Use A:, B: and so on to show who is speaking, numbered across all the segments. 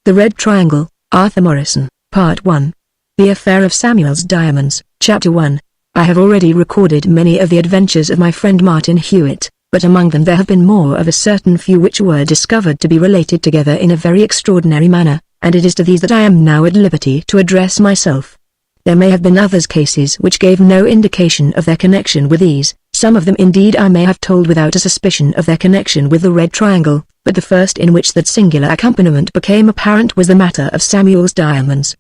A: The Red Triangle, Arthur Morrison, Part 1. The Affair of Samuel's Diamonds, Chapter 1. I have already recorded many of the adventures of my friend Martin Hewitt, but among them there have been more of a certain few which were discovered to be related together in a very extraordinary manner, and it is to these that I am now at liberty to address myself. There may have been others cases which gave no indication of their connection with these, some of them indeed I may have told without a suspicion of their connection with the Red Triangle, but the first in which that singular accompaniment became apparent was the matter of Samuel's diamonds.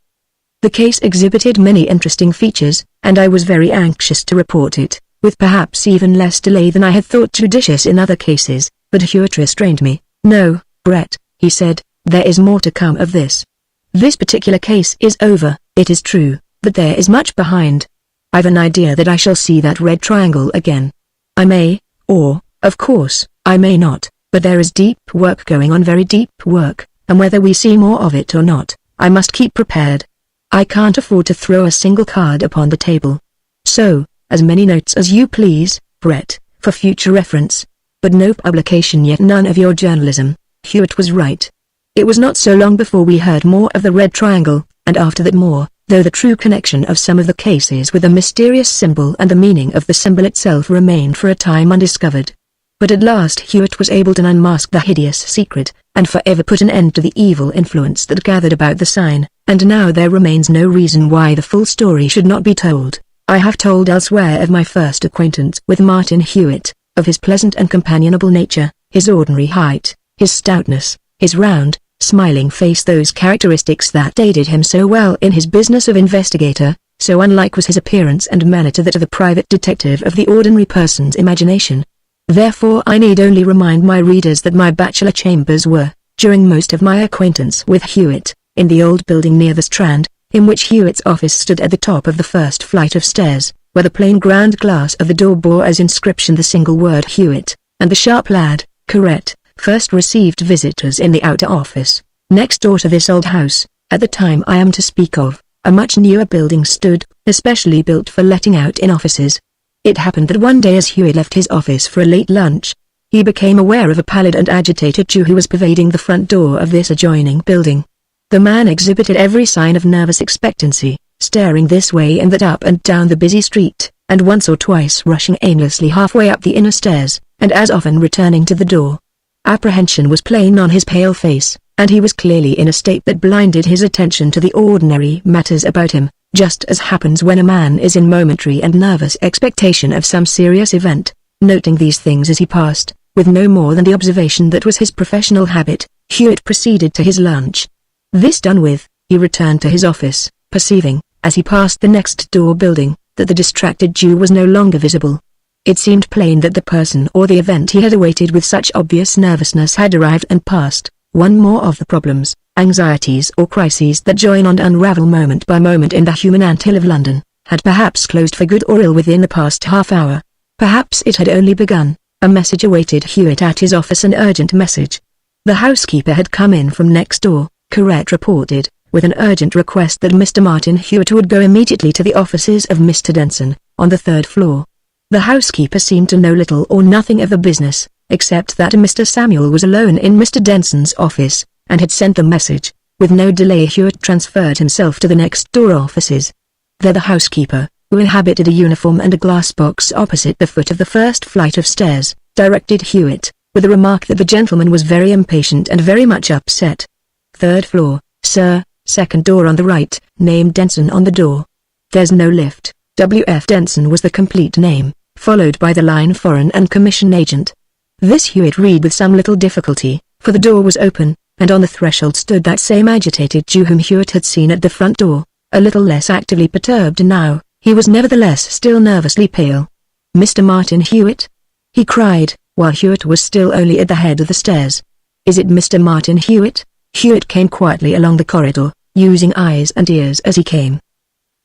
A: The case exhibited many interesting features, and I was very anxious to report it, with perhaps even less delay than I had thought judicious in other cases, but Hewitt restrained me. "No, Brett," he said, "there is more to come of this. This particular case is over, it is true, but there is much behind. I've an idea that I shall see that Red Triangle again. I may, or, of course, I may not, but there is deep work going on, very deep work, and whether we see more of it or not, I must keep prepared. I can't afford to throw a single card upon the table. So, as many notes as you please, Brett, for future reference. But no publication yet, none of your journalism." Hewitt was right. It was not so long before we heard more of the Red Triangle, and after that more, though the true connection of some of the cases with the mysterious symbol and the meaning of the symbol itself remained for a time undiscovered. But at last Hewitt was able to unmask the hideous secret, and forever put an end to the evil influence that gathered about the sign, and now there remains no reason why the full story should not be told. I have told elsewhere of my first acquaintance with Martin Hewitt, of his pleasant and companionable nature, his ordinary height, his stoutness, his round, smiling face, those characteristics that aided him so well in his business of investigator. So unlike was his appearance and manner to that of the private detective of the ordinary person's imagination. Therefore I need only remind my readers that my bachelor chambers were, during most of my acquaintance with Hewitt, in the old building near the Strand, in which Hewitt's office stood at the top of the first flight of stairs, where the plain ground glass of the door bore as inscription the single word Hewitt, and the sharp lad, Corrette, first received visitors in the outer office. Next door to this old house, at the time I am to speak of, a much newer building stood, especially built for letting out in offices. It happened that one day as Hewitt left his office for a late lunch, he became aware of a pallid and agitated Jew who was pervading the front door of this adjoining building. The man exhibited every sign of nervous expectancy, staring this way and that up and down the busy street, and once or twice rushing aimlessly halfway up the inner stairs, and as often returning to the door. Apprehension was plain on his pale face, and he was clearly in a state that blinded his attention to the ordinary matters about him, just as happens when a man is in momentary and nervous expectation of some serious event. Noting these things as he passed, with no more than the observation that was his professional habit, Hewitt proceeded to his lunch. This done with, he returned to his office, perceiving, as he passed the next door building, that the distracted Jew was no longer visible. It seemed plain that the person or the event he had awaited with such obvious nervousness had arrived and passed. One more of the problems, anxieties or crises that join and unravel moment by moment in the human anthill of London, had perhaps closed for good or ill within the past half hour. Perhaps it had only begun. A message awaited Hewitt at his office, an urgent message. The housekeeper had come in from next door, Corrette reported, with an urgent request that Mr. Martin Hewitt would go immediately to the offices of Mr. Denson, on the third floor. The housekeeper seemed to know little or nothing of the business, except that Mr. Samuel was alone in Mr. Denson's office, and had sent the message. With no delay Hewitt transferred himself to the next door offices. There the housekeeper, who inhabited a uniform and a glass box opposite the foot of the first flight of stairs, directed Hewitt, with the remark that the gentleman was very impatient and very much upset. "Third floor, sir, second door on the right," named Denson on the door. "There's no lift." W.F. Denson was the complete name, followed by the line foreign and commission agent. This Hewitt read with some little difficulty, for the door was open, and on the threshold stood that same agitated Jew whom Hewitt had seen at the front door, a little less actively perturbed now. He was nevertheless still nervously pale. "Mr. Martin Hewitt?" he cried, while Hewitt was still only at the head of the stairs. "Is it Mr. Martin Hewitt?" Hewitt came quietly along the corridor, using eyes and ears as he came.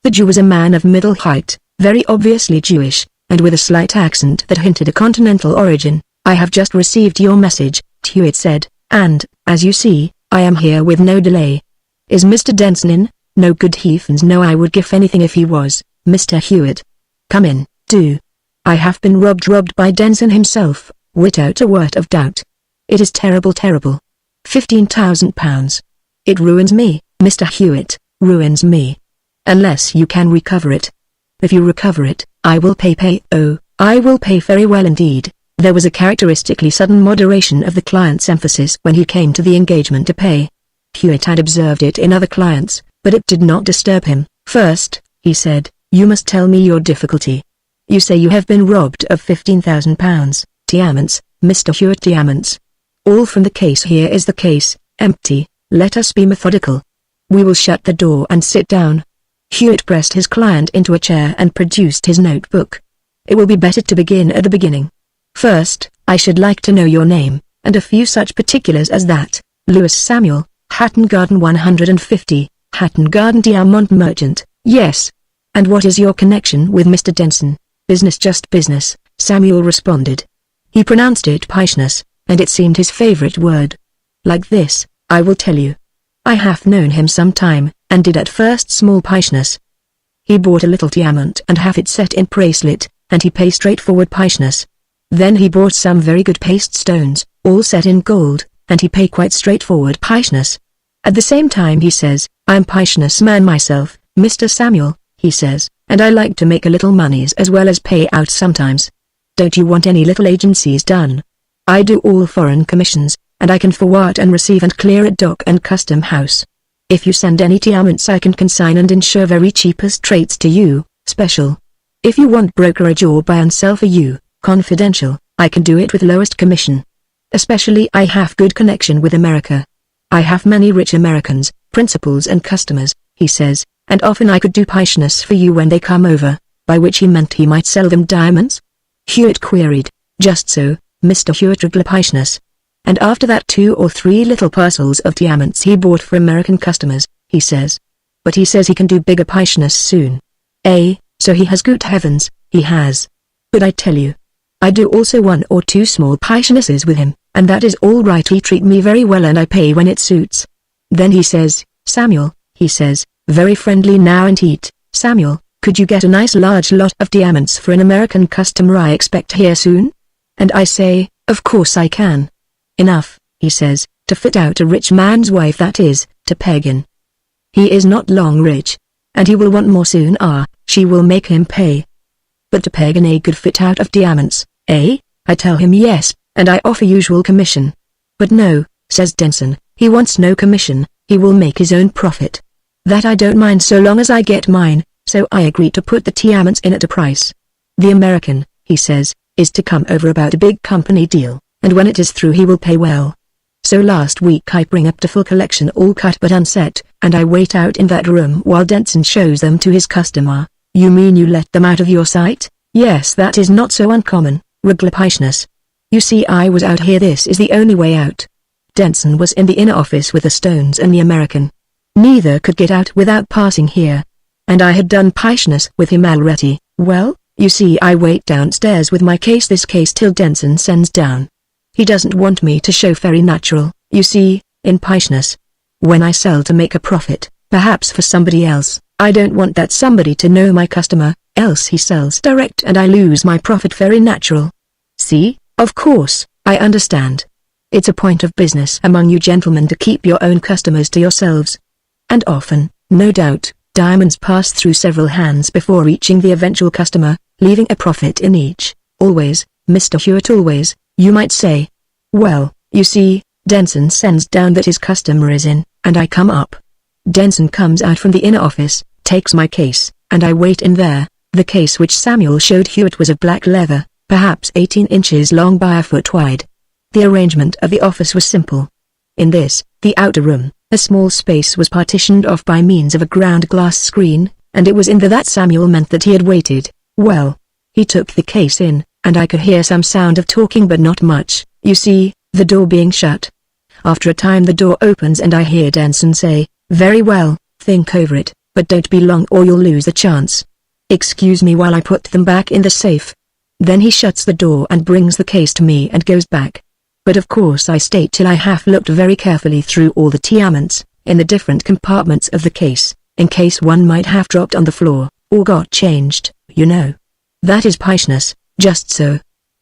A: The Jew was a man of middle height, very obviously Jewish, and with a slight accent that hinted a continental origin. "I have just received your message," Hewitt said, "and, as you see, I am here with no delay. Is Mr. Denson in?" "No, good heavens no, I would give anything if he was, Mr. Hewitt." "Come in, do. I have been robbed by Denson himself, without a word of doubt. It is terrible. £15,000. It ruins me, Mr. Hewitt, ruins me. Unless you can recover it. If you recover it, I will pay. Oh, I will pay very well indeed. There was a characteristically sudden moderation of the client's emphasis when he came to the engagement to pay. Hewitt had observed it in other clients, but it did not disturb him. First, he said, you must tell me your difficulty. You say you have been robbed of £15,000, diamonds, Mr. Hewitt, diamonds. All from the case. Here is the case, empty. Let us be methodical. We will shut the door and sit down. Hewitt pressed his client into a chair and produced his notebook. It will be better to begin at the beginning. First, I should like to know your name, and a few such particulars as that. Louis Samuel, Hatton Garden 150, Hatton Garden, diamond merchant. Yes. And what is your connection with Mr. Denson? Business, just business, Samuel responded. He pronounced it pishness, and it seemed his favorite word. Like this, I will tell you. I have known him some time, and did at first small pishness. He bought a little diamond and have it set in bracelet, and he pay straightforward pishness. Then he bought some very good paste stones, all set in gold, and he pay quite straightforward pishness. At the same time he says, I'm pishness man myself, Mr. Samuel, he says, and I like to make a little monies as well as pay out sometimes. Don't you want any little agencies done? I do all foreign commissions, and I can forward and receive and clear at dock and custom house. If you send any diamonds I can consign and insure very cheapest rates to you, special. If you want brokerage or buy and sell for you, confidential, I can do it with lowest commission. Especially I have good connection with America. I have many rich Americans, principals and customers, he says, and often I could do pishness for you when they come over, by which he meant he might sell them diamonds? Hewitt queried. Just so, Mr. Hewitt replied, pishness. And after that 2 or 3 little parcels of diamonds he bought for American customers, he says. But he says he can do bigger pishness soon. So he has, good heavens, he has. But I tell you, I do also 1 or 2 small pishnesses with him, and that is all right. He treat me very well and I pay when it suits. Then he says, Samuel, he says, very friendly now and eat, Samuel, could you get a nice large lot of diamonds for an American customer I expect here soon? And I say, of course I can. Enough, he says, to fit out a rich man's wife, that is, to peg in. He is not long rich. And he will want more soon. She will make him pay. But to peg in a good fit out of diamonds, I tell him yes, and I offer usual commission. But no, says Denson, he wants no commission, he will make his own profit. That I don't mind so long as I get mine, so I agree to put the diamonds in at a price. The American, he says, is to come over about a big company deal, and when it is through he will pay well. So last week I bring up the full collection all cut but unset, and I wait out in that room while Denson shows them to his customer. You mean you let them out of your sight? Yes, that is not so uncommon, replied pishness. You see, I was out here, this is the only way out. Denson was in the inner office with the Stones and the American. Neither could get out without passing here. And I had done pishness with him already. Well, you see, I wait downstairs with my case, this case, till Denson sends down. He doesn't want me to show very natural, you see, in pishness. When I sell to make a profit, perhaps for somebody else, I don't want that somebody to know my customer, else he sells direct and I lose my profit, very natural. See, of course, I understand. It's a point of business among you gentlemen to keep your own customers to yourselves. And often, no doubt, diamonds pass through several hands before reaching the eventual customer, leaving a profit in each. Always, Mr. Hewitt, always, you might say. Well, you see, Denson sends down that his customer is in, and I come up. Denson comes out from the inner office, takes my case, and I wait in there. The case which Samuel showed Hewitt was of black leather, perhaps 18 inches long by a foot wide. The arrangement of the office was simple. In this, the outer room, a small space was partitioned off by means of a ground glass screen, and it was in that Samuel meant that he had waited. Well, he took the case in, and I could hear some sound of talking but not much, you see, the door being shut. After a time the door opens and I hear Denson say, very well, think over it, but don't be long or you'll lose the chance. Excuse me while I put them back in the safe. Then he shuts the door and brings the case to me and goes back. But of course I stay till I have looked very carefully through all the diamonds, in the different compartments of the case, in case one might have dropped on the floor, or got changed, you know. That is pishness, just so.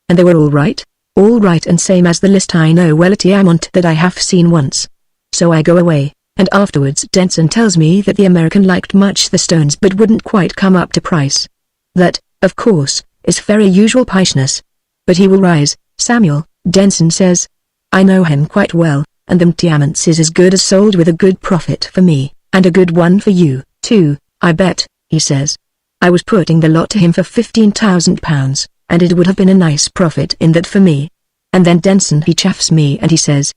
A: And they were all right? All right, and same as the list I know well, a diamond that I have seen once. So I go away, And afterwards Denson tells me that the American liked much the stones but wouldn't quite come up to price. That, of course, is very usual pishness. But he will rise, Samuel, Denson says. I know him quite well, and them diamonds is as good as sold with a good profit for me, and a good one for you, too, I bet, he says. I was putting the lot to him for £15,000, and it would have been a nice profit in that for me. And then Denson he chaffs me and he says,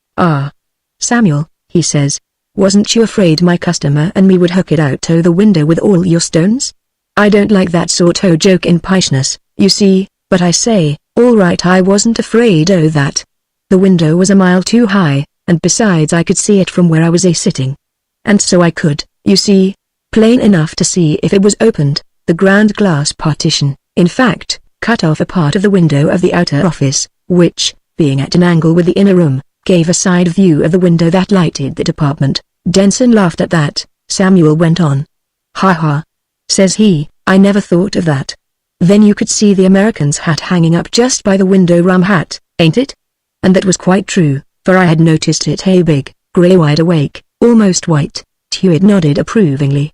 A: Samuel, he says, wasn't you afraid my customer and me would hook it out to the window with all your stones? I don't like that sort o' joke in pishness, you see, but I say, all right, I wasn't afraid o' that. The window was a mile too high, and besides I could see it from where I was sitting. And so I could, you see, plain enough to see if it was opened, the ground glass partition, in fact, cut off a part of the window of the outer office, which, being at an angle with the inner room, gave a side view of the window that lighted the department. Denson laughed at that. Samuel went on. Ha ha, says he, I never thought of that. Then you could see the American's hat hanging up just by the window, rum hat, ain't it? And that was quite true, for I had noticed it. Hey, big, grey, wide awake, almost white. Hewitt nodded approvingly.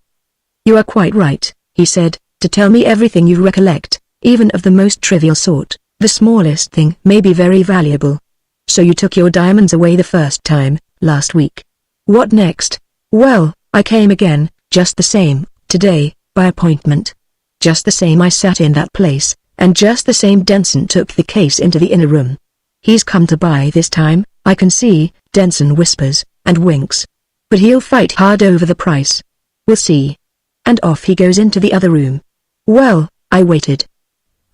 A: You are quite right, he said, to tell me everything you recollect, even of the most trivial sort. The smallest thing may be very valuable. So you took your diamonds away the first time, last week. What next? Well, I came again, just the same, today, by appointment. Just the same I sat in that place, and just the same Denson took the case into the inner room. He's come to buy this time, I can see, Denson whispers, and winks. But he'll fight hard over the price. We'll see. And off he goes into the other room. Well, I waited.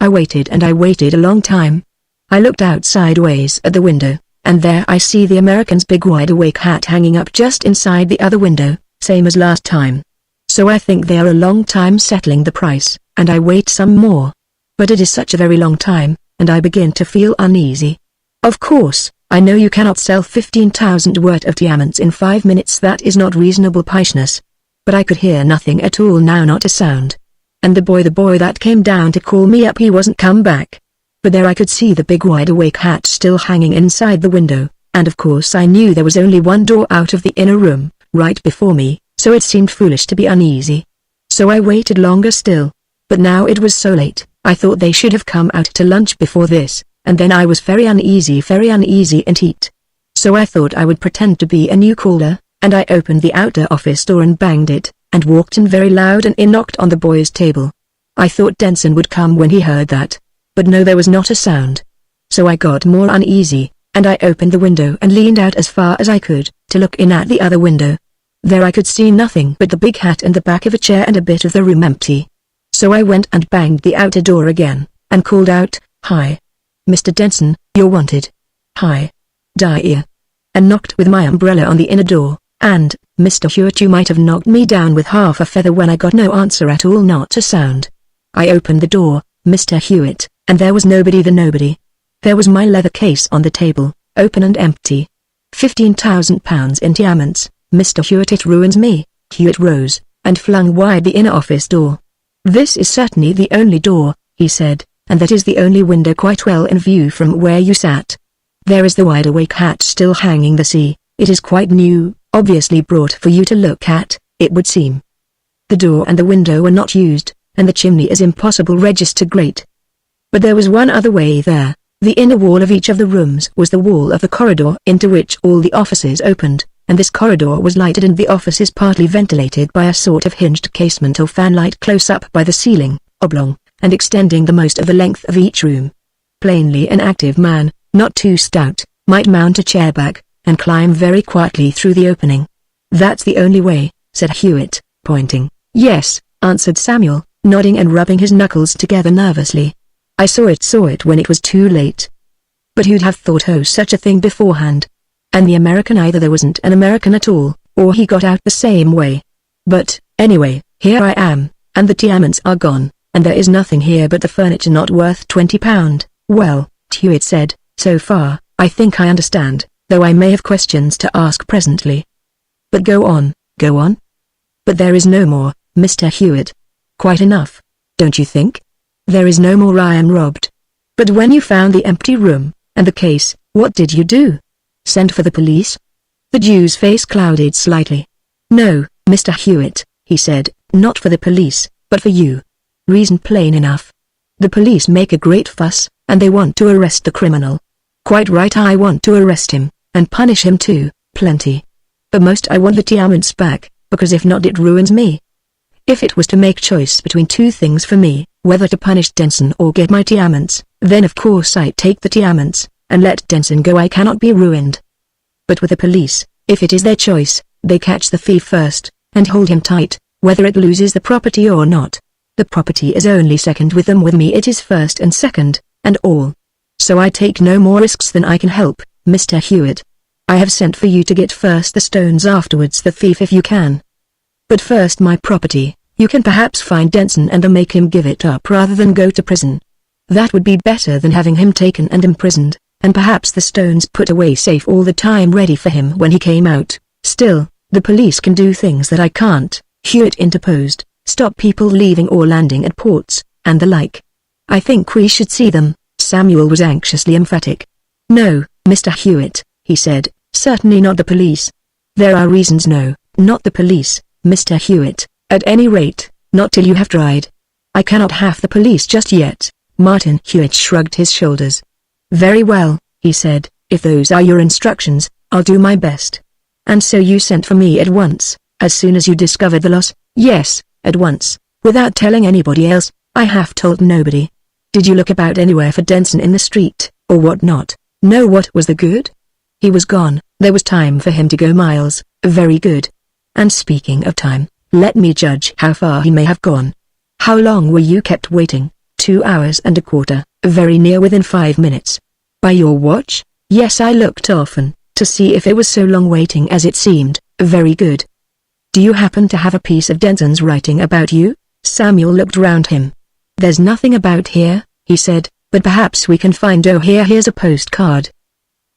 A: I waited and I waited a long time. I looked out sideways at the window, and there I see the American's big wide-awake hat hanging up just inside the other window, same as last time. So I think they are a long time settling the price, and I wait some more. But it is such a very long time, and I begin to feel uneasy. Of course, I know you cannot sell 15,000 worth of diamonds in 5 minutes. That is not reasonable pishness. But I could hear nothing at all now, not a sound. And the boy that came down to call me up, he wasn't come back. But there I could see the big wide-awake hat still hanging inside the window, and of course I knew there was only one door out of the inner room, right before me, so it seemed foolish to be uneasy. So I waited longer still. But now it was so late, I thought they should have come out to lunch before this, and then I was very uneasy and heat. So I thought I would pretend to be a new caller, and I opened the outer office door and banged it, and walked in very loud and knocked on the boy's table. I thought Denson would come when he heard that. But no, there was not a sound. So I got more uneasy, and I opened the window and leaned out as far as I could, to look in at the other window. There I could see nothing but the big hat and the back of a chair and a bit of the room empty. So I went and banged the outer door again, and called out, "Hi. Mr. Denson, you're wanted. Hi. Dear." And knocked with my umbrella on the inner door, and, Mr. Hewitt, you might have knocked me down with half a feather when I got no answer at all, not a sound. I opened the door, Mr. Hewitt, and there was nobody. There was my leather case on the table, open and empty. £15,000 in diamonds, Mr. Hewitt, it ruins me. Hewitt rose, and flung wide the inner office door. This is certainly the only door, he said, and that is the only window quite well in view from where you sat. There is the wide-awake hat still hanging it is quite new, obviously brought for you to look at, it would seem. The door and the window are not used, and the chimney is impossible register grate. But there was one other way there. The inner wall of each of the rooms was the wall of the corridor into which all the offices opened, and this corridor was lighted and the offices partly ventilated by a sort of hinged casement or fanlight close up by the ceiling, oblong, and extending the most of the length of each room. Plainly an active man, not too stout, might mount a chair back, and climb very quietly through the opening. That's the only way, said Hewitt, pointing. Yes, answered Samuel, nodding and rubbing his knuckles together nervously. I saw it when it was too late. But who'd have thought such a thing beforehand? And the American, either there wasn't an American at all, or he got out the same way. But, anyway, here I am, and the diamonds are gone, and there is nothing here but the furniture not worth £20. Well, Hewitt said, so far, I think I understand, though I may have questions to ask presently. But go on. But there is no more, Mr. Hewitt. Quite enough, don't you think? There is no more. I am robbed. But when you found the empty room, and the case, what did you do? Send for the police? The Jew's face clouded slightly. "No, Mr. Hewitt," he said, "not for the police, but for you. Reason plain enough. The police make a great fuss, and they want to arrest the criminal. Quite right, I want to arrest him, and punish him too, plenty. But most I want the diamonds back, because if not it ruins me. If it was to make choice between two things for me, whether to punish Denson or get my diamonds, then of course I'd take the diamonds, and let Denson go. I cannot be ruined. But with the police, if it is their choice, they catch the thief first, and hold him tight, whether it loses the property or not. The property is only second with them, with me it is first and second, and all. So I take no more risks than I can help, Mr. Hewitt. I have sent for you to get first the stones, afterwards the thief if you can. But first my property. You can perhaps find Denson and make him give it up rather than go to prison. That would be better than having him taken and imprisoned, and perhaps the stones put away safe all the time ready for him when he came out. Still, the police can do things that I can't," Hewitt interposed, "stop people leaving or landing at ports, and the like. I think we should see them." Samuel was anxiously emphatic. "No, Mr. Hewitt," he said, "certainly not the police. There are reasons. No, not the police, Mr. Hewitt, at any rate, not till you have tried. I cannot have the police just yet." Martin Hewitt shrugged his shoulders. "Very well," he said, "if those are your instructions, I'll do my best. And so you sent for me at once, as soon as you discovered the loss?" "Yes, at once, without telling anybody else." "I have told nobody." "Did you look about anywhere for Denson in the street, or what not?" "No, what was the good? He was gone." "There was time for him to go miles." "Very good. And speaking of time, let me judge how far he may have gone. How long were you kept waiting?" 2 hours and a quarter, very near within 5 minutes. "By your watch?" "Yes, I looked often, to see if it was so long waiting as it seemed." "Very good. Do you happen to have a piece of Denson's writing about you?" Samuel looked round him. "There's nothing about here," he said, "but perhaps we can find." "Oh, here's a postcard."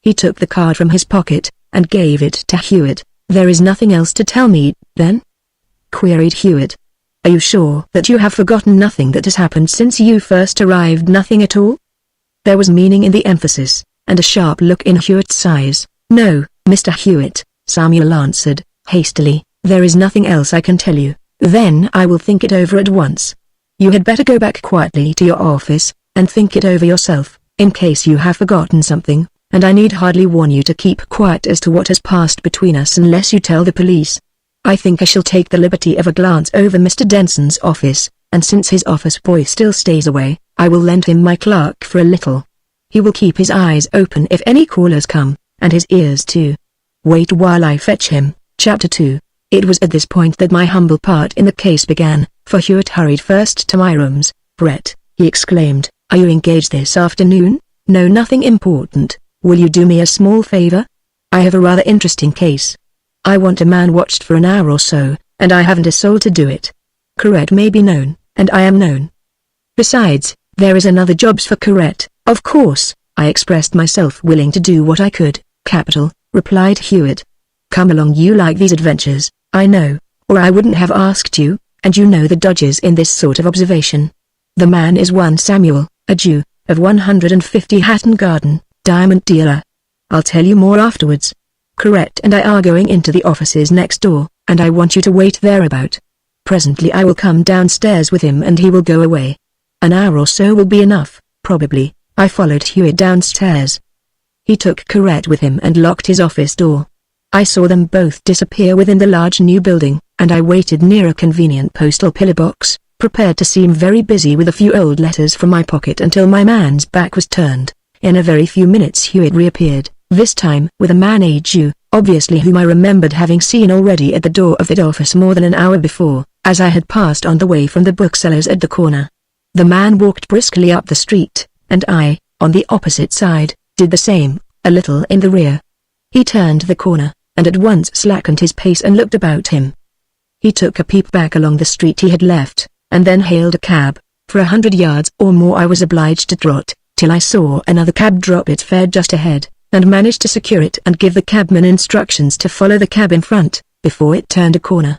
A: He took the card from his pocket, and gave it to Hewitt. "There is nothing else to tell me, then?" queried Hewitt. "Are you sure that you have forgotten nothing that has happened since you first arrived?" "Nothing at all?" There was meaning in the emphasis, and a sharp look in Hewitt's eyes. "No, Mr. Hewitt," Samuel answered, hastily, "there is nothing else I can tell you." "Then I will think it over at once. You had better go back quietly to your office, and think it over yourself, in case you have forgotten something, and I need hardly warn you to keep quiet as to what has passed between us unless you tell the police. I think I shall take the liberty of a glance over Mr. Denson's office, and since his office boy still stays away, I will lend him my clerk for a little. He will keep his eyes open if any callers come, and his ears too. Wait while I fetch him." Chapter 2. It was at this point that my humble part in the case began, for Hewitt hurried first to my rooms. "Brett," he exclaimed, "are you engaged this afternoon?" "No, nothing important. Will you do me a small favor? I have a rather interesting case. I want a man watched for an hour or so, and I haven't a soul to do it. Corrette may be known, and I am known. Besides, there is another jobs for Corrette." "Of course," I expressed myself willing to do what I could. "Capital," replied Hewitt. "Come along, you like these adventures, I know, or I wouldn't have asked you, and you know the dodges in this sort of observation. The man is one Samuel, a Jew, of 150 Hatton Garden, diamond dealer. I'll tell you more afterwards. Corrette and I are going into the offices next door, and I want you to wait thereabout. Presently I will come downstairs with him and he will go away. An hour or so will be enough, probably." I followed Hewitt downstairs. He took Corrette with him and locked his office door. I saw them both disappear within the large new building, and I waited near a convenient postal pillar box, prepared to seem very busy with a few old letters from my pocket until my man's back was turned. In a very few minutes Hewitt reappeared, this time with a man, a Jew, obviously, whom I remembered having seen already at the door of that office more than an hour before, as I had passed on the way from the bookseller's at the corner. The man walked briskly up the street, and I, on the opposite side, did the same, a little in the rear. He turned the corner, and at once slackened his pace and looked about him. He took a peep back along the street he had left, and then hailed a cab. For 100 yards or more I was obliged to trot, till I saw another cab drop its fare just ahead, and managed to secure it and give the cabman instructions to follow the cab in front, before it turned a corner.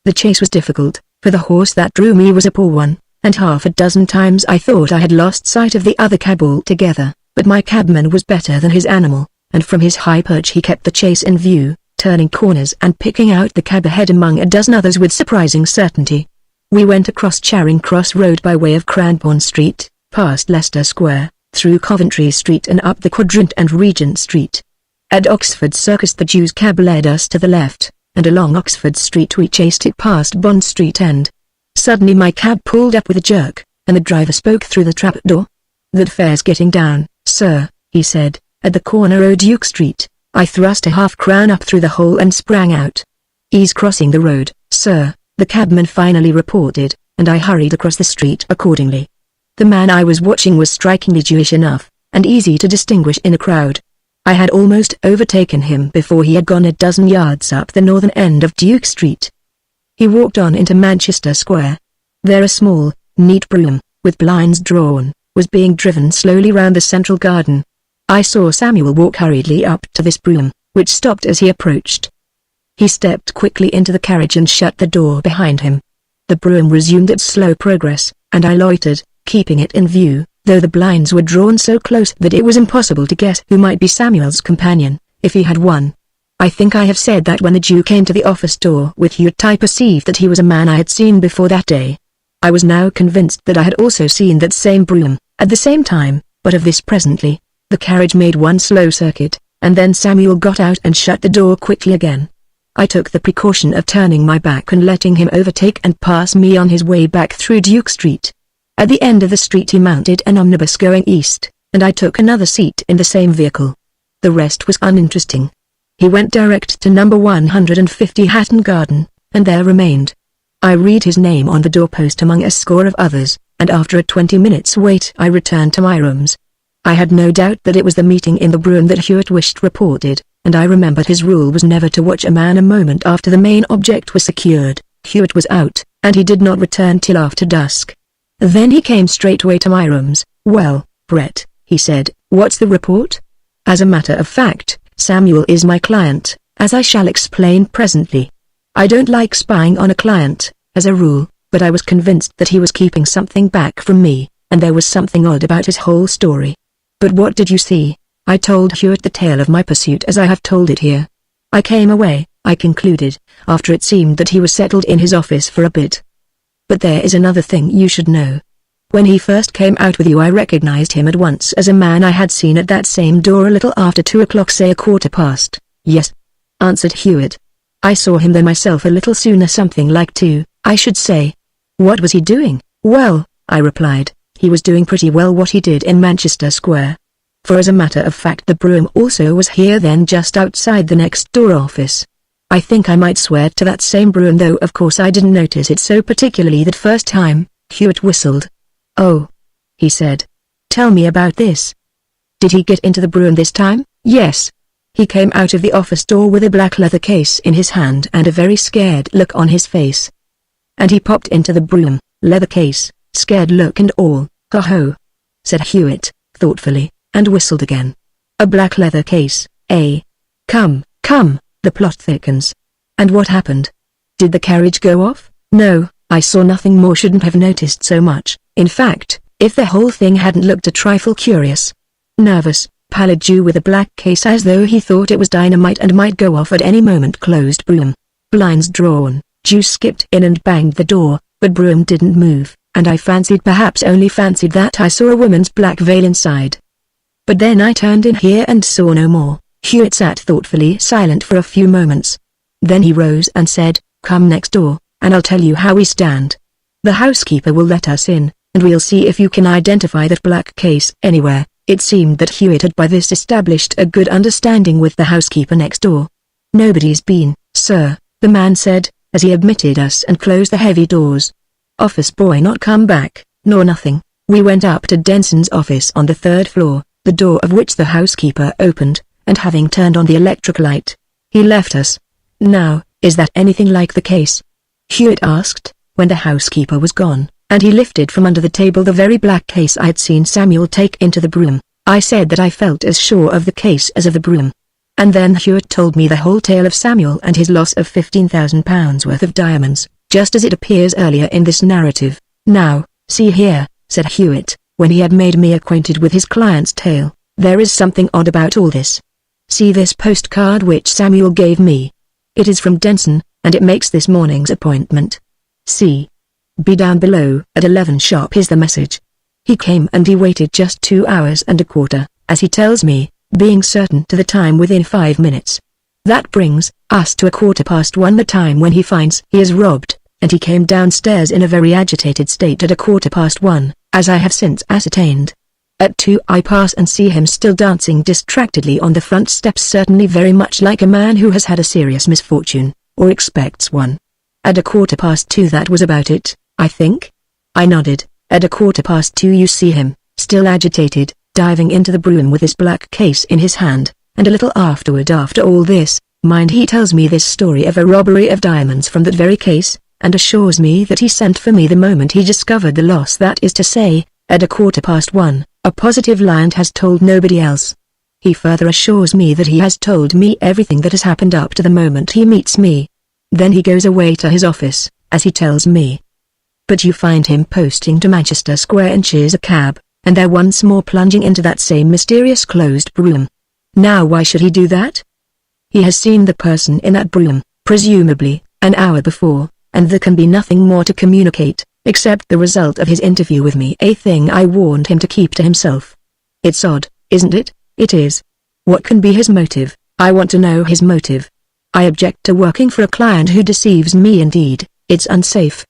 A: The chase was difficult, for the horse that drew me was a poor one, and half a dozen times I thought I had lost sight of the other cab altogether, but my cabman was better than his animal, and from his high perch he kept the chase in view, turning corners and picking out the cab ahead among a dozen others with surprising certainty. We went across Charing Cross Road by way of Cranbourne Street, past Leicester Square, through Coventry Street and up the Quadrant and Regent Street. At Oxford Circus the Jew's cab led us to the left, and along Oxford Street we chased it past Bond Street End. Suddenly my cab pulled up with a jerk, and the driver spoke through the trapdoor. "That fare's getting down, sir," he said, "at the corner o' Duke Street." I thrust a half-crown up through the hole and sprang out. "He's crossing the road, sir," the cabman finally reported, and I hurried across the street accordingly. The man I was watching was strikingly Jewish enough, and easy to distinguish in a crowd. I had almost overtaken him before he had gone a dozen yards up the northern end of Duke Street. He walked on into Manchester Square. There a small, neat brougham, with blinds drawn, was being driven slowly round the central garden. I saw Samuel walk hurriedly up to this brougham, which stopped as he approached. He stepped quickly into the carriage and shut the door behind him. The brougham resumed its slow progress, and I loitered, keeping it in view, though the blinds were drawn so close that it was impossible to guess who might be Samuel's companion, if he had one. I think I have said that when the Jew came to the office door with Hewitt I perceived that he was a man I had seen before that day. I was now convinced that I had also seen that same brougham, at the same time, but of this presently. The carriage made one slow circuit, and then Samuel got out and shut the door quickly again. I took the precaution of turning my back and letting him overtake and pass me on his way back through Duke Street. At the end of the street he mounted an omnibus going east, and I took another seat in the same vehicle. The rest was uninteresting. He went direct to number 150 Hatton Garden, and there remained. I read his name on the doorpost among a score of others, and after a 20 minutes wait I returned to my rooms. I had no doubt that it was the meeting in the brougham that Hewitt wished reported, and I remembered his rule was never to watch a man a moment after the main object was secured. Hewitt was out, and he did not return till after dusk. Then he came straightway to my rooms. "Well, Brett," he said, "what's the report?" "As a matter of fact, Samuel is my client, as I shall explain presently. I don't like spying on a client, as a rule, but I was convinced that he was keeping something back from me, and there was something odd about his whole story." "But what did you see?" I told Hewitt the tale of my pursuit as I have told it here. "I came away," I concluded, "after it seemed that he was settled in his office for a bit. But there is another thing you should know. When he first came out with you I recognized him at once as a man I had seen at that same door a little after 2 o'clock, say 1:15. "Yes," answered Hewitt. "I saw him there myself a little sooner, something like 2, I should say." "What was he doing?" "Well," I replied, "he was doing pretty well what he did in Manchester Square. For as a matter of fact the brougham also was here then, just outside the next door office. I think I might swear to that same brougham, though of course I didn't notice it so particularly that first time." Hewitt whistled. "Oh," he said. "Tell me about this." "Did he get into the brougham this time?" "Yes. He came out of the office door with a black leather case in his hand and a very scared look on his face. And he popped into the brougham, leather case, scared look and all." "Ho-ho," said Hewitt, thoughtfully, and whistled again. "A black leather case, eh? Come, the plot thickens. And what happened? Did the carriage go off?" "No, I saw nothing more, shouldn't have noticed so much, in fact, if the whole thing hadn't looked a trifle curious. Nervous, pallid Jew with a black case as though he thought it was dynamite and might go off at any moment, closed brougham. Blinds drawn, Jew skipped in and banged the door, but brougham didn't move, and I fancied, perhaps only fancied, that I saw a woman's black veil inside. But then I turned in here and saw no more." Hewitt sat thoughtfully silent for a few moments. Then he rose and said, "Come next door, and I'll tell you how we stand. The housekeeper will let us in, and we'll see if you can identify that black case anywhere." It seemed that Hewitt had by this established a good understanding with the housekeeper next door. "Nobody's been, sir," the man said, as he admitted us and closed the heavy doors. "Office boy not come back, nor nothing." We went up to Denson's office on the 3rd floor, the door of which the housekeeper opened, and having turned on the electric light, he left us. "Now, is that anything like the case?" Hewitt asked, when the housekeeper was gone, and he lifted from under the table the very black case I had seen Samuel take into the brougham. I said that I felt as sure of the case as of the brougham. And then Hewitt told me the whole tale of Samuel and his loss of £15,000 worth of diamonds, just as it appears earlier in this narrative. "Now, see here," said Hewitt, when he had made me acquainted with his client's tale, "there is something odd about all this. See this postcard which Samuel gave me. It is from Denson, and it makes this morning's appointment. See. Be down below at 11 sharp is the message. He came and he waited just 2 hours and a quarter, as he tells me, being certain to the time within 5 minutes. That brings us to 1:15, the time when he finds he is robbed, and he came downstairs in a very agitated state at 1:15, as I have since ascertained. At 2 I pass and see him still dancing distractedly on the front steps, certainly very much like a man who has had a serious misfortune, or expects one. At 1:15 that was about it, I think? I nodded. At 1:15 you see him, still agitated, diving into the brougham with his black case in his hand, and a little afterward, after all this, mind he tells me this story of a robbery of diamonds from that very case, and assures me that he sent for me the moment he discovered the loss, that is to say, at 1:15, a positive lie, and has told nobody else. He further assures me that he has told me everything that has happened up to the moment he meets me. Then he goes away to his office, as he tells me. But you find him posting to Manchester Square and cheers a cab, and there once more plunging into that same mysterious closed brougham. Now why should he do that? He has seen the person in that brougham, presumably, an hour before, and there can be nothing more to communicate, except the result of his interview with me, a thing I warned him to keep to himself. It's odd, isn't it? It is. What can be his motive? I want to know his motive. I object to working for a client who deceives me. Indeed, it's unsafe.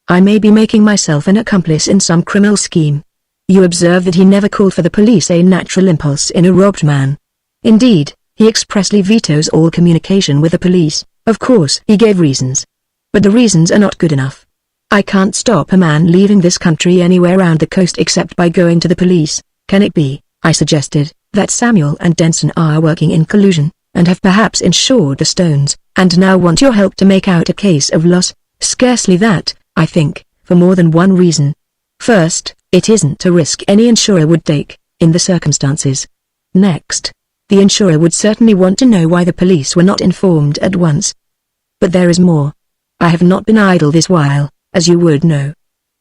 A: I may be making myself an accomplice in some criminal scheme. You observe that he never called for the police, a natural impulse in a robbed man. Indeed, he expressly vetoes all communication with the police. Of course he gave reasons. But the reasons are not good enough. I can't stop a man leaving this country anywhere around the coast except by going to the police. Can it be, I suggested, that Samuel and Denson are working in collusion, and have perhaps insured the stones, and now want your help to make out a case of loss? Scarcely that, I think, for more than one reason. First, it isn't a risk any insurer would take, in the circumstances. Next, the insurer would certainly want to know why the police were not informed at once. But there is more. I have not been idle this while, as you would know.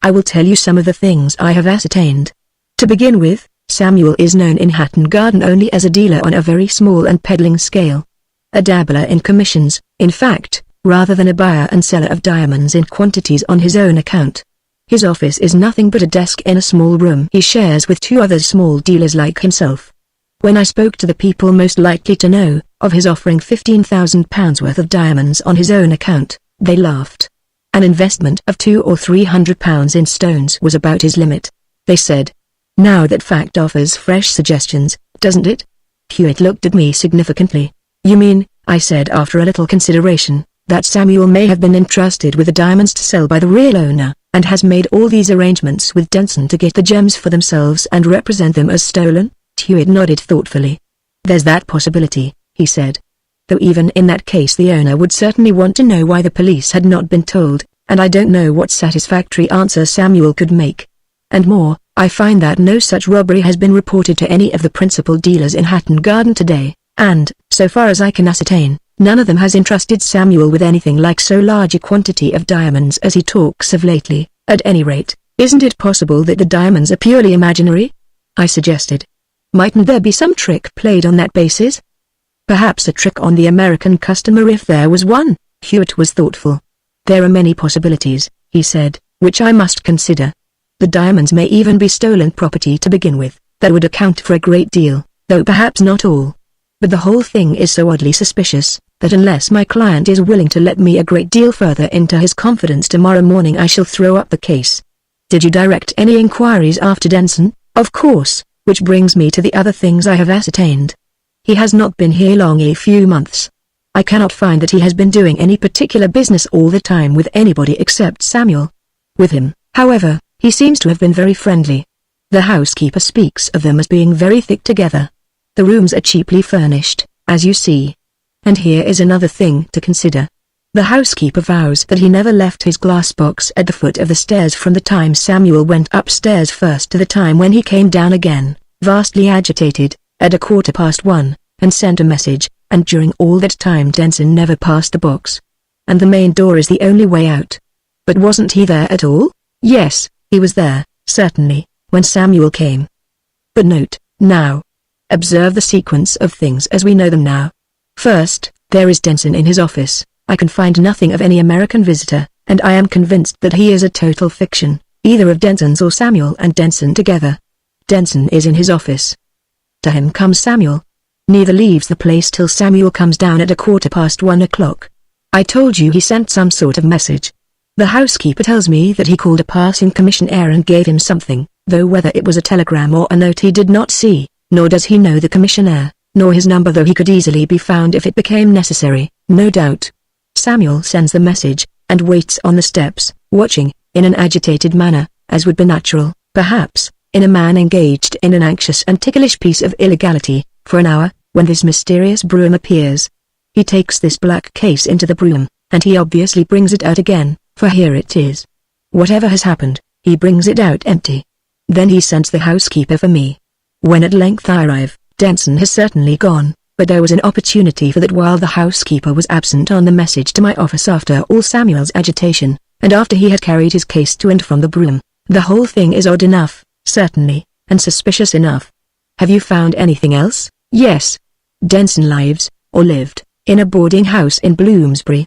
A: I will tell you some of the things I have ascertained. To begin with, Samuel is known in Hatton Garden only as a dealer on a very small and peddling scale. A dabbler in commissions, in fact, rather than a buyer and seller of diamonds in quantities on his own account. His office is nothing but a desk in a small room he shares with 2 other small dealers like himself. When I spoke to the people most likely to know of his offering £15,000 worth of diamonds on his own account, they laughed. An investment of £200 or £300 in stones was about his limit, they said. Now that fact offers fresh suggestions, doesn't it? Hewitt looked at me significantly. You mean, I said after a little consideration, that Samuel may have been entrusted with the diamonds to sell by the real owner, and has made all these arrangements with Denson to get the gems for themselves and represent them as stolen? Hewitt nodded thoughtfully. There's that possibility, he said. Though even in that case the owner would certainly want to know why the police had not been told, and I don't know what satisfactory answer Samuel could make. And more, I find that no such robbery has been reported to any of the principal dealers in Hatton Garden today, and, so far as I can ascertain, none of them has entrusted Samuel with anything like so large a quantity of diamonds as he talks of lately. At any rate, isn't it possible that the diamonds are purely imaginary? I suggested. Mightn't there be some trick played on that basis? Perhaps a trick on the American customer if there was one. Hewitt was thoughtful. There are many possibilities, he said, which I must consider. The diamonds may even be stolen property to begin with. That would account for a great deal, though perhaps not all. But the whole thing is so oddly suspicious, that unless my client is willing to let me a great deal further into his confidence tomorrow morning I shall throw up the case. Did you direct any inquiries after Denson? Of course, which brings me to the other things I have ascertained. He has not been here long, a few months. I cannot find that he has been doing any particular business all the time with anybody except Samuel. With him, however, he seems to have been very friendly. The housekeeper speaks of them as being very thick together. The rooms are cheaply furnished, as you see. And here is another thing to consider. The housekeeper vows that he never left his glass box at the foot of the stairs from the time Samuel went upstairs first to the time when he came down again, vastly agitated, at 1:15, and sent a message, and during all that time Denson never passed the box. And the main door is the only way out. But wasn't he there at all? Yes, he was there, certainly, when Samuel came. But note, now, Observe the sequence of things as we know them now. First, there is Denson in his office. I can find nothing of any American visitor, and I am convinced that he is a total fiction, either of Denson's or Samuel and Denson together. Denson is in his office. To him comes Samuel. Neither leaves the place till Samuel comes down at 1:15 o'clock. I told you he sent some sort of message. The housekeeper tells me that he called a passing commissionaire and gave him something, though whether it was a telegram or a note he did not see, nor does he know the commissionaire, nor his number, though he could easily be found if it became necessary, no doubt. Samuel sends the message, and waits on the steps, watching, in an agitated manner, as would be natural, perhaps, in a man engaged in an anxious and ticklish piece of illegality, for an hour, when this mysterious brougham appears. He takes this black case into the brougham, and he obviously brings it out again, for here it is. Whatever has happened, he brings it out empty. Then he sends the housekeeper for me. When at length I arrive, Denson has certainly gone, but there was an opportunity for that while the housekeeper was absent on the message to my office after all Samuel's agitation, and after he had carried his case to and from the brougham. The whole thing is odd enough, certainly, and suspicious enough. Have you found anything else? Yes. Denson lives, or lived, in a boarding house in Bloomsbury.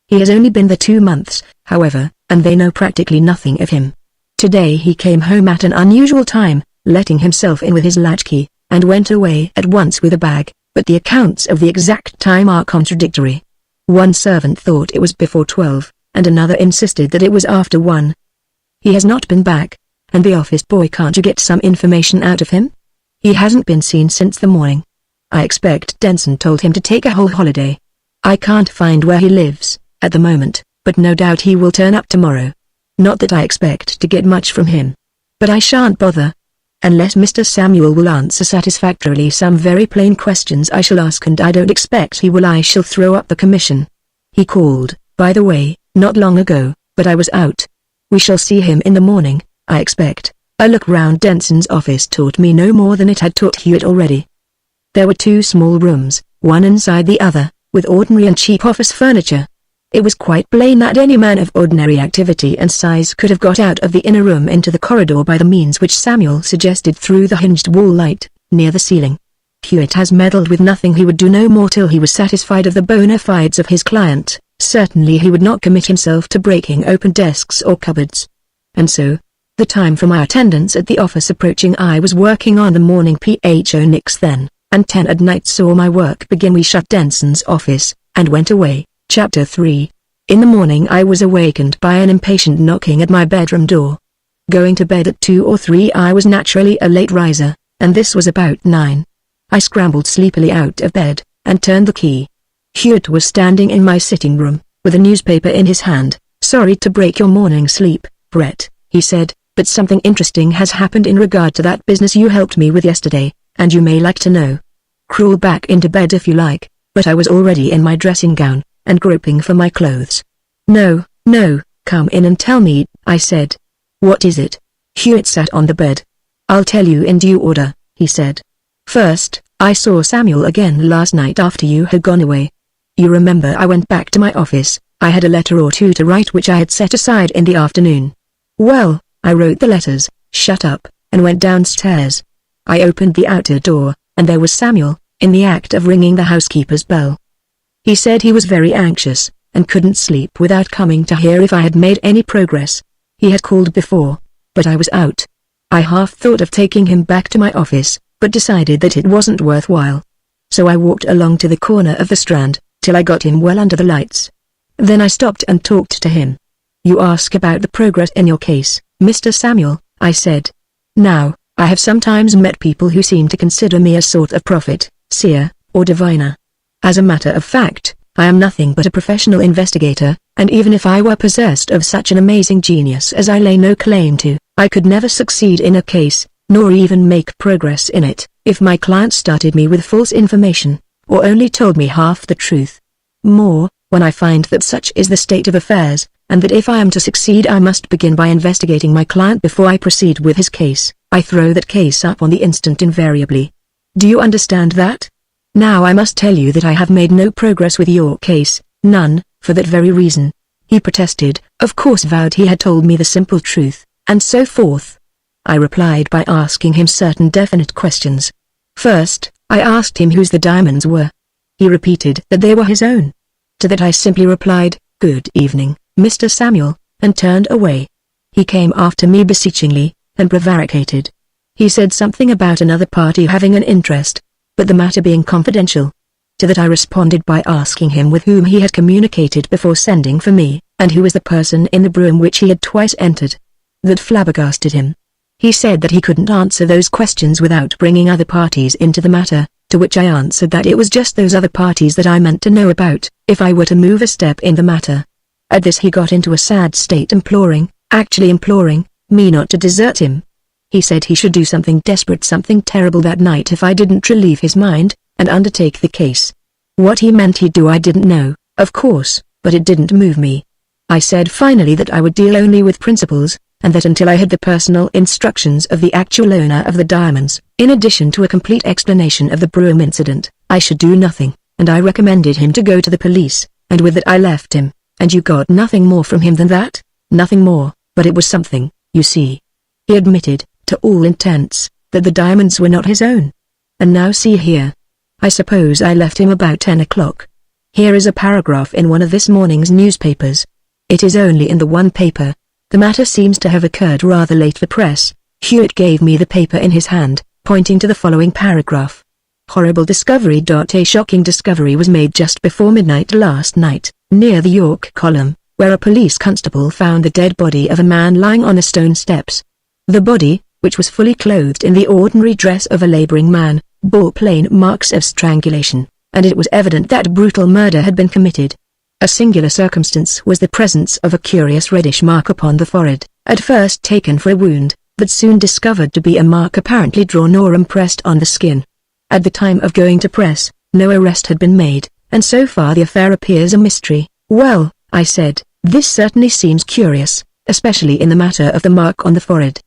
A: He has only been there 2 months, however, and they know practically nothing of him. Today he came home at an unusual time, letting himself in with his latchkey, and went away at once with a bag, but the accounts of the exact time are contradictory. One servant thought it was before 12, and another insisted that it was after 1. He has not been back, and the office boy, can't you get some information out of him? He hasn't been seen since the morning. I expect Denson told him to take a whole holiday. I can't find where he lives, at the moment, but no doubt he will turn up tomorrow. Not that I expect to get much from him. But I shan't bother. Unless Mr. Samuel will answer satisfactorily some very plain questions I shall ask, and I don't expect he will. I shall throw up the commission. He called, by the way, not long ago, but I was out. We shall see him in the morning, I expect. A look round Denson's office taught me no more than it had taught Hewitt already. There were 2 small rooms, one inside the other, with ordinary and cheap office furniture. It was quite plain that any man of ordinary activity and size could have got out of the inner room into the corridor by the means which Samuel suggested through the hinged wall light, near the ceiling. Hewitt has meddled with nothing. He would do no more till he was satisfied of the bona fides of his client. Certainly he would not commit himself to breaking open desks or cupboards. And so, the time for my attendance at the office approaching, I was working on the morning PHO Nix then, and 10 at night saw my work begin. We shut Denson's office, and went away. Chapter 3. In the morning I was awakened by an impatient knocking at my bedroom door. Going to bed at 2 or 3, I was naturally a late riser, and this was about 9. I scrambled sleepily out of bed, and turned the key. Hewitt was standing in my sitting room, with a newspaper in his hand. "Sorry to break your morning sleep, Brett," he said, "but something interesting has happened in regard to that business you helped me with yesterday, and you may like to know." Crawl back into bed if you like, but I was already in my dressing gown, and groping for my clothes. "No, come in and tell me," I said. "What is it?" Hewitt sat on the bed. "I'll tell you in due order," he said. "First, I saw Samuel again last night after you had gone away. You remember I went back to my office. I had a letter or 2 to write which I had set aside in the afternoon. Well, I wrote the letters, shut up, and went downstairs. I opened the outer door, and there was Samuel, in the act of ringing the housekeeper's bell. He said he was very anxious, and couldn't sleep without coming to hear if I had made any progress. He had called before, but I was out. I half thought of taking him back to my office, but decided that it wasn't worthwhile. So I walked along to the corner of the Strand, till I got him well under the lights. Then I stopped and talked to him. "You ask about the progress in your case, Mr. Samuel," I said. "Now, I have sometimes met people who seem to consider me a sort of prophet, seer, or diviner. As a matter of fact, I am nothing but a professional investigator, and even if I were possessed of such an amazing genius as I lay no claim to, I could never succeed in a case, nor even make progress in it, if my client started me with false information, or only told me half the truth. More, when I find that such is the state of affairs, and that if I am to succeed I must begin by investigating my client before I proceed with his case, I throw that case up on the instant invariably. Do you understand that? Now I must tell you that I have made no progress with your case, none, for that very reason." He protested, of course vowed he had told me the simple truth, and so forth. I replied by asking him certain definite questions. First, I asked him whose the diamonds were. He repeated that they were his own. To that I simply replied, "Good evening, Mr. Samuel," and turned away. He came after me beseechingly, and prevaricated. He said something about another party having an interest, but the matter being confidential. To that I responded by asking him with whom he had communicated before sending for me, and who was the person in the brougham which he had twice entered. That flabbergasted him. He said that he couldn't answer those questions without bringing other parties into the matter, to which I answered that it was just those other parties that I meant to know about, if I were to move a step in the matter. At this he got into a sad state actually imploring, me not to desert him. He said he should do something desperate, something terrible that night if I didn't relieve his mind, and undertake the case. What he meant he'd do I didn't know, of course, but it didn't move me. I said finally that I would deal only with principals, and that until I had the personal instructions of the actual owner of the diamonds, in addition to a complete explanation of the brougham incident, I should do nothing, and I recommended him to go to the police, and with that I left him. And you got nothing more from him than that? Nothing more, but it was something, you see. He admitted, to all intents, that the diamonds were not his own. And now see here. I suppose I left him about 10 o'clock. Here is a paragraph in one of this morning's newspapers. It is only in the one paper. The matter seems to have occurred rather late for press. Hewitt gave me the paper in his hand, pointing to the following paragraph. Horrible discovery. A shocking discovery was made just before midnight last night, near the York Column, where a police constable found the dead body of a man lying on the stone steps. The body, which was fully clothed in the ordinary dress of a laboring man, bore plain marks of strangulation, and it was evident that brutal murder had been committed. A singular circumstance was the presence of a curious reddish mark upon the forehead, at first taken for a wound, but soon discovered to be a mark apparently drawn or impressed on the skin. At the time of going to press, no arrest had been made, and so far the affair appears a mystery. Well, I said, this certainly seems curious, especially in the matter of the mark on the forehead.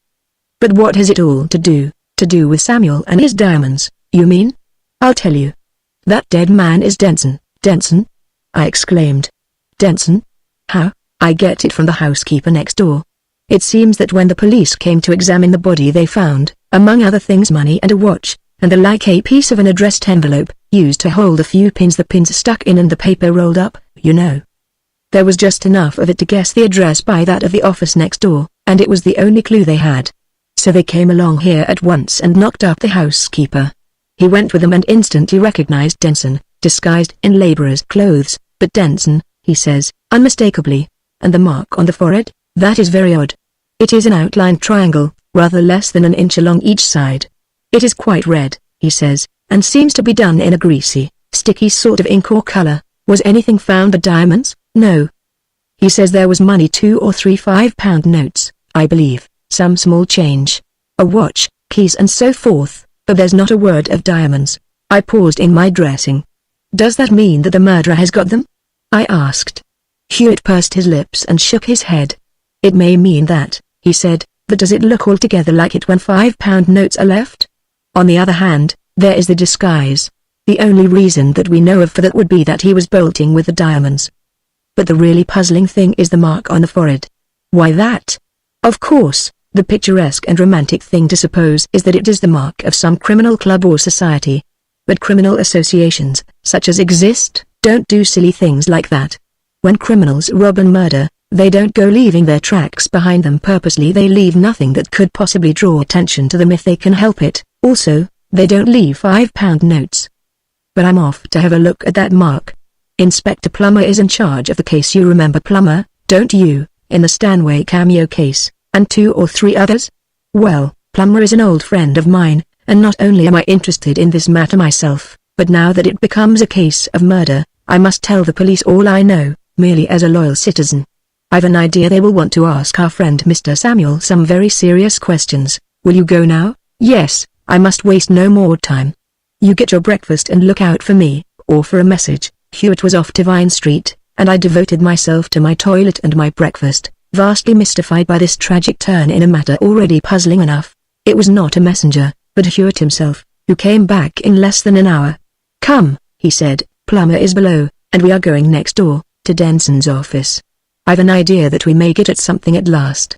A: But what has it all to do with Samuel and his diamonds, you mean? I'll tell you. That dead man is Denson. Denson? I exclaimed. Denson? How? I get it from the housekeeper next door. It seems that when the police came to examine the body they found, among other things, money and a watch, and the like, a piece of an addressed envelope, used to hold a few pins, the pins stuck in and the paper rolled up, you know. There was just enough of it to guess the address by that of the office next door, and it was the only clue they had. So they came along here at once and knocked up the housekeeper. He went with them and instantly recognized Denson, disguised in laborer's clothes, but Denson, he says, unmistakably. And the mark on the forehead? That is very odd. It is an outlined triangle, rather less than an inch along each side. It is quite red, he says, and seems to be done in a greasy, sticky sort of ink or color. Was anything found but diamonds? No. He says there was money, 2 or 3 £5 notes, I believe, some small change, a watch, keys and so forth, but there's not a word of diamonds. I paused in my dressing. Does that mean that the murderer has got them? I asked. Hewitt pursed his lips and shook his head. It may mean that, he said, but does it look altogether like it when £5 notes are left? On the other hand, there is the disguise. The only reason that we know of for that would be that he was bolting with the diamonds. But the really puzzling thing is the mark on the forehead. Why that? Of course, the picturesque and romantic thing to suppose is that it is the mark of some criminal club or society. But criminal associations, such as exist, don't do silly things like that. When criminals rob and murder, they don't go leaving their tracks behind them purposely. They leave nothing that could possibly draw attention to them if they can help it. Also, they don't leave £5 notes. But I'm off to have a look at that mark. Inspector Plummer is in charge of the case. You remember Plummer, don't you, in the Stanway cameo case, and 2 or 3 others? Well, Plummer is an old friend of mine, and not only am I interested in this matter myself, but now that it becomes a case of murder, I must tell the police all I know, merely as a loyal citizen. I've an idea they will want to ask our friend Mr. Samuel some very serious questions. Will you go now? Yes, I must waste no more time. You get your breakfast and look out for me, or for a message. Hewitt was off to Vine Street, and I devoted myself to my toilet and my breakfast, vastly mystified by this tragic turn in a matter already puzzling enough. It was not a messenger, but Hewitt himself, who came back in less than an hour. Come, he said, Plummer is below, and we are going next door, to Denson's office. I've an idea that we may get at something at last.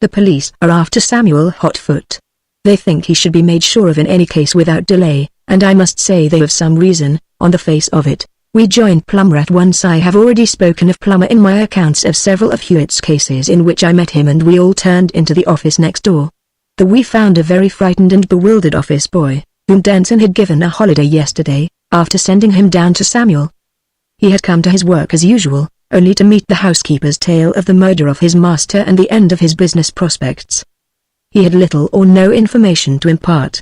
A: The police are after Samuel Hotfoot. They think he should be made sure of in any case without delay, and I must say they have some reason, on the face of it. We joined Plummer at once. I have already spoken of Plummer in my accounts of several of Hewitt's cases in which I met him, and we all turned into the office next door. We found a very frightened and bewildered office boy, whom Denson had given a holiday yesterday, after sending him down to Samuel. He had come to his work as usual, only to meet the housekeeper's tale of the murder of his master and the end of his business prospects. He had little or no information to impart.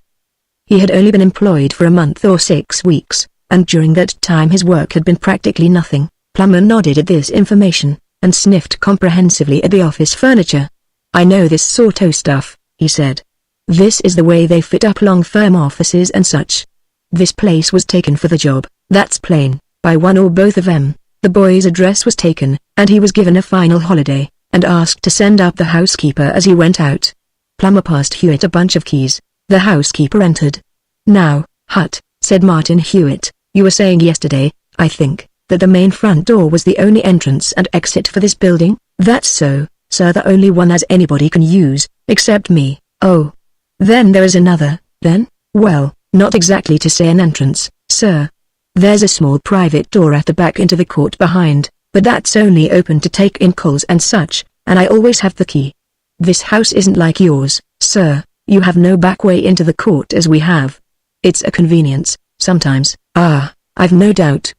A: He had only been employed for a month or 6 weeks, and during that time his work had been practically nothing. Plummer nodded at this information, and sniffed comprehensively at the office furniture. "I know this sort o' stuff," he said. "This is the way they fit up long-firm offices and such. This place was taken for the job, that's plain, by one or both of them." The boy's address was taken, and he was given a final holiday, and asked to send up the housekeeper as he went out. Plummer passed Hewitt a bunch of keys. The housekeeper entered. "Now, Hut," said Martin Hewitt, "you were saying yesterday, I think, that the main front door was the only entrance and exit for this building?" "That's so, sir, the only one as anybody can use, except me." "Oh. Then there is another, then?" "Well, not exactly to say an entrance, sir. There's a small private door at the back into the court behind, but that's only open to take in calls and such, and I always have the key. This house isn't like yours, sir. You have no back way into the court as we have. It's a convenience, sometimes." "Ah, I've no doubt.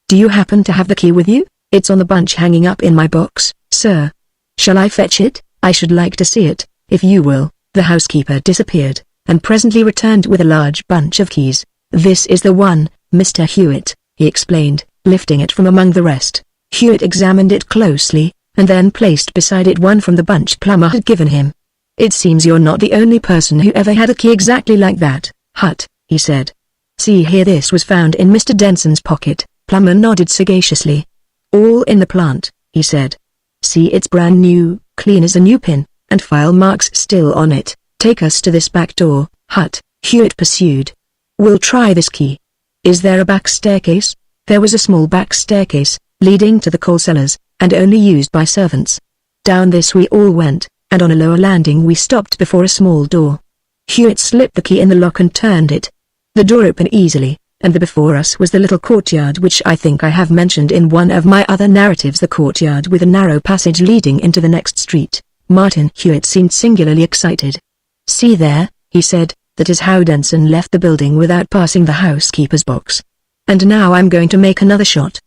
A: Do you happen to have the key with you?" "It's on the bunch hanging up in my box, sir." "Shall I fetch it? I should like to see it, if you will." The housekeeper disappeared, and presently returned with a large bunch of keys. "This is the one, Mr. Hewitt," he explained, lifting it from among the rest. Hewitt examined it closely, and then placed beside it one from the bunch Plummer had given him. "It seems you're not the only person who ever had a key exactly like that, Hut," he said. "See here, this was found in Mr. Denson's pocket." Plummer nodded sagaciously. "All in the plant," he said. "See, it's brand new, clean as a new pin, and file marks still on it." "Take us to this back door, Hut," Hewitt pursued. "We'll try this key. Is there a back staircase?" There was a small back staircase, leading to the coal cellars, and only used by servants. Down this we all went, and on a lower landing we stopped before a small door. Hewitt slipped the key in the lock and turned it. The door opened easily, and before us was the little courtyard which I think I have mentioned in one of my other narratives, the courtyard with a narrow passage leading into the next street. Martin Hewitt seemed singularly excited. "See there," he said, "that is how Denson left the building without passing the housekeeper's box. And now I'm going to make another shot.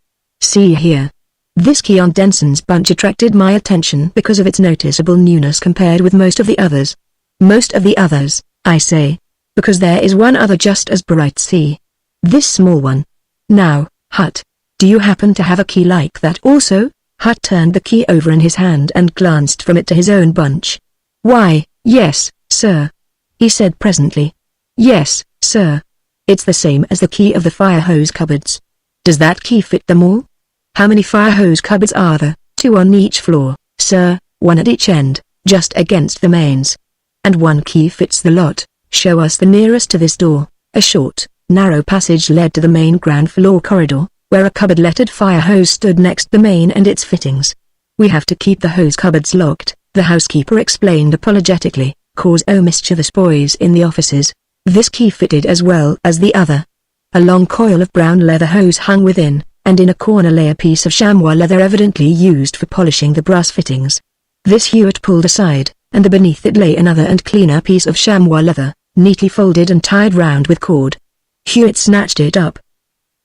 A: See here." This key on Denson's bunch attracted my attention because of its noticeable newness compared with most of the others. Most of the others, I say, because there is one other just as bright. See this small one. Now, Hut, do you happen to have a key like that also?" Hut turned the key over in his hand and glanced from it to his own bunch. "Why, yes, sir," he said presently. "Yes, sir. It's the same as the key of the fire hose cupboards." "Does that key fit them all?" "How many fire hose cupboards are there?" "2 on each floor, sir, 1 at each end, just against the mains. And 1 key fits the lot." "Show us the nearest to this door." A short, narrow passage led to the main ground floor corridor, where a cupboard-lettered fire hose stood next the main and its fittings. "We have to keep the hose cupboards locked," the housekeeper explained apologetically, "cause mischievous boys in the offices." This key fitted as well as the other. A long coil of brown leather hose hung within, and in a corner lay a piece of chamois leather evidently used for polishing the brass fittings. This Hewitt pulled aside, and beneath it lay another and cleaner piece of chamois leather, neatly folded and tied round with cord. Hewitt snatched it up.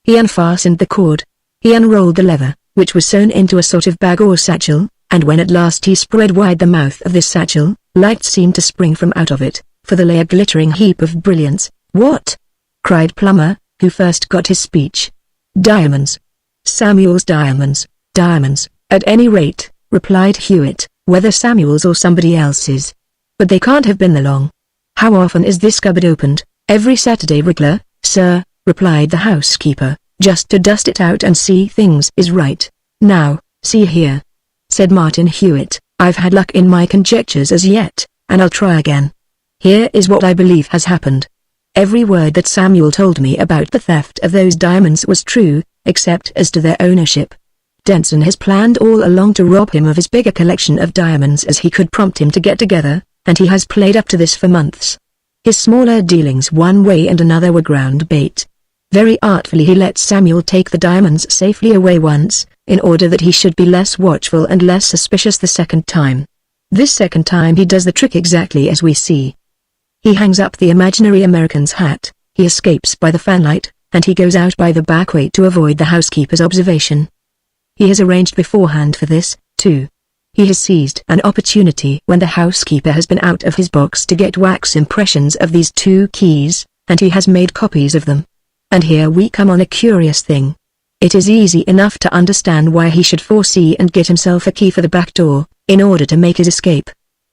A: He unfastened the cord. He unrolled the leather, which was sewn into a sort of bag or satchel, and when at last he spread wide the mouth of this satchel, light seemed to spring from out of it, for there lay a glittering heap of brilliants. "What?" cried Plummer, who first got his speech. "Diamonds. Samuel's diamonds." "Diamonds, at any rate," replied Hewitt, "whether Samuel's or somebody else's. But they can't have been there long." "How often is this cupboard opened?" "Every Saturday regular, sir," replied the housekeeper, "just to dust it out and see things is right." "Now, see here," said Martin Hewitt, "I've had luck in my conjectures as yet, and I'll try again. Here is what I believe has happened. Every word that Samuel told me about the theft of those diamonds was true, except as to their ownership. Denson has planned all along to rob him of as big a collection of diamonds as he could prompt him to get together, and he has played up to this for months. His smaller dealings one way and another were ground bait. Very artfully he let Samuel take the diamonds safely away once, in order that he should be less watchful and less suspicious the second time. This second time he does the trick exactly as we see. He hangs up the imaginary American's hat, he escapes by the fanlight, and he goes out by the back way to avoid the housekeeper's observation. He has arranged beforehand for this, too. He has seized an opportunity when the housekeeper has been out of his box to get wax impressions of these two keys, and he has made copies of them. And here we come on a curious thing. It is easy enough to understand why he should foresee and get himself a key for the back door, in order to make his escape.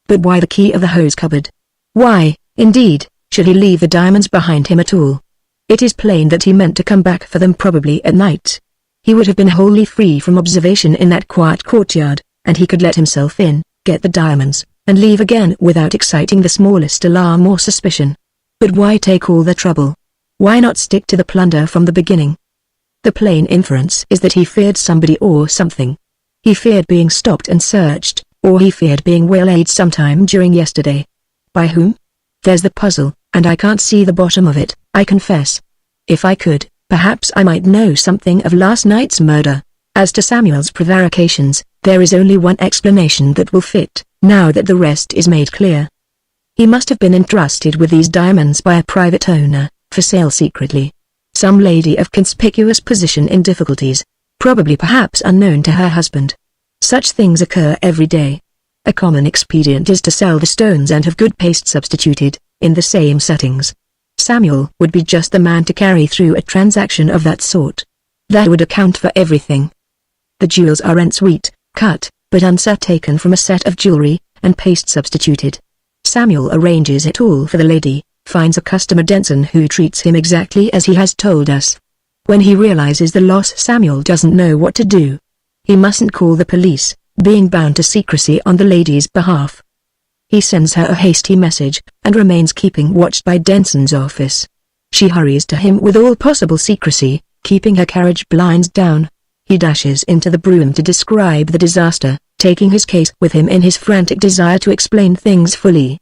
A: But why the key of the hose cupboard? Why, indeed, should he leave the diamonds behind him at all? It is plain that he meant to come back for them probably at night. He would have been wholly free from observation in that quiet courtyard, and he could let himself in, get the diamonds, and leave again without exciting the smallest alarm or suspicion. But why take all the trouble? Why not stick to the plunder from the beginning? The plain inference is that he feared somebody or something. He feared being stopped and searched, or he feared being waylaid sometime during yesterday. By whom? There's the puzzle, and I can't see the bottom of it, I confess. If I could, perhaps I might know something of last night's murder. As to Samuel's prevarications, there is only one explanation that will fit, now that the rest is made clear. He must have been entrusted with these diamonds by a private owner, for sale secretly. Some lady of conspicuous position in difficulties, probably perhaps unknown to her husband. Such things occur every day. A common expedient is to sell the stones and have good paste substituted, in the same settings. Samuel would be just the man to carry through a transaction of that sort. That would account for everything. The jewels are ensuite, cut, but unset, taken from a set of jewelry, and paste substituted. Samuel arranges it all for the lady, finds a customer Denson who treats him exactly as he has told us. When he realizes the loss, Samuel doesn't know what to do. He mustn't call the police, being bound to secrecy on the lady's behalf. He sends her a hasty message, and remains keeping watch by Denson's office. She hurries to him with all possible secrecy, keeping her carriage blinds down. He dashes into the brougham to describe the disaster, taking his case with him in his frantic desire to explain things fully.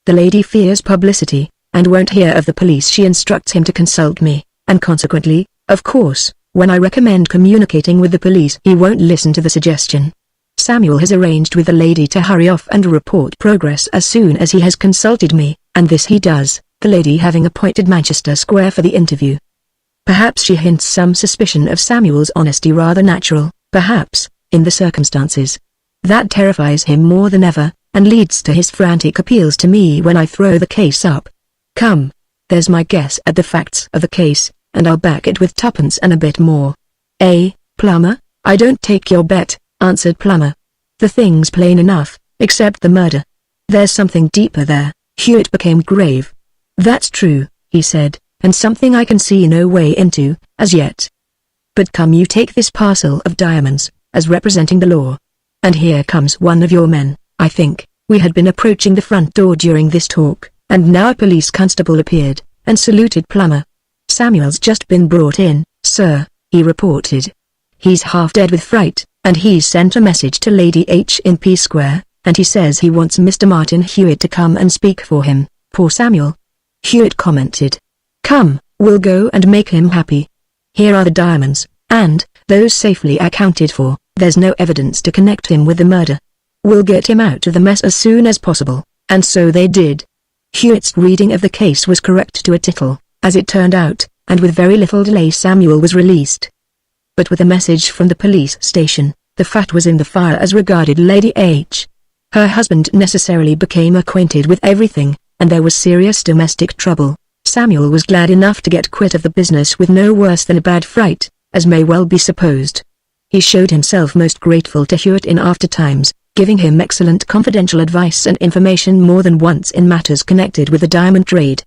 A: The lady fears publicity, and won't hear of the police. She instructs him to consult me, and consequently, of course, when I recommend communicating with the police, he won't listen to the suggestion. Samuel has arranged with the lady to hurry off and report progress as soon as he has consulted me, and this he does, the lady having appointed Manchester Square for the interview. Perhaps she hints some suspicion of Samuel's honesty, rather natural, perhaps, in the circumstances. That terrifies him more than ever, and leads to his frantic appeals to me when I throw the case up. Come, there's my guess at the facts of the case, and I'll back it with tuppence and a bit more. Plumber? I don't take your bet, answered Plumber. The thing's plain enough, except the murder. There's something deeper there. Hewitt became grave. That's true, he said, and something I can see no way into, as yet. But come, you take this parcel of diamonds, as representing the law. And here comes one of your men, I think. We had been approaching the front door during this talk, and now a police constable appeared, and saluted Plummer. Samuel's just been brought in, sir, he reported. He's half dead with fright, and he's sent a message to Lady H in P Square, and he says he wants Mr. Martin Hewitt to come and speak for him. Poor Samuel. Hewitt commented. Come, we'll go and make him happy. Here are the diamonds, and, those safely accounted for, there's no evidence to connect him with the murder. We'll get him out of the mess as soon as possible, and so they did. Hewitt's reading of the case was correct to a tittle, as it turned out, and with very little delay Samuel was released. But with a message from the police station, the fat was in the fire as regarded Lady H. Her husband necessarily became acquainted with everything, and there was serious domestic trouble. Samuel was glad enough to get quit of the business with no worse than a bad fright, as may well be supposed. He showed himself most grateful to Hewitt in after times, giving him excellent confidential advice and information more than once in matters connected with the diamond trade.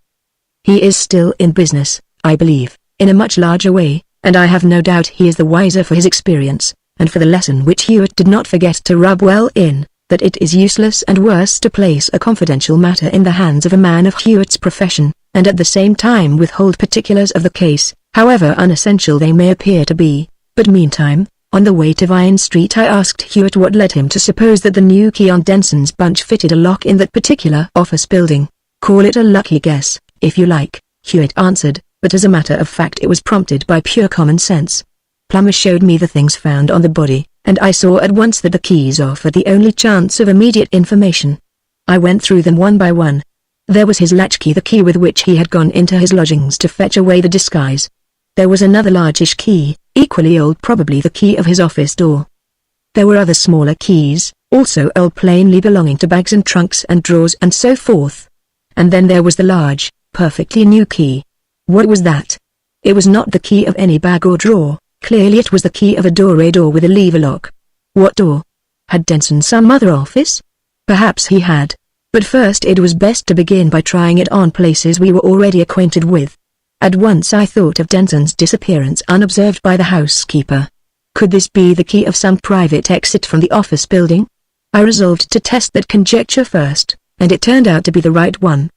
A: He is still in business, I believe, in a much larger way, and I have no doubt he is the wiser for his experience, and for the lesson which Hewitt did not forget to rub well in, that it is useless and worse to place a confidential matter in the hands of a man of Hewitt's profession, and at the same time withhold particulars of the case, however unessential they may appear to be. But meantime, on the way to Vine Street I asked Hewitt what led him to suppose that the new key on Denson's bunch fitted a lock in that particular office building. Call it a lucky guess, if you like, Hewitt answered, but as a matter of fact it was prompted by pure common sense. Plummer showed me the things found on the body, and I saw at once that the keys offered the only chance of immediate information. I went through them one by one. There was his latchkey, the key with which he had gone into his lodgings to fetch away the disguise. There was another largish key, equally old, probably the key of his office door. There were other smaller keys, also old, plainly belonging to bags and trunks and drawers and so forth. And then there was the large, perfectly new key. What was that? It was not the key of any bag or drawer, clearly it was the key of a door with a lever lock. What door? Had Denson some other office? Perhaps he had. But first it was best to begin by trying it on places we were already acquainted with. At once I thought of Denson's disappearance unobserved by the housekeeper. Could this be the key of some private exit from the office building? I resolved to test that conjecture first, and it turned out to be the right one.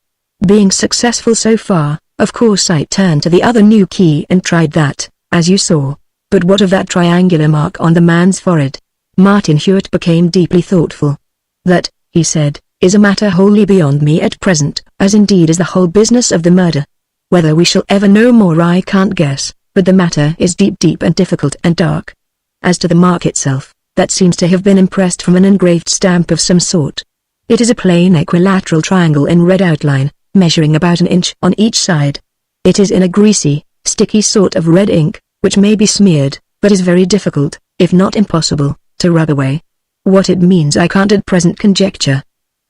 A: Being successful so far, of course I turned to the other new key and tried that, as you saw. But what of that triangular mark on the man's forehead? Martin Hewitt became deeply thoughtful. That, he said, is a matter wholly beyond me at present, as indeed is the whole business of the murder. Whether we shall ever know more I can't guess, but the matter is deep and difficult and dark. As to the mark itself, that seems to have been impressed from an engraved stamp of some sort. It is a plain equilateral triangle in red outline, measuring about an inch on each side. It is in a greasy, sticky sort of red ink, which may be smeared, but is very difficult, if not impossible, to rub away. What it means I can't at present conjecture.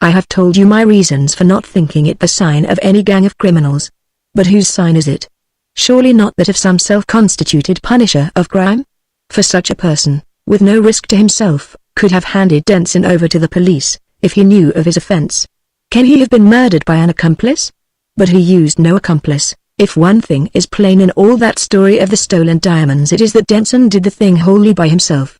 A: I have told you my reasons for not thinking it the sign of any gang of criminals. But whose sign is it? Surely not that of some self-constituted punisher of crime? For such a person, with no risk to himself, could have handed Denson over to the police, if he knew of his offense. Can he have been murdered by an accomplice? But he used no accomplice. If one thing is plain in all that story of the stolen diamonds, it is that Denson did the thing wholly by himself.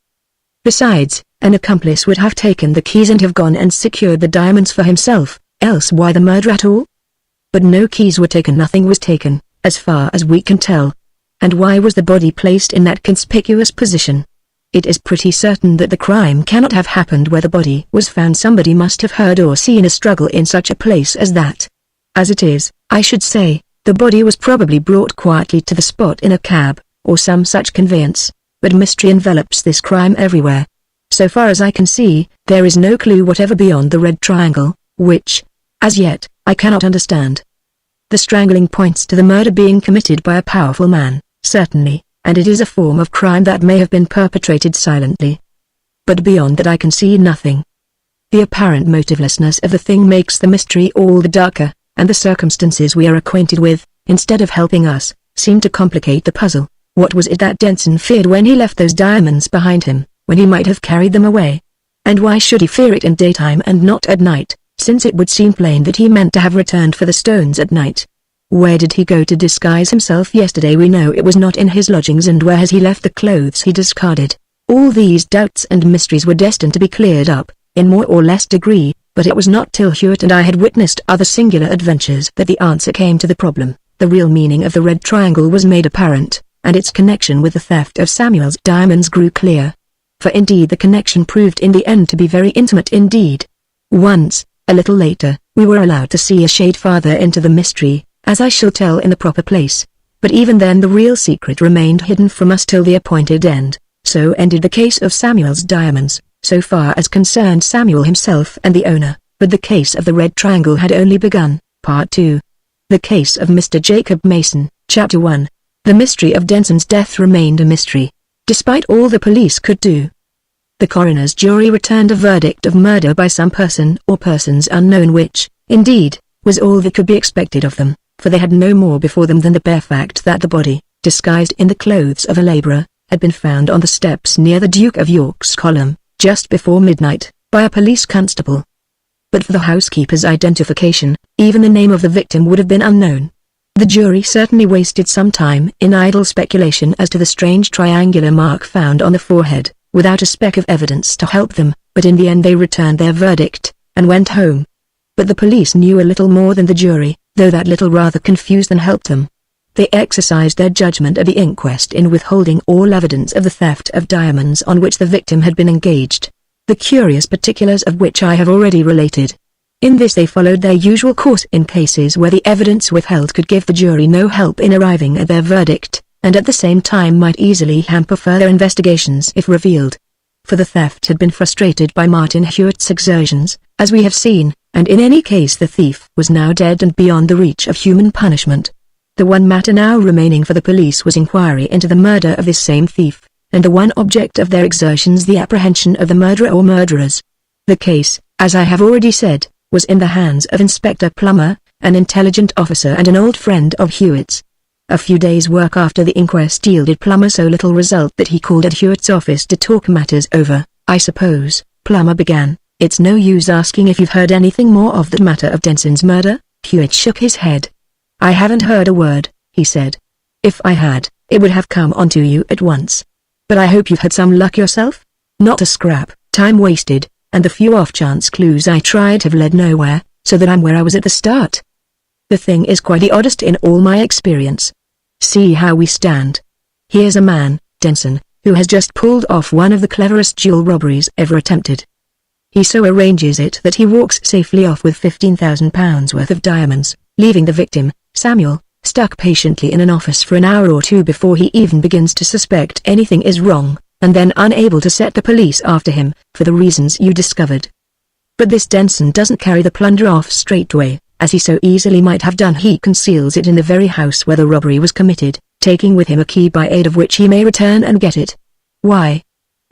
A: Besides, an accomplice would have taken the keys and have gone and secured the diamonds for himself, else why the murder at all? But no keys were taken, nothing was taken, as far as we can tell. And why was the body placed in that conspicuous position? It is pretty certain that the crime cannot have happened where the body was found. Somebody must have heard or seen a struggle in such a place as that. As it is, I should say, the body was probably brought quietly to the spot in a cab, or some such conveyance, but mystery envelops this crime everywhere. So far as I can see, there is no clue whatever beyond the red triangle, which, as yet, I cannot understand. The strangling points to the murder being committed by a powerful man, certainly, and it is a form of crime that may have been perpetrated silently. But beyond that I can see nothing. The apparent motivelessness of the thing makes the mystery all the darker, and the circumstances we are acquainted with, instead of helping us, seem to complicate the puzzle. What was it that Denson feared when he left those diamonds behind him, when he might have carried them away? And why should he fear it in daytime and not at night, since it would seem plain that he meant to have returned for the stones at night? Where did he go to disguise himself yesterday? We know it was not in his lodgings. And where has he left the clothes he discarded? All these doubts and mysteries were destined to be cleared up, in more or less degree, but it was not till Hewitt and I had witnessed other singular adventures that the answer came to the problem. The real meaning of the red triangle was made apparent, and its connection with the theft of Samuel's diamonds grew clear. For indeed the connection proved in the end to be very intimate indeed. Once, a little later, we were allowed to see a shade farther into the mystery, as I shall tell in the proper place. But even then the real secret remained hidden from us till the appointed end. So ended the case of Samuel's diamonds, so far as concerned Samuel himself and the owner, but the case of the red triangle had only begun. Part 2. The case of Mr. Jacob Mason, Chapter 1. The mystery of Denson's death remained a mystery, despite all the police could do. The coroner's jury returned a verdict of murder by some person or persons unknown, which, indeed, was all that could be expected of them, for they had no more before them than the bare fact that the body, disguised in the clothes of a labourer, had been found on the steps near the Duke of York's column, just before midnight, by a police constable. But for the housekeeper's identification, even the name of the victim would have been unknown. The jury certainly wasted some time in idle speculation as to the strange triangular mark found on the forehead, without a speck of evidence to help them, but in the end they returned their verdict, and went home. But the police knew a little more than the jury, though that little rather confused than helped them. They exercised their judgment at the inquest in withholding all evidence of the theft of diamonds on which the victim had been engaged, the curious particulars of which I have already related. In this they followed their usual course in cases where the evidence withheld could give the jury no help in arriving at their verdict, and at the same time might easily hamper further investigations if revealed. For the theft had been frustrated by Martin Hewitt's exertions, as we have seen, and in any case the thief was now dead and beyond the reach of human punishment. The one matter now remaining for the police was inquiry into the murder of this same thief, and the one object of their exertions the apprehension of the murderer or murderers. The case, as I have already said, was in the hands of Inspector Plummer, an intelligent officer and an old friend of Hewitt's. A few days' work after the inquest yielded Plummer so little result that he called at Hewitt's office to talk matters over. "I suppose," Plummer began, "it's no use asking if you've heard anything more of that matter of Denson's murder?" Hewitt shook his head. "I haven't heard a word," he said. "If I had, it would have come onto you at once. But I hope you've had some luck yourself?" "Not a scrap. Time wasted, and the few off-chance clues I tried have led nowhere, so that I'm where I was at the start. The thing is quite the oddest in all my experience. See how we stand. Here's a man, Denson, who has just pulled off one of the cleverest jewel robberies ever attempted. He so arranges it that he walks safely off with £15,000 worth of diamonds, leaving the victim, Samuel, stuck patiently in an office for an hour or two before he even begins to suspect anything is wrong, and then unable to set the police after him, for the reasons you discovered. But this Denson doesn't carry the plunder off straightway, as he so easily might have done. He conceals it in the very house where the robbery was committed, taking with him a key by aid of which he may return and get it. Why?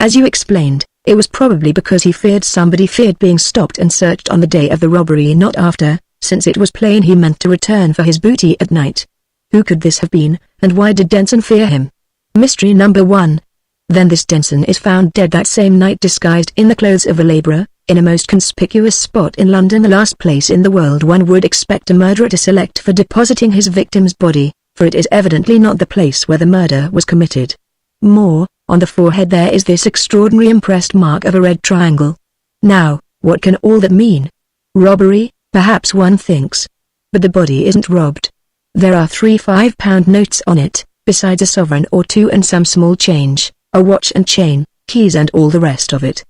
A: As you explained, it was probably because he feared somebody feared being stopped and searched on the day of the robbery, not after, since it was plain he meant to return for his booty at night. Who could this have been, and why did Denson fear him? Mystery number 1. Then this Denson is found dead that same night, disguised in the clothes of a labourer, in a most conspicuous spot in London, the last place in the world one would expect a murderer to select for depositing his victim's body, for it is evidently not the place where the murder was committed. More, on the forehead there is this extraordinary impressed mark of a red triangle. Now, what can all that mean? Robbery, perhaps one thinks. But the body isn't robbed. There are 3 £5 notes on it, besides a sovereign or two and some small change, a watch and chain, keys and all the rest of it.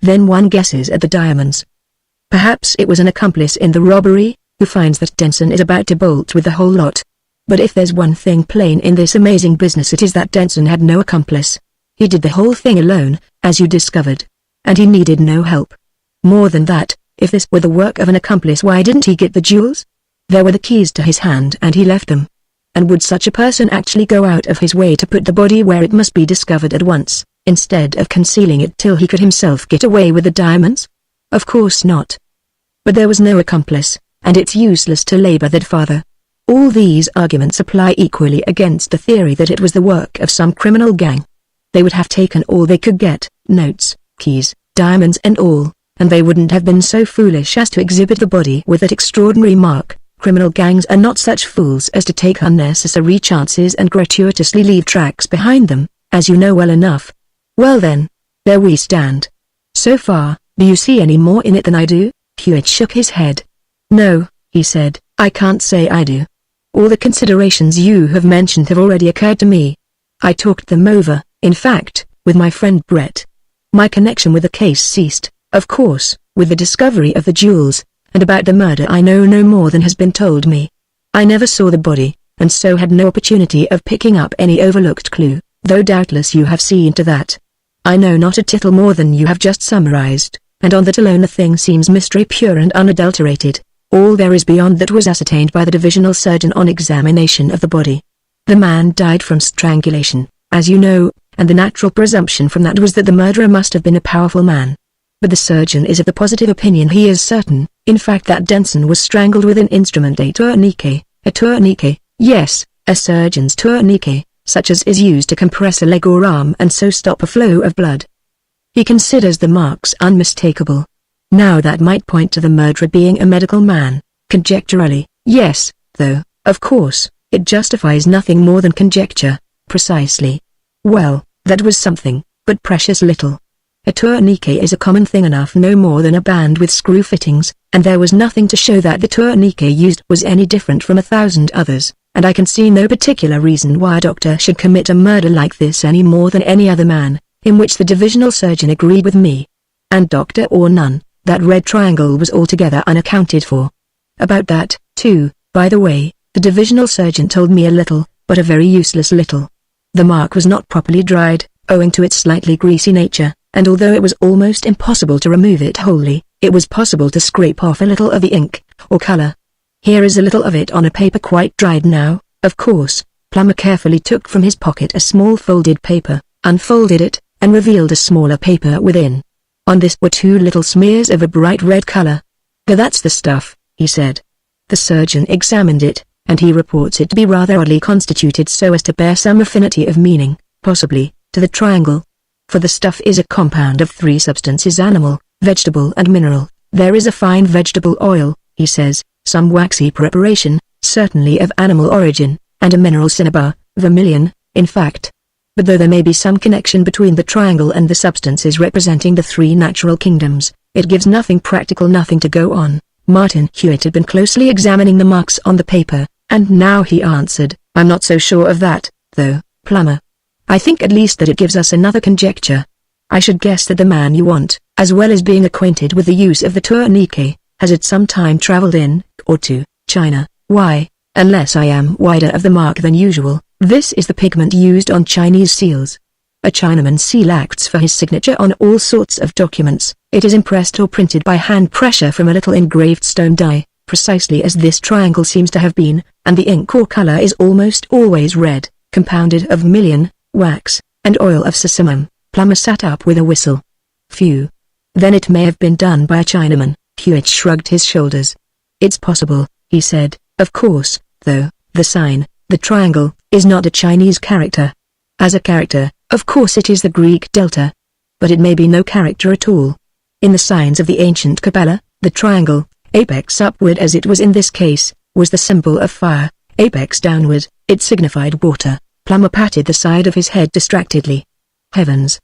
A: Then one guesses at the diamonds. Perhaps it was an accomplice in the robbery, who finds that Denson is about to bolt with the whole lot. But if there's one thing plain in this amazing business, it is that Denson had no accomplice. He did the whole thing alone, as you discovered. And he needed no help. More than that, if this were the work of an accomplice, why didn't he get the jewels? There were the keys to his hand and he left them. And would such a person actually go out of his way to put the body where it must be discovered at once, instead of concealing it till he could himself get away with the diamonds? Of course not. But there was no accomplice, and it's useless to labor that further. All these arguments apply equally against the theory that it was the work of some criminal gang. They would have taken all they could get, notes, keys, diamonds and all, and they wouldn't have been so foolish as to exhibit the body with that extraordinary mark. Criminal gangs are not such fools as to take unnecessary chances and gratuitously leave tracks behind them, as you know well enough. Well then, there we stand. So far, do you see any more in it than I do? Hewitt shook his head. No, he said, I can't say I do. All the considerations you have mentioned have already occurred to me. I talked them over, in fact, with my friend Brett. My connection with the case ceased, of course, with the discovery of the jewels, and about the murder I know no more than has been told me. I never saw the body, and so had no opportunity of picking up any overlooked clue, though doubtless you have seen to that. I know not a tittle more than you have just summarized, and on that alone the thing seems mystery pure and unadulterated. All there is beyond that was ascertained by the divisional surgeon on examination of the body. The man died from strangulation, as you know, and the natural presumption from that was that the murderer must have been a powerful man. But the surgeon is of the positive opinion, he is certain, in fact, that Denson was strangled with an instrument, a tourniquet. A tourniquet, yes, a surgeon's tourniquet, such as is used to compress a leg or arm and so stop a flow of blood. He considers the marks unmistakable. Now that might point to the murderer being a medical man, conjecturally, yes, though, of course, it justifies nothing more than conjecture, precisely. Well, that was something, but precious little. A tourniquet is a common thing enough, no more than a band with screw fittings, and there was nothing to show that the tourniquet used was any different from 1,000 others, and I can see no particular reason why a doctor should commit a murder like this any more than any other man, in which the divisional surgeon agreed with me. And doctor or none, that red triangle was altogether unaccounted for. About that, too, by the way, the divisional surgeon told me a little, but a very useless little. The mark was not properly dried, owing to its slightly greasy nature, and although it was almost impossible to remove it wholly, it was possible to scrape off a little of the ink, or color. Here is a little of it on a paper quite dried now, of course. Plummer carefully took from his pocket a small folded paper, unfolded it, and revealed a smaller paper within. On this were 2 little smears of a bright red color. "That's the stuff," he said. The surgeon examined it, and he reports it to be rather oddly constituted so as to bear some affinity of meaning, possibly, to the triangle. For the stuff is a compound of 3 substances: animal, vegetable and mineral. There is a fine vegetable oil, he says, some waxy preparation, certainly of animal origin, and a mineral cinnabar, vermilion, in fact. But though there may be some connection between the triangle and the substances representing the 3 natural kingdoms, it gives nothing practical, nothing to go on. Martin Hewitt had been closely examining the marks on the paper, and now he answered, "I'm not so sure of that, though, Plummer. I think at least that it gives us another conjecture. I should guess that the man you want, as well as being acquainted with the use of the tourniquet, has at some time traveled in, or to, China. Why, unless I am wider of the mark than usual, this is the pigment used on Chinese seals. A Chinaman seal acts for his signature on all sorts of documents. It is impressed or printed by hand pressure from a little engraved stone die, precisely as this triangle seems to have been, and the ink or color is almost always red, compounded of vermilion, wax, and oil of sesamum." Plummer sat up with a whistle. "Phew. Then it may have been done by a Chinaman." Hewitt shrugged his shoulders. "It's possible," he said. "Of course, though, the sign, the triangle, is not a Chinese character. As a character, of course it is the Greek delta. But it may be no character at all. In the signs of the ancient Kabbalah, the triangle, apex upward as it was in this case, was the symbol of fire, apex downward, it signified water." Plummer patted the side of his head distractedly. "Heavens,"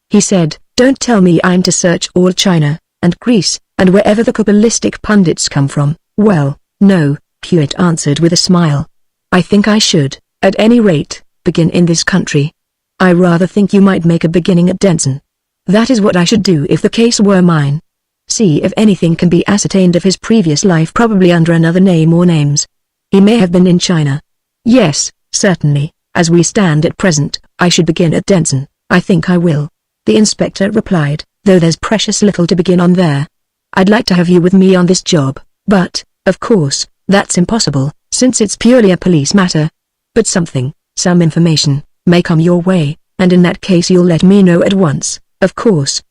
A: he said, "don't tell me I'm to search all China, and Greece, and wherever the Kabbalistic pundits come from." "Well, no," Hewitt answered with a smile. "I think I should, at any rate, begin in this country. I rather think you might make a beginning at Denson. That is what I should do if the case were mine. See if anything can be ascertained of his previous life, probably under another name or names. He may have been in China." "Yes, certainly, as we stand at present, I should begin at Denson. I think I will," the inspector replied, "though there's precious little to begin on there. I'd like to have you with me on this job, but, of course, that's impossible, since it's purely a police matter. But some information, may come your way, and in that case you'll let me know at once." Of course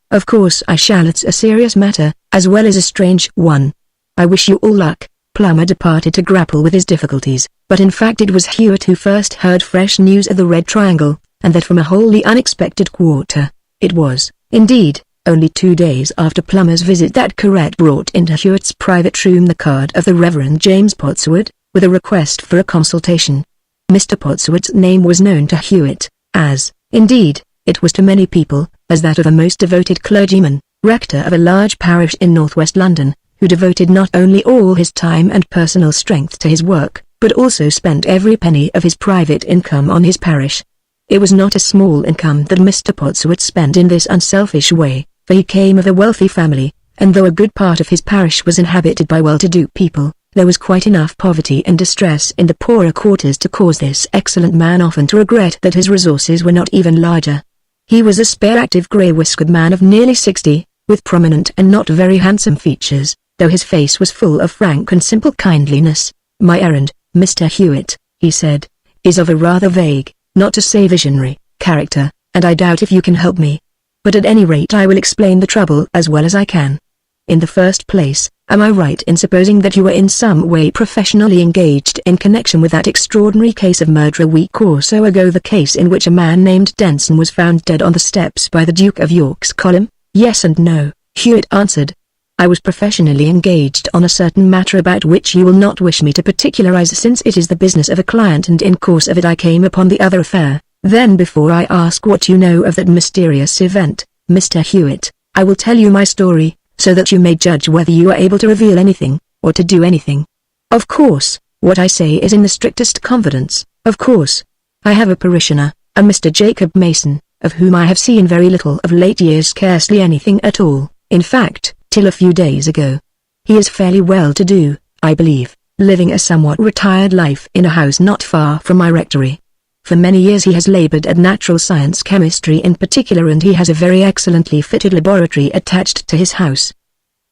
A: I shall. It's a serious matter, as well as a strange one. I wish you all luck." Plummer departed to grapple with his difficulties, but in fact it was Hewitt who first heard fresh news of the red triangle, and that from a wholly unexpected quarter. It was, indeed, only 2 days after Plummer's visit that Corrette brought into Hewitt's private room the card of the Reverend James Potswood, with a request for a consultation. Mr. Potswood's name was known to Hewitt, as, indeed, it was to many people, as that of a most devoted clergyman, rector of a large parish in northwest London, who devoted not only all his time and personal strength to his work, but also spent every penny of his private income on his parish. It was not a small income that Mr. Potswood spent in this unselfish way, for he came of a wealthy family, and though a good part of his parish was inhabited by well-to-do people, there was quite enough poverty and distress in the poorer quarters to cause this excellent man often to regret that his resources were not even larger. He was a spare, active, grey-whiskered man of nearly 60, with prominent and not very handsome features, though his face was full of frank and simple kindliness. "My errand, Mr. Hewitt," he said, "is of a rather vague, not to say visionary, character, and I doubt if you can help me. But at any rate I will explain the trouble as well as I can. In the first place, am I right in supposing that you were in some way professionally engaged in connection with that extraordinary case of murder a week or so ago, the case in which a man named Denson was found dead on the steps by the Duke of York's column?" "Yes and no," Hewitt answered. "I was professionally engaged on a certain matter about which you will not wish me to particularize, since it is the business of a client, and in course of it I came upon the other affair. Then before I ask what you know of that mysterious event, Mr. Hewitt, I will tell you my story, so that you may judge whether you are able to reveal anything, or to do anything. Of course, what I say is in the strictest confidence. Of course, I have a parishioner, a Mr. Jacob Mason, of whom I have seen very little of late years, scarcely anything at all. In fact, till a few days ago. He is fairly well-to-do, I believe, living a somewhat retired life in a house not far from my rectory. For many years he has labored at natural science chemistry in particular, and he has a very excellently fitted laboratory attached to his house.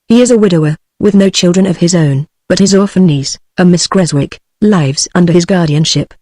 A: He is a widower, with no children of his own, but his orphan niece, a Miss Creswick, lives under his guardianship.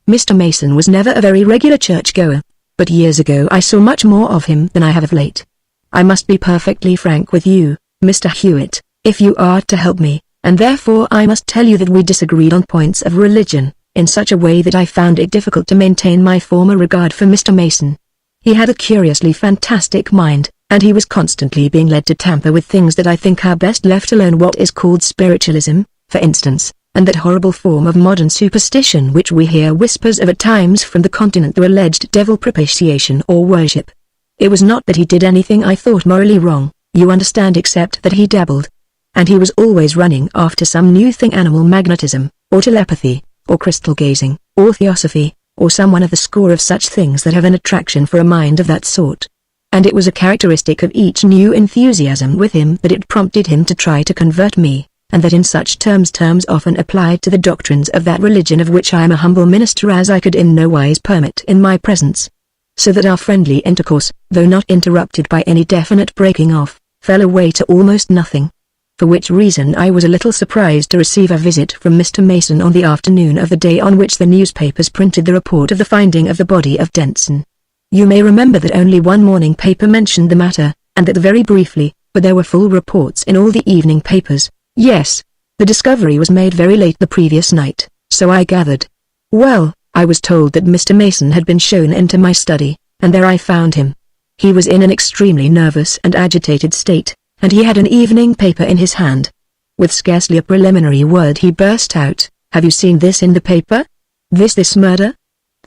A: Mr. Mason was never a very regular churchgoer, but years ago I saw much more of him than I have of late. I must be perfectly frank with you, Mr. Hewitt, if you are to help me, and therefore I must tell you that we disagreed on points of religion, in such a way that I found it difficult to maintain my former regard for Mr. Mason. He had a curiously fantastic mind, and he was constantly being led to tamper with things that I think are best left alone. What is called spiritualism, for instance, and that horrible form of modern superstition which we hear whispers of at times from the continent, through alleged devil propitiation or worship. It was not that he did anything I thought morally wrong, you understand, except that he dabbled. And he was always running after some new thing: animal magnetism, or telepathy, or crystal gazing, or theosophy, or some one of the score of such things that have an attraction for a mind of that sort. And it was a characteristic of each new enthusiasm with him that it prompted him to try to convert me, and that in such terms often applied to the doctrines of that religion of which I am a humble minister, as I could in no wise permit in my presence. So that our friendly intercourse, though not interrupted by any definite breaking off, fell away to almost nothing. For which reason I was a little surprised to receive a visit from Mr. Mason on the afternoon of the day on which the newspapers printed the report of the finding of the body of Denson. You may remember that only one morning paper mentioned the matter, and that very briefly, but there were full reports in all the evening papers. Yes, the discovery was made very late the previous night, so I gathered. Well, I was told that Mr. Mason had been shown into my study, and there I found him. He was in an extremely nervous and agitated state, and he had an evening paper in his hand. With scarcely a preliminary word he burst out, "Have you seen this in the paper? This murder?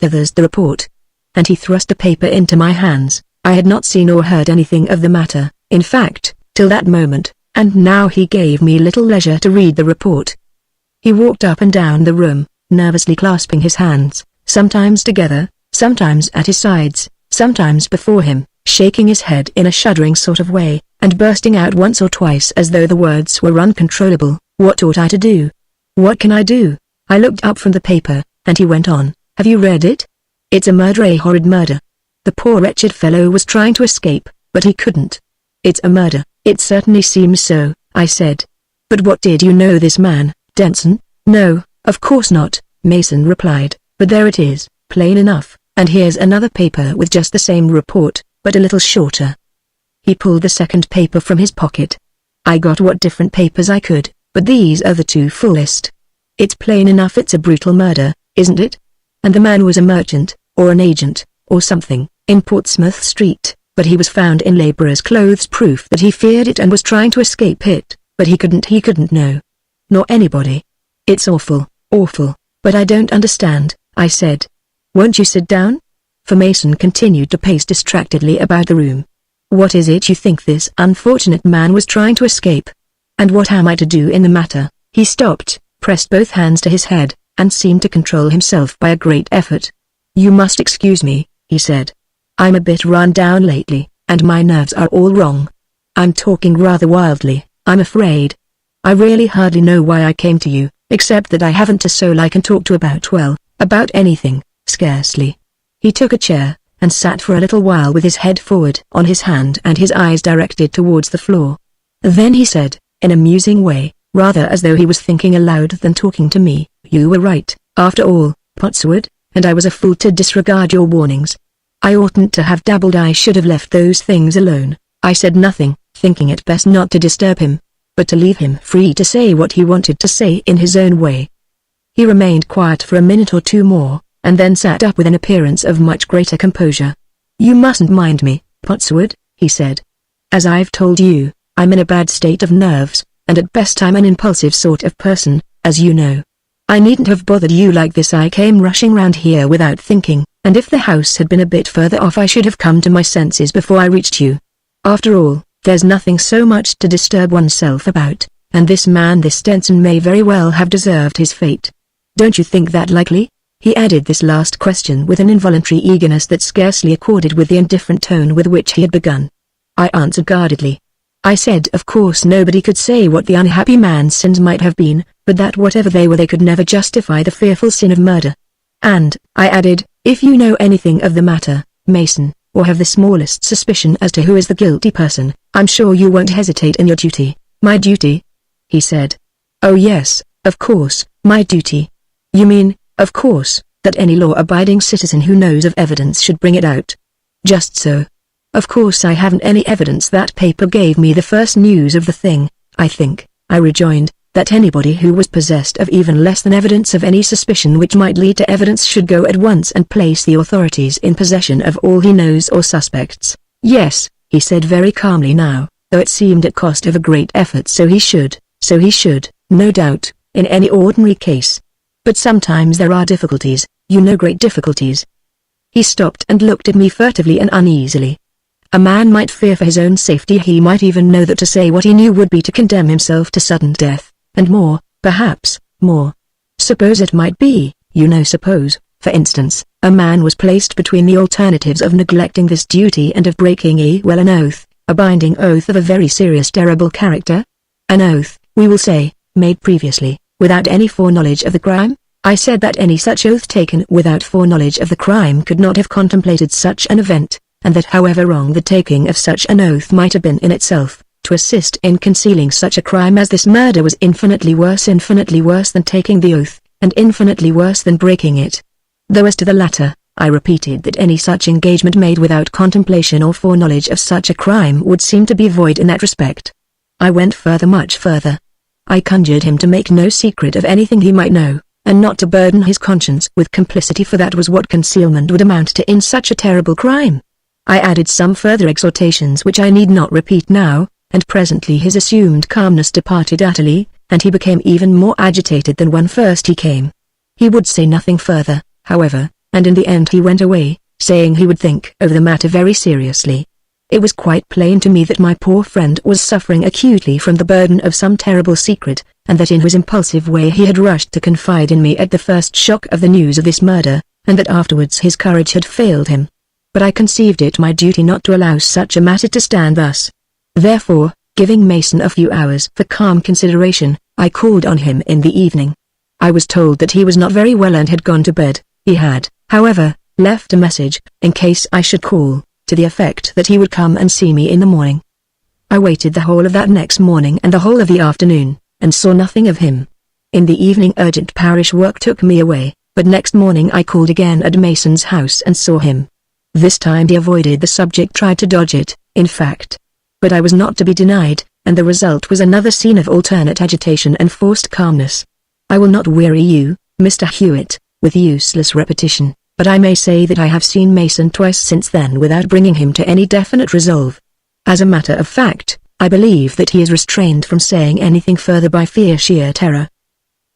A: There's the report." And he thrust the paper into my hands. I had not seen or heard anything of the matter, in fact, till that moment, and now he gave me little leisure to read the report. He walked up and down the room, nervously clasping his hands, sometimes together, sometimes at his sides, sometimes before him, shaking his head in a shuddering sort of way, and bursting out once or twice as though the words were uncontrollable. What ought I to do? What can I do? I looked up from the paper, and he went on, "Have you read it? It's a murder, a horrid murder. The poor wretched fellow was trying to escape, but he couldn't. It's a murder." "It certainly seems so," I said. "But what did you know this man, Denson?" "No, of course not," Mason replied, "but there it is, plain enough, and here's another paper with just the same report, but a little shorter." He pulled the second paper from his pocket. I got what different papers I could, but these are the two fullest. "It's plain enough it's a brutal murder, isn't it? And the man was a merchant, or an agent, or something, in Portsmouth Street, but he was found in laborer's clothes, proof that he feared it and was trying to escape it, but he couldn't know. Nor anybody. It's awful, awful, but I don't understand," I said. "Won't you sit down?" For Mason continued to pace distractedly about the room. "What is it you think this unfortunate man was trying to escape? And what am I to do in the matter?" He stopped, pressed both hands to his head, and seemed to control himself by a great effort. "You must excuse me," he said. "I'm a bit run down lately, and my nerves are all wrong. I'm talking rather wildly, I'm afraid. I really hardly know why I came to you, except that I haven't a soul I can talk to about anything, scarcely." He took a chair, and sat for a little while with his head forward on his hand and his eyes directed towards the floor. Then he said, in a musing way, rather as though he was thinking aloud than talking to me, "You were right, after all, Potswood, and I was a fool to disregard your warnings. I oughtn't to have dabbled, I should have left those things alone." I said nothing, thinking it best not to disturb him, but to leave him free to say what he wanted to say in his own way. He remained quiet for a minute or two more, and then sat up with an appearance of much greater composure. "You mustn't mind me, Potswood," he said. "As I've told you, I'm in a bad state of nerves, and at best I'm an impulsive sort of person, as you know. I needn't have bothered you like this. I came rushing round here without thinking, and if the house had been a bit further off I should have come to my senses before I reached you. After all, there's nothing so much to disturb oneself about, and this man, this Denson, may very well have deserved his fate. Don't you think that likely?" He added this last question with an involuntary eagerness that scarcely accorded with the indifferent tone with which he had begun. I answered guardedly. I said of course nobody could say what the unhappy man's sins might have been, but that whatever they were they could never justify the fearful sin of murder. And, I added, if you know anything of the matter, Mason, or have the smallest suspicion as to who is the guilty person, I'm sure you won't hesitate in your duty. My duty? He said. Oh yes, of course, my duty. You mean, of course, that any law-abiding citizen who knows of evidence should bring it out. Just so. Of course I haven't any evidence. That paper gave me the first news of the thing. I think, I rejoined, that anybody who was possessed of even less than evidence of any suspicion which might lead to evidence should go at once and place the authorities in possession of all he knows or suspects. Yes, he said very calmly now, though it seemed at cost of a great effort. So he should, no doubt, in any ordinary case. But sometimes there are difficulties, you know, great difficulties. He stopped and looked at me furtively and uneasily. A man might fear for his own safety. He might even know that to say what he knew would be to condemn himself to sudden death, and more, perhaps, more. Suppose it might be, suppose, for instance, a man was placed between the alternatives of neglecting this duty and of breaking an oath, a binding oath of a very serious, terrible character. An oath, we will say, made previously, without any foreknowledge of the crime. I said that any such oath taken without foreknowledge of the crime could not have contemplated such an event, and that however wrong the taking of such an oath might have been in itself, to assist in concealing such a crime as this murder was infinitely worse than taking the oath, and infinitely worse than breaking it. Though as to the latter, I repeated that any such engagement made without contemplation or foreknowledge of such a crime would seem to be void in that respect. I went further, much further. I conjured him to make no secret of anything he might know, and not to burden his conscience with complicity, for that was what concealment would amount to in such a terrible crime. I added some further exhortations which I need not repeat now, and presently his assumed calmness departed utterly, and he became even more agitated than when first he came. He would say nothing further, however, and in the end he went away, saying he would think over the matter very seriously. It was quite plain to me that my poor friend was suffering acutely from the burden of some terrible secret, and that in his impulsive way he had rushed to confide in me at the first shock of the news of this murder, and that afterwards his courage had failed him. But I conceived it my duty not to allow such a matter to stand thus. Therefore, giving Mason a few hours for calm consideration, I called on him in the evening. I was told that he was not very well and had gone to bed. He had, however, left a message, in case I should call, to the effect that he would come and see me in the morning. I waited the whole of that next morning and the whole of the afternoon, and saw nothing of him. In the evening urgent parish work took me away, but next morning I called again at Mason's house and saw him. This time he avoided the subject, tried to dodge it, in fact. But I was not to be denied, and the result was another scene of alternate agitation and forced calmness. I will not weary you, Mr. Hewitt, with useless repetition, but I may say that I have seen Mason twice since then without bringing him to any definite resolve. As a matter of fact, I believe that he is restrained from saying anything further by sheer terror.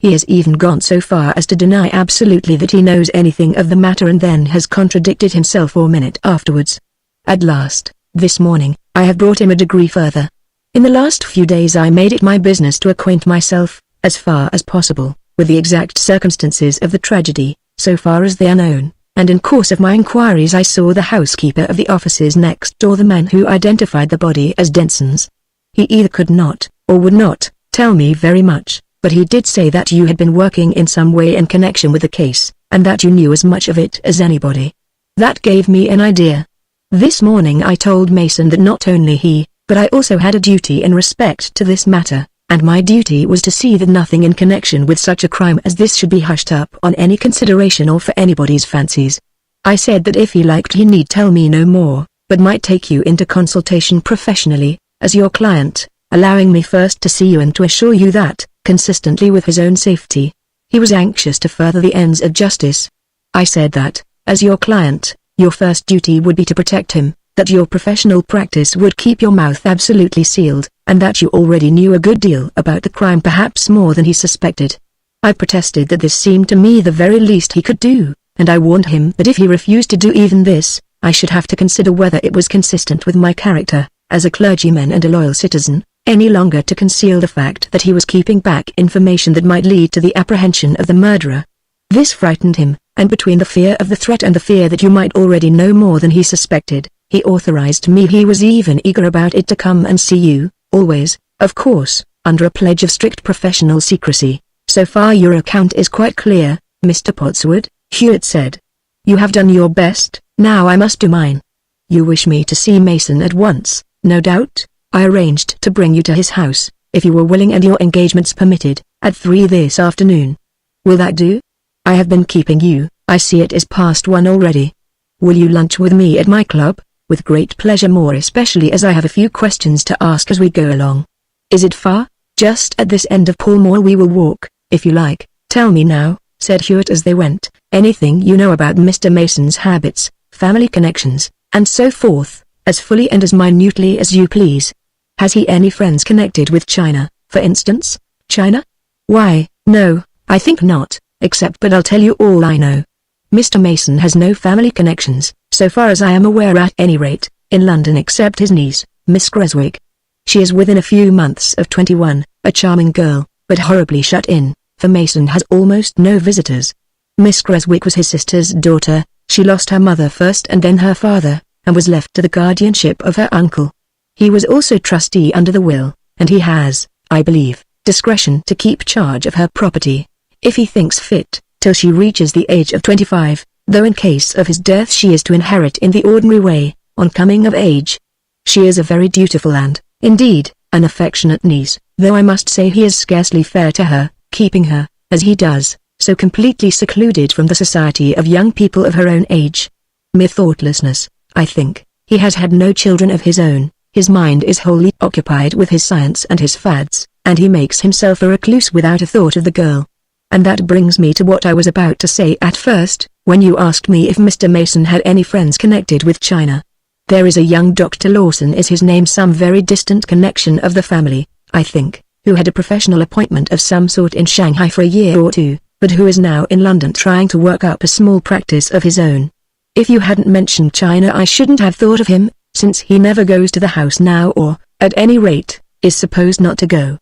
A: He has even gone so far as to deny absolutely that he knows anything of the matter, and then has contradicted himself a minute afterwards. At last, this morning, I have brought him a degree further. In the last few days I made it my business to acquaint myself, as far as possible, with the exact circumstances of the tragedy, so far as they are known, and in course of my inquiries I saw the housekeeper of the offices next door, the man who identified the body as Denson's. He either could not, or would not, tell me very much, but he did say that you had been working in some way in connection with the case, and that you knew as much of it as anybody. That gave me an idea. This morning I told Mason that not only he, but I also had a duty in respect to this matter, and my duty was to see that nothing in connection with such a crime as this should be hushed up on any consideration or for anybody's fancies. I said that if he liked he need tell me no more, but might take you into consultation professionally, as your client, allowing me first to see you and to assure you that, consistently with his own safety, he was anxious to further the ends of justice. I said that, as your client, your first duty would be to protect him, that your professional practice would keep your mouth absolutely sealed, and that you already knew a good deal about the crime, perhaps more than he suspected. I protested that this seemed to me the very least he could do, and I warned him that if he refused to do even this, I should have to consider whether it was consistent with my character, as a clergyman and a loyal citizen, any longer to conceal the fact that he was keeping back information that might lead to the apprehension of the murderer. This frightened him, and between the fear of the threat and the fear that you might already know more than he suspected, He authorized me. He was even eager about it to come and see you, always, of course, under a pledge of strict professional secrecy. So far your account is quite clear, Mr. Pottswood, Hewitt said. You have done your best, now I must do mine. You wish me to see Mason at once, no doubt. I arranged to bring you to his house, if you were willing and your engagements permitted, at 3 this afternoon. Will that do? I have been keeping you, I see it is past 1 already. Will you lunch with me at my club? With great pleasure, more especially as I have a few questions to ask as we go along. Is it far? Just at this end of Pall Mall. We will walk, if you like. Tell me now, said Hewitt as they went, anything you know about Mr. Mason's habits, family connections, and so forth, as fully and as minutely as you please. Has he any friends connected with China, for instance? China? Why, no, I think not, but I'll tell you all I know. Mr. Mason has no family connections, so far as I am aware at any rate, in London except his niece, Miss Creswick. She is within a few months of 21, a charming girl, but horribly shut in, for Mason has almost no visitors. Miss Creswick was his sister's daughter. She lost her mother first and then her father, and was left to the guardianship of her uncle. He was also trustee under the will, and he has, I believe, discretion to keep charge of her property, if he thinks fit, till she reaches the age of 25, though in case of his death she is to inherit in the ordinary way, on coming of age. She is a very dutiful and, indeed, an affectionate niece, though I must say he is scarcely fair to her, keeping her, as he does, so completely secluded from the society of young people of her own age. Mere thoughtlessness, I think. He has had no children of his own, his mind is wholly occupied with his science and his fads, and he makes himself a recluse without a thought of the girl. And that brings me to what I was about to say at first, when you asked me if Mr. Mason had any friends connected with China. There is a young Dr. Lawson is his name, some very distant connection of the family, I think, who had a professional appointment of some sort in Shanghai for a year or two, but who is now in London trying to work up a small practice of his own. If you hadn't mentioned China I shouldn't have thought of him, since he never goes to the house now, or, at any rate, is supposed not to go.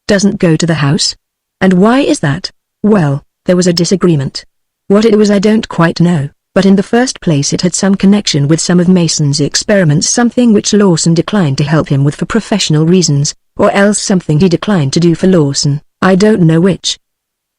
A: Doesn't go to the house? And why is that? Well, there was a disagreement. What it was I don't quite know, but in the first place it had some connection with some of Mason's experiments, something which Lawson declined to help him with for professional reasons, or else something he declined to do for Lawson, I don't know which.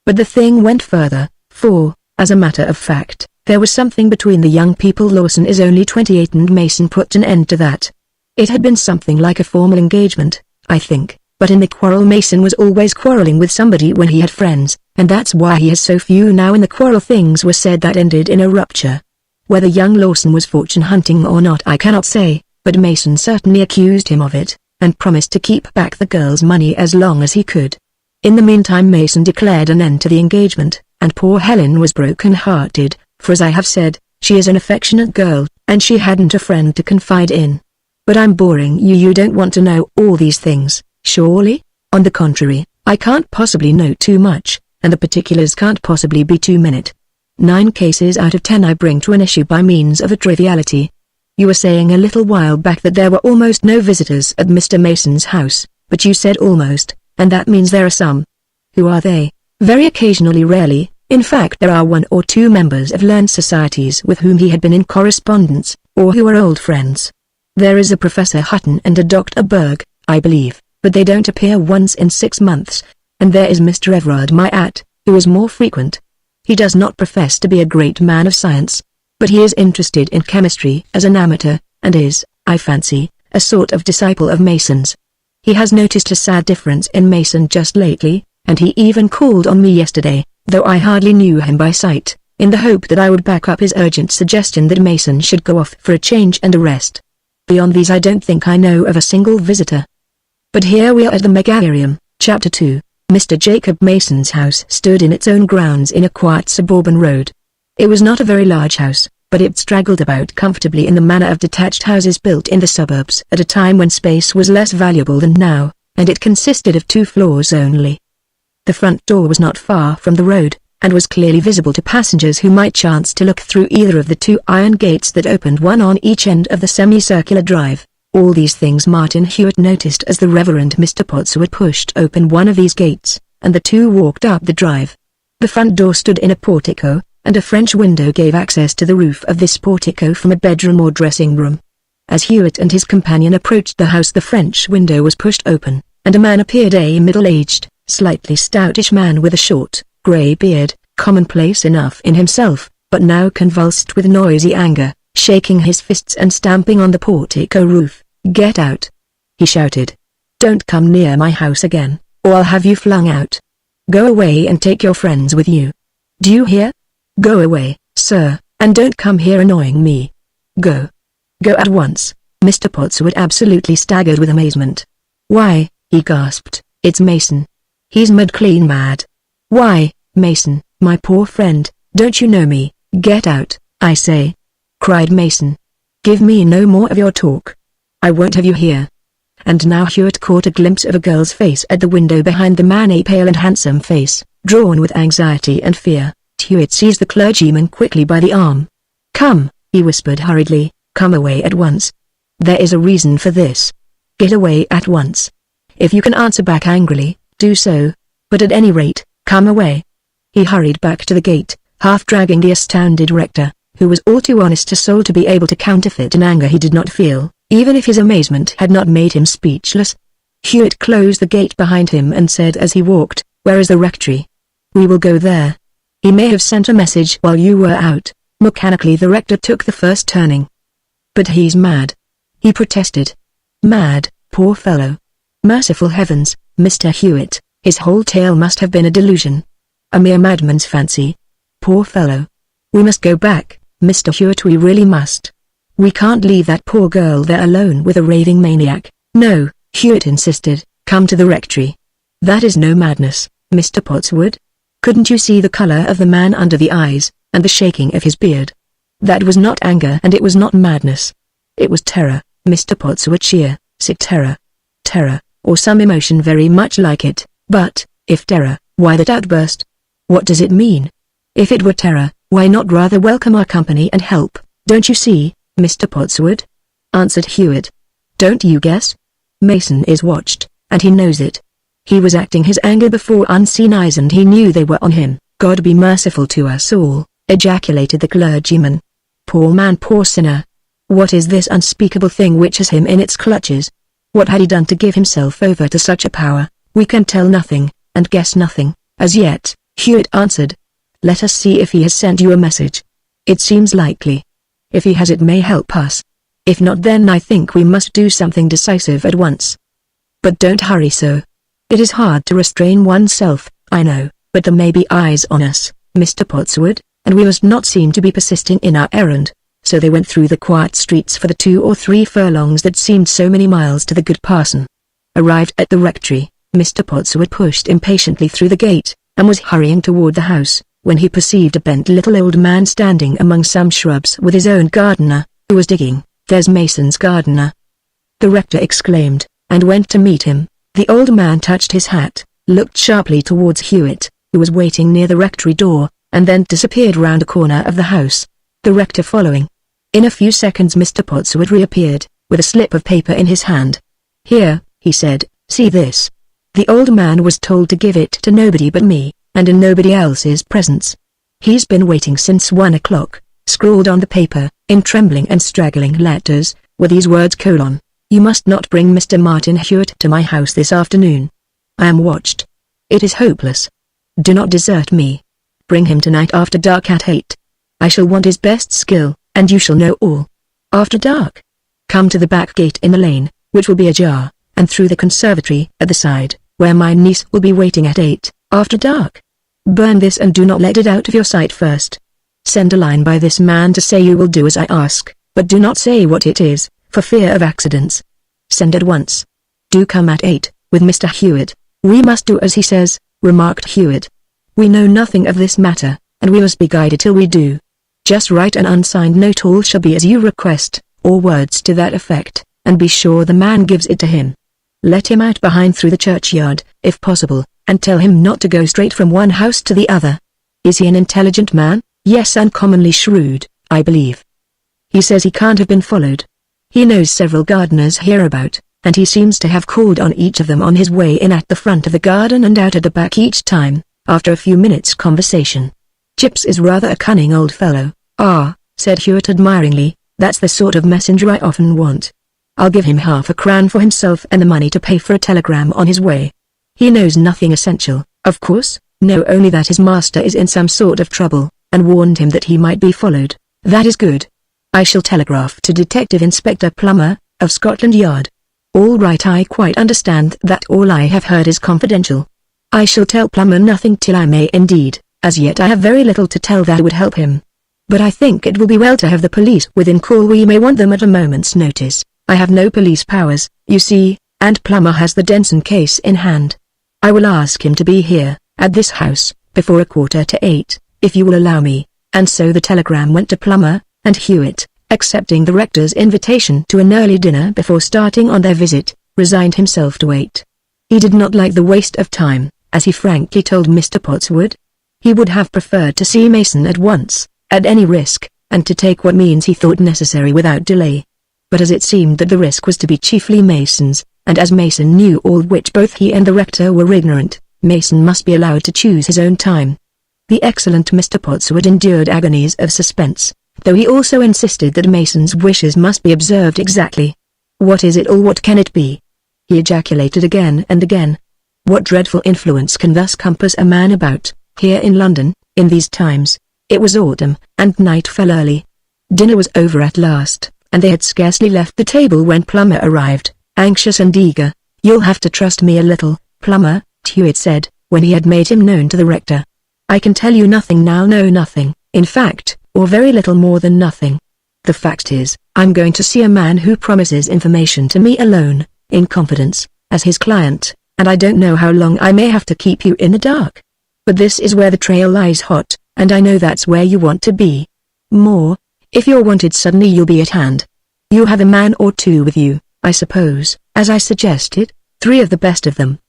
A: But the thing went further, for, as a matter of fact, there was something between the young people. Lawson is only 28 and Mason put an end to that. It had been something like a formal engagement, I think, but in the quarrel Mason was always quarreling with somebody when he had friends, and that's why he has so few now. In the quarrel things were said that ended in a rupture. Whether young Lawson was fortune hunting or not I cannot say, but Mason certainly accused him of it, and promised to keep back the girl's money as long as he could. In the meantime Mason declared an end to the engagement, and poor Helen was broken-hearted, for as I have said, she is an affectionate girl, and she hadn't a friend to confide in. But I'm boring you. You don't want to know all these things, surely? On the contrary, I can't possibly know too much, and the particulars can't possibly be too minute. 9 cases out of 10 I bring to an issue by means of a triviality. You were saying a little while back that there were almost no visitors at Mr. Mason's house, but you said almost, and that means there are some. Who are they? Very occasionally, rarely. In fact there are 1 or 2 members of learned societies with whom he had been in correspondence, or who are old friends. There is a Professor Hutton and a Dr. Berg, I believe, but they don't appear once in 6 months, and there is Mr. Everard Myatt, who is more frequent. He does not profess to be a great man of science, but he is interested in chemistry as an amateur, and is, I fancy, a sort of disciple of Mason's. He has noticed a sad difference in Mason just lately, and he even called on me yesterday, though I hardly knew him by sight, in the hope that I would back up his urgent suggestion that Mason should go off for a change and a rest. Beyond these I don't think I know of a single visitor. But here we are at the Megatherium. Chapter 2. Mr. Jacob Mason's house stood in its own grounds in a quiet suburban road. It was not a very large house, but it straggled about comfortably in the manner of detached houses built in the suburbs at a time when space was less valuable than now, and it consisted of 2 floors only. The front door was not far from the road, and was clearly visible to passengers who might chance to look through either of the 2 iron gates that opened one on each end of the semicircular drive. All these things Martin Hewitt noticed as the Reverend Mr. Pottswood pushed open one of these gates, and the 2 walked up the drive. The front door stood in a portico, and a French window gave access to the roof of this portico from a bedroom or dressing room. As Hewitt and his companion approached the house, the French window was pushed open, and a man appeared, a middle-aged, slightly stoutish man with a short, grey beard, commonplace enough in himself, but now convulsed with noisy anger, shaking his fists and stamping on the portico roof. "Get out!" he shouted. "Don't come near my house again, or I'll have you flung out. Go away and take your friends with you. Do you hear? Go away, sir, and don't come here annoying me. Go. Go at once." Mr. Pottswood absolutely staggered with amazement. "Why," he gasped, "it's Mason. He's clean mad." "Why, Mason, my poor friend, don't you know me? Get out, I say," cried Mason. "Give me no more of your talk. I won't have you here." And now Hewitt caught a glimpse of a girl's face at the window behind the man, a pale and handsome face, drawn with anxiety and fear. Hewitt seized the clergyman quickly by the arm. "Come," he whispered hurriedly, "come away at once. There is a reason for this. Get away at once. If you can answer back angrily, do so, but at any rate, come away." He hurried back to the gate, half dragging the astounded rector, who was all too honest a soul to be able to counterfeit an anger he did not feel, even if his amazement had not made him speechless. Hewitt closed the gate behind him and said as he walked, "Where is the rectory?" "We will go there. He may have sent a message while you were out." Mechanically the rector took the first turning. "But he's mad," he protested. "Mad, poor fellow. Merciful heavens, Mr. Hewitt, his whole tale must have been a delusion. A mere madman's fancy. Poor fellow. We must go back, Mr. Hewitt, we really must. We can't leave that poor girl there alone with a raving maniac." "No," Hewitt insisted, "come to the rectory. That is no madness, Mr. Pottswood. Couldn't you see the color of the man under the eyes, and the shaking of his beard? That was not anger and it was not madness. It was terror, Mr. Pottswood, sheer, sick terror. Terror, or some emotion very much like it. But, if terror, why that outburst? What does it mean? If it were terror, why not rather welcome our company and help? Don't you see, Mr. Pottswood?" answered Hewitt. "Don't you guess? Mason is watched, and he knows it. He was acting his anger before unseen eyes and he knew they were on him." "God be merciful to us all," ejaculated the clergyman. "Poor man, poor sinner. What is this unspeakable thing which has him in its clutches? What had he done to give himself over to such a power? We can tell nothing, and guess nothing, as yet," Hewitt answered. "Let us see if he has sent you a message. It seems likely. If he has, it may help us. If not, then I think we must do something decisive at once. But don't hurry so. It is hard to restrain oneself, I know, but there may be eyes on us, Mr. Pottswood, and we must not seem to be persisting in our errand." So they went through the quiet streets for the 2 or 3 furlongs that seemed so many miles to the good parson. Arrived at the rectory, Mr. Pottswood pushed impatiently through the gate, and was hurrying toward the house, when he perceived a bent little old man standing among some shrubs with his own gardener, who was digging. "There's Mason's gardener," the rector exclaimed, and went to meet him. The old man touched his hat, looked sharply towards Hewitt, who was waiting near the rectory door, and then disappeared round a corner of the house, the rector following. In a few seconds Mr. Pottswood reappeared, with a slip of paper in his hand. "Here," he said, "see this. The old man was told to give it to nobody but me, and in nobody else's presence. He's been waiting since 1 o'clock." Scrawled on the paper, in trembling and straggling letters, were these words: "You must not bring Mr. Martin Hewitt to my house this afternoon. I am watched. It is hopeless. Do not desert me. Bring him tonight after dark at 8. I shall want his best skill, and you shall know all. After dark. Come to the back gate in the lane, which will be ajar, and through the conservatory at the side, where my niece will be waiting at 8, after dark. Burn this and do not let it out of your sight first. Send a line by this man to say you will do as I ask, but do not say what it is, for fear of accidents. Send at once. Do come at 8, with Mr. Hewitt." "We must do as he says," remarked Hewitt. "We know nothing of this matter, and we must be guided till we do. Just write an unsigned note, all shall be as you request, or words to that effect, and be sure the man gives it to him. Let him out behind through the churchyard, if possible, and tell him not to go straight from one house to the other. Is he an intelligent man?" "Yes, uncommonly shrewd, I believe. He says he can't have been followed. He knows several gardeners hereabout, and he seems to have called on each of them on his way in at the front of the garden and out at the back each time, after a few minutes' conversation. Chips is rather a cunning old fellow." "Ah," said Hewitt admiringly, That's the sort of messenger I often want. I'll give him £50 for himself and the money to pay for a telegram on his way. He knows nothing essential, of course, know only that his master is in some sort of trouble, and warned him that he might be followed. That is good. I shall telegraph to Detective Inspector Plummer, of Scotland Yard. All right, I quite understand that all I have heard is confidential. I shall tell Plummer nothing till I may indeed, as yet I have very little to tell that would help him. But I think it will be well to have the police within call. We may want them at a moment's notice. I have no police powers, you see, and Plummer has the Denson case in hand. I will ask him to be here, at this house, before 7:45, if you will allow me. And so the telegram went to Plummer, and Hewitt, accepting the rector's invitation to an early dinner before starting on their visit, resigned himself to wait. He did not like the waste of time, as he frankly told Mr. Pottswood. He would have preferred to see Mason at once, at any risk, and to take what means he thought necessary without delay. But as it seemed that the risk was to be chiefly Mason's, and as Mason knew all which both he and the rector were ignorant, Mason must be allowed to choose his own time. The excellent Mr. Pottswood endured agonies of suspense, though he also insisted that Mason's wishes must be observed exactly. What is it, or what can it be? He ejaculated again and again. What dreadful influence can thus compass a man about, here in London, in these times? It was autumn, and night fell early. Dinner was over at last, and they had scarcely left the table when Plummer arrived, anxious and eager. You'll have to trust me a little, Plummer, Hewitt said, when he had made him known to the rector. I can tell you nothing now, no nothing, in fact, or very little more than nothing. The fact is, I'm going to see a man who promises information to me alone, in confidence, as his client, and I don't know how long I may have to keep you in the dark. But this is where the trail lies hot, and I know that's where you want to be. More, if you're wanted suddenly you'll be at hand. You have a man or two with you, I suppose, as I suggested, 3 of the best of them.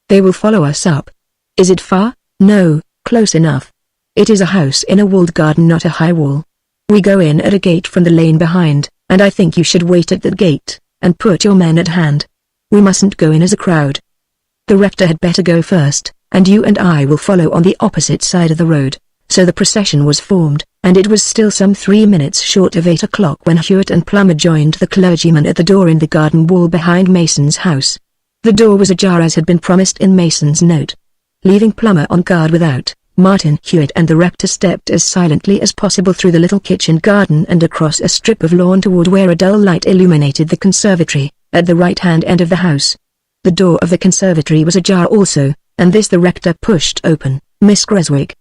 A: They will follow us up. Is it far? No, close enough. It is a house in a walled garden, not a high wall. We go in at a gate from the lane behind, and I think you should wait at that gate, and put your men at hand. We mustn't go in as a crowd. The rector had better go first, and you and I will follow on the opposite side of the road. So the procession was formed, and it was still some 3 minutes short of 8 o'clock when Hewitt and Plummer joined the clergyman at the door in the garden wall behind Mason's house. The door was ajar as had been promised in Mason's note. Leaving Plummer on guard without, Martin Hewitt and the rector stepped as silently as possible through the little kitchen garden and across a strip of lawn toward where a dull light illuminated the conservatory, at the right-hand end of the house. The door of the conservatory was ajar also, and this the rector pushed open. Miss Creswick.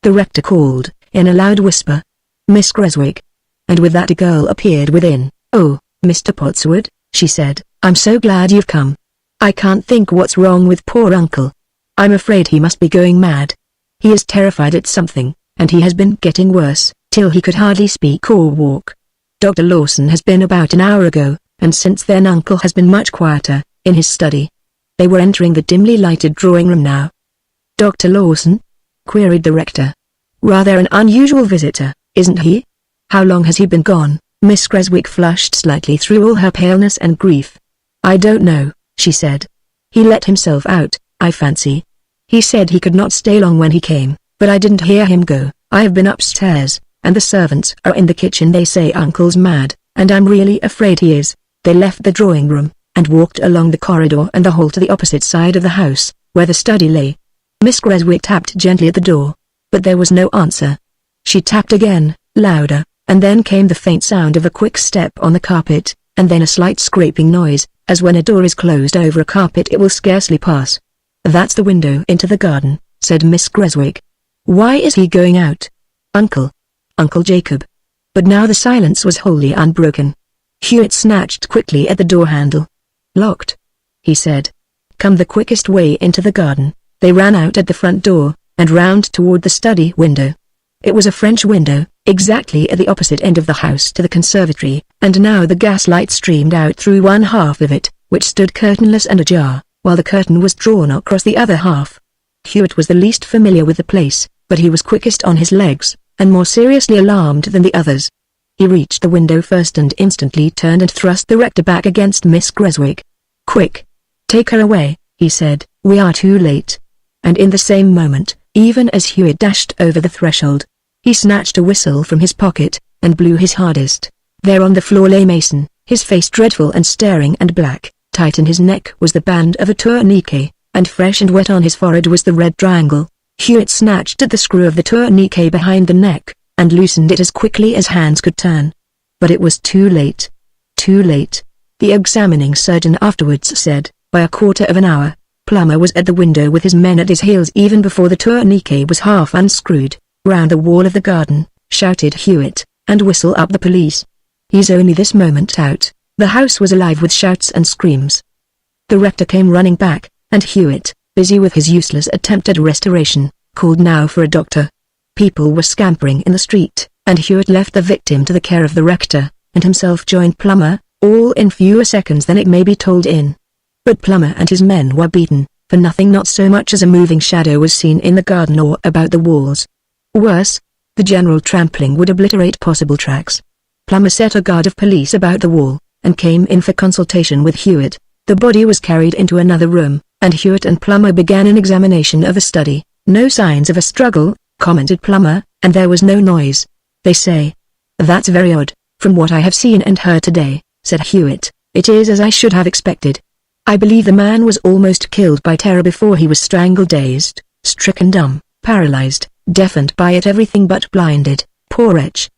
A: The rector called, in a loud whisper. Miss Creswick. And with that a girl appeared within. Oh, Mr. Pottswood, she said, I'm so glad you've come. I can't think what's wrong with poor uncle. I'm afraid he must be going mad. He is terrified at something, and he has been getting worse, till he could hardly speak or walk. Dr. Lawson has been about an hour ago, and since then uncle has been much quieter, in his study. They were entering the dimly lighted drawing-room now. Dr. Lawson? Queried the rector. Rather an unusual visitor, isn't he? How long has he been gone? Miss Creswick flushed slightly through all her paleness and grief. I don't know, she said. He let himself out, I fancy. He said he could not stay long when he came, but I didn't hear him go. I have been upstairs, and the servants are in the kitchen. They say uncle's mad, and I'm really afraid he is. They left the drawing-room, and walked along the corridor and the hall to the opposite side of the house, where the study lay. Miss Creswick tapped gently at the door, but there was no answer. She tapped again, louder, and then came the faint sound of a quick step on the carpet, and then a slight scraping noise, as when a door is closed over a carpet it will scarcely pass. That's the window into the garden, said Miss Creswick. Why is he going out? Uncle Jacob. But now the silence was wholly unbroken. Hewitt snatched quickly at the door handle. Locked, he said. Come the quickest way into the garden. They ran out at the front door, and round toward the study window. It was a French window, exactly at the opposite end of the house to the conservatory, and now the gaslight streamed out through one half of it, which stood curtainless and ajar, while the curtain was drawn across the other half. Hewitt was the least familiar with the place, but he was quickest on his legs, and more seriously alarmed than the others. He reached the window first and instantly turned and thrust the rector back against Miss Creswick. Quick! Take her away, he said, we are too late. And in the same moment, even as Hewitt dashed over the threshold, he snatched a whistle from his pocket, and blew his hardest. There on the floor lay Mason, his face dreadful and staring and black. Tight in his neck was the band of a tourniquet, and fresh and wet on his forehead was the red triangle. Hewitt snatched at the screw of the tourniquet behind the neck, and loosened it as quickly as hands could turn. But it was too late. Too late. The examining surgeon afterwards said, by a quarter of an hour, Plummer was at the window with his men at his heels even before the tourniquet was half unscrewed. Round the wall of the garden, shouted Hewitt, and whistle up the police. He's only this moment out. The house was alive with shouts and screams. The rector came running back, and Hewitt, busy with his useless attempt at restoration, called now for a doctor. People were scampering in the street, and Hewitt left the victim to the care of the rector, and himself joined Plummer, all in fewer seconds than it may be told in. But Plummer and his men were beaten, for nothing not so much as a moving shadow was seen in the garden or about the walls. Worse, the general trampling would obliterate possible tracks. Plummer set a guard of police about the wall, and came in for consultation with Hewitt. The body was carried into another room, and Hewitt and Plummer began an examination of the study. No signs of a struggle, commented Plummer, and there was no noise. They say. That's very odd, from what I have seen and heard today, said Hewitt. It is as I should have expected. I believe the man was almost killed by terror before he was strangled, dazed, stricken dumb, paralyzed, deafened by it, everything but blinded, poor wretch.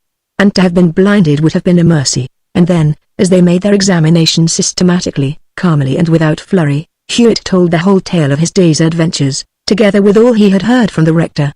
A: And to have been blinded would have been a mercy. And then, as they made their examination systematically, calmly and without flurry, Hewitt told the whole tale of his day's adventures, together with all he had heard from the rector.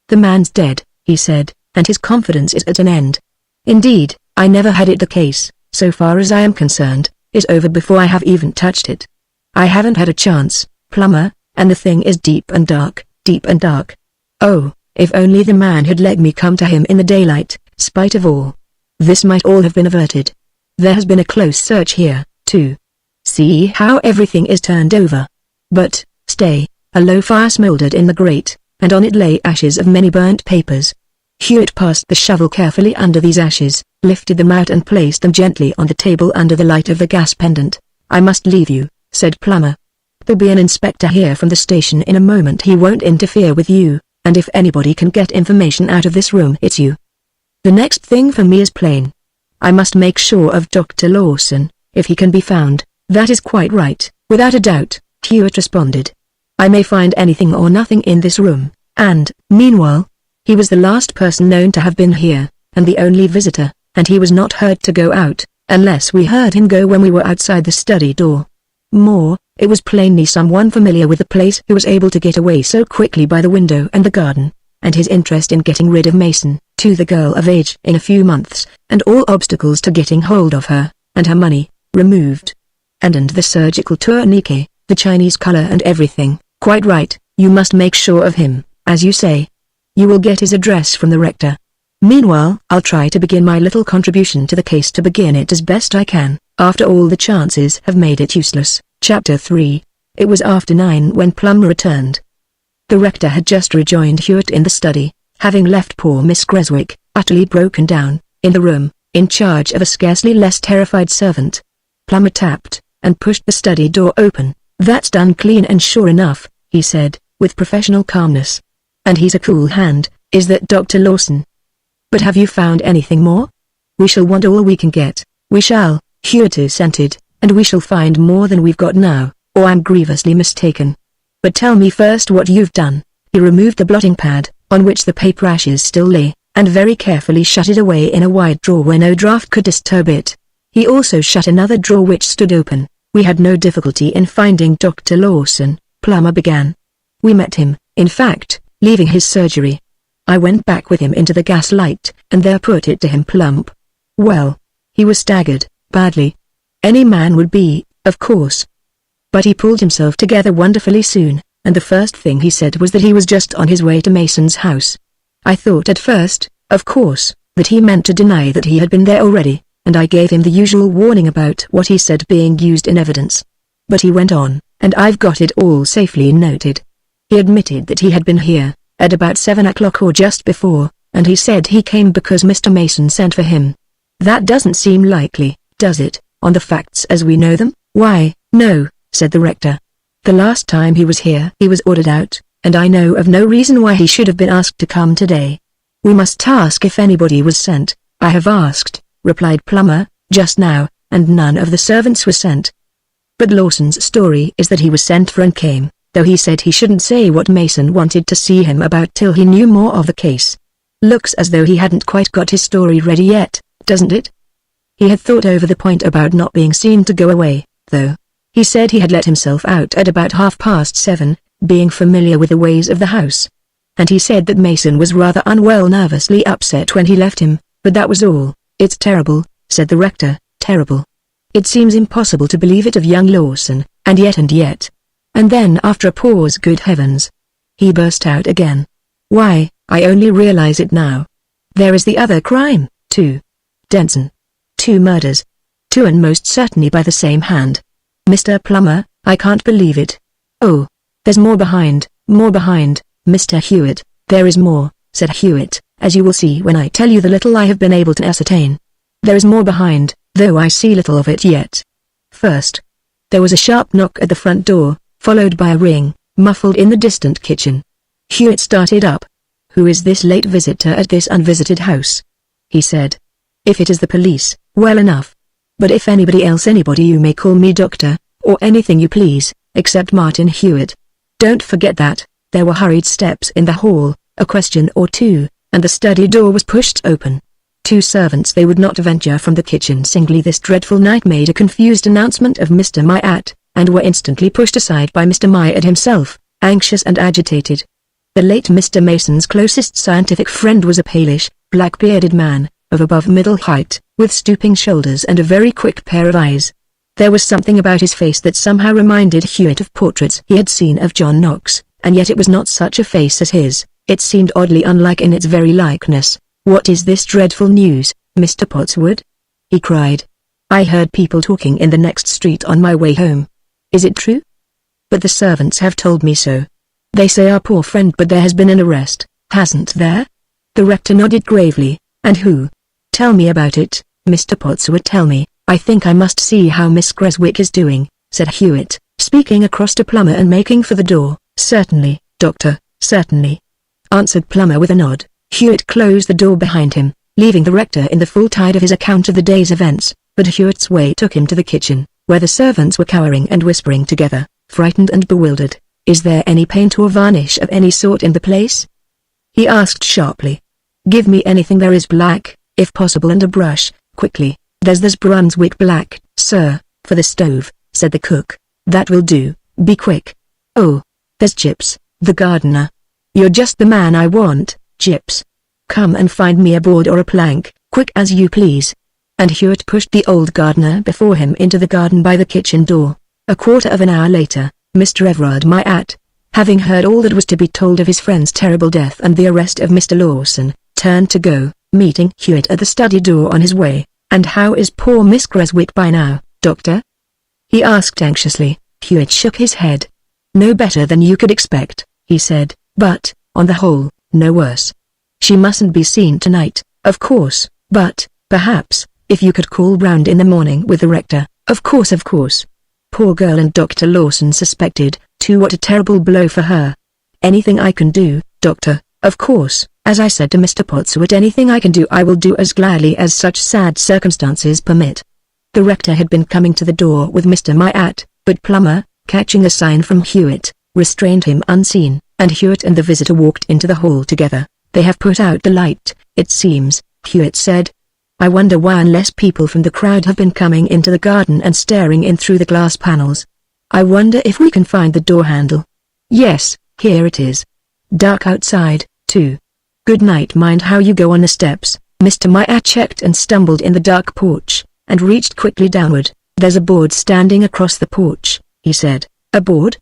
A: The man's dead, he said, and his confidence is at an end. Indeed, I never had it. The case, so far as I am concerned, is over before I have even touched it. I haven't had a chance, Plummer, and the thing is deep and dark, deep and dark. Oh, if only the man had let me come to him in the daylight, spite of all. This might all have been averted. There has been a close search here, too. See how everything is turned over. But, stay, a low fire smouldered in the grate, and on it lay ashes of many burnt papers. Hewitt passed the shovel carefully under these ashes, lifted them out and placed them gently on the table under the light of the gas pendant. I must leave you, said Plummer. There'll be an inspector here from the station in a moment. He won't interfere with you, and if anybody can get information out of this room, it's you. The next thing for me is plain. I must make sure of Dr. Lawson, if he can be found. That is quite right, without a doubt, Hewitt responded. I may find anything or nothing in this room, and, meanwhile, he was the last person known to have been here, and the only visitor, and he was not heard to go out, unless we heard him go when we were outside the study door. More, it was plainly someone familiar with the place who was able to get away so quickly by the window and the garden, and his interest in getting rid of Mason, to the girl of age in a few months, and all obstacles to getting hold of her, and her money, removed. And the surgical tourniquet, the Chinese color and everything. Quite right, you must make sure of him, as you say. You will get his address from the rector. Meanwhile, I'll try to begin my little contribution to the case to begin it as best I can. After all, the chances have made it useless. Chapter 3. It was after 9 when Plummer returned. The rector had just rejoined Hewitt in the study, having left poor Miss Creswick, utterly broken down, in the room, in charge of a scarcely less terrified servant. Plummer tapped, and pushed the study door open. That's done clean and sure enough, he said, with professional calmness. And he's a cool hand, is that Dr. Lawson? But have you found anything more? We shall want all we can get. We shall, Hewitt assented, and we shall find more than we've got now, or I'm grievously mistaken. But tell me first what you've done. He removed the blotting pad, on which the paper ashes still lay, and very carefully shut it away in a wide drawer where no draught could disturb it. He also shut another drawer which stood open. We had no difficulty in finding Dr. Lawson, Plummer began. We met him, in fact, leaving his surgery. I went back with him into the gas light, and there put it to him plump. Well, he was staggered, badly. Any man would be, of course. But he pulled himself together wonderfully soon, and the first thing he said was that he was just on his way to Mason's house. I thought at first, of course, that he meant to deny that he had been there already, and I gave him the usual warning about what he said being used in evidence. But he went on, and I've got it all safely noted. He admitted that he had been here, at about 7 o'clock or just before, and he said he came because Mr. Mason sent for him. That doesn't seem likely, does it, on the facts as we know them? Why, no, said the rector. The last time he was here he was ordered out, and I know of no reason why he should have been asked to come today. We must ask if anybody was sent. I have asked, replied Plummer, just now, and none of the servants were sent. But Lawson's story is that he was sent for and came, though he said he shouldn't say what Mason wanted to see him about till he knew more of the case. Looks as though he hadn't quite got his story ready yet, doesn't it? He had thought over the point about not being seen to go away, though. He said he had let himself out at about 7:30, being familiar with the ways of the house. And he said that Mason was rather unwell, nervously upset when he left him, but that was all. It's terrible, said the rector, terrible. It seems impossible to believe it of young Lawson, and yet. And then after a pause, good heavens! He burst out again. Why, I only realize it now. There is the other crime, too. Denson. 2 murders. 2, and most certainly by the same hand. Mr. Plummer, I can't believe it. Oh, there's more behind, Mr. Hewitt. There is more, said Hewitt, as you will see when I tell you the little I have been able to ascertain. There is more behind, though I see little of it yet. First, there was a sharp knock at the front door, followed by a ring, muffled in the distant kitchen. Hewitt started up. Who is this late visitor at this unvisited house? He said. If it is the police, well enough. But if anybody else, anybody, you may call me doctor, or anything you please, except Martin Hewitt. Don't forget that. There were hurried steps in the hall, a question or two, and the study door was pushed open. 2 servants, they would not venture from the kitchen singly this dreadful night, made a confused announcement of Mr. Myatt, and were instantly pushed aside by Mr. Myatt himself, anxious and agitated. The late Mr. Mason's closest scientific friend was a palish, black-bearded man, of above middle height, with stooping shoulders and a very quick pair of eyes. There was something about his face that somehow reminded Hewitt of portraits he had seen of John Knox, and yet it was not such a face as his. It seemed oddly unlike in its very likeness. What is this dreadful news, Mr. Pottswood? He cried. I heard people talking in the next street on my way home. Is it true? But the servants have told me so. They say our poor friend, but there has been an arrest, hasn't there? The rector nodded gravely. And who? Tell me about it, Mr. Pottswood, tell me. I think I must see how Miss Creswick is doing, said Hewitt, speaking across to Plummer and making for the door. Certainly, doctor, certainly, answered Plummer with a nod. Hewitt closed the door behind him, leaving the rector in the full tide of his account of the day's events, but Hewitt's way took him to the kitchen, where the servants were cowering and whispering together, frightened and bewildered. Is there any paint or varnish of any sort in the place? He asked sharply. Give me anything there is black, if possible, and a brush, quickly. There's Brunswick black, sir, for the stove, said the cook. That will do, be quick. Oh, there's Chips, the gardener. You're just the man I want, Chips. Come and find me a board or a plank, quick as you please. And Hewitt pushed the old gardener before him into the garden by the kitchen door. A quarter of an hour later, Mr. Everard Myatt, having heard all that was to be told of his friend's terrible death and the arrest of Mr. Lawson, turned to go, meeting Hewitt at the study door on his way. And how is poor Miss Creswick by now, doctor? He asked anxiously. Hewitt shook his head. No better than you could expect, he said, but, on the whole, no worse. She mustn't be seen tonight, of course, but, perhaps, if you could call round in the morning with the rector. Of course. Poor girl, and Dr. Lawson suspected, too. What a terrible blow for her. Anything I can do, doctor, of course. As I said to Mr. Pottswood, anything I can do I will do as gladly as such sad circumstances permit. The rector had been coming to the door with Mr. Myatt, but Plummer, catching a sign from Hewitt, restrained him unseen, and Hewitt and the visitor walked into the hall together. They have put out the light, it seems, Hewitt said. I wonder why, unless people from the crowd have been coming into the garden and staring in through the glass panels. I wonder if we can find the door handle. Yes, here it is. Dark outside, too. Good night. Mind how you go on the steps. Mr. Myatt checked and stumbled in the dark porch, and reached quickly downward. There's a board standing across the porch, he said. A board?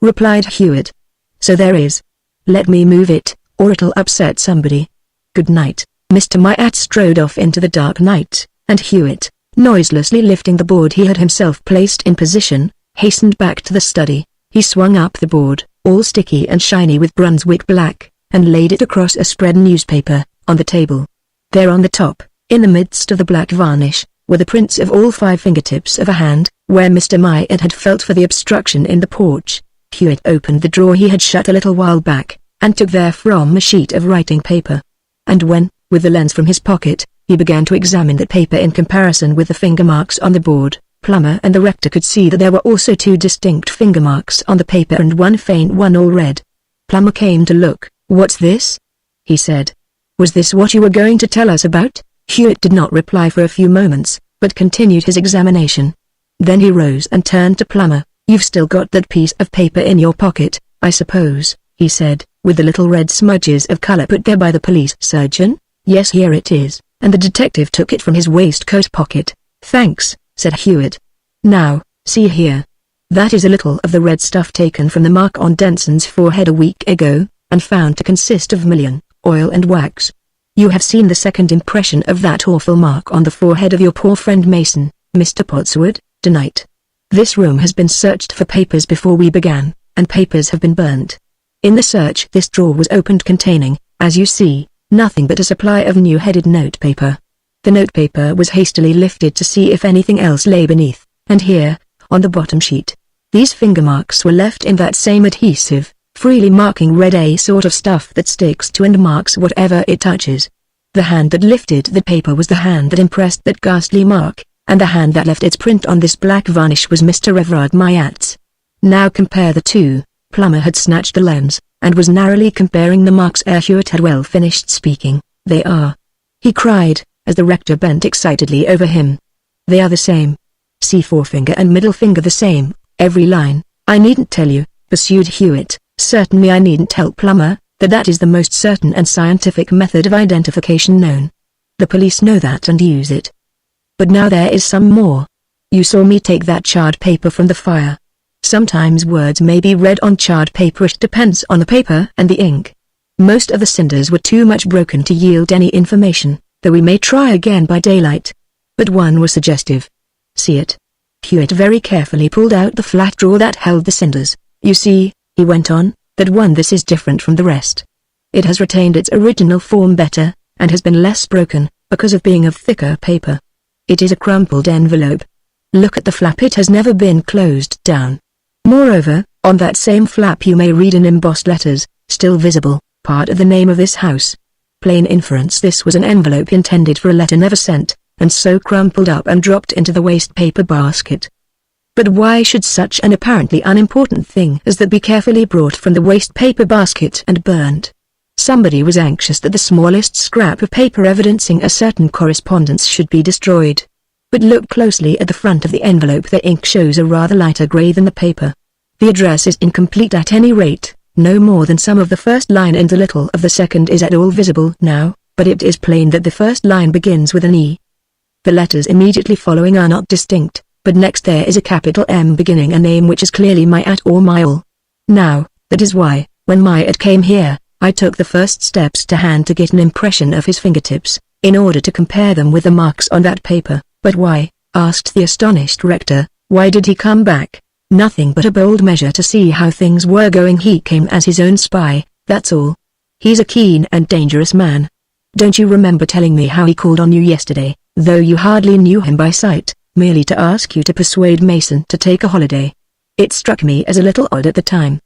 A: Replied Hewitt. So there is. Let me move it, or it'll upset somebody. Good night. Mr. Myatt strode off into the dark night, and Hewitt, noiselessly lifting the board he had himself placed in position, hastened back to the study. He swung up the board, all sticky and shiny with Brunswick black, and laid it across a spread newspaper, on the table. There on the top, in the midst of the black varnish, were the prints of all 5 fingertips of a hand, where Mr. Myatt had felt for the obstruction in the porch. Hewitt opened the drawer he had shut a little while back, and took therefrom a sheet of writing paper. And when, with the lens from his pocket, He began to examine the paper in comparison with the finger marks on the board. Plummer and the rector could see that there were also two distinct finger marks on the paper and one faint one all red. Plummer came to look. "What's this?" he said. "Was this what you were going to tell us about?" Hewitt did not reply for a few moments, but continued his examination. Then he rose and turned to Plummer. "You've still got that piece of paper in your pocket, I suppose," he said, "with the little red smudges of color put there by the police surgeon?" "Yes, here it is," and the detective took it from his waistcoat pocket. "Thanks," said Hewitt. "Now, see here. That is a little of the red stuff taken from the mark on Denson's forehead a week ago, and found to consist of mullein, oil and wax. You have seen the second impression of that awful mark on the forehead of your poor friend Mason, Mr. Pottswood, tonight. This room has been searched for papers before we began, and papers have been burnt. In the search this drawer was opened containing, as you see, nothing but a supply of new-headed notepaper. The notepaper was hastily lifted to see if anything else lay beneath, and here, on the bottom sheet, these finger marks were left in that same adhesive, freely marking red a sort of stuff that sticks to and marks whatever it touches. The hand that lifted the paper was the hand that impressed that ghastly mark, and the hand that left its print on this black varnish was Mr. Everard Myatt's. Now compare the two." Plummer had snatched the lens, and was narrowly comparing the marks ere Hewitt had well finished speaking. "They are," he cried, as the rector bent excitedly over him. "They are the same. See, forefinger and middle finger the same, every line." "I needn't tell you," pursued Hewitt, "certainly I needn't tell Plummer, that is the most certain and scientific method of identification known. The police know that and use it. But now there is some more. You saw me take that charred paper from the fire. Sometimes words may be read on charred paper. It depends on the paper and the ink. Most of the cinders were too much broken to yield any information, though we may try again by daylight. But one was suggestive. See it?" Hewitt very carefully pulled out the flat drawer that held the cinders. "You see," he went on, "that one this is different from the rest. It has retained its original form better, and has been less broken, because of being of thicker paper. It is a crumpled envelope. Look at the flap, it has never been closed down. Moreover, on that same flap you may read in embossed letters, still visible, part of the name of this house. Plain inference, this was an envelope intended for a letter never sent, and so crumpled up and dropped into the waste paper basket. But why should such an apparently unimportant thing as that be carefully brought from the waste paper basket and burned? Somebody was anxious that the smallest scrap of paper evidencing a certain correspondence should be destroyed. But look closely at the front of the envelope. The ink shows a rather lighter gray than the paper. The address is incomplete at any rate, no more than some of the first line and a little of the second is at all visible now, but it is plain that the first line begins with an E. The letters immediately following are not distinct, but next there is a capital M beginning a name which is clearly Myatt or Myall. Now, that is why, when Myatt came here, I took the first steps to hand to get an impression of his fingertips, in order to compare them with the marks on that paper. "But why?" asked the astonished rector. "Why did he come back?" "Nothing but a bold measure to see how things were going. He came as his own spy, that's all. He's a keen and dangerous man. Don't you remember telling me how he called on you yesterday, though you hardly knew him by sight, merely to ask you to persuade Mason to take a holiday? It struck me as a little odd at the time.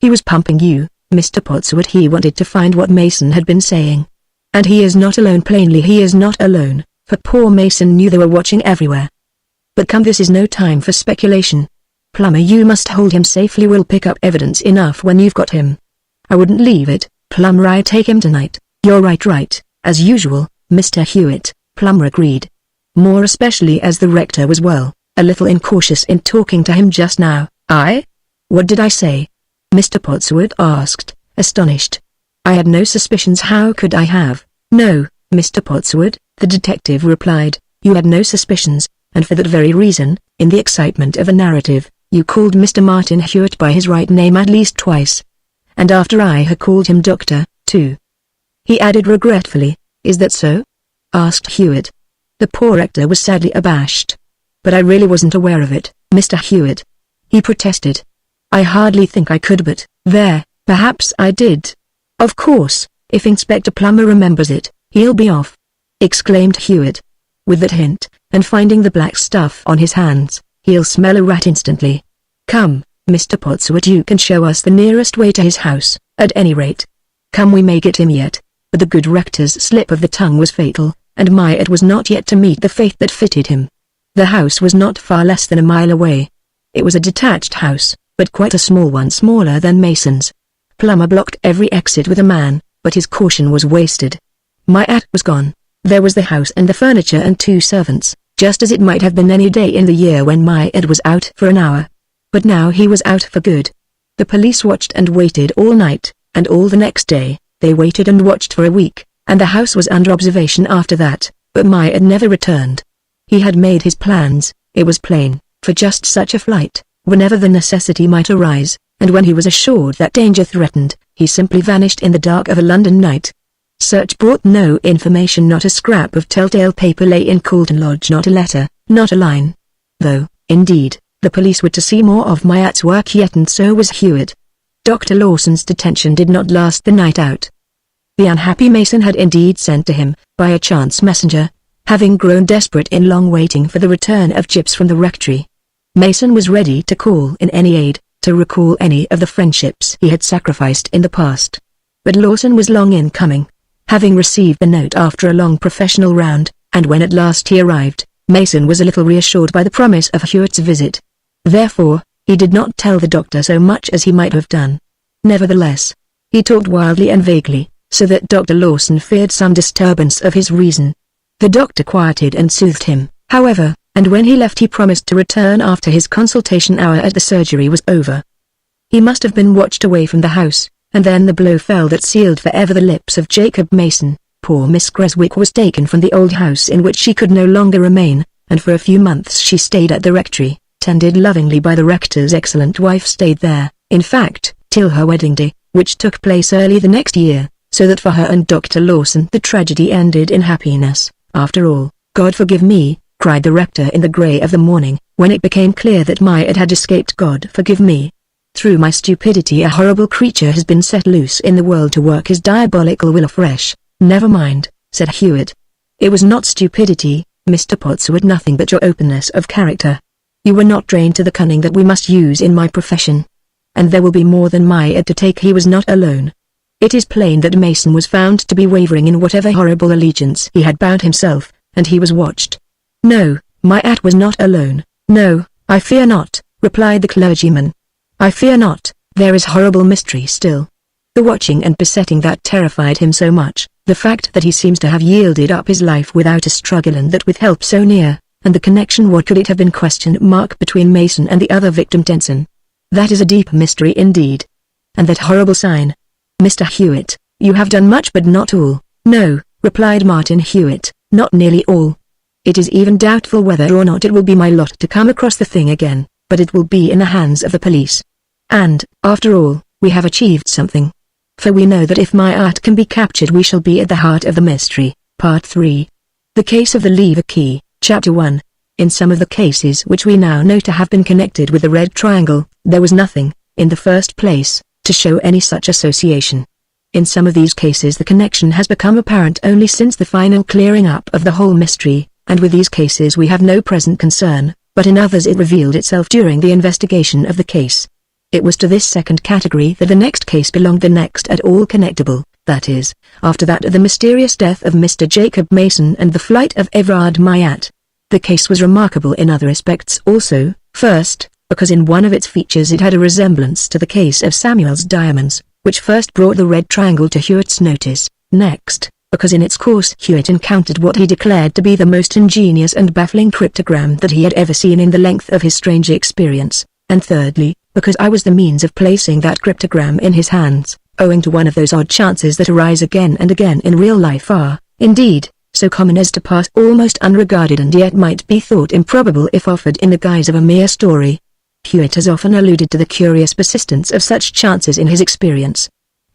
A: He was pumping you, Mr. Pottswood. He wanted to find what Mason had been saying. And he is not alone. Plainly he is not alone, for poor Mason knew they were watching everywhere. But come, this is no time for speculation. Plummer, you must hold him safely. We'll pick up evidence enough when you've got him." "I wouldn't leave it, Plummer. I'd take him tonight." "You're right, as usual, Mr. Hewitt," Plummer agreed. More especially as the rector was a little incautious in talking to him just now. "I? What did I say?" Mr. Pottswood asked, astonished. "I had no suspicions. How could I have?" "No, Mr. Pottswood," the detective replied, "you had no suspicions, and for that very reason, in the excitement of a narrative, you called Mr. Martin Hewitt by his right name at least twice. And after I had called him Doctor, too." He added regretfully, "Is that so?" asked Hewitt. The poor rector was sadly abashed. "But I really wasn't aware of it, Mr. Hewitt," he protested. "I hardly think I could, but, there, perhaps I did." "Of course, if Inspector Plummer remembers it, he'll be off," exclaimed Hewitt. "With that hint, and finding the black stuff on his hands, he'll smell a rat instantly. Come, Mr. Pottswood, you can show us the nearest way to his house, at any rate. Come, we may get him yet." But the good rector's slip of the tongue was fatal, and Myatt was not yet to meet the fate that fitted him. The house was not far less than a mile away. It was a detached house, but quite a small one, smaller than Mason's. Plummer blocked every exit with a man, but his caution was wasted. Myatt was gone. There was the house and the furniture and 2 servants, just as it might have been any day in the year when Myatt was out for an hour. But now he was out for good. The police watched and waited all night, and all the next day. They waited and watched for a week, and the house was under observation after that, but Myatt never returned. He had made his plans, it was plain, for just such a flight, whenever the necessity might arise, and when he was assured that danger threatened, he simply vanished in the dark of a London night. Search brought no information. Not a scrap of telltale paper lay in Coulton Lodge, not a letter, not a line. Though, indeed, the police were to see more of Myatt's work yet, and so was Hewitt. Dr. Lawson's detention did not last the night out. The unhappy Mason had indeed sent to him, by a chance messenger, having grown desperate in long waiting for the return of Chips from the rectory. Mason was ready to call in any aid, to recall any of the friendships he had sacrificed in the past. But Lawson was long in coming. Having received the note after a long professional round, and when at last he arrived, Mason was a little reassured by the promise of Hewitt's visit. Therefore, he did not tell the doctor so much as he might have done. Nevertheless, he talked wildly and vaguely, so that Dr. Lawson feared some disturbance of his reason. The doctor quieted and soothed him, however, and when he left he promised to return after his consultation hour at the surgery was over. He must have been watched away from the house, and then the blow fell that sealed forever the lips of Jacob Mason. Poor Miss Creswick was taken from the old house in which she could no longer remain, and for a few months she stayed at the rectory, tended lovingly by the rector's excellent wife. Stayed there, in fact, till her wedding day, which took place early the next year, so that for her and Dr. Lawson the tragedy ended in happiness. After all, God forgive me, cried the rector in the grey of the morning, when it became clear that Myatt had escaped. God forgive me. Through my stupidity a horrible creature has been set loose in the world to work his diabolical will afresh. Never mind, said Hewitt. It was not stupidity, Mr. Pottswood, nothing but your openness of character. You were not trained to the cunning that we must use in my profession. And there will be more than Myatt to take. He was not alone. It is plain that Mason was found to be wavering in whatever horrible allegiance he had bound himself, and he was watched. No, Myatt was not alone. No, I fear not, replied the clergyman. I fear not, there is horrible mystery still. The watching and besetting that terrified him so much, the fact that he seems to have yielded up his life without a struggle, and that with help so near, and the connection, what could it have been, ? Between Mason and the other victim Tenson. That is a deep mystery indeed. And that horrible sign. Mr. Hewitt, you have done much but not all. No, replied Martin Hewitt, not nearly all. It is even doubtful whether or not it will be my lot to come across the thing again, but it will be in the hands of the police. And, after all, we have achieved something. For we know that if Myatt can be captured we shall be at the heart of the mystery. Part 3. The Case of the Lever Key, Chapter 1. In some of the cases which we now know to have been connected with the Red Triangle, there was nothing, in the first place, to show any such association. In some of these cases the connection has become apparent only since the final clearing up of the whole mystery, and with these cases we have no present concern, but in others it revealed itself during the investigation of the case. It was to this second category that the next case belonged, the next at all connectable, that is, after that of the mysterious death of Mr. Jacob Mason and the flight of Everard Myatt. The case was remarkable in other respects also. First, because in one of its features it had a resemblance to the case of Samuel's diamonds, which first brought the Red Triangle to Hewitt's notice. Next, because in its course Hewitt encountered what he declared to be the most ingenious and baffling cryptogram that he had ever seen in the length of his strange experience. And thirdly, because I was the means of placing that cryptogram in his hands, owing to one of those odd chances that arise again and again in real life, are, indeed, so common as to pass almost unregarded and yet might be thought improbable if offered in the guise of a mere story. Hewitt has often alluded to the curious persistence of such chances in his experience.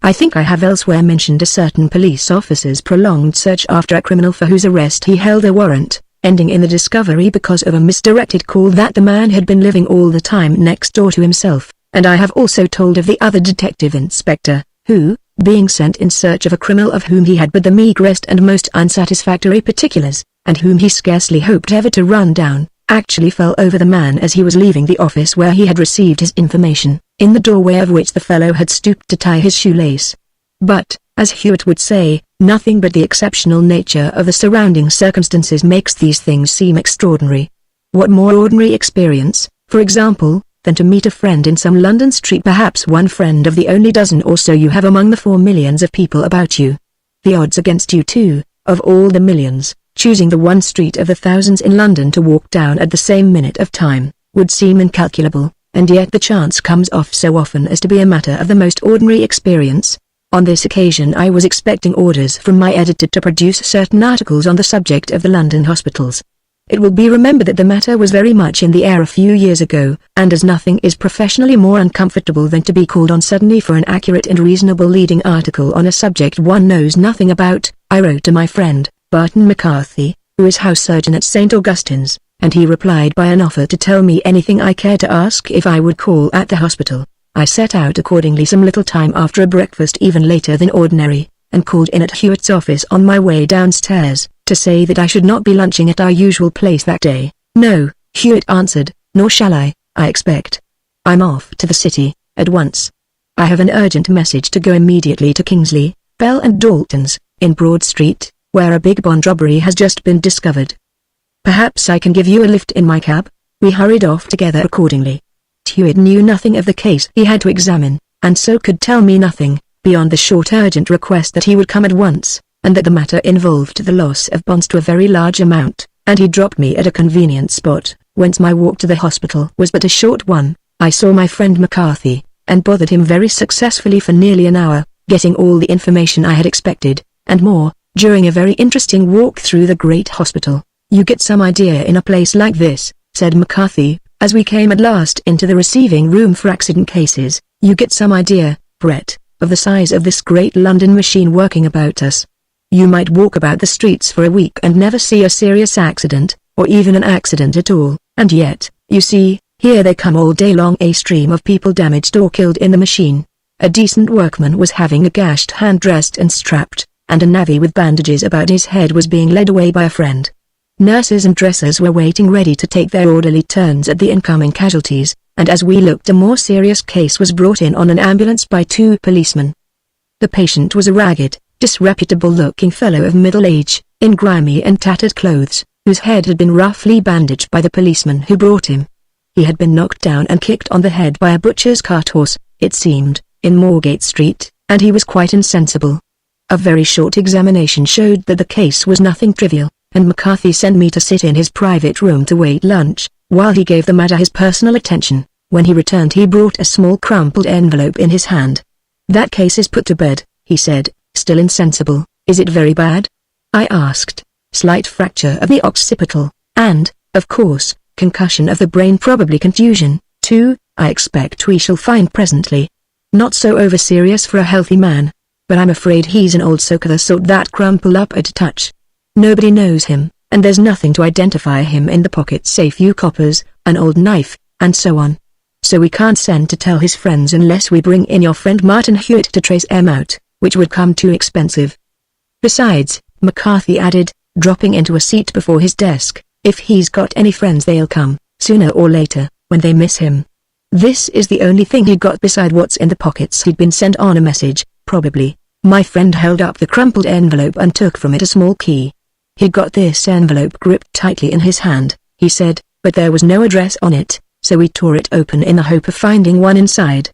A: I think I have elsewhere mentioned a certain police officer's prolonged search after a criminal for whose arrest he held a warrant, ending in the discovery because of a misdirected call that the man had been living all the time next door to himself, and I have also told of the other detective inspector, who, being sent in search of a criminal of whom he had but the meagrest and most unsatisfactory particulars, and whom he scarcely hoped ever to run down, actually fell over the man as he was leaving the office where he had received his information, in the doorway of which the fellow had stooped to tie his shoelace. But, As Hewitt would say, nothing but the exceptional nature of the surrounding circumstances makes these things seem extraordinary. What more ordinary experience, for example, than to meet a friend in some London street, perhaps one friend of the only dozen or so you have among the 4 millions of people about you. The odds against you too, of all the millions, choosing the one street of the thousands in London to walk down at the same minute of time, would seem incalculable, and yet the chance comes off so often as to be a matter of the most ordinary experience. On this occasion I was expecting orders from my editor to produce certain articles on the subject of the London hospitals. It will be remembered that the matter was very much in the air a few years ago, and as nothing is professionally more uncomfortable than to be called on suddenly for an accurate and reasonable leading article on a subject one knows nothing about, I wrote to my friend, Barton McCarthy, who is house surgeon at St. Augustine's, and he replied by an offer to tell me anything I cared to ask if I would call at the hospital. I set out accordingly some little time after a breakfast, even later than ordinary, and called in at Hewitt's office on my way downstairs, to say that I should not be lunching at our usual place that day. "No," Hewitt answered, "nor shall I expect. I'm off to the city, at once. I have an urgent message to go immediately to Kingsley, Bell and Dalton's, in Broad Street, where a big bond robbery has just been discovered. Perhaps I can give you a lift in my cab." We hurried off together accordingly. Hewitt knew nothing of the case he had to examine, and so could tell me nothing, beyond the short urgent request that he would come at once, and that the matter involved the loss of bonds to a very large amount, and he dropped me at a convenient spot, whence my walk to the hospital was but a short one. I saw my friend McCarthy, and bothered him very successfully for nearly an hour, getting all the information I had expected, and more, during a very interesting walk through the great hospital. "You get some idea in a place like this," said McCarthy, as we came at last into the receiving room for accident cases, "you get some idea, Brett, of the size of this great London machine working about us. You might walk about the streets for a week and never see a serious accident, or even an accident at all, and yet, you see, here they come all day long, a stream of people damaged or killed in the machine. A decent workman was having a gashed hand dressed and strapped, and a navvy with bandages about his head was being led away by a friend. Nurses and dressers were waiting ready to take their orderly turns at the incoming casualties, and as we looked a more serious case was brought in on an ambulance by 2 policemen. The patient was a ragged, disreputable-looking fellow of middle age, in grimy and tattered clothes, whose head had been roughly bandaged by the policeman who brought him. He had been knocked down and kicked on the head by a butcher's cart horse, it seemed, in Moorgate Street, and he was quite insensible. A very short examination showed that the case was nothing trivial, and McCarthy sent me to sit in his private room to wait lunch, while he gave the matter his personal attention. When he returned he brought a small crumpled envelope in his hand. "That case is put to bed," he said, "still insensible." "Is it very bad?" I asked. "Slight fracture of the occipital, and, of course, concussion of the brain, probably contusion, too, I expect we shall find presently. Not so over serious for a healthy man, but I'm afraid he's an old soaker, the sort that crumple up at a touch. Nobody knows him, and there's nothing to identify him in the pocket save few coppers, an old knife, and so on. So we can't send to tell his friends unless we bring in your friend Martin Hewitt to trace him out, which would come too expensive. Besides," McCarthy added, dropping into a seat before his desk, "if he's got any friends they'll come, sooner or later, when they miss him. This is the only thing he got beside what's in the pockets. He'd been sent on a message, probably." My friend held up the crumpled envelope and took from it a small key. "He got this envelope gripped tightly in his hand," he said, "but there was no address on it, so we tore it open in the hope of finding one inside.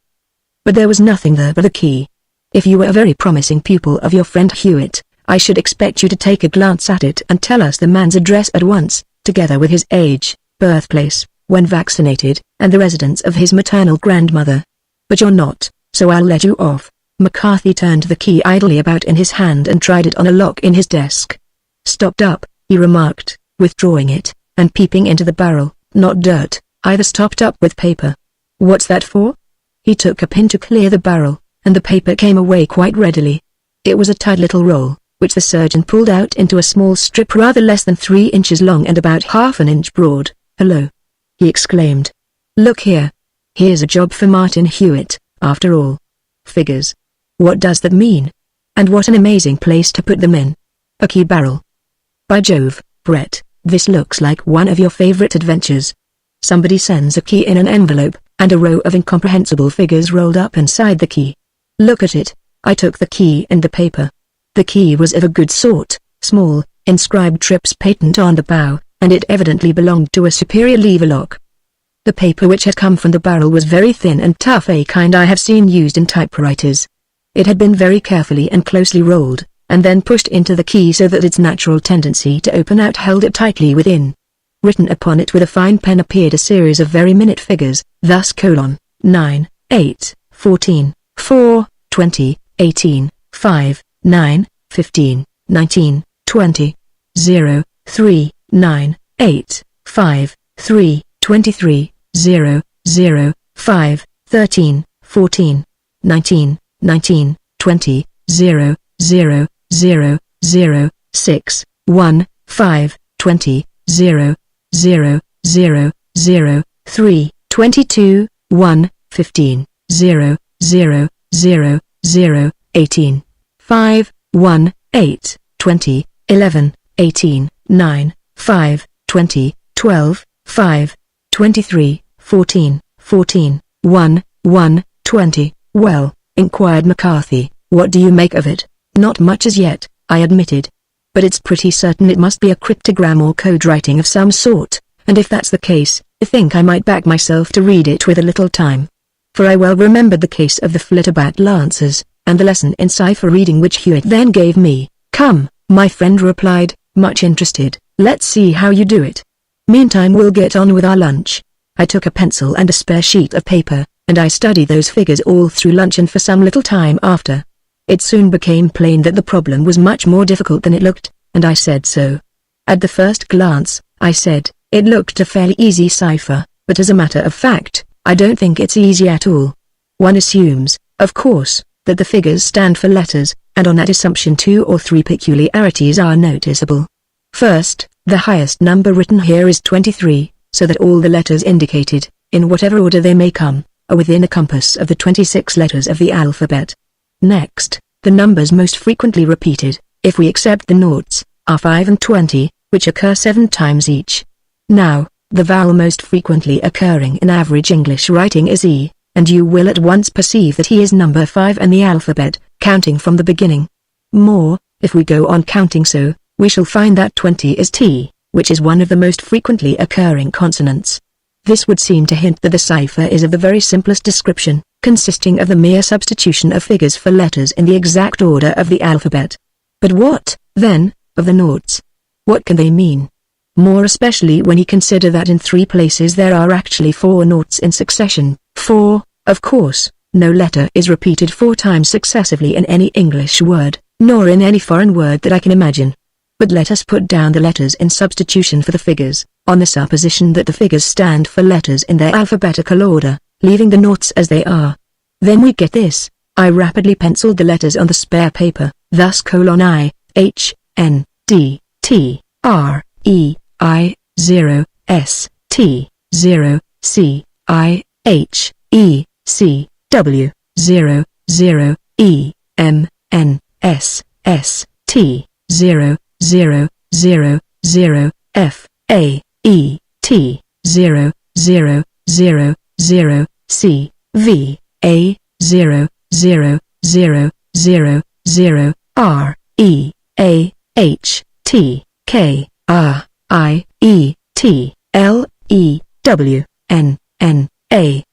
A: But there was nothing there but a key. If you were a very promising pupil of your friend Hewitt, I should expect you to take a glance at it and tell us the man's address at once, together with his age, birthplace, when vaccinated, and the residence of his maternal grandmother. But you're not, so I'll let you off." McCarthy turned the key idly about in his hand and tried it on a lock in his desk. "Stopped up," he remarked, withdrawing it, and peeping into the barrel. "Not dirt, either, stopped up with paper." "What's that for?" He took a pin to clear the barrel, and the paper came away quite readily. It was a tight little roll, which the surgeon pulled out into a small strip rather less than 3 inches long and about half an inch broad. "Hello!" he exclaimed. "Look here. Here's a job for Martin Hewitt, after all. Figures. What does that mean? And what an amazing place to put them in. A key barrel. By Jove, Brett, this looks like one of your favorite adventures. Somebody sends a key in an envelope, and a row of incomprehensible figures rolled up inside the key. Look at it, I took the key and the paper. The key was of a good sort, small, inscribed Tripp's patent on the bow, and it evidently belonged to a superior lever lock. The paper which had come from the barrel was very thin and tough, a kind I have seen used in typewriters. It had been very carefully and closely rolled, and then pushed into the key so that its natural tendency to open out held it tightly within. Written upon it with a fine pen appeared a series of very minute figures, thus: 9, 8, 14, 4, 20, 18, 5, 9, 15, 19, 20, 0, 3, 9, 8, 5, 3, 23, 0, 0, 5, 13, 14, 19, 19, 20, 0, 0, 0, 0, 6, 1, 5, 20, 0, 0, 0, 0, 3, 22, 1, 15, 0, 0, 0, 0, 18, 5, 1, 8, 20, 11, 18, 9, 5, 20, 12, 5, 23, 14, 14, 1, 1, 20. Well, inquired McCarthy, what do you make of it? Not much as yet, I admitted. But it's pretty certain it must be a cryptogram or code writing of some sort, and if that's the case, I think I might back myself to read it with a little time. For I well remembered the case of the Flitterbat Lancers, and the lesson in cipher reading which Hewitt then gave me. Come, my friend replied, much interested, let's see how you do it. Meantime we'll get on with our lunch. I took a pencil and a spare sheet of paper, and I studied those figures all through lunch and for some little time after. It soon became plain that the problem was much more difficult than it looked, and I said so. At the first glance, I said, it looked a fairly easy cipher, but as a matter of fact, I don't think it's easy at all. One assumes, of course, that the figures stand for letters, and on that assumption 2 or 3 peculiarities are noticeable. First, the highest number written here is 23, so that all the letters indicated, in whatever order they may come, are within a compass of the 26 letters of the alphabet. Next, the numbers most frequently repeated, if we accept the noughts, are 5 and 20, which occur 7 times each. Now, the vowel most frequently occurring in average English writing is E, and you will at once perceive that he is number 5 in the alphabet, counting from the beginning. More, if we go on counting so, we shall find that 20 is T, which is one of the most frequently occurring consonants. This would seem to hint that the cipher is of the very simplest description, consisting of the mere substitution of figures for letters in the exact order of the alphabet. But what, then, of the noughts? What can they mean? More especially when you consider that in 3 places there are actually 4 noughts in succession. For, of course, no letter is repeated 4 times successively in any English word, nor in any foreign word that I can imagine. But let us put down the letters in substitution for the figures, on the supposition that the figures stand for letters in their alphabetical order, leaving the noughts as they are. Then we get this. I rapidly penciled the letters on the spare paper, thus: I, H, N, D, T, R, E, I, 0, S, T, 0, C, I, H, E, C, W, 0, 0, E, M, N, S, S, T, 0, 0, 0, 0, F, A, E, T, 0, 0, 0, 0, C, V, A, 0, 0, 0, 0, 0, R, E, A, H, T, K, R, I, E, T, L, E, W, N, N, A,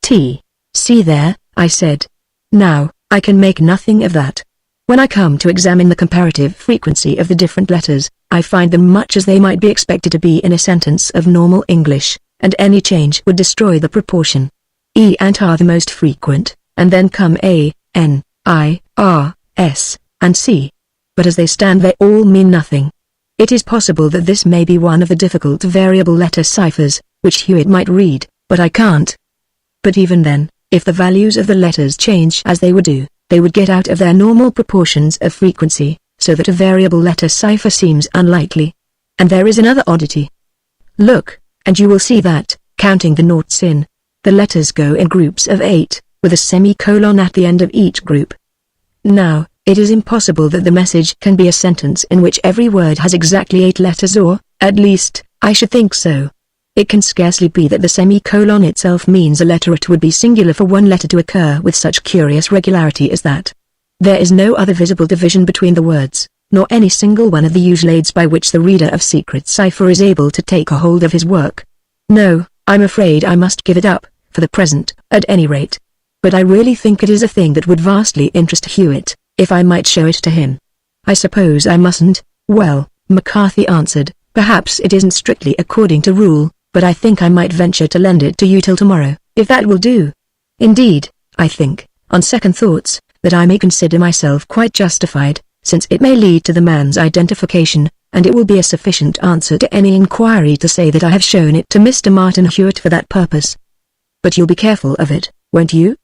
A: T. See there, I said. Now, I can make nothing of that. When I come to examine the comparative frequency of the different letters, I find them much as they might be expected to be in a sentence of normal English, and any change would destroy the proportion. E and R are the most frequent, and then come A, N, I, R, S, and C. But as they stand they all mean nothing. It is possible that this may be one of the difficult variable letter ciphers, which Hewitt might read, but I can't. But even then, if the values of the letters change as they would do, they would get out of their normal proportions of frequency, so that a variable letter cipher seems unlikely. And there is another oddity. Look, and you will see that, counting the noughts in, the letters go in groups of 8, with a semicolon at the end of each group. Now, it is impossible that the message can be a sentence in which every word has exactly 8 letters, or, at least, I should think so. It can scarcely be that the semicolon itself means a letter. It would be singular for one letter to occur with such curious regularity as that. There is no other visible division between the words, nor any single one of the usual aids by which the reader of secret cipher is able to take a hold of his work. No, I'm afraid I must give it up, for the present, at any rate. But I really think it is a thing that would vastly interest Hewitt, if I might show it to him. I suppose I mustn't. Well, McCarthy answered, perhaps it isn't strictly according to rule, but I think I might venture to lend it to you till tomorrow, if that will do. Indeed, I think, on second thoughts, that I may consider myself quite justified, since it may lead to the man's identification, and it will be a sufficient answer to any inquiry to say that I have shown it to Mr. Martin Hewitt for that purpose. But you'll be careful of it, won't you?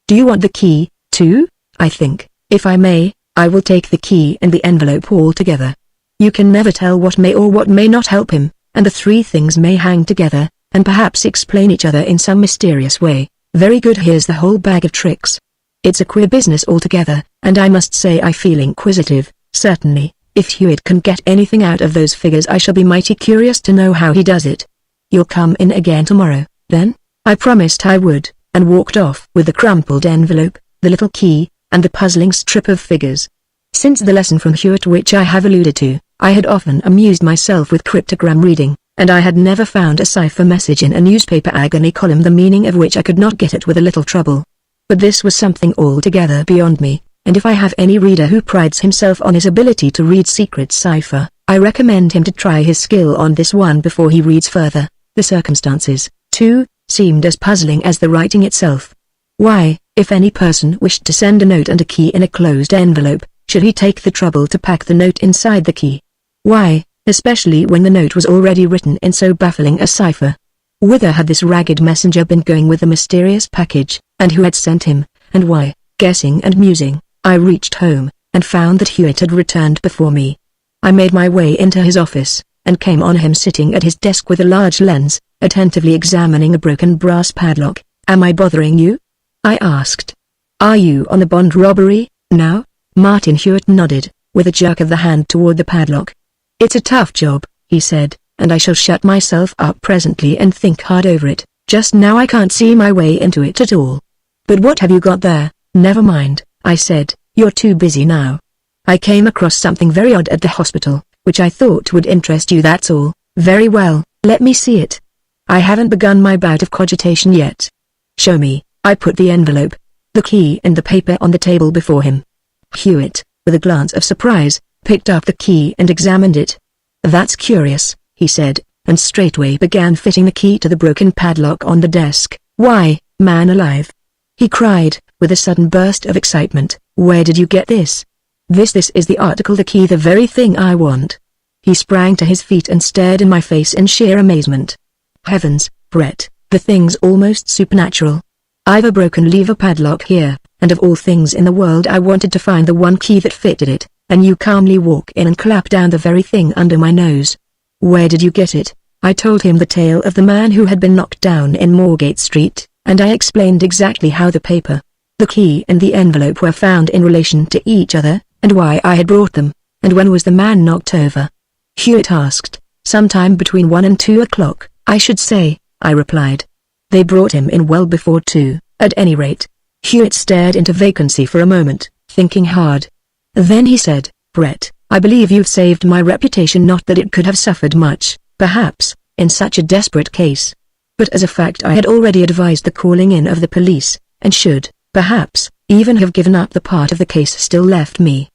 A: Do you want the key, too? I think, if I may, I will take the key and the envelope all together. You can never tell what may or what may not help him, and the three things may hang together, and perhaps explain each other in some mysterious way. Very good, here's the whole bag of tricks. It's a queer business altogether, and I must say I feel inquisitive. Certainly, if Hewitt can get anything out of those figures I shall be mighty curious to know how he does it. You'll come in again tomorrow, then? I promised I would, and walked off with the crumpled envelope, the little key, and the puzzling strip of figures. Since the lesson from Hewitt which I have alluded to, I had often amused myself with cryptogram reading, and I had never found a cipher message in a newspaper agony column the meaning of which I could not get at with a little trouble. But this was something altogether beyond me, and if I have any reader who prides himself on his ability to read secret cipher, I recommend him to try his skill on this one before he reads further. The circumstances, too, seemed as puzzling as the writing itself. Why, if any person wished to send a note and a key in a closed envelope, should he take the trouble to pack the note inside the key? Why, especially when the note was already written in so baffling a cipher? Whither had this ragged messenger been going with the mysterious package, and who had sent him, and why? Guessing and musing, I reached home, and found that Hewitt had returned before me. I made my way into his office, and came on him sitting at his desk with a large lens, attentively examining a broken brass padlock. Am I bothering you? I asked. Are you on the bond robbery, now? Martin Hewitt nodded, with a jerk of the hand toward the padlock. It's a tough job, he said, and I shall shut myself up presently and think hard over it. Just now I can't see my way into it at all. But what have you got there? Never mind, I said, you're too busy now. I came across something very odd at the hospital, which I thought would interest you, that's all. Very well, let me see it. I haven't begun my bout of cogitation yet. Show me. I put the envelope, the key and the paper on the table before him. Hewitt, with a glance of surprise, picked up the key and examined it. That's curious, he said, and straightway began fitting the key to the broken padlock on the desk. Why, man alive! He cried, with a sudden burst of excitement, where did you get this? This is the article, the key, the very thing I want. He sprang to his feet and stared in my face in sheer amazement. Heavens, Brett, the thing's almost supernatural. I've a broken lever padlock here, and of all things in the world I wanted to find the one key that fitted it, and you calmly walk in and clap down the very thing under my nose. Where did you get it? I told him the tale of the man who had been knocked down in Moorgate Street, and I explained exactly how the paper, the key and the envelope were found in relation to each other, and why I had brought them. And when was the man knocked over? Hewitt asked. Sometime between 1 and 2 o'clock, I should say, I replied. They brought him in well before 2, at any rate. Hewitt stared into vacancy for a moment, thinking hard. Then he said, Brett, I believe you've saved my reputation, not that it could have suffered much, perhaps, in such a desperate case. But as a fact I had already advised the calling in of the police, and should, perhaps, even have given up the part of the case still left me.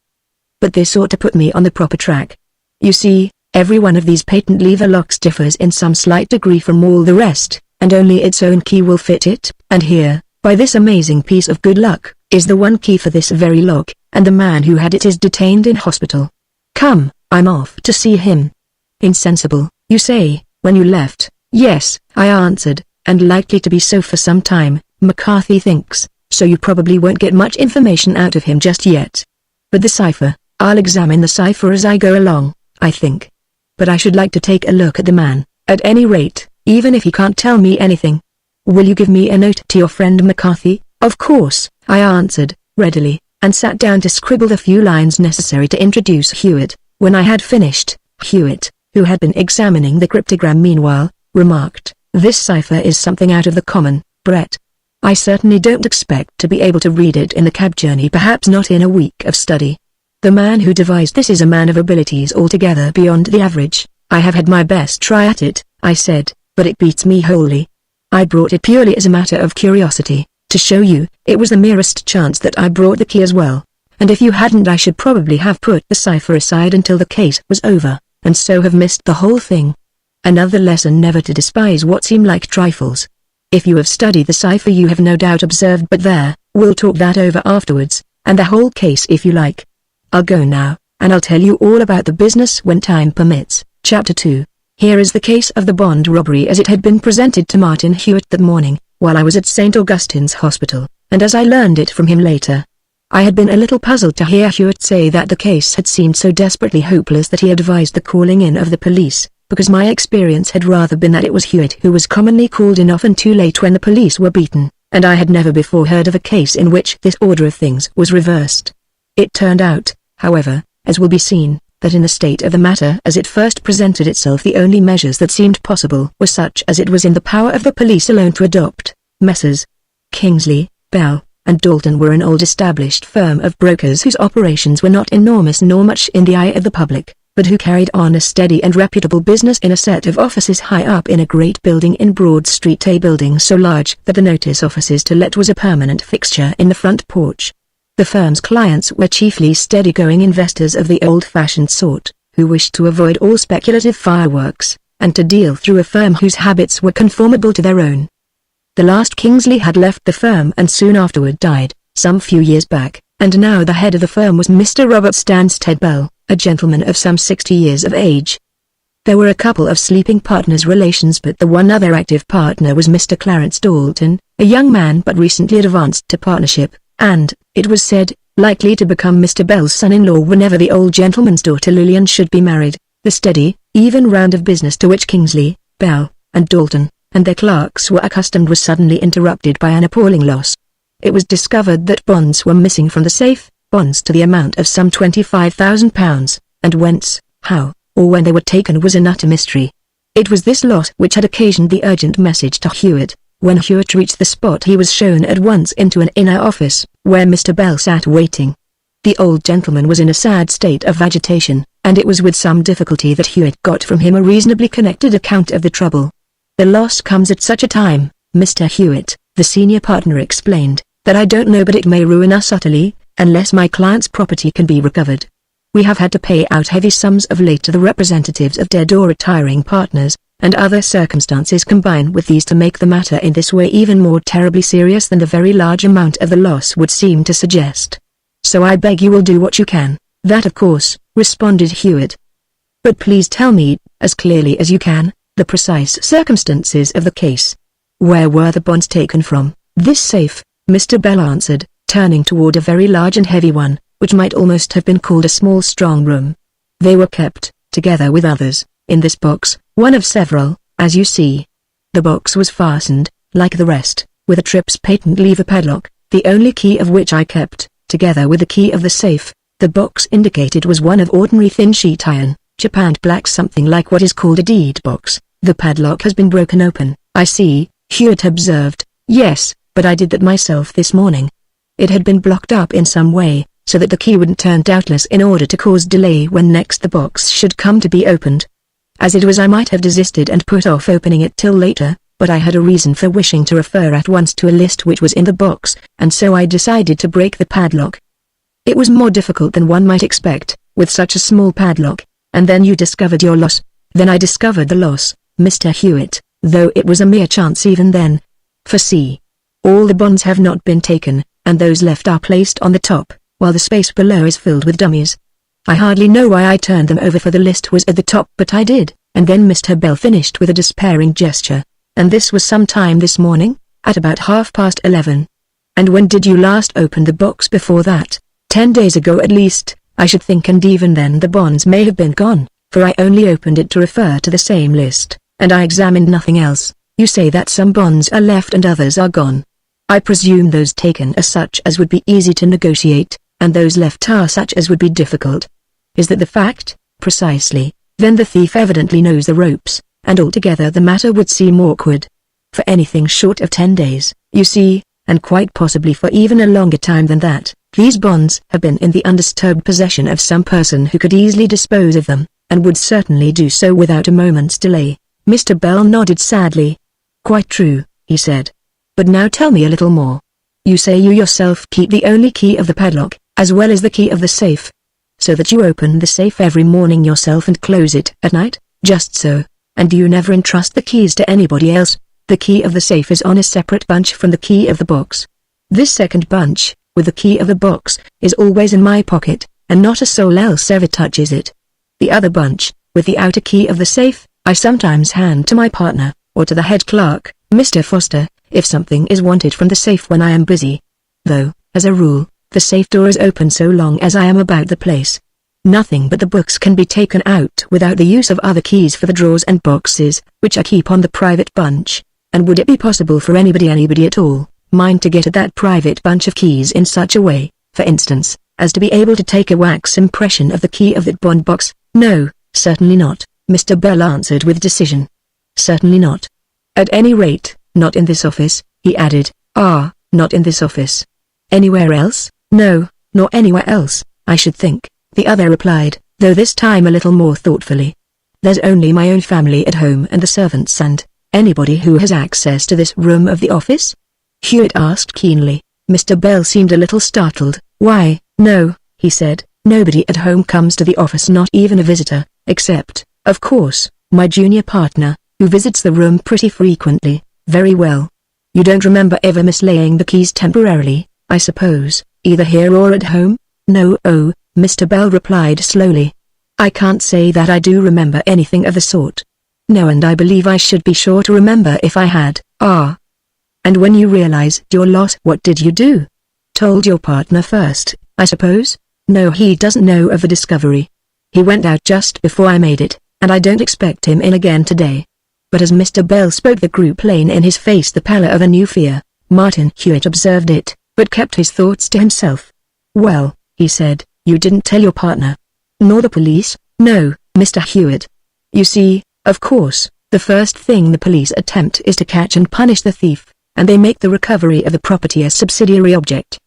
A: But this ought to put me on the proper track. You see, every one of these patent lever locks differs in some slight degree from all the rest, and only its own key will fit it, and here, by this amazing piece of good luck, is the one key for this very lock, and the man who had it is detained in hospital. Come, I'm off to see him. Insensible, you say, when you left? Yes, I answered, and likely to be so for some time, McCarthy thinks, so you probably won't get much information out of him just yet. But the cipher, I'll examine the cipher as I go along, I think. But I should like to take a look at the man, at any rate, even if he can't tell me anything. Will you give me a note to your friend McCarthy? Of course, I answered, readily, and sat down to scribble the few lines necessary to introduce Hewitt. When I had finished, Hewitt, who had been examining the cryptogram meanwhile, remarked, This cipher is something out of the common, Brett. I certainly don't expect to be able to read it in the cab journey, perhaps not in a week of study. The man who devised this is a man of abilities altogether beyond the average. I have had my best try at it, I said, but it beats me wholly. I brought it purely as a matter of curiosity, to show you. It was the merest chance that I brought the key as well, and if you hadn't I should probably have put the cipher aside until the case was over, and so have missed the whole thing. Another lesson: never to despise what seem like trifles. If you have studied the cipher you have no doubt observed, but there, we'll talk that over afterwards, and the whole case if you like. I'll go now, and I'll tell you all about the business when time permits. Chapter 2. Here is the case of the bond robbery as it had been presented to Martin Hewitt that morning, while I was at St. Augustine's Hospital, and as I learned it from him later. I had been a little puzzled to hear Hewitt say that the case had seemed so desperately hopeless that he advised the calling in of the police, because my experience had rather been that it was Hewitt who was commonly called in often too late when the police were beaten, and I had never before heard of a case in which this order of things was reversed. It turned out, however, as will be seen, that in the state of the matter as it first presented itself the only measures that seemed possible were such as it was in the power of the police alone to adopt. Messrs. Kingsley, Bell, and Dalton were an old established firm of brokers whose operations were not enormous nor much in the eye of the public, but who carried on a steady and reputable business in a set of offices high up in a great building in Broad Street, a building so large that the notice offices to let was a permanent fixture in the front porch. The firm's clients were chiefly steady-going investors of the old-fashioned sort, who wished to avoid all speculative fireworks, and to deal through a firm whose habits were conformable to their own. The last Kingsley had left the firm and soon afterward died, some few years back, and now the head of the firm was Mr. Robert Stansted Bell, a gentleman of some 60 years of age. There were a couple of sleeping partners relations, but the one other active partner was Mr. Clarence Dalton, a young man but recently advanced to partnership, and, it was said, likely to become Mr. Bell's son-in-law whenever the old gentleman's daughter Lillian should be married. The steady, even round of business to which Kingsley, Bell, and Dalton, and their clerks were accustomed was suddenly interrupted by an appalling loss. It was discovered that bonds were missing from the safe, bonds to the amount of some £25,000, and whence, how, or when they were taken was an utter mystery. It was this loss which had occasioned the urgent message to Hewitt. When Hewitt reached the spot he was shown at once into an inner office, where Mr. Bell sat waiting. The old gentleman was in a sad state of agitation, and it was with some difficulty that Hewitt got from him a reasonably connected account of the trouble. "The loss comes at such a time, Mr. Hewitt," the senior partner explained, "that I don't know but it may ruin us utterly, unless my client's property can be recovered. We have had to pay out heavy sums of late to the representatives of dead or retiring partners, and other circumstances combine with these to make the matter in this way even more terribly serious than the very large amount of the loss would seem to suggest. So I beg you will do what you can." "That of course," responded Hewitt. "But please tell me, as clearly as you can, the precise circumstances of the case. Where were the bonds taken from?" "This safe," Mr. Bell answered, turning toward a very large and heavy one, which might almost have been called a small strong room. "They were kept, together with others, in this box, one of several, as you see. The box was fastened, like the rest, with a Tripp's patent lever padlock, the only key of which I kept, together with the key of the safe. The box indicated was one of ordinary thin sheet iron, japanned black, something like what is called a deed box. The padlock has been broken open." "I see," Hewitt observed. "Yes, but I did that myself this morning. It had been blocked up in some way, so that the key wouldn't turn, doubtless in order to cause delay when next the box should come to be opened. As it was I might have desisted and put off opening it till later, but I had a reason for wishing to refer at once to a list which was in the box, and so I decided to break the padlock. It was more difficult than one might expect, with such a small padlock, and then you discovered your loss." "Then I discovered the loss, Mr. Hewitt, though it was a mere chance even then. For see, all the bonds have not been taken, and those left are placed on the top, while the space below is filled with dummies. I hardly know why I turned them over, for the list was at the top, but I did." And then Mr. Bell finished with a despairing gesture. "And this was some time this morning, at about 11:30. "And when did you last open the box before that?" 10 days ago at least, I should think, and even then the bonds may have been gone, for I only opened it to refer to the same list, and I examined nothing else." "You say that some bonds are left and others are gone. I presume those taken are such as would be easy to negotiate, and those left are such as would be difficult. Is that the fact?" "Precisely. Then the thief evidently knows the ropes, and altogether the matter would seem awkward. For anything short of 10 days, you see, and quite possibly for even a longer time than that. These bonds have been in the undisturbed possession of some person who could easily dispose of them, and would certainly do so without a moment's delay. Mr. Bell nodded sadly. Quite true, he said. But now tell me a little more. You say you yourself keep the only key of the padlock, as well as the key of the safe. So that you open the safe every morning yourself and close it at night? Just so. And do you never entrust the keys to anybody else? The key of the safe is on a separate bunch from the key of the box. This second bunch, with the key of the box, is always in my pocket, and not a soul else ever touches it. The other bunch, with the outer key of the safe, I sometimes hand to my partner, or to the head clerk, Mr. Foster, if something is wanted from the safe when I am busy. Though, as a rule, the safe door is open so long as I am about the place. Nothing but the books can be taken out without the use of other keys for the drawers and boxes, which I keep on the private bunch. And would it be possible for anybody at all, mind to get at that private bunch of keys in such a way, for instance, as to be able to take a wax impression of the key of that bond box? No, certainly not, Mr. Bell answered with decision. Certainly not. At any rate, not in this office, he added. Not in this office. Anywhere else? No, nor anywhere else, I should think, the other replied, though this time a little more thoughtfully. There's only my own family at home and the servants and anybody who has access to this room of the office? Hewitt asked keenly. Mr. Bell seemed a little startled. Why, no, he said, nobody at home comes to the office, not even a visitor, except, of course, my junior partner, who visits the room pretty frequently. Very well. You don't remember ever mislaying the keys temporarily, I suppose, either here or at home? No, Mr. Bell replied slowly. I can't say that I do remember anything of the sort. No, and I believe I should be sure to remember if I had. And when you realized your loss, what did you do? Told your partner first, I suppose? No, he doesn't know of the discovery. He went out just before I made it, and I don't expect him in again today. But as Mr. Bell spoke, there grew plain in his face the pallor of a new fear. Martin Hewitt observed it, but kept his thoughts to himself. Well, he said, you didn't tell your partner? Nor the police? No, Mr. Hewitt. You see, of course, the first thing the police attempt is to catch and punish the thief, and they make the recovery of the property a subsidiary object.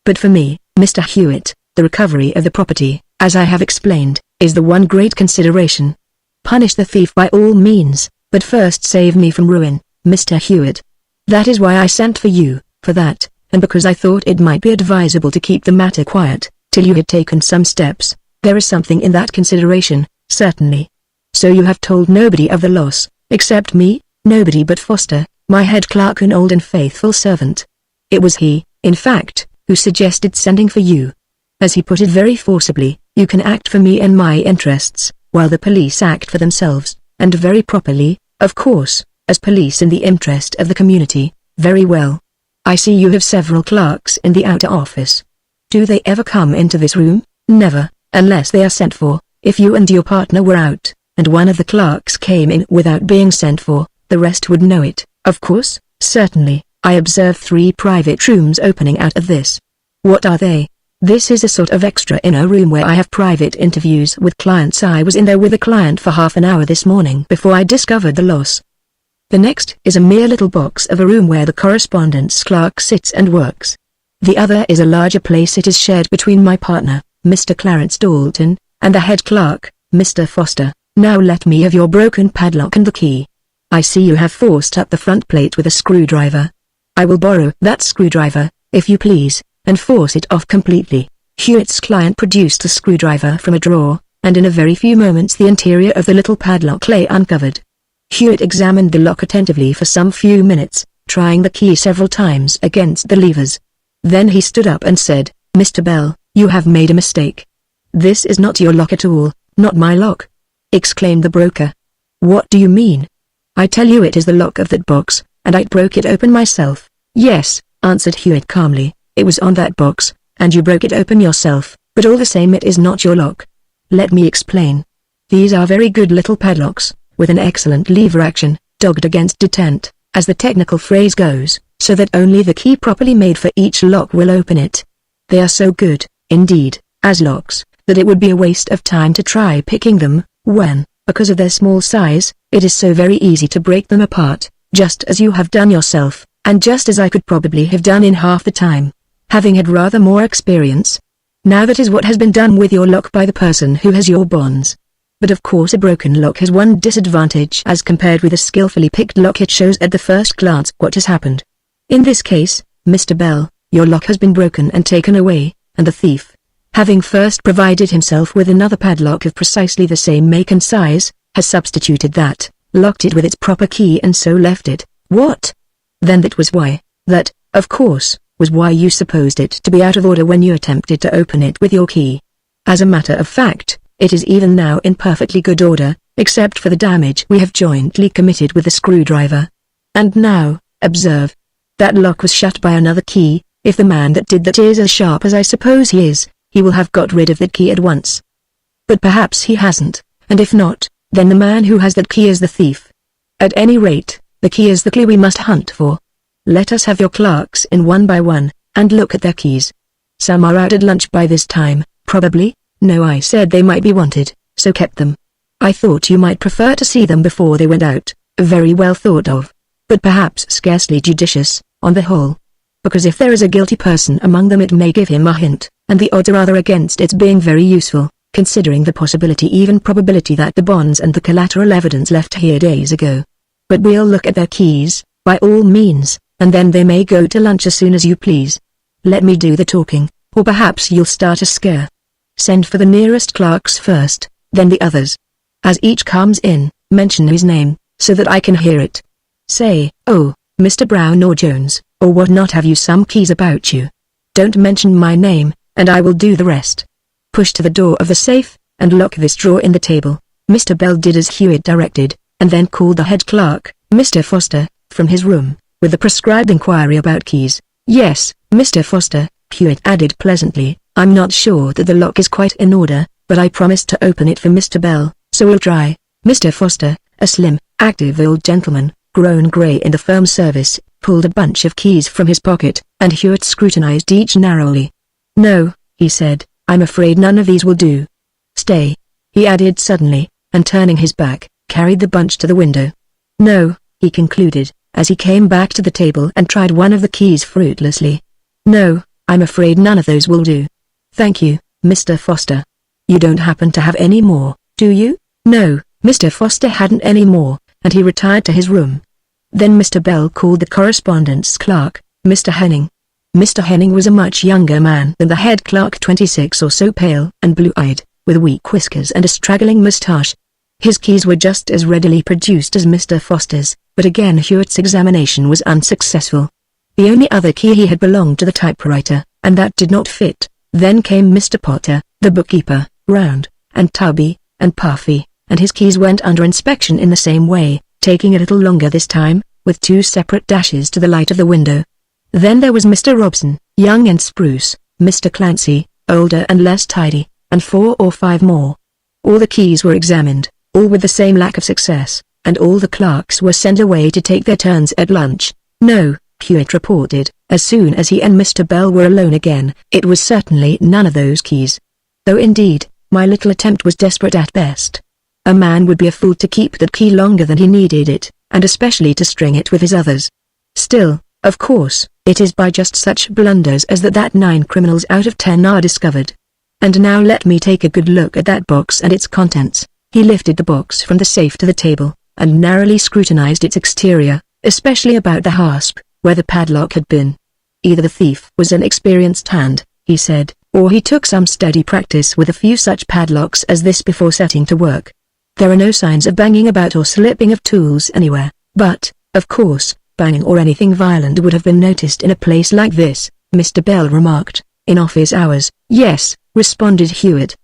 A: But for me, Mr. Hewitt, the recovery of the property, as I have explained, is the one great consideration. Punish the thief by all means, but first save me from ruin, Mr. Hewitt. That is why I sent for you, for that, and because I thought it might be advisable to keep the matter quiet, till you had taken some steps. There is something in that consideration, certainly. So you have told nobody of the loss, except me? Nobody but Foster, my head clerk and old and faithful servant. It was he, in fact, who suggested sending for you. As he put it very forcibly, you can act for me and my interests, while the police act for themselves, and very properly, of course, as police in the interest of the community. Very well. I see you have several clerks in the outer office. Do they ever come into this room? Never, unless they are sent for. If you and your partner were out, and one of the clerks came in without being sent for, the rest would know it. Of course, certainly, I observe 3 private rooms opening out of this. What are they? This is a sort of extra inner room where I have private interviews with clients. I was in there with a client for half an hour this morning before I discovered the loss. The next is a mere little box of a room where the correspondence clerk sits and works. The other is a larger place. It is shared between my partner, Mr. Clarence Dalton, and the head clerk, Mr. Foster. Now let me have your broken padlock and the key. I see you have forced up the front plate with a screwdriver. I will borrow that screwdriver, if you please, and force it off completely. Hewitt's client produced a screwdriver from a drawer, and in a very few moments the interior of the little padlock lay uncovered. Hewitt examined the lock attentively for some few minutes, trying the key several times against the levers. Then he stood up and said, Mr. Bell, you have made a mistake. This is not your lock at all, not my lock, exclaimed the broker. What do you mean? I tell you it is the lock of that box, and I broke it open myself. Yes, answered Hewitt calmly, it was on that box, and you broke it open yourself, but all the same it is not your lock. Let me explain. These are very good little padlocks, with an excellent lever action, dogged against detent, as the technical phrase goes, so that only the key properly made for each lock will open it. They are so good, indeed, as locks, that it would be a waste of time to try picking them, when, because of their small size, it is so very easy to break them apart, just as you have done yourself. And just as I could probably have done in half the time, having had rather more experience. Now that is what has been done with your lock by the person who has your bonds. But of course a broken lock has one disadvantage as compared with a skillfully picked lock. It shows at the first glance what has happened. In this case, Mr. Bell, your lock has been broken and taken away, and the thief, having first provided himself with another padlock of precisely the same make and size, has substituted that, locked it with its proper key and so left it. What? Then that was why, that, of course, was why you supposed it to be out of order when you attempted to open it with your key. As a matter of fact, it is even now in perfectly good order, except for the damage we have jointly committed with the screwdriver. And now, observe. That lock was shut by another key. If the man that did that is as sharp as I suppose he is, he will have got rid of that key at once. But perhaps he hasn't, and if not, then the man who has that key is the thief. At any rate, the key is the clue we must hunt for. Let us have your clerks in one by one, and look at their keys. Some are out at lunch by this time, probably. No, I said they might be wanted, so kept them. I thought you might prefer to see them before they went out. Very well thought of. But perhaps scarcely judicious, on the whole. Because if there is a guilty person among them it may give him a hint, and the odds are rather against its being very useful, considering the possibility even probability that the bonds and the collateral evidence left here days ago. But we'll look at their keys, by all means, and then they may go to lunch as soon as you please. Let me do the talking, or perhaps you'll start a scare. Send for the nearest clerks first, then the others. As each comes in, mention his name, so that I can hear it. Say, oh, Mr. Brown or Jones, or what not. Have you some keys about you? Don't mention my name, and I will do the rest. Push to the door of the safe, and lock this drawer in the table. Mr. Bell did as Hewitt directed, and then called the head clerk, Mr. Foster, from his room, with the prescribed inquiry about keys. Yes, Mr. Foster, Hewitt added pleasantly, I'm not sure that the lock is quite in order, but I promised to open it for Mr. Bell, so we'll try. Mr. Foster, a slim, active old gentleman, grown grey in the firm service, pulled a bunch of keys from his pocket, and Hewitt scrutinized each narrowly. No, he said, I'm afraid none of these will do. Stay, he added suddenly, and turning his back, carried the bunch to the window. No, he concluded, as he came back to the table and tried one of the keys fruitlessly. No, I'm afraid none of those will do. Thank you, Mr. Foster. You don't happen to have any more, do you? No, Mr. Foster hadn't any more, and he retired to his room. Then Mr. Bell called the correspondence clerk, Mr. Henning. Mr. Henning was a much younger man than the head clerk, 26 or so, pale and blue-eyed, with weak whiskers and a straggling moustache. His keys were just as readily produced as Mr. Foster's, but again Hewitt's examination was unsuccessful. The only other key he had belonged to the typewriter, and that did not fit. Then came Mr. Potter, the bookkeeper, round, and tubby, and puffy, and his keys went under inspection in the same way, taking a little longer this time, with 2 separate dashes to the light of the window. Then there was Mr. Robson, young and spruce, Mr. Clancy, older and less tidy, and 4 or 5 more. All the keys were examined, all with the same lack of success, and all the clerks were sent away to take their turns at lunch. No, Hewitt reported, as soon as he and Mr. Bell were alone again, it was certainly none of those keys. Though indeed, my little attempt was desperate at best. A man would be a fool to keep that key longer than he needed it, and especially to string it with his others. Still, of course, it is by just such blunders as that 9 criminals out of 10 are discovered. And now let me take a good look at that box and its contents. He lifted the box from the safe to the table, and narrowly scrutinized its exterior, especially about the hasp, where the padlock had been. Either the thief was an experienced hand, he said, or he took some steady practice with a few such padlocks as this before setting to work. There are no signs of banging about or slipping of tools anywhere, but, of course, banging or anything violent would have been noticed in a place like this, Mr. Bell remarked. In office hours, yes, responded Hewitt.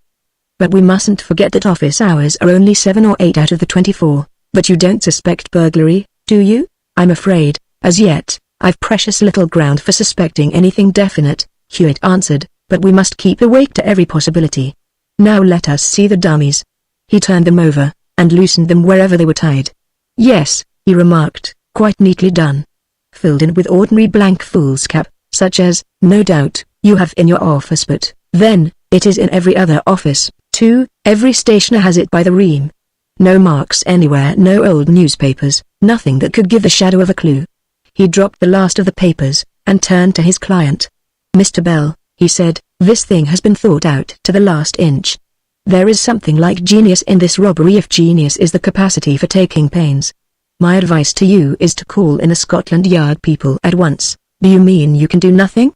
A: But we mustn't forget that office hours are only 7 or 8 out of the 24. But you don't suspect burglary, do you? I'm afraid, as yet, I've precious little ground for suspecting anything definite, Hewitt answered, but we must keep awake to every possibility. Now let us see the dummies. He turned them over, and loosened them wherever they were tied. Yes, he remarked, quite neatly done. Filled in with ordinary blank foolscap, such as, no doubt, you have in your office, but, then, it is in every other office, too. Every stationer has it by the ream. No marks anywhere, no old newspapers, nothing that could give the shadow of a clue. He dropped the last of the papers, and turned to his client. "Mr. Bell," he said, "this thing has been thought out to the last inch. There is something like genius in this robbery if genius is the capacity for taking pains. My advice to you is to call in the Scotland Yard people at once." "Do you mean you can do nothing?"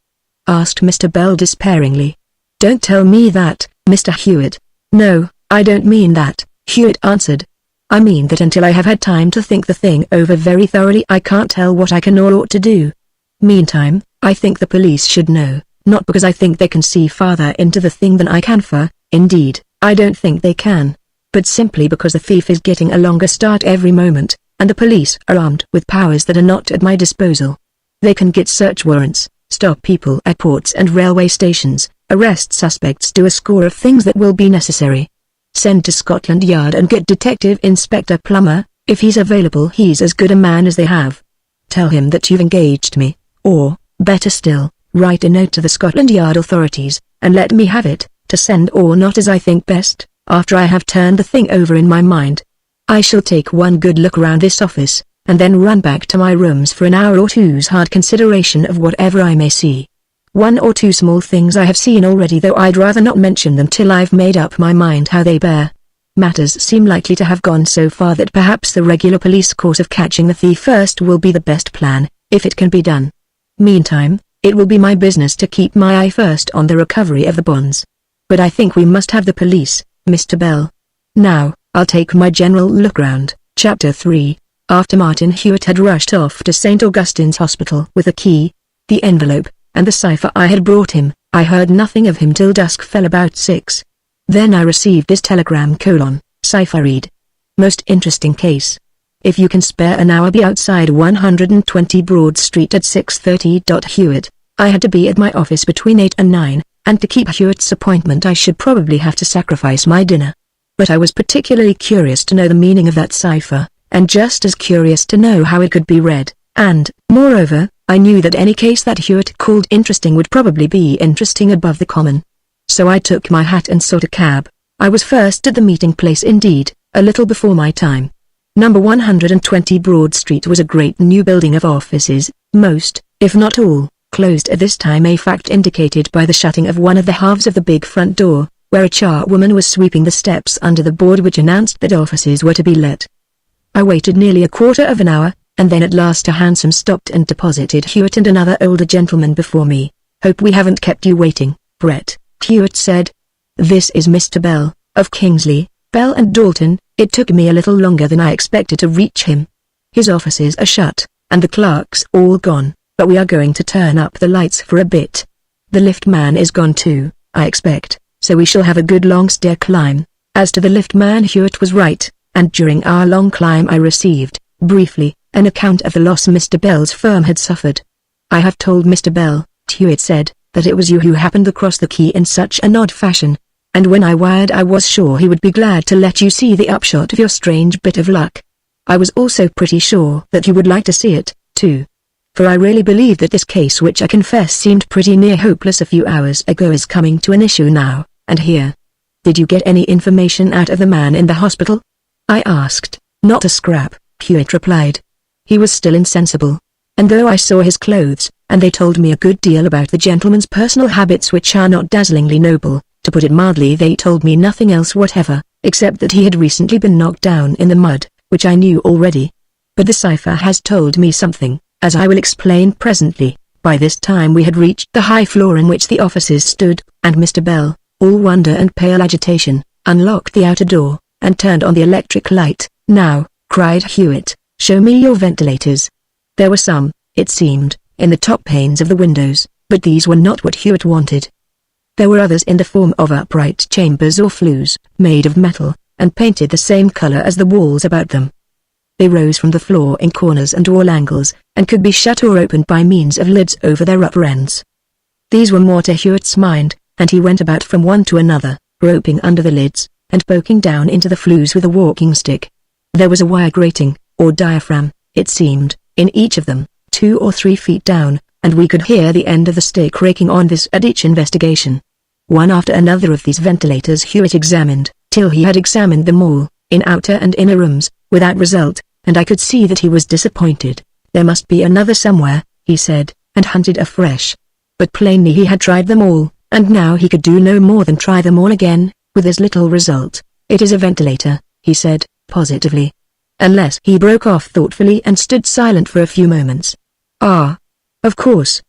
A: asked Mr. Bell despairingly. "Don't tell me that, Mr. Hewitt." "No, I don't mean that," Hewitt answered. "I mean that until I have had time to think the thing over very thoroughly I can't tell what I can or ought to do. Meantime, I think the police should know, not because I think they can see farther into the thing than I can for, indeed, I don't think they can, but simply because the thief is getting a longer start every moment, and the police are armed with powers that are not at my disposal. They can get search warrants, stop people at ports and railway stations, arrest suspects, do a score of things that will be necessary. Send to Scotland Yard and get Detective Inspector Plummer, if he's available. He's as good a man as they have. Tell him that you've engaged me, or, better still, write a note to the Scotland Yard authorities, and let me have it, to send or not as I think best, after I have turned the thing over in my mind. I shall take one good look around this office, and then run back to my rooms for an hour or two's hard consideration of whatever I may see. One or two small things I have seen already, though I'd rather not mention them till I've made up my mind how they bear. Matters seem likely to have gone so far that perhaps the regular police course of catching the thief first will be the best plan, if it can be done. Meantime, it will be my business to keep my eye first on the recovery of the bonds. But I think we must have the police, Mr. Bell. Now, I'll take my general look round." Chapter 3. After Martin Hewitt had rushed off to St. Augustine's Hospital with the key, the envelope, and the cipher I had brought him, I heard nothing of him till dusk fell about 6. Then I received this telegram: cipher read. "Most interesting case. If you can spare an hour, be outside 120 Broad Street at 6:30. Hewitt. I had to be at my office between 8 and 9, and to keep Hewitt's appointment I should probably have to sacrifice my dinner. But I was particularly curious to know the meaning of that cipher, and just as curious to know how it could be read, and, moreover, I knew that any case that Hewitt called interesting would probably be interesting above the common. So I took my hat and sought a cab. I was first at the meeting place, indeed, a little before my time. Number 120 Broad Street was a great new building of offices, most, if not all, closed at this time, a fact indicated by the shutting of one of the halves of the big front door, where a charwoman was sweeping the steps under the board which announced that offices were to be let. I waited nearly a quarter of an hour, and then at last a hansom stopped and deposited Hewitt and another older gentleman before me. "Hope we haven't kept you waiting, Brett," Hewitt said. "This is Mr. Bell, of Kingsley, Bell and Dalton." It took me a little longer than I expected to reach him. "His offices are shut, and the clerks all gone, but we are going to turn up the lights for a bit. The lift man is gone too, I expect, so we shall have a good long stair climb." As to the lift man, Hewitt was right, and during our long climb I received, briefly, an account of the loss Mr. Bell's firm had suffered. "I have told Mr. Bell," Hewitt said, "that it was you who happened across the key in such an odd fashion, and when I wired I was sure he would be glad to let you see the upshot of your strange bit of luck. I was also pretty sure that you would like to see it, too. For I really believe that this case, which I confess seemed pretty near hopeless a few hours ago, is coming to an issue now, and here." "Did you get any information out of the man in the hospital?" I asked. "Not a scrap," Hewitt replied. "He was still insensible. And though I saw his clothes, and they told me a good deal about the gentleman's personal habits which are not dazzlingly noble, to put it mildly, they told me nothing else whatever, except that he had recently been knocked down in the mud, which I knew already. But the cipher has told me something, as I will explain presently." By this time we had reached the high floor in which the offices stood, and Mr. Bell, all wonder and pale agitation, unlocked the outer door, and turned on the electric light. "Now," cried Hewitt, "show me your ventilators." There were some, it seemed, in the top panes of the windows, but these were not what Hewitt wanted. There were others in the form of upright chambers or flues, made of metal, and painted the same color as the walls about them. They rose from the floor in corners and all angles, and could be shut or opened by means of lids over their upper ends. These were more to Hewitt's mind, and he went about from one to another, groping under the lids, and poking down into the flues with a walking stick. There was a wire grating, or diaphragm, it seemed, in each of them, 2 or 3 feet down, and we could hear the end of the stick raking on this at each investigation. One after another of these ventilators Hewitt examined, till he had examined them all, in outer and inner rooms, without result, and I could see that he was disappointed. There must be another somewhere, he said, and hunted afresh. But plainly he had tried them all, and now he could do no more than try them all again, with as little result. It is a ventilator, he said, positively. Unless he broke off thoughtfully and stood silent for a few moments. Ah. Of course.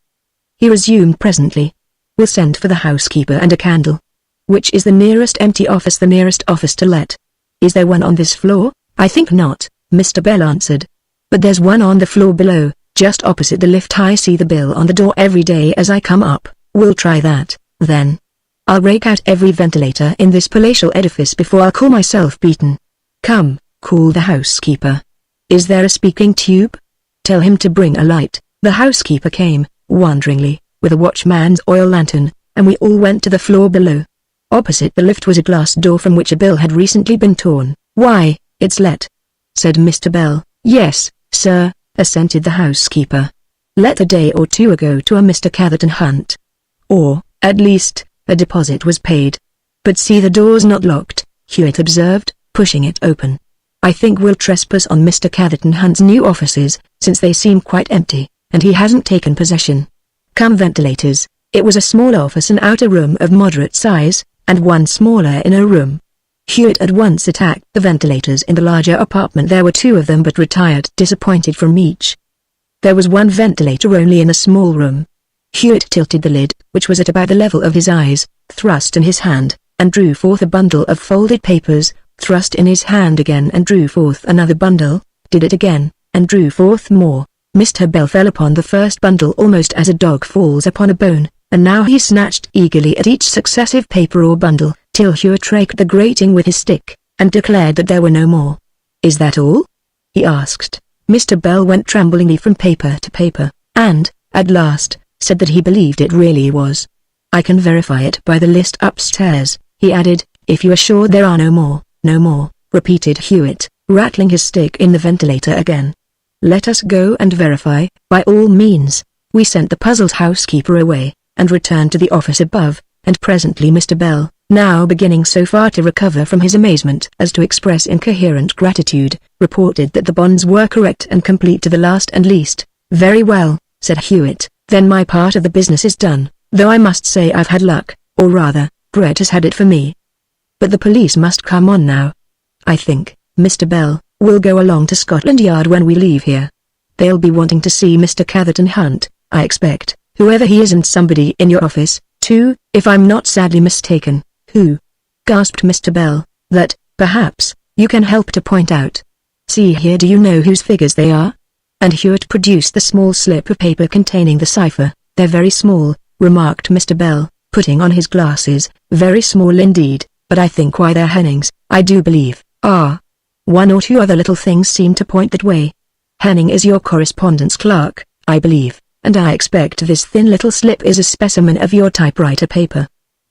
A: He resumed presently. We'll send for the housekeeper and a candle. Which is the nearest empty office? The nearest office to let. Is there one on this floor? I think not, Mr. Bell answered. But there's one on the floor below, just opposite the lift. I see the bill on the door every day as I come up. We'll try that, then. I'll rake out every ventilator in this palatial edifice before I'll call myself beaten. Come, call the housekeeper. Is there a speaking tube? Tell him to bring a light. The housekeeper came, wonderingly, with a watchman's oil lantern, and we all went to the floor below. Opposite the lift was a glass door from which a bill had recently been torn. Why, it's let, said Mr. Bell. Yes, sir, assented the housekeeper. Let a day or two ago to a Mr. Catherton Hunt. Or, at least, a deposit was paid. But see, the door's not locked, Hewitt observed, pushing it open. I think we'll trespass on Mr. Catherton Hunt's new offices, since they seem quite empty, and he hasn't taken possession. Come ventilators. It was a small office and outer room of moderate size, and one smaller inner room. Hewitt at once attacked the ventilators in the larger apartment. There were two of them, but retired disappointed from each. There was one ventilator only in a small room. Hewitt tilted the lid, which was at about the level of his eyes, thrust in his hand, and drew forth a bundle of folded papers, thrust in his hand again and drew forth another bundle, did it again, and drew forth more. Mr. Bell fell upon the first bundle almost as a dog falls upon a bone, and now he snatched eagerly at each successive paper or bundle, till Hewitt raked the grating with his stick, and declared that there were no more. Is that all? He asked. Mr. Bell went tremblingly from paper to paper, and, at last, said that he believed it really was. I can verify it by the list upstairs, he added, if you are sure there are no more. No more, repeated Hewitt, rattling his stick in the ventilator again. Let us go and verify, by all means. We sent the puzzled housekeeper away, and returned to the office above, and presently Mr. Bell, now beginning so far to recover from his amazement as to express incoherent gratitude, reported that the bonds were correct and complete to the last and least. Very well, said Hewitt, then my part of the business is done, though I must say I've had luck, or rather, Brett has had it for me. But the police must come on now. I think, Mr. Bell, we'll go along to Scotland Yard when we leave here. They'll be wanting to see Mr. Catherton Hunt, I expect, whoever he is, and somebody in your office, too, if I'm not sadly mistaken. Who? Gasped Mr. Bell. That, perhaps, you can help to point out. See here, do you know whose figures they are? And Hewitt produced the small slip of paper containing the cipher. They're very small, remarked Mr. Bell, putting on his glasses. Very small indeed. But I think why they're Henning's, I do believe. Ah. One or two other little things seem to point that way. Henning is your correspondence clerk, I believe, and I expect this thin little slip is a specimen of your typewriter paper.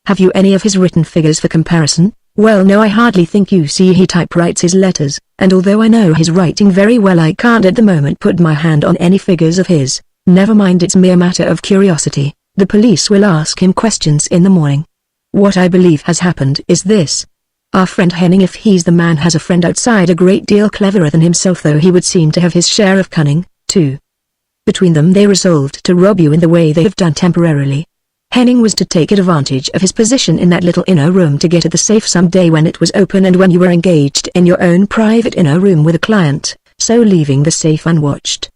A: Have you any of his written figures for comparison? Well, no, I hardly think. You see, he typewrites his letters, and although I know his writing very well, I can't at the moment put my hand on any figures of his. Never mind, it's mere matter of curiosity. The police will ask him questions in the morning. What I believe has happened is this. Our friend Henning, if he's the man, has a friend outside a great deal cleverer than himself, though he would seem to have his share of cunning, too. Between them they resolved to rob you in the way they have done temporarily. Henning was to take advantage of his position in that little inner room to get at the safe some day when it was open and when you were engaged in your own private inner room with a client, so leaving the safe unwatched.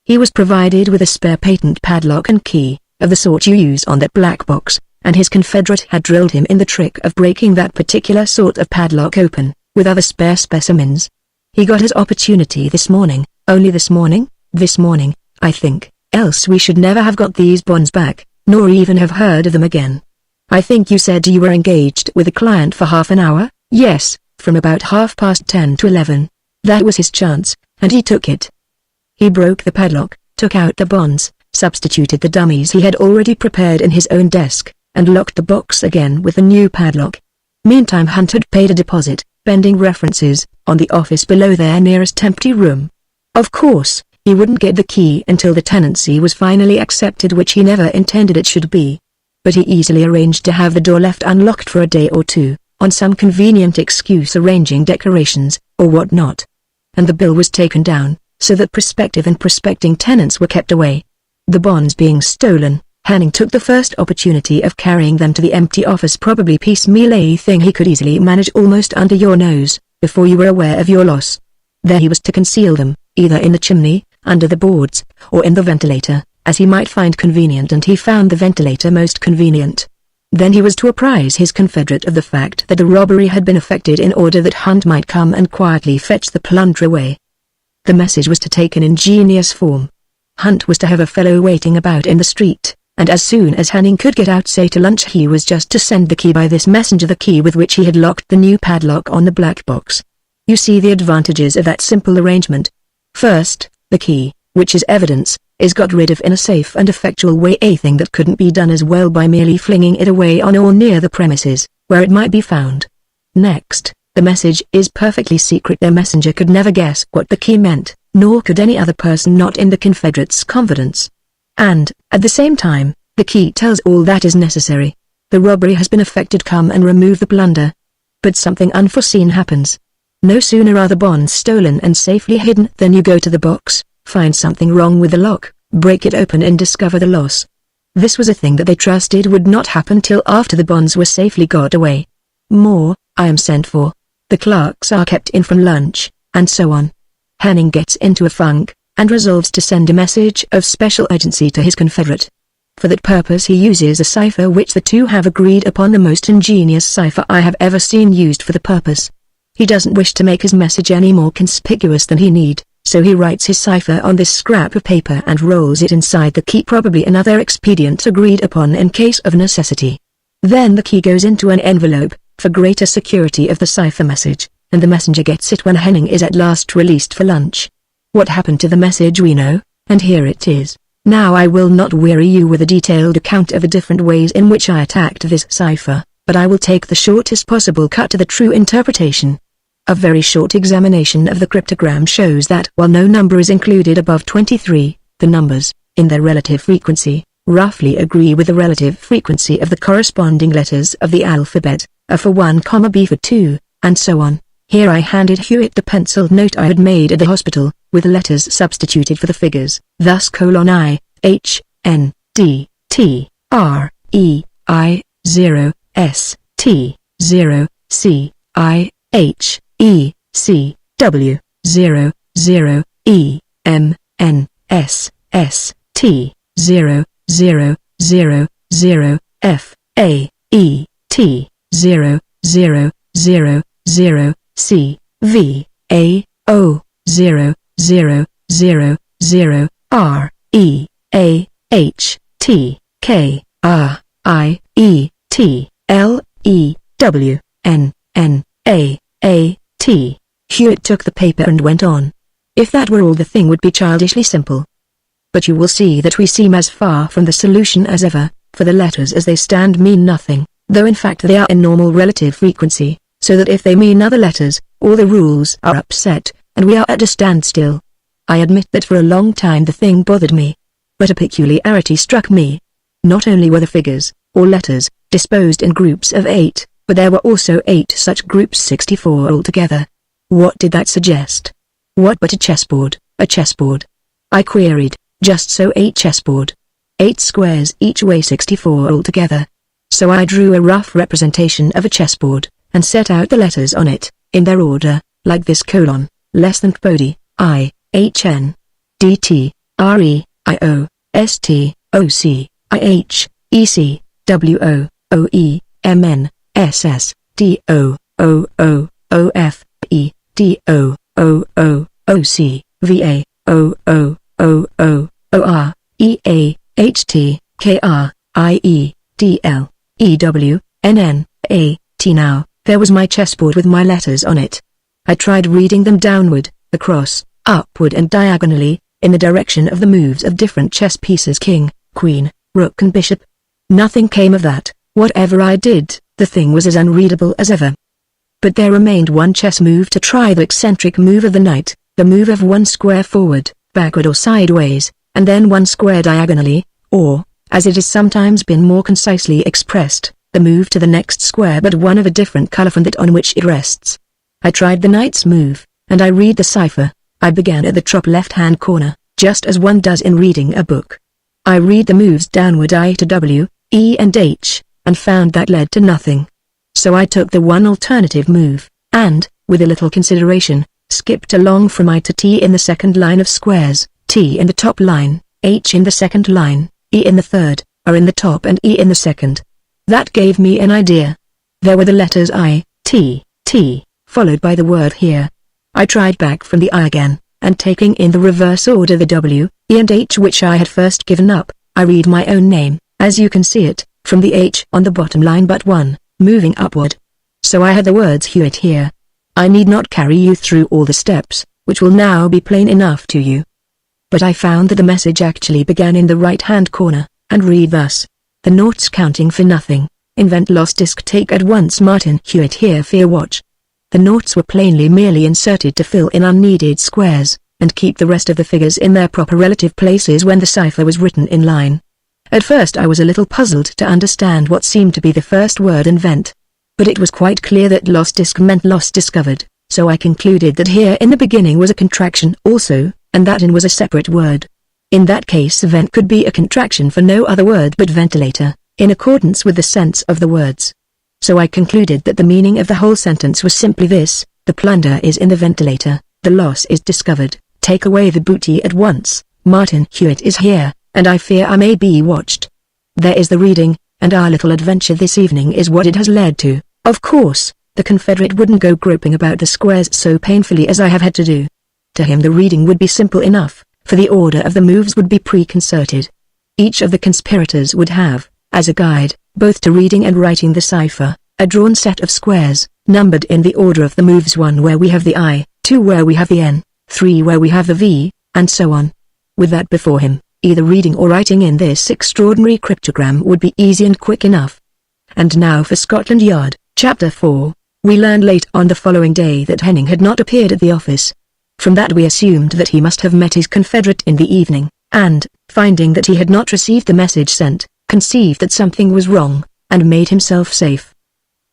A: He was provided with a spare patent padlock and key, of the sort you use on that black box, and his confederate had drilled him in the trick of breaking that particular sort of padlock open, with other spare specimens. He got his opportunity this morning, only this morning, I think, else we should never have got these bonds back, nor even have heard of them again. I think you said you were engaged with a client for half an hour? Yes, from about 10:30 to 11. That was his chance, and he took it. He broke the padlock, took out the bonds, substituted the dummies he had already prepared in his own desk, and locked the box again with the new padlock. Meantime Hunt had paid a deposit, pending references, on the office below their nearest empty room. Of course, he wouldn't get the key until the tenancy was finally accepted, which he never intended it should be. But he easily arranged to have the door left unlocked for a day or two, on some convenient excuse, arranging decorations, or what not. And the bill was taken down, so that prospective and prospecting tenants were kept away. The bonds being stolen, Hanning took the first opportunity of carrying them to the empty office, probably piecemeal, a thing he could easily manage almost under your nose, before you were aware of your loss. There he was to conceal them, either in the chimney, under the boards, or in the ventilator, as he might find convenient, and he found the ventilator most convenient. Then he was to apprise his confederate of the fact that the robbery had been effected in order that Hunt might come and quietly fetch the plunder away. The message was to take an ingenious form. Hunt was to have a fellow waiting about in the street, and as soon as Hanning could get out, say to lunch, he was just to send the key by this messenger, the key with which he had locked the new padlock on the black box. You see the advantages of that simple arrangement. First, the key, which is evidence, is got rid of in a safe and effectual way, a thing that couldn't be done as well by merely flinging it away on or near the premises, where it might be found. Next, the message is perfectly secret. The messenger could never guess what the key meant, nor could any other person not in the Confederates' confidence. And, at the same time, the key tells all that is necessary. The robbery has been effected, come and remove the plunder. But something unforeseen happens. No sooner are the bonds stolen and safely hidden than you go to the box, find something wrong with the lock, break it open and discover the loss. This was a thing that they trusted would not happen till after the bonds were safely got away. More, I am sent for. The clerks are kept in from lunch, and so on. Hanning gets into a funk, and resolves to send a message of special urgency to his confederate. For that purpose he uses a cipher which the two have agreed upon, the most ingenious cipher I have ever seen used for the purpose. He doesn't wish to make his message any more conspicuous than he need, so he writes his cipher on this scrap of paper and rolls it inside the key, probably another expedient agreed upon in case of necessity. Then the key goes into an envelope, for greater security of the cipher message, and the messenger gets it when Hanning is at last released for lunch. What happened to the message we know, and here it is. Now I will not weary you with a detailed account of the different ways in which I attacked this cipher, but I will take the shortest possible cut to the true interpretation. A very short examination of the cryptogram shows that while no number is included above 23, the numbers, in their relative frequency, roughly agree with the relative frequency of the corresponding letters of the alphabet, A for 1, B for 2, and so on. Here I handed Hewitt the penciled note I had made at the hospital, with letters substituted for the figures, thus I, H, N, D, T, R, E, I, 0, S, T, 0, C, I, H, E, C, W, 0, 0, E, M, N, S, S, T, 0, 0, 0, 0, F, A, E, T, 0, 0, 0, 0, C, V, A, O, 0, 0, 0, 0, R, E, A, H, T, K, R, I, E, T, L, E, W, N, N, A, T. Hewitt took the paper and went on. If that were all, the thing would be childishly simple. But you will see that we seem as far from the solution as ever, for the letters as they stand mean nothing, though in fact they are in normal relative frequency, so that if they mean other letters, all the rules are upset, and we are at a standstill. I admit that for a long time the thing bothered me. But a peculiarity struck me. Not only were the figures, or letters, disposed in groups of 8, but there were also 8 such groups, 64 altogether. What did that suggest? What but a chessboard, a chessboard? I queried. Just so, 8 chessboard. 8 squares each way, 64 altogether. So I drew a rough representation of a chessboard, and set out the letters on it, in their order, like this: less than Kpodi, I, H N, D T, R E, I O, S T, O C, I H, E C, W O, O E, M N, S S, D O, O O, O F, E, D O, O O, O C, V A, O O, O O, O R, E A, H T, K R, I E, D L, E W, N N, A, T. Now, there was my chessboard with my letters on it. I tried reading them downward, across, upward and diagonally, in the direction of the moves of different chess pieces: king, queen, rook and bishop. Nothing came of that. Whatever I did, the thing was as unreadable as ever. But there remained one chess move to try: the eccentric move of the knight, the move of 1 square forward, backward or sideways, and then 1 square diagonally, or, as it has sometimes been more concisely expressed, the move to the next square but one of a different color from that on which it rests. I tried the knight's move, and I read the cipher. I began at the top left-hand corner, just as one does in reading a book. I read the moves downward I to W, E and H, and found that led to nothing. So I took the one alternative move, and, with a little consideration, skipped along from I to T in the second line of squares, T in the top line, H in the second line, E in the third, R in the top and E in the second. That gave me an idea. There were the letters I, T, T, followed by the word here. I tried back from the I again, and taking in the reverse order the W, E and H which I had first given up, I read my own name, as you can see it, from the H on the bottom line but one, moving upward. So I had the words Hewitt here. I need not carry you through all the steps, which will now be plain enough to you. But I found that the message actually began in the right-hand corner, and read thus. The noughts counting for nothing. Invent lost disk take at once Martin Hewitt here fear watch. The noughts were plainly merely inserted to fill in unneeded squares, and keep the rest of the figures in their proper relative places when the cipher was written in line. At first I was a little puzzled to understand what seemed to be the first word invent. But it was quite clear that lost disk meant lost discovered, so I concluded that here in the beginning was a contraction also, and that in was a separate word. In that case vent could be a contraction for no other word but ventilator, in accordance with the sense of the words. So I concluded that the meaning of the whole sentence was simply this: the plunder is in the ventilator, the loss is discovered, take away the booty at once, Martin Hewitt is here, and I fear I may be watched. There is the reading, and our little adventure this evening is what it has led to. Of course, the Confederate wouldn't go groping about the squares so painfully as I have had to do. To him the reading would be simple enough, for the order of the moves would be preconcerted. Each of the conspirators would have, as a guide, both to reading and writing the cipher, a drawn set of squares, numbered in the order of the moves 1 where we have the I, 2 where we have the N, 3 where we have the V, and so on. With that before him, either reading or writing in this extraordinary cryptogram would be easy and quick enough. And now for Scotland Yard, Chapter 4. We learned late on the following day that Henning had not appeared at the office. From that we assumed that he must have met his confederate in the evening, and, finding that he had not received the message sent, conceived that something was wrong, and made himself safe.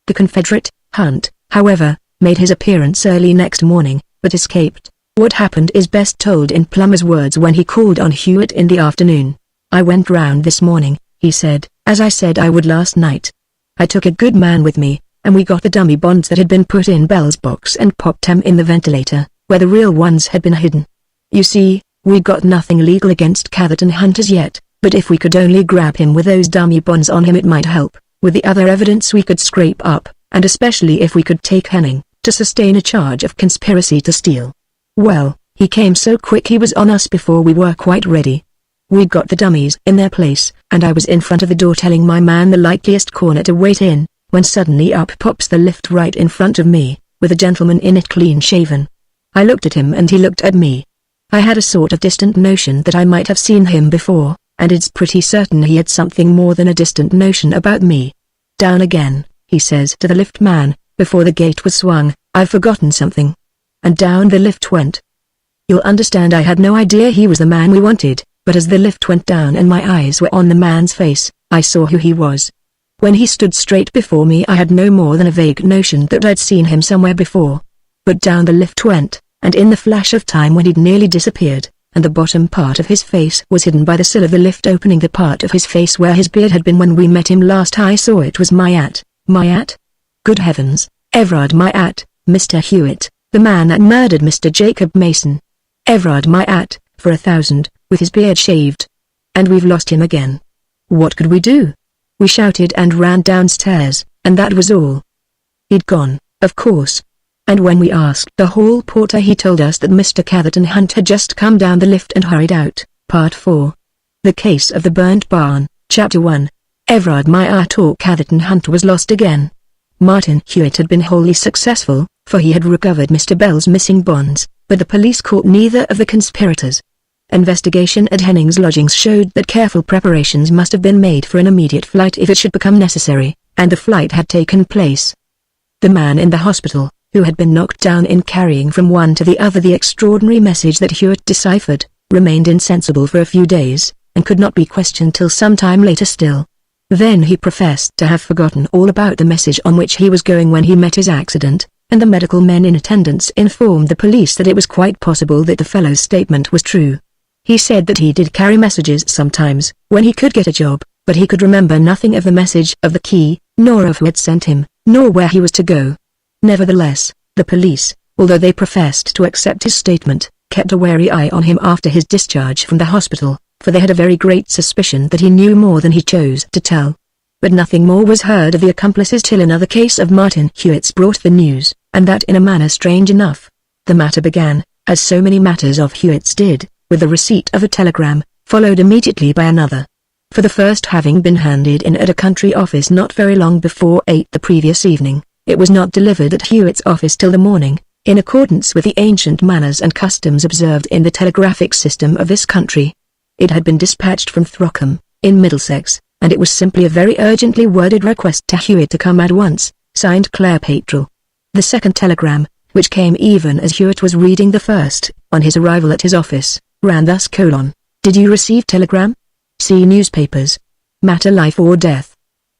A: The confederate, Hunt, however, made his appearance early next morning, but escaped. What happened is best told in Plummer's words when he called on Hewitt in the afternoon. I went round this morning, he said, as I said I would last night. I took a good man with me, and we got the dummy bonds that had been put in Bell's box and popped them in the ventilator, where the real ones had been hidden. You see, we got nothing legal against Catherton Hunt as yet, but if we could only grab him with those dummy bonds on him it might help, with the other evidence we could scrape up, and especially if we could take Henning, to sustain a charge of conspiracy to steal. Well, he came so quick he was on us before we were quite ready. We'd got the dummies in their place, and I was in front of the door telling my man the likeliest corner to wait in, when suddenly up pops the lift right in front of me, with a gentleman in it clean-shaven. I looked at him and he looked at me. I had a sort of distant notion that I might have seen him before, and it's pretty certain he had something more than a distant notion about me. Down again, he says to the lift man, before the gate was swung, I've forgotten something. And down the lift went. You'll understand I had no idea he was the man we wanted, but as the lift went down and my eyes were on the man's face, I saw who he was. When he stood straight before me I had no more than a vague notion that I'd seen him somewhere before. But down the lift went, and in the flash of time when he'd nearly disappeared, and the bottom part of his face was hidden by the sill of the lift opening the part of his face where his beard had been when we met him last I saw it was Myatt. Myatt? Good heavens, Everard Myatt, Mr. Hewitt, the man that murdered Mr. Jacob Mason. Everard Myatt, for 1,000, with his beard shaved. And we've lost him again. What could we do? We shouted and ran downstairs, and that was all. He'd gone, of course. And when we asked the hall porter he told us that Mr. Catherton Hunt had just come down the lift and hurried out. Part 4. The Case of the Burnt Barn, Chapter 1. Everard Myatt or Catherton Hunt was lost again. Martin Hewitt had been wholly successful, for he had recovered Mr. Bell's missing bonds, but the police caught neither of the conspirators. Investigation at Henning's lodgings showed that careful preparations must have been made for an immediate flight if it should become necessary, and the flight had taken place. The man in the hospital, who had been knocked down in carrying from one to the other the extraordinary message that Hewitt deciphered, remained insensible for a few days, and could not be questioned till some time later still. Then he professed to have forgotten all about the message on which he was going when he met his accident, and the medical men in attendance informed the police that it was quite possible that the fellow's statement was true. He said that he did carry messages sometimes, when he could get a job, but he could remember nothing of the message of the key, nor of who had sent him, nor where he was to go. Nevertheless, the police, although they professed to accept his statement, kept a wary eye on him after his discharge from the hospital, for they had a very great suspicion that he knew more than he chose to tell. But nothing more was heard of the accomplices till another case of Martin Hewitt's brought the news, and that in a manner strange enough. The matter began, as so many matters of Hewitt's did, with the receipt of a telegram, followed immediately by another. For the first having been handed in at a country office not very long before 8 the previous evening, it was not delivered at Hewitt's office till the morning, in accordance with the ancient manners and customs observed in the telegraphic system of this country. It had been dispatched from Throckham, in Middlesex, and it was simply a very urgently worded request to Hewitt to come at once, signed Claire Patrol. The second telegram, which came even as Hewitt was reading the first, on his arrival at his office, ran thus: Did you receive telegram? See newspapers. Matter life or death.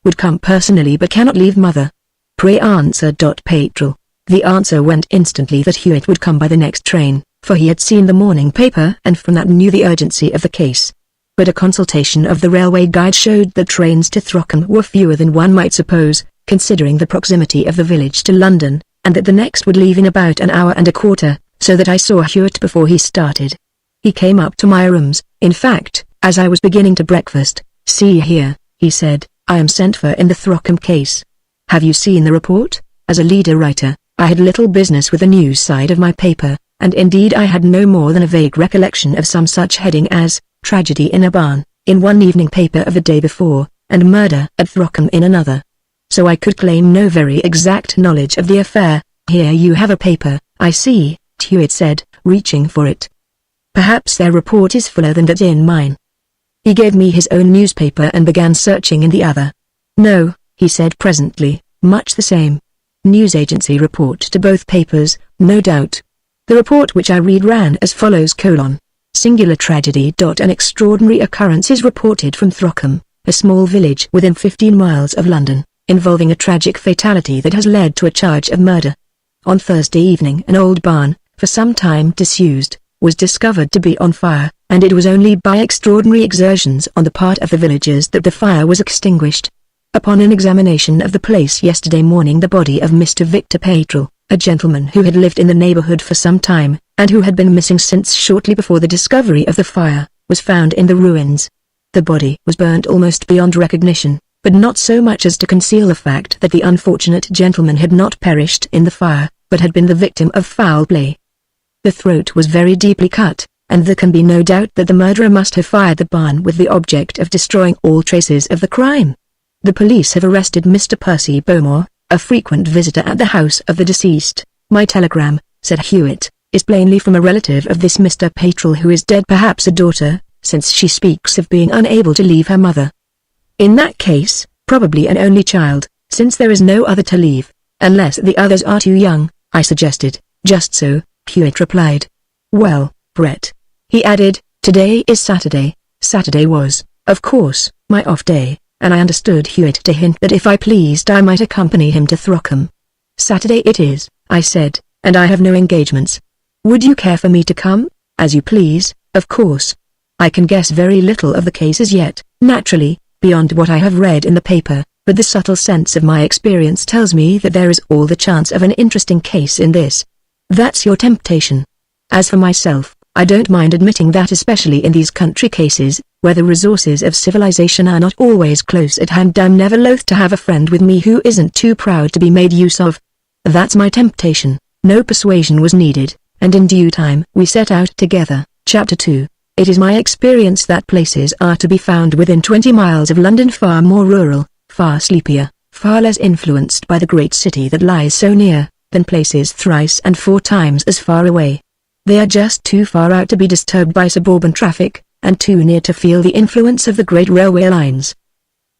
A: Would come personally but cannot leave mother. Pray answer. Patrol. The answer went instantly that Hewitt would come by the next train, for he had seen the morning paper and from that knew the urgency of the case. But a consultation of the railway guide showed that trains to Throckham were fewer than one might suppose, considering the proximity of the village to London, and that the next would leave in about an hour and a quarter, so that I saw Hewitt before he started. He came up to my rooms, in fact, as I was beginning to breakfast. See here, he said, I am sent for in the Throckham case. Have you seen the report? As a leader writer, I had little business with the news side of my paper, and indeed I had no more than a vague recollection of some such heading as, Tragedy in a Barn, in one evening paper of the day before, and Murder at Throckham in another. So I could claim no very exact knowledge of the affair. Here you have a paper, I see, Hewitt said, reaching for it. Perhaps their report is fuller than that in mine. He gave me his own newspaper and began searching in the other. No, he said presently, much the same. News agency report to both papers, no doubt. The report which I read ran as follows: Singular tragedy. An extraordinary occurrence is reported from Throckham, a small village within 15 miles of London, involving a tragic fatality that has led to a charge of murder. On Thursday evening an old barn, for some time disused, was discovered to be on fire, and it was only by extraordinary exertions on the part of the villagers that the fire was extinguished. Upon an examination of the place yesterday morning, the body of Mr. Victor Patrol, a gentleman who had lived in the neighborhood for some time, and who had been missing since shortly before the discovery of the fire, was found in the ruins. The body was burnt almost beyond recognition, but not so much as to conceal the fact that the unfortunate gentleman had not perished in the fire, but had been the victim of foul play. The throat was very deeply cut, and there can be no doubt that the murderer must have fired the barn with the object of destroying all traces of the crime. The police have arrested Mr. Percy Bowmore, a frequent visitor at the house of the deceased. My telegram, said Hewitt, is plainly from a relative of this Mr. Patrol who is dead, perhaps a daughter, since she speaks of being unable to leave her mother. In that case, probably an only child, since there is no other to leave, unless the others are too young, I suggested. Just so, Hewitt replied. Well, Brett, he added, today is Saturday. Saturday was, of course, my off day, and I understood Hewitt to hint that if I pleased I might accompany him to Throckham. Saturday it is, I said, and I have no engagements. Would you care for me to come? As you please, of course. I can guess very little of the case as yet, naturally, beyond what I have read in the paper, but the subtle sense of my experience tells me that there is all the chance of an interesting case in this. That's your temptation. As for myself, I don't mind admitting that especially in these country cases, where the resources of civilization are not always close at hand, I'm never loath to have a friend with me who isn't too proud to be made use of. That's my temptation. No persuasion was needed, and in due time we set out together. Chapter 2. It is my experience that places are to be found within 20 miles of London far more rural, far sleepier, far less influenced by the great city that lies so near, than places thrice and 4 times as far away. They are just too far out to be disturbed by suburban traffic, and too near to feel the influence of the great railway lines.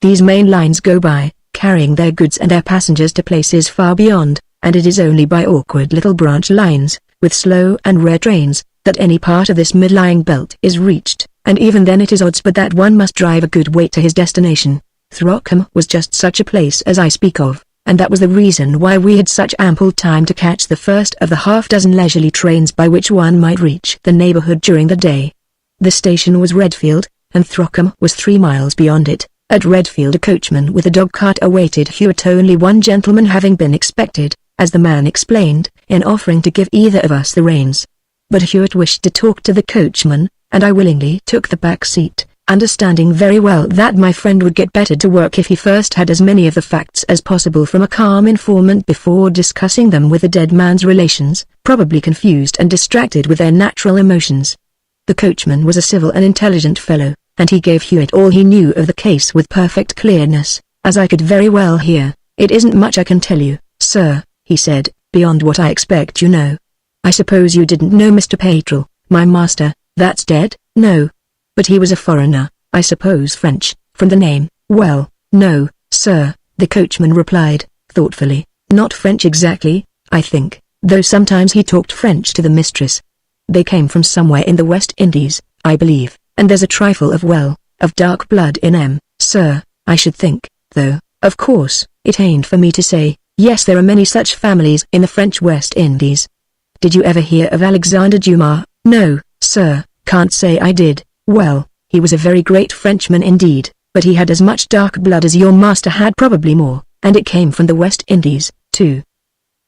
A: These main lines go by, carrying their goods and their passengers to places far beyond, and it is only by awkward little branch lines, with slow and rare trains, that any part of this mid-lying belt is reached, and even then it is odds but that one must drive a good way to his destination. Throckham was just such a place as I speak of, and that was the reason why we had such ample time to catch the first of the half-dozen leisurely trains by which one might reach the neighborhood during the day. The station was Redfield, and Throckham was 3 miles beyond it. At Redfield a coachman with a dog-cart awaited Hewitt, only one gentleman having been expected, as the man explained, in offering to give either of us the reins. But Hewitt wished to talk to the coachman, and I willingly took the back seat, understanding very well that my friend would get better to work if he first had as many of the facts as possible from a calm informant before discussing them with the dead man's relations, probably confused and distracted with their natural emotions. The coachman was a civil and intelligent fellow, and he gave Hewitt all he knew of the case with perfect clearness, as I could very well hear. "It isn't much I can tell you, sir," he said, "beyond what I expect you know. I suppose you didn't know Mr. Patrol, my master, that's dead?" "No. But he was a foreigner, I suppose French, from the name." "Well, no, sir," the coachman replied, thoughtfully, "not French exactly, I think, though sometimes he talked French to the mistress. They came from somewhere in the West Indies, I believe, and there's a trifle of dark blood in 'em, sir, I should think, though, of course, it ain't for me to say. Yes, there are many such families in the French West Indies." "Did you ever hear of Alexander Dumas?" "No, sir, can't say I did." "Well, he was a very great Frenchman indeed, but he had as much dark blood as your master had, probably more, and it came from the West Indies, too.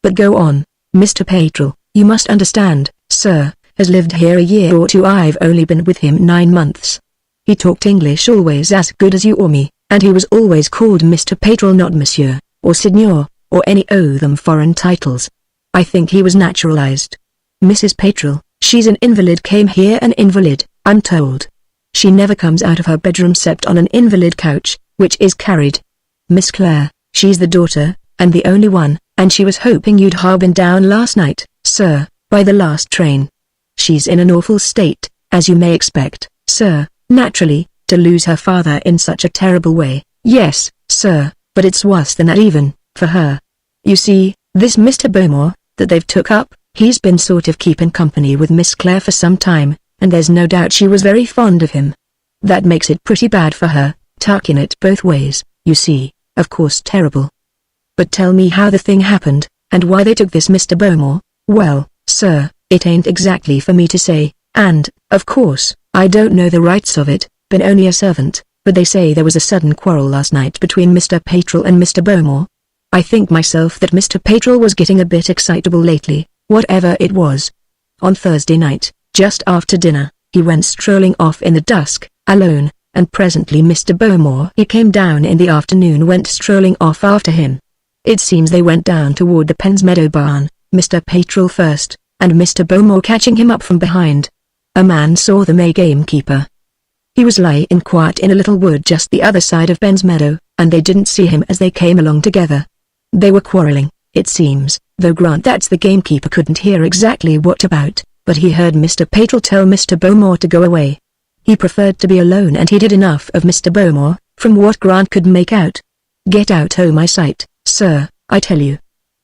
A: But go on. Mr. Patrol, you must understand, sir, has lived here a year or two. I've only been with him 9 months. He talked English always as good as you or me, and he was always called Mr. Patrol, not Monsieur, or Signor, or any o' them foreign titles. I think he was naturalized. Mrs. Patrol, she's an invalid, came here an invalid, I'm told. She never comes out of her bedroom except on an invalid couch, which is carried. Miss Claire, she's the daughter, and the only one, and she was hoping you'd have been down last night, sir, by the last train. She's in an awful state, as you may expect, sir, naturally, to lose her father in such a terrible way." "Yes, sir, but it's worse than that even, for her. You see, this Mr. Beaumont, that they've took up, he's been sort of keeping company with Miss Claire for some time, and there's no doubt she was very fond of him. That makes it pretty bad for her, tucking it both ways, you see, of course terrible. But tell me how the thing happened, and why they took this Mr. Beaumont." "Well, sir, it ain't exactly for me to say, and, of course, I don't know the rights of it, been only a servant, but they say there was a sudden quarrel last night between Mr. Patrol and Mr. Beaumont. I think myself that Mr. Patrol was getting a bit excitable lately, whatever it was. On Thursday night, just after dinner, he went strolling off in the dusk, alone, and presently Mr. Beaumont, he came down in the afternoon, went strolling off after him. It seems they went down toward the Pensmeadow barn, Mr. Patrol first, and Mr. Beaumont catching him up from behind. A man saw them, a gamekeeper. He was lying quiet in a little wood just the other side of Pensmeadow, and they didn't see him as they came along together. They were quarreling, it seems, though grant that the gamekeeper couldn't hear exactly what about, but he heard Mr. Patrol tell Mr. Beaumont to go away. He preferred to be alone, and he did enough of Mr. Beaumont, from what Grant could make out. "Get out o' my sight, sir, I tell you,"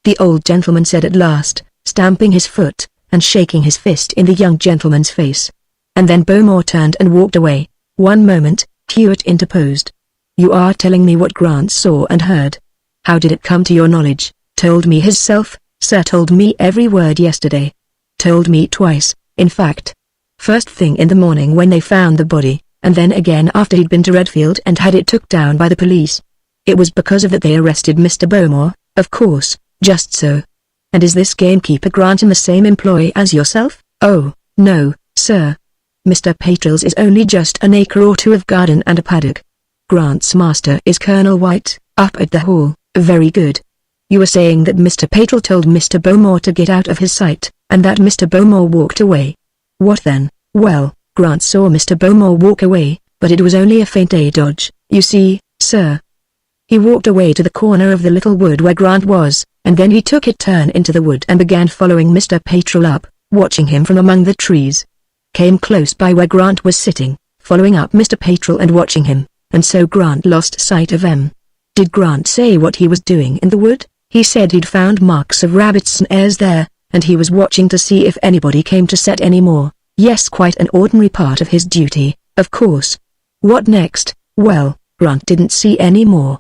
A: the old gentleman said at last, stamping his foot, and shaking his fist in the young gentleman's face. And then Beaumont turned and walked away. "One moment," Hewitt interposed. "You are telling me what Grant saw and heard. How did it come to your knowledge?" "Told me hisself, sir, told me every word yesterday. Told me twice, in fact. First thing in the morning when they found the body, and then again after he'd been to Redfield and had it took down by the police. It was because of that they arrested Mr. Beaumont, of course, just so." "And is this gamekeeper Grant in the same employ as yourself?" "Oh, no, sir. Mr. Patrol's is only just an acre or two of garden and a paddock. Grant's master is Colonel White, up at the Hall." "Very good. You were saying that Mr. Patrol told Mr. Beaumont to get out of his sight, and that Mr. Beaumont walked away. What then?" "Well, Grant saw Mr. Beaumont walk away, but it was only a feint, a dodge, you see, sir. He walked away to the corner of the little wood where Grant was, and then he took a turn into the wood and began following Mr. Patrol up, watching him from among the trees. Came close by where Grant was sitting, following up Mr. Patrol and watching him, and so Grant lost sight of him." "Did Grant say what he was doing in the wood?" "He said he'd found marks of rabbits and hares there, and he was watching to see if anybody came to set any more." "Yes, quite an ordinary part of his duty, of course." "What next?" "Well, Grant didn't see any more.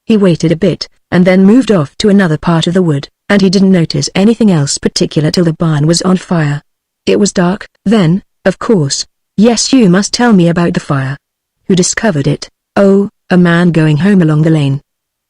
A: He waited a bit, and then moved off to another part of the wood, and he didn't notice anything else particular till the barn was on fire. It was dark, then, of course. Yes, you must tell me about the fire. Who discovered it? Oh, a man going home along the lane.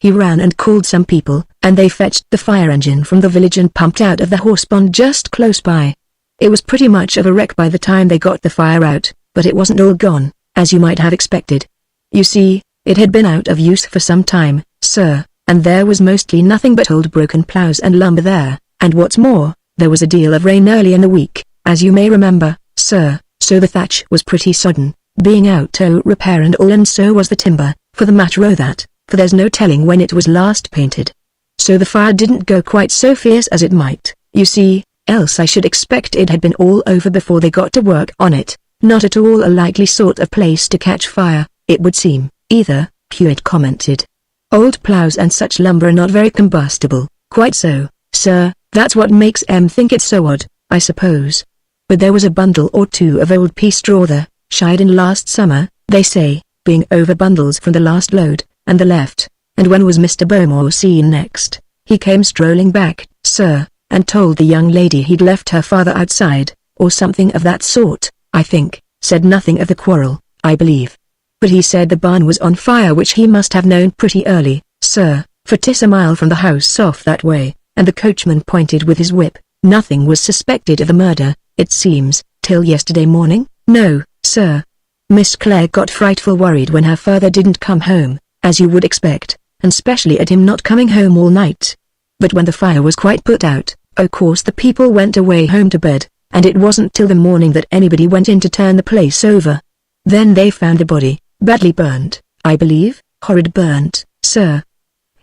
A: He ran and called some people, and they fetched the fire engine from the village and pumped out of the horse pond just close by. It was pretty much of a wreck by the time they got the fire out, but it wasn't all gone, as you might have expected. You see, it had been out of use for some time, sir, and there was mostly nothing but old broken plows and lumber there, and what's more, there was a deal of rain early in the week, as you may remember, sir, so the thatch was pretty sodden, being out to repair and all, and so was the timber, for the matter o' that, for there's no telling when it was last painted. So the fire didn't go quite so fierce as it might, you see, else I should expect it had been all over before they got to work on it. Not at all a likely sort of place to catch fire, it would seem, either, Hewitt commented. Old plows and such lumber are not very combustible. Quite so, sir, that's what makes them think it's so odd, I suppose. But there was a bundle or two of old pea straw there, shied in last summer, they say, being over bundles from the last load, and the left. And when was Mr. Bowmore seen next? He came strolling back, sir, and told the young lady he'd left her father outside, or something of that sort, I think, said nothing of the quarrel, I believe. But he said the barn was on fire, which he must have known pretty early, sir, for 'tis a mile from the house off that way, and the coachman pointed with his whip. Nothing was suspected of the murder, it seems, till yesterday morning? No, sir. Miss Clare got frightful worried when her father didn't come home, as you would expect, and specially at him not coming home all night. But when the fire was quite put out, of course the people went away home to bed, and it wasn't till the morning that anybody went in to turn the place over. Then they found the body, badly burnt, I believe, horrid burnt, sir.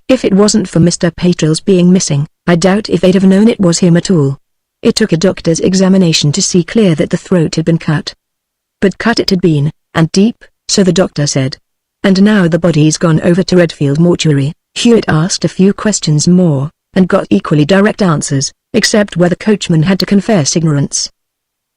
A: If it wasn't for Mr. Patrill's being missing, I doubt if they'd have known it was him at all. It took a doctor's examination to see clear that the throat had been cut. But cut it had been, and deep, so the doctor said. And now the body's gone over to Redfield Mortuary. Hewitt asked a few questions more, and got equally direct answers, except where the coachman had to confess ignorance.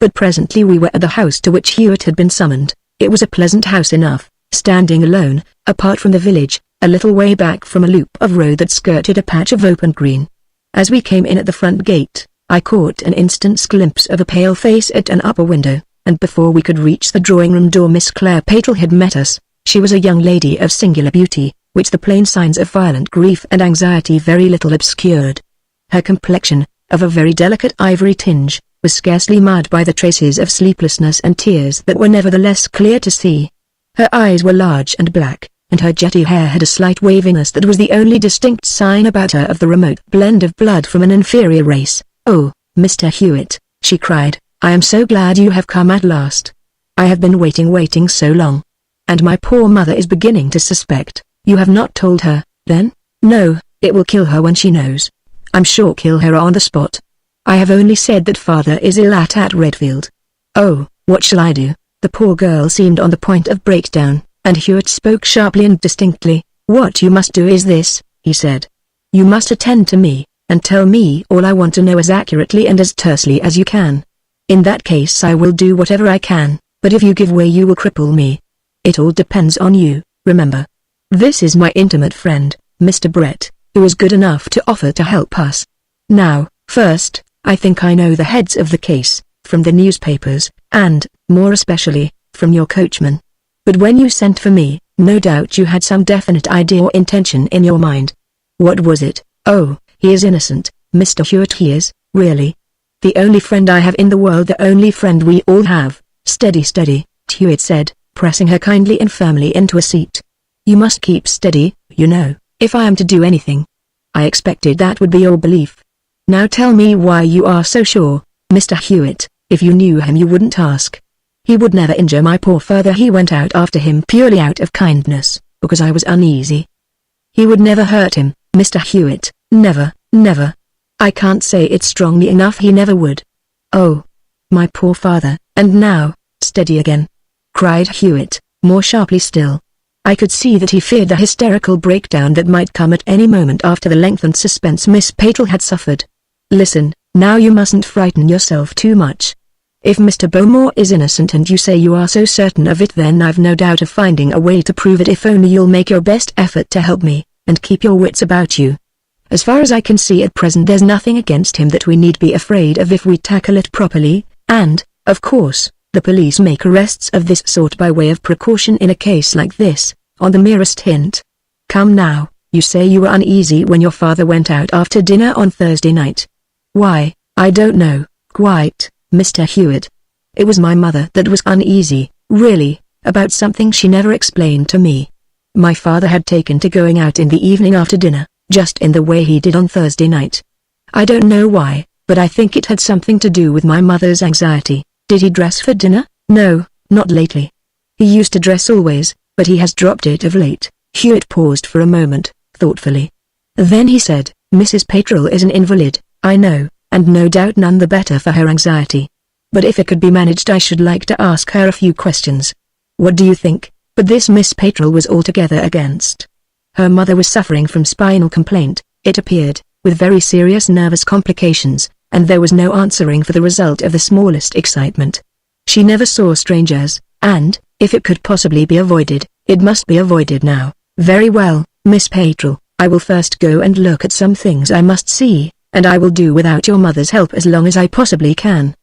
A: But presently we were at the house to which Hewitt had been summoned. It was a pleasant house enough, standing alone, apart from the village, a little way back from a loop of road that skirted a patch of open green. As we came in at the front gate, I caught an instant's glimpse of a pale face at an upper window, and before we could reach the drawing-room door Miss Clare Patrill had met us. She was a young lady of singular beauty, which the plain signs of violent grief and anxiety very little obscured. Her complexion, of a very delicate ivory tinge, was scarcely marred by the traces of sleeplessness and tears that were nevertheless clear to see. Her eyes were large and black, and her jetty hair had a slight waviness that was the only distinct sign about her of the remote blend of blood from an inferior race. "Oh, Mr. Hewitt," she cried, "I am so glad you have come at last. I have been waiting so long. And my poor mother is beginning to suspect." "You have not told her, then?" "No, it will kill her when she knows. I'm sure kill her on the spot. I have only said that father is ill at Redfield." "Oh, what shall I do?" The poor girl seemed on the point of breakdown, and Hewitt spoke sharply and distinctly. "What you must do is this," he said. "You must attend to me, and tell me all I want to know as accurately and as tersely as you can. In that case I will do whatever I can, but if you give way you will cripple me. It all depends on you, remember. This is my intimate friend, Mr. Brett, who is good enough to offer to help us. Now, first, I think I know the heads of the case, from the newspapers, and, more especially, from your coachman. But when you sent for me, no doubt you had some definite idea or intention in your mind. What was it?" "Oh, he is innocent, Mr. Hewitt, he is, really. The only friend I have in the world, the only friend we all have." "Steady, steady," Hewitt said, pressing her kindly and firmly into a seat. "You must keep steady, you know, if I am to do anything. I expected that would be your belief. Now tell me why you are so sure, Mr. Hewitt. If you knew him you wouldn't ask." "He would never injure my poor father. He went out after him purely out of kindness, because I was uneasy. He would never hurt him, Mr. Hewitt, never, never. I can't say it strongly enough, he never would." "Oh, my poor father." "And now, steady again," cried Hewitt, more sharply still. I could see that he feared the hysterical breakdown that might come at any moment after the lengthened suspense Miss Patrill had suffered. "Listen, now you mustn't frighten yourself too much. If Mr. Bowmore is innocent and you say you are so certain of it, then I've no doubt of finding a way to prove it if only you'll make your best effort to help me. and keep your wits about you. As far as I can see at present there's nothing against him that we need be afraid of if we tackle it properly, and, of course, the police make arrests of this sort by way of precaution in a case like this, on the merest hint. Come now, you say you were uneasy when your father went out after dinner on Thursday night. Why, I don't know, quite, Mr. Hewitt. It was my mother that was uneasy, really, about something she never explained to me. My father had taken to going out in the evening after dinner, just in the way he did on Thursday night. I don't know why, but I think it had something to do with my mother's anxiety. Did he dress for dinner? No, not lately. He used to dress always, but he has dropped it of late. Hewitt paused for a moment, thoughtfully. Then he said, Mrs. Patrol is an invalid, I know, and no doubt none the better for her anxiety. But if it could be managed I should like to ask her a few questions. What do you think? But this Miss Patrol was altogether against. Her mother was suffering from spinal complaint, it appeared, with very serious nervous complications, and there was no answering for the result of the smallest excitement. She never saw strangers, and, if it could possibly be avoided, it must be avoided now. Very well, Miss Patrol, I will first go and look at some things I must see, and I will do without your mother's help as long as I possibly can.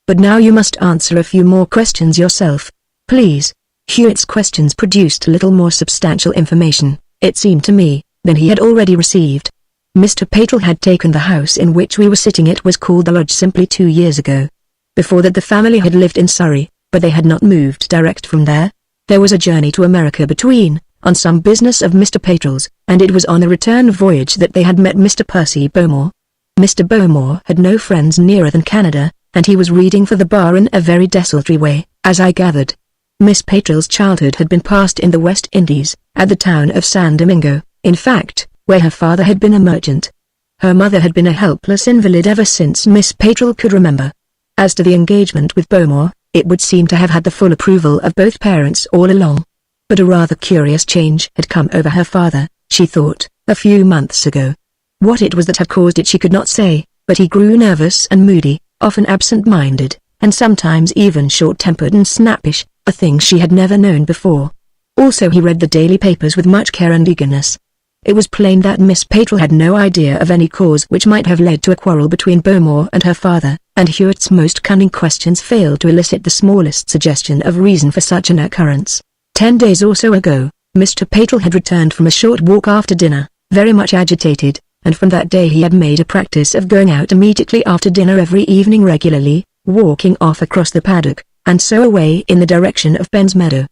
A: But now you must answer a few more questions yourself, please. Hewitt's questions produced a little more substantial information, it seemed to me, than he had already received. Mr. Patrol had taken the house in which we were sitting. It was called the Lodge simply 2 years ago. Before that the family had lived in Surrey, but they had not moved direct from there. There was a journey to America between, on some business of Mr. Patrol's, and it was on the return voyage that they had met Mr. Percy Bowmore. Mr. Bowmore had no friends nearer than Canada, and he was reading for the bar in a very desultory way, as I gathered. Miss Patrol's childhood had been passed in the West Indies, at the town of San Domingo, in fact, where her father had been a merchant. Her mother had been a helpless invalid ever since Miss Patrol could remember. As to the engagement with Bowmore, it would seem to have had the full approval of both parents all along. But a rather curious change had come over her father, she thought, a few months ago. What it was that had caused it she could not say, but he grew nervous and moody, often absent-minded, and sometimes even short-tempered and snappish, a thing she had never known before. Also he read the daily papers with much care and eagerness. It was plain that Miss Patrol had no idea of any cause which might have led to a quarrel between Bowmore and her father, and Hewitt's most cunning questions failed to elicit the smallest suggestion of reason for such an occurrence. 10 days or so ago, Mr. Patrol had returned from a short walk after dinner, very much agitated, and from that day he had made a practice of going out immediately after dinner every evening regularly, walking off across the paddock, and so away in the direction of Penn's Meadow.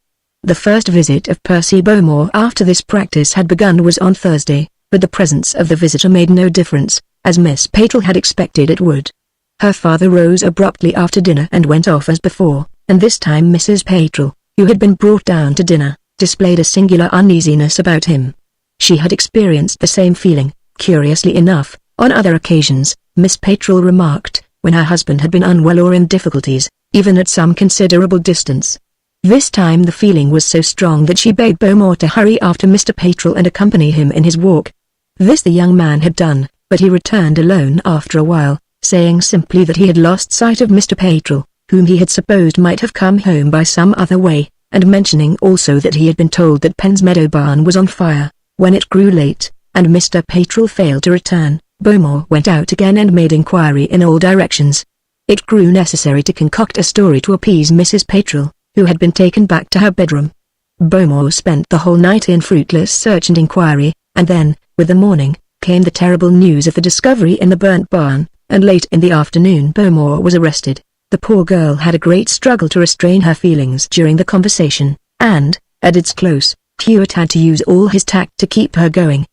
A: The first visit of Percy Bowmore after this practice had begun was on Thursday, but the presence of the visitor made no difference, as Miss Patrol had expected it would. Her father rose abruptly after dinner and went off as before, and this time Mrs. Patrol, who had been brought down to dinner, displayed a singular uneasiness about him. She had experienced the same feeling, curiously enough, on other occasions, Miss Patrol remarked, when her husband had been unwell or in difficulties, even at some considerable distance. This time the feeling was so strong that she begged Bowmore to hurry after Mr. Patrol and accompany him in his walk. This the young man had done, but he returned alone after a while, saying simply that he had lost sight of Mr. Patrol, whom he had supposed might have come home by some other way, and mentioning also that he had been told that Penn's Meadow barn was on fire. When it grew late, and Mr. Patrol failed to return, Bowmore went out again and made inquiry in all directions. It grew necessary to concoct a story to appease Mrs. Patrol, who had been taken back to her bedroom. Bowmore spent the whole night in fruitless search and inquiry, and then, with the morning, came the terrible news of the discovery in the burnt barn, and late in the afternoon Bowmore was arrested. The poor girl had a great struggle to restrain her feelings during the conversation, and, at its close, Hewitt had to use all his tact to keep her going.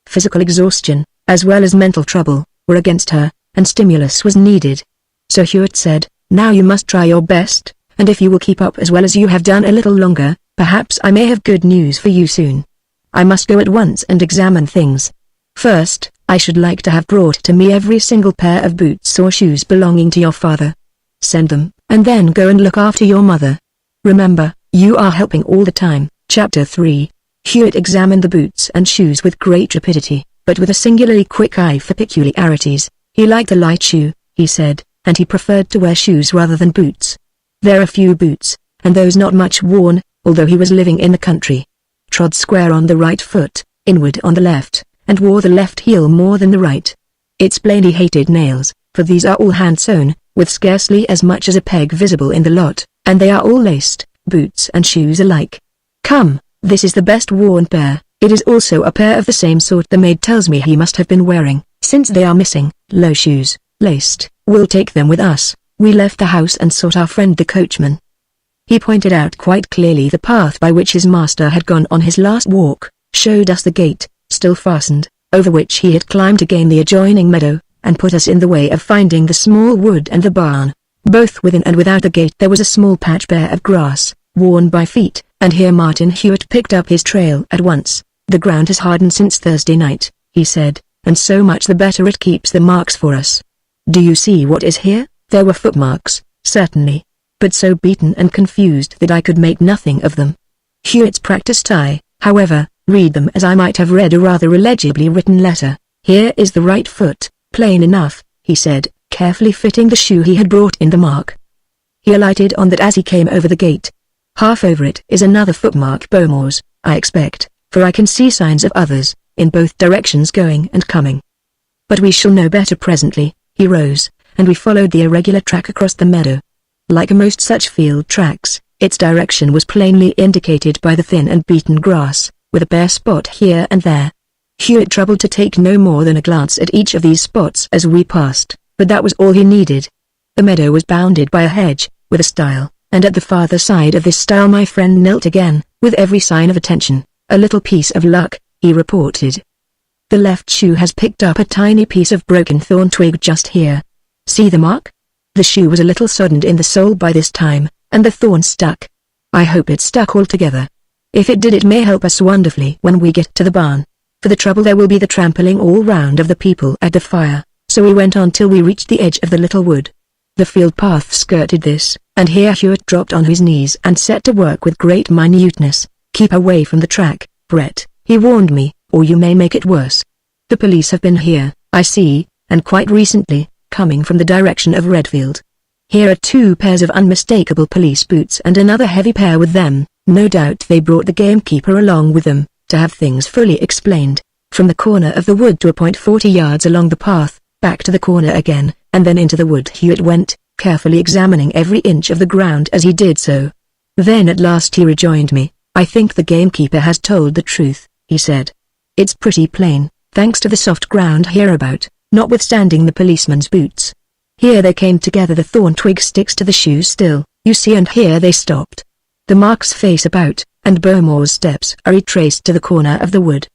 A: Physical exhaustion, as well as mental trouble, were against her, and stimulus was needed. So Hewitt said, "Now you must try your best, and if you will keep up as well as you have done a little longer, perhaps I may have good news for you soon. I must go at once and examine things. First, I should like to have brought to me every single pair of boots or shoes belonging to your father. Send them, and then go and look after your mother. Remember, you are helping all the time." Chapter 3. Hewitt examined the boots and shoes with great rapidity, but with a singularly quick eye for peculiarities. He liked a light shoe, he said, and he preferred to wear shoes rather than boots. There are few boots, and those not much worn, although he was living in the country. Trod square on the right foot, inward on the left, and wore the left heel more than the right. It's plain he hated nails, for these are all hand-sewn, with scarcely as much as a peg visible in the lot, and they are all laced, boots and shoes alike. Come, this is the best worn pair. It is also a pair of the same sort the maid tells me he must have been wearing, since they are missing. Low shoes, laced. We'll take them with us. We left the house and sought our friend the coachman. He pointed out quite clearly the path by which his master had gone on his last walk, showed us the gate, still fastened, over which he had climbed to gain the adjoining meadow, and put us in the way of finding the small wood and the barn. Both within and without the gate there was a small patch bare of grass, worn by feet, and here Martin Hewitt picked up his trail at once. The ground has hardened since Thursday night, he said, and so much the better it keeps the marks for us. Do you see what is here? There were footmarks, certainly, but so beaten and confused that I could make nothing of them. Hewitt's practiced eye, however, read them as I might have read a rather illegibly written letter. Here is the right foot, plain enough, he said, carefully fitting the shoe he had brought in the mark. He alighted on that as he came over the gate. Half over it is another footmark, Bowmore's, I expect, for I can see signs of others, in both directions going and coming. But we shall know better presently. He rose, and we followed the irregular track across the meadow. Like most such field tracks, its direction was plainly indicated by the thin and beaten grass, with a bare spot here and there. Hewitt troubled to take no more than a glance at each of these spots as we passed, but that was all he needed. The meadow was bounded by a hedge, with a stile, and at the farther side of this stile my friend knelt again, with every sign of attention. A little piece of luck, he reported. The left shoe has picked up a tiny piece of broken thorn twig just here. See the mark? The shoe was a little soddened in the sole by this time, and the thorn stuck. I hope it stuck altogether. If it did it may help us wonderfully when we get to the barn. For the trouble there will be the trampling all round of the people at the fire. So we went on till we reached the edge of the little wood. The field path skirted this, and here Hewitt dropped on his knees and set to work with great minuteness. Keep away from the track, Brett, he warned me, or you may make it worse. The police have been here, I see, and quite recently, coming from the direction of Redfield. Here are 2 pairs of unmistakable police boots and another heavy pair with them. No doubt they brought the gamekeeper along with them, to have things fully explained. From the corner of the wood to a point 40 yards along the path, back to the corner again, and then into the wood Hewitt went, carefully examining every inch of the ground as he did so. Then at last he rejoined me. I think the gamekeeper has told the truth, he said. It's pretty plain, thanks to the soft ground hereabout, notwithstanding the policeman's boots. Here they came together, the thorn twig sticks to the shoes still, you see, and here they stopped. The marks face about, and Bowmore's steps are retraced to the corner of the wood.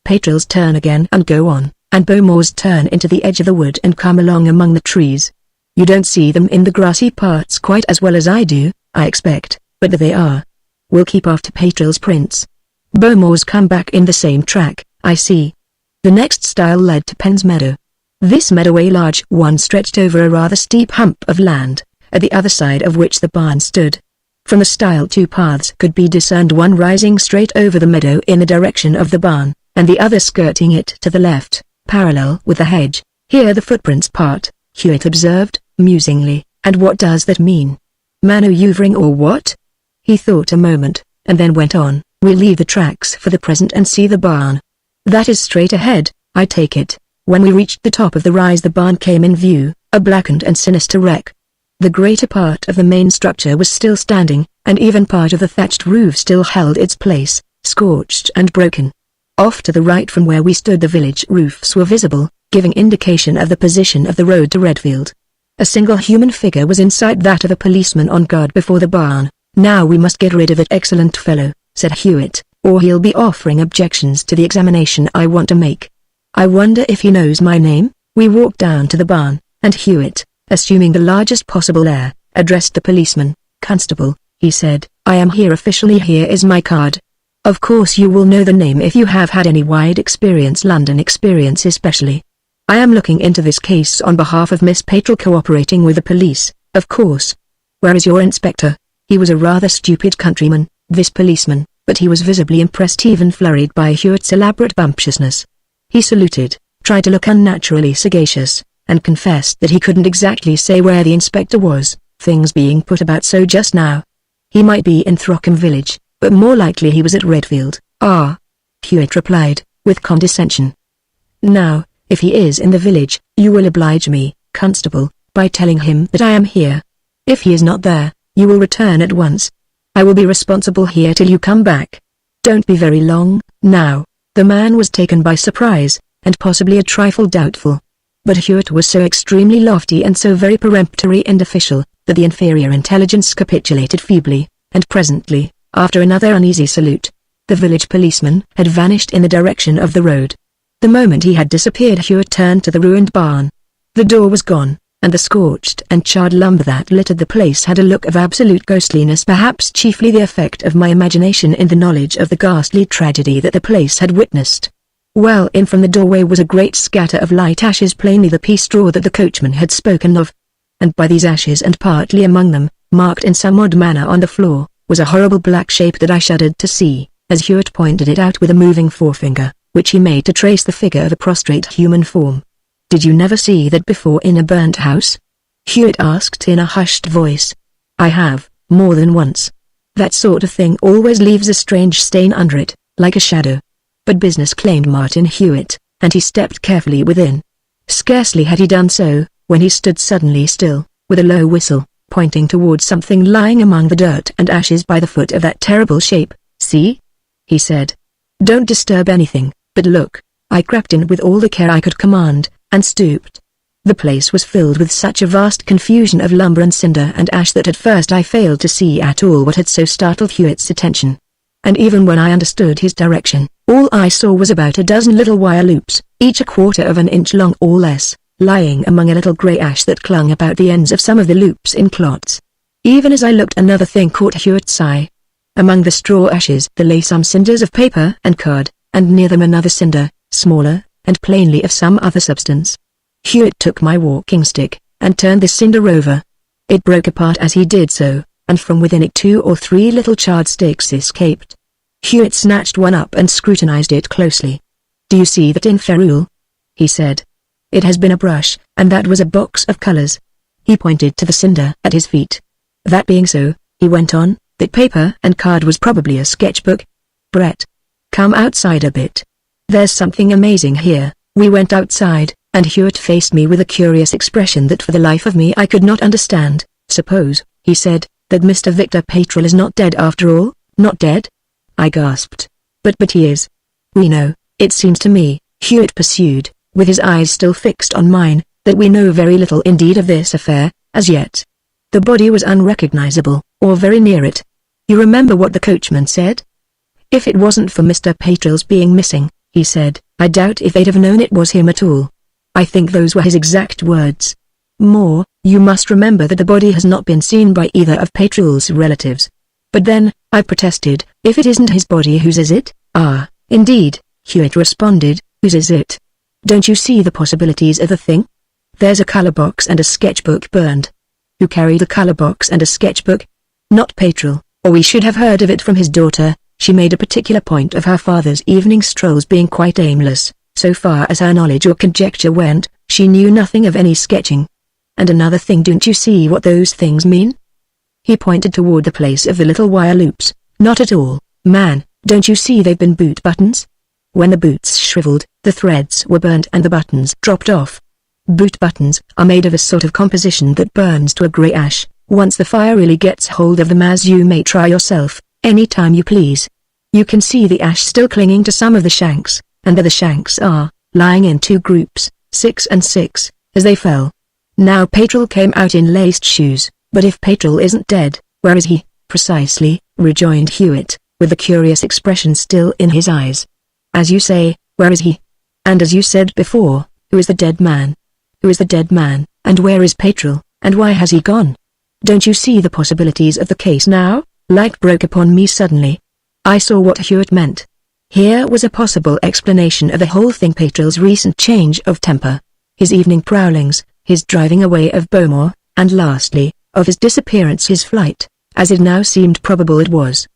A: Patrol's turn again and go on, and Bowmore's turn into the edge of the wood and come along among the trees. You don't see them in the grassy parts quite as well as I do, I expect, but there they are. We'll keep after Patrol's prints. Bowmore's come back in the same track, I see. The next stile led to Penn's meadow. This meadow, a large one, stretched over a rather steep hump of land, at the other side of which the barn stood. From the stile 2 paths could be discerned, one rising straight over the meadow in the direction of the barn, and the other skirting it to the left, parallel with the hedge. Here the footprints part, Hewitt observed, musingly, and what does that mean? Manoeuvring or what? He thought a moment, and then went on, we'll leave the tracks for the present and see the barn. That is straight ahead, I take it. When we reached the top of the rise the barn came in view, a blackened and sinister wreck. The greater part of the main structure was still standing, and even part of the thatched roof still held its place, scorched and broken. Off to the right from where we stood the village roofs were visible, giving indication of the position of the road to Redfield. A single human figure was in sight, that of a policeman on guard before the barn. Now we must get rid of that excellent fellow, said Hewitt, or he'll be offering objections to the examination I want to make. I wonder if he knows my name? We walked down to the barn, and Hewitt, assuming the largest possible air, addressed the policeman. Constable, he said, I am here officially. Here is my card. Of course you will know the name if you have had any wide experience, London experience especially. I am looking into this case on behalf of Miss Patrol, cooperating with the police, of course. Where is your inspector? He was a rather stupid countryman, this policeman, but he was visibly impressed, even flurried by Hewitt's elaborate bumptiousness. He saluted, tried to look unnaturally sagacious, and confessed that he couldn't exactly say where the inspector was, things being put about so just now. He might be in Throckham village, but more likely he was at Redfield. Ah, Hewitt replied, with condescension. "Now, if he is in the village, you will oblige me, constable, by telling him that I am here. If he is not there, you will return at once. I will be responsible here till you come back. Don't be very long, now." The man was taken by surprise, and possibly a trifle doubtful. But Hewitt was so extremely lofty and so very peremptory and official, that the inferior intelligence capitulated feebly, and presently, after another uneasy salute, the village policeman had vanished in the direction of the road. The moment he had disappeared, Hewitt turned to the ruined barn. The door was gone, and the scorched and charred lumber that littered the place had a look of absolute ghostliness, perhaps chiefly the effect of my imagination in the knowledge of the ghastly tragedy that the place had witnessed. Well in from the doorway was a great scatter of light ashes, plainly the pea straw that the coachman had spoken of. And by these ashes, and partly among them, marked in some odd manner on the floor, was a horrible black shape that I shuddered to see, as Hewitt pointed it out with a moving forefinger, which he made to trace the figure of a prostrate human form. "Did you never see that before in a burnt house?" Hewitt asked in a hushed voice. "I have, more than once. That sort of thing always leaves a strange stain under it, like a shadow." But business claimed Martin Hewitt, and he stepped carefully within. Scarcely had he done so, when he stood suddenly still, with a low whistle, pointing towards something lying among the dirt and ashes by the foot of that terrible shape. "See?" he said. "Don't disturb anything, but look." I crept in with all the care I could command, and stooped. The place was filled with such a vast confusion of lumber and cinder and ash that at first I failed to see at all what had so startled Hewitt's attention. And even when I understood his direction, all I saw was about a dozen little wire loops, each a quarter of an inch long or less, lying among a little grey ash that clung about the ends of some of the loops in clots. Even as I looked, another thing caught Hewitt's eye. Among the straw ashes there lay some cinders of paper and card, and near them another cinder, smaller, and plainly of some other substance. Hewitt took my walking stick, and turned the cinder over. It broke apart as he did so, and from within it 2 or 3 little charred sticks escaped. Hewitt snatched one up and scrutinized it closely. "Do you see that in ferrule?" he said. "It has been a brush, and that was a box of colors." He pointed to the cinder at his feet. "That being so," he went on, "that paper and card was probably a sketchbook. Brett, come outside a bit. There's something amazing here." We went outside, and Hewitt faced me with a curious expression that for the life of me I could not understand. "Suppose," he said, "that Mr. Victor Patrol is not dead after all?" "Not dead?" I gasped. But he is. "We know, it seems to me," Hewitt pursued, with his eyes still fixed on mine, "that we know very little indeed of this affair, as yet. The body was unrecognizable, or very near it. You remember what the coachman said? If it wasn't for Mr. Patrol's being missing, he said, I doubt if they'd have known it was him at all. I think those were his exact words. More, you must remember that the body has not been seen by either of Patrol's relatives." "But then," I protested, "if it isn't his body, whose is it?" "Ah, indeed," Hewitt responded, "whose is it? Don't you see the possibilities of the thing? There's a color box and a sketchbook burned. Who carried a color box and a sketchbook? Not Patrol, or we should have heard of it from his daughter. She made a particular point of her father's evening strolls being quite aimless. So far as her knowledge or conjecture went, she knew nothing of any sketching. And another thing, don't you see what those things mean?" He pointed toward the place of the little wire loops. "Not at all, man, don't you see they've been boot buttons? When the boots shriveled, the threads were burnt and the buttons dropped off. Boot buttons are made of a sort of composition that burns to a grey ash. Once the fire really gets hold of them, as you may try yourself, any time you please, you can see the ash still clinging to some of the shanks, and there the shanks are, lying in 2 groups, 6 and 6, as they fell. Now Patrol came out in laced shoes, but if Patrol isn't dead, where is he?" "Precisely," rejoined Hewitt, with the curious expression still in his eyes. "As you say, where is he? And as you said before, who is the dead man? Who is the dead man, and where is Patrol, and why has he gone? Don't you see the possibilities of the case now?" Light broke upon me suddenly. I saw what Hewitt meant. Here was a possible explanation of the whole thing: Patrol's recent change of temper, his evening prowlings, his driving away of Beaumont, and lastly, of his disappearance, his flight, as it now seemed probable it was.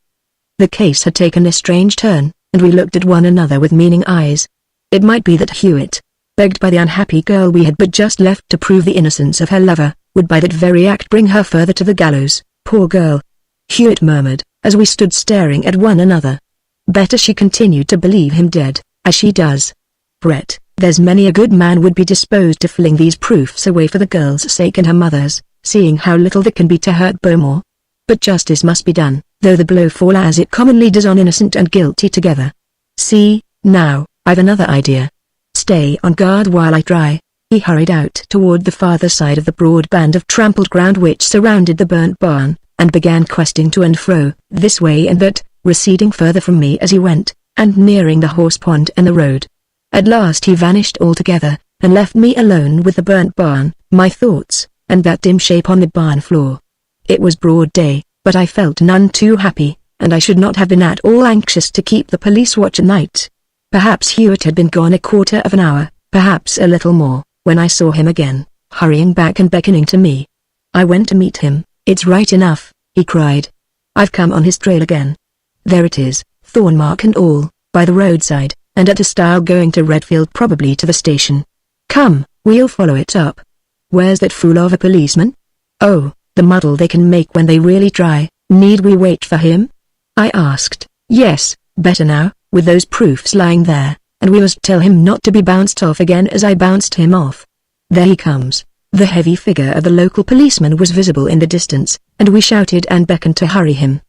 A: The case had taken a strange turn, and we looked at one another with meaning eyes. It might be that Hewitt, begged by the unhappy girl we had but just left to prove the innocence of her lover, would by that very act bring her further to the gallows. "Poor girl," Hewitt murmured, as we stood staring at one another. "Better she continued to believe him dead." as she does. Brett, there's many a good man would be disposed to fling these proofs away for the girl's sake and her mother's, seeing how little that can be to hurt Bowmore. But justice must be done, though the blow fall as it commonly does on innocent and guilty together. See, now, I've another idea. Stay on guard while I try. He hurried out toward the farther side of the broad band of trampled ground which surrounded the burnt barn, and began questing to and fro, this way and that, receding further from me as he went, and nearing the horse pond and the road. At last he vanished altogether, and left me alone with the burnt barn, my thoughts, and that dim shape on the barn floor. It was broad day, but I felt none too happy, and I should not have been at all anxious to keep the police watch at night. Perhaps Hewitt had been gone a quarter of an hour, perhaps a little more, when I saw him again, hurrying back and beckoning to me. I went to meet him. "It's right enough," he cried. "I've come on his trail again. There it is, thorn mark and all, by the roadside, and at a stile going to Redfield, probably to the station. Come, we'll follow it up. Where's that fool of a policeman? Oh, the muddle they can make when they really try. Need we wait for him?" I asked. "Yes, better now, with those proofs lying there, and we must tell him not to be bounced off again as I bounced him off. There he comes." The heavy figure of the local policeman was visible in the distance, and we shouted and beckoned to hurry him.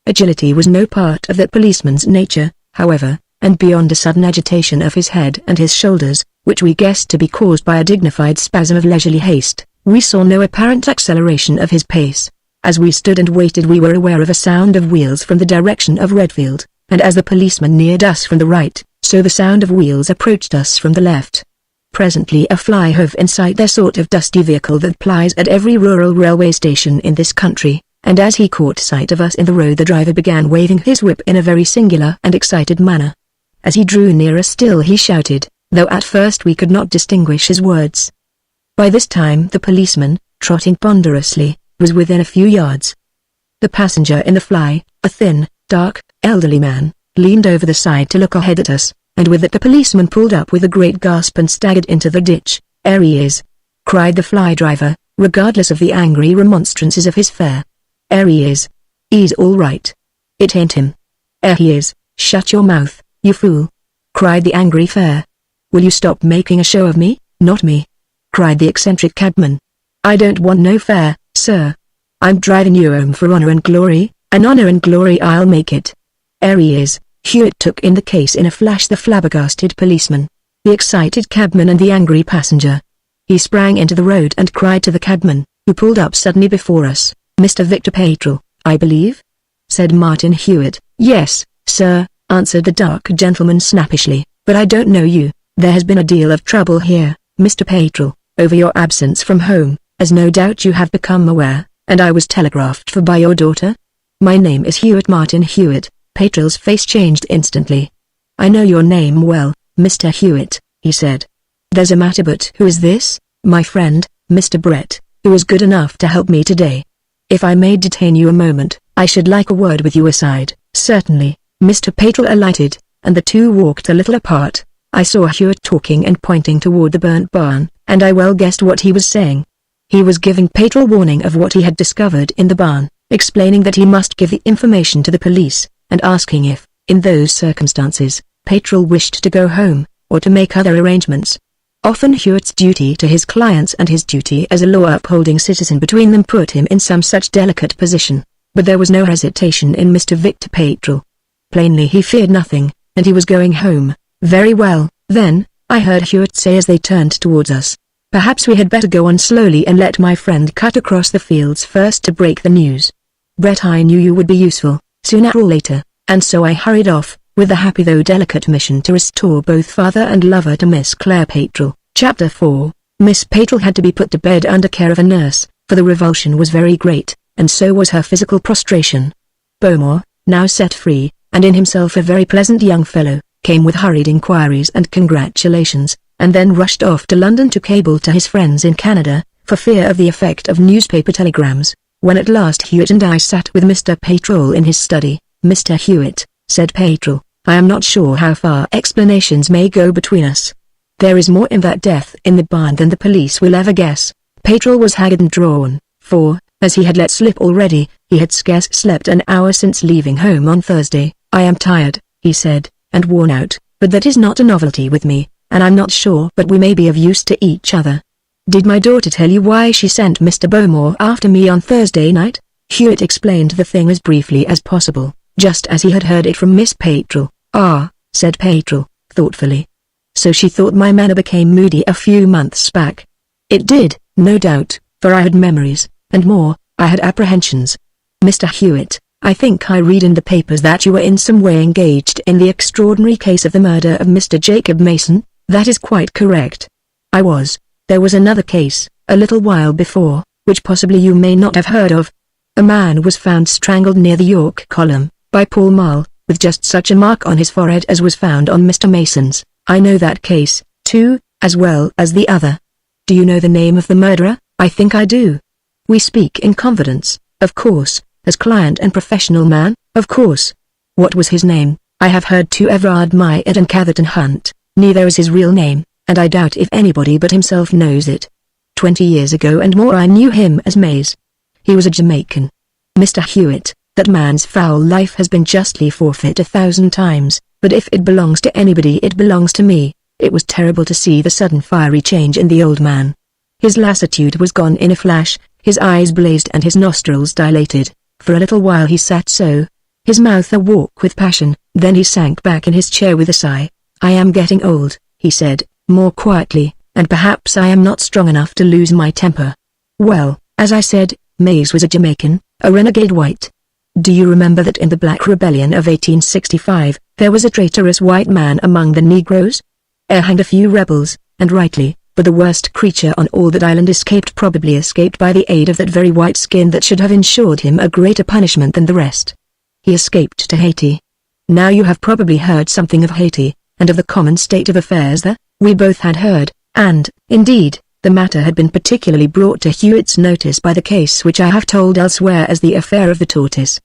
A: Agility was no part of that policeman's nature, however, and beyond a sudden agitation of his head and his shoulders, which we guessed to be caused by a dignified spasm of leisurely haste, we saw no apparent acceleration of his pace. As we stood and waited we were aware of a sound of wheels from the direction of Redfield, and as the policeman neared us from the right, so the sound of wheels approached us from the left. Presently a fly hove in sight, the sort of dusty vehicle that plies at every rural railway station in this country, and as he caught sight of us in the road the driver began waving his whip in a very singular and excited manner. As he drew nearer still he shouted, though at first we could not distinguish his words. By this time the policeman, trotting ponderously, was within a few yards. The passenger in the fly, a thin, dark, elderly man, leaned over the side to look ahead at us, and with it the policeman pulled up with a great gasp and staggered into the ditch. "There he is!" cried the fly driver, regardless of the angry remonstrances of his fare. "There he is. He's all right. It ain't him. There he is." "Shut your mouth, you fool!" cried the angry fare. "Will you stop making a show of me?" "Not me!" cried the eccentric cabman. "I don't want no fare, sir. I'm driving you home for honor and glory, and honor and glory I'll make it." "There he is." Hewitt took in the case in a flash, the flabbergasted policeman, the excited cabman and the angry passenger. He sprang into the road and cried to the cabman, who pulled up suddenly before us, "Mr. Victor Patrol, I believe?" said Martin Hewitt. "Yes, sir," answered the dark gentleman snappishly, "but I don't know you. There has been a deal of trouble here, Mr. Patrol, over your absence from home, as no doubt you have become aware, and I was telegraphed for by your daughter. My name is Hewitt, Martin Hewitt." Patrol's face changed instantly. "I know your name well, Mr. Hewitt," he said. "There's a matter, but who is this?" "My friend, Mr. Brett, who was good enough to help me today. If I may detain you a moment, I should like a word with you aside." "Certainly." Mr. Patrol alighted, and the two walked a little apart. I saw Hewitt talking and pointing toward the burnt barn, and I well guessed what he was saying. He was giving Patrol warning of what he had discovered in the barn, explaining that he must give the information to the police, and asking if, in those circumstances, Patrol wished to go home, or to make other arrangements. Often Hewitt's duty to his clients and his duty as a law-upholding citizen between them put him in some such delicate position, but there was no hesitation in Mr. Victor Patrol. Plainly he feared nothing, and he was going home. "Very well, then," I heard Hewitt say as they turned towards us. "Perhaps we had better go on slowly and let my friend cut across the fields first to break the news. Brett, I knew you would be useful, sooner or later, and so I hurried off, with the happy though delicate mission to restore both father and lover to Miss Claire Patrol." Chapter 4. Miss Patrol had to be put to bed under care of a nurse, for the revulsion was very great, and so was her physical prostration. Bowmore, now set free, and in himself a very pleasant young fellow, came with hurried inquiries and congratulations, and then rushed off to London to cable to his friends in Canada, for fear of the effect of newspaper telegrams. When at last Hewitt and I sat with Mr. Patrol in his study, "Mr. Hewitt," said Patrol, "I am not sure how far explanations may go between us. There is more in that death in the barn than the police will ever guess." Patrol was haggard and drawn, for, as he had let slip already, he had scarce slept an hour since leaving home on Thursday. "I am tired," he said, "and worn out, but that is not a novelty with me, and I'm not sure but we may be of use to each other. Did my daughter tell you why she sent Mr. Bowmore after me on Thursday night?" Hewitt explained the thing as briefly as possible, just as he had heard it from Miss Patrol. "Ah," said Patrol, thoughtfully. "So she thought my manner became moody a few months back." "It did, no doubt, for I had memories, and more, I had apprehensions. Mr. Hewitt, I think I read in the papers that you were in some way engaged in the extraordinary case of the murder of Mr. Jacob Mason." "That is quite correct. I was. There was another case, a little while before, which possibly you may not have heard of. A man was found strangled near the York column, by Pall Mall, with just such a mark on his forehead as was found on Mr. Mason's. I know that case, too, as well as the other." "Do you know the name of the murderer?" "I think I do." "We speak in confidence, of course, as client and professional man." "Of course." "What was his name?" "I have heard two Everard Myatt and Catherton Hunt. Neither is his real name, and I doubt if anybody but himself knows it. 20 years ago and more I knew him as Mays. He was a Jamaican. Mr. Hewitt, that man's foul life has been justly forfeit 1,000 times, but if it belongs to anybody it belongs to me." It was terrible to see the sudden fiery change in the old man. His lassitude was gone in a flash, his eyes blazed and his nostrils dilated. For a little while he sat so, his mouth awash with passion, then he sank back in his chair with a sigh. "I am getting old," he said, more quietly, "and perhaps I am not strong enough to lose my temper. Well, as I said, Mays was a Jamaican, a renegade white. Do you remember that in the Black Rebellion of 1865, there was a traitorous white man among the Negroes? Hanged a few rebels, and rightly, but the worst creature on all that island probably escaped by the aid of that very white skin that should have ensured him a greater punishment than the rest. He escaped to Haiti. Now you have probably heard something of Haiti, and of the common state of affairs there." We both had heard, and, indeed, the matter had been particularly brought to Hewitt's notice by the case which I have told elsewhere as the affair of the tortoise.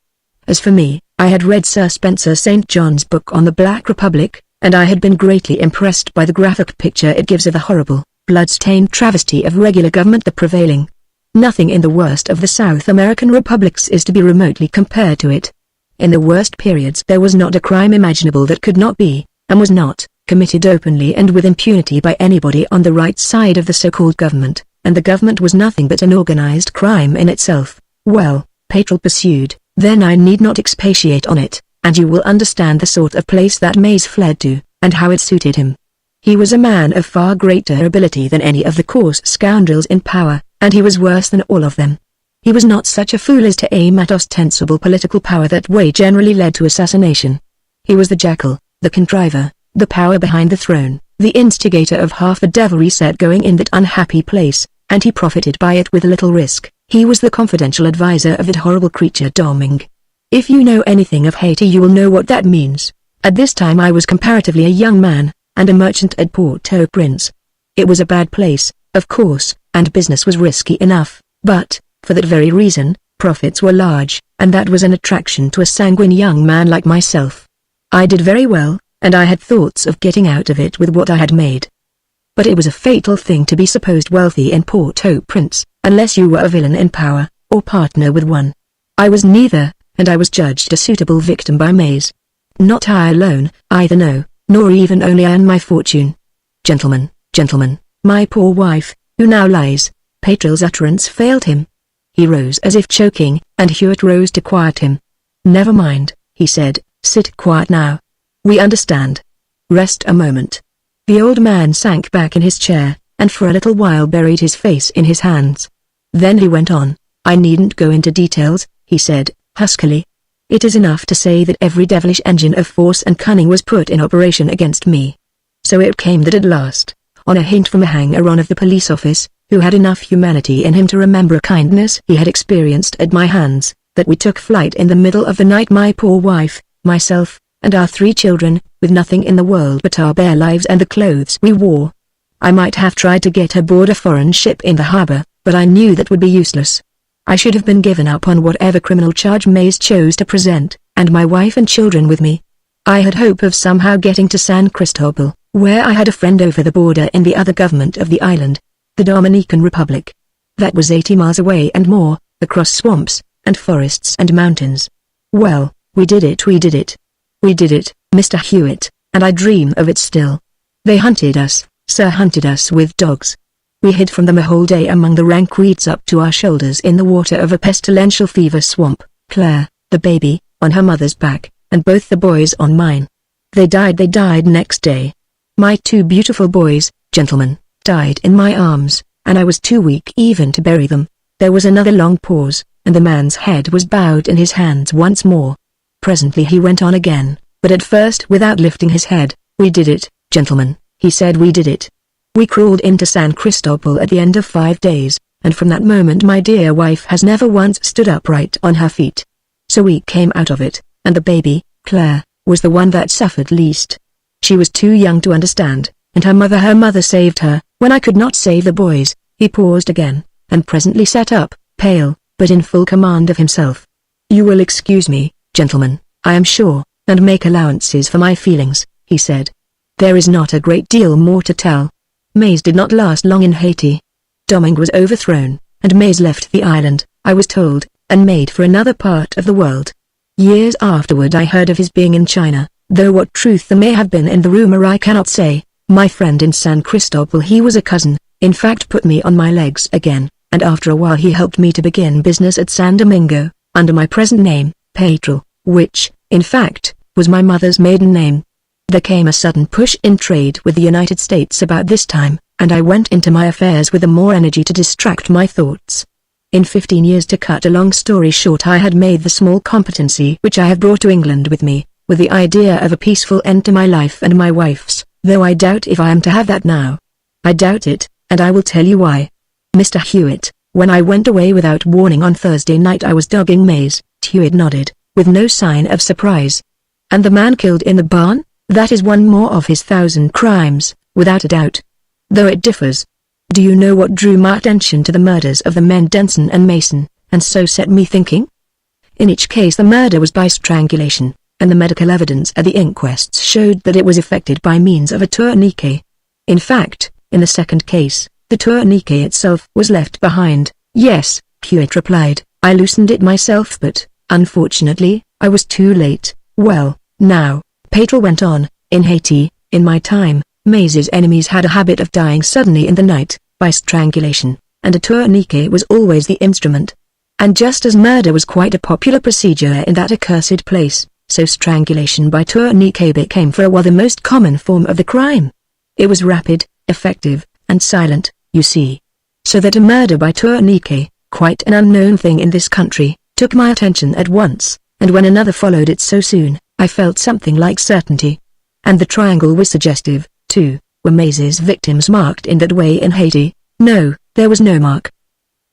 A: As for me, I had read Sir Spencer St. John's book on the Black Republic, and I had been greatly impressed by the graphic picture it gives of the horrible, blood-stained travesty of regular government the prevailing. Nothing in the worst of the South American republics is to be remotely compared to it. In the worst periods there was not a crime imaginable that could not be, and was not, committed openly and with impunity by anybody on the right side of the so-called government, and the government was nothing but an organized crime in itself. "Well," Patrol pursued, "then I need not expatiate on it, and you will understand the sort of place that Mays fled to, and how it suited him. He was a man of far greater ability than any of the coarse scoundrels in power, and he was worse than all of them. He was not such a fool as to aim at ostensible political power that way generally led to assassination. He was the jackal, the contriver, the power behind the throne, the instigator of half the devilry set going in that unhappy place, and he profited by it with little risk. He was the confidential adviser of that horrible creature Doming. If you know anything of Haiti you will know what that means. At this time I was comparatively a young man, and a merchant at Port-au-Prince. It was a bad place, of course, and business was risky enough, but, for that very reason, profits were large, and that was an attraction to a sanguine young man like myself. I did very well, and I had thoughts of getting out of it with what I had made. But it was a fatal thing to be supposed wealthy in Port-au-Prince, unless you were a villain in power, or partner with one. I was neither, and I was judged a suitable victim by Mays. Not I alone, either no, nor even only I and my fortune. Gentlemen, my poor wife, who now lies." Patrol's utterance failed him. He rose as if choking, and Hewitt rose to quiet him. "Never mind," he said, "sit quiet now. We understand. Rest a moment." The old man sank back in his chair, and for a little while buried his face in his hands. Then he went on. "I needn't go into details," he said, huskily. "It is enough to say that every devilish engine of force and cunning was put in operation against me. So it came that at last, on a hint from a hanger-on of the police office, who had enough humanity in him to remember a kindness he had experienced at my hands, that we took flight in the middle of the night, my poor wife, myself, and our 3 children, with nothing in the world but our bare lives and the clothes we wore. I might have tried to get aboard a foreign ship in the harbor, but I knew that would be useless. I should have been given up on whatever criminal charge Mays chose to present, and my wife and children with me. I had hope of somehow getting to San Cristobal, where I had a friend over the border in the other government of the island, the Dominican Republic. That was 80 miles away and more, across swamps, and forests and mountains. Well, we did it, Mr. Hewitt, and I dream of it still. They hunted us, sir, hunted us with dogs. We hid from them a whole day among the rank weeds up to our shoulders in the water of a pestilential fever swamp, Claire, the baby, on her mother's back, and both the boys on mine. They died next day. My 2 beautiful boys, gentlemen, died in my arms, and I was too weak even to bury them. There was another long pause, and the man's head was bowed in his hands once more. Presently he went on again, but at first without lifting his head. We did it, gentlemen, he said, we did it. We crawled into San Cristobal at the end of 5 days, and from that moment my dear wife has never once stood upright on her feet. So we came out of it, and the baby, Claire, was the one that suffered least. She was too young to understand, and her mother saved her, when I could not save the boys. He paused again, and presently sat up, pale, but in full command of himself. You will excuse me, gentlemen, I am sure, and make allowances for my feelings, he said. There is not a great deal more to tell. Mays did not last long in Haiti. Domingue was overthrown, and Mays left the island, I was told, and made for another part of the world. Years afterward I heard of his being in China, though what truth there may have been in the rumor I cannot say. My friend in San Cristobal, he was a cousin, in fact put me on my legs again, and after a while he helped me to begin business at San Domingo, under my present name, Petrel, which, in fact, was my mother's maiden name. There came a sudden push in trade with the United States about this time, and I went into my affairs with the more energy to distract my thoughts. In 15 years, to cut a long story short, I had made the small competency which I have brought to England with me, with the idea of a peaceful end to my life and my wife's, though I doubt if I am to have that now. I doubt it, and I will tell you why. Mr. Hewitt, when I went away without warning on Thursday night I was dogging Mays. Hewitt nodded, with no sign of surprise. And the man killed in the barn? That is one more of his 1,000 crimes, without a doubt. Though it differs. Do you know what drew my attention to the murders of the men Denson and Mason, and so set me thinking? In each case the murder was by strangulation, and the medical evidence at the inquests showed that it was effected by means of a tourniquet. In fact, in the second case, the tourniquet itself was left behind. Yes, Hewitt replied, I loosened it myself, but, unfortunately, I was too late. Well, now, Petrel went on, in Haiti, in my time, Mays's enemies had a habit of dying suddenly in the night, by strangulation, and a tourniquet was always the instrument. And just as murder was quite a popular procedure in that accursed place, so strangulation by tourniquet became for a while the most common form of the crime. It was rapid, effective, and silent, you see. So that a murder by tourniquet, quite an unknown thing in this country, took my attention at once, and when another followed it so soon, I felt something like certainty. And the triangle was suggestive, too. Were Mays's victims marked in that way in Haiti? No, there was no mark.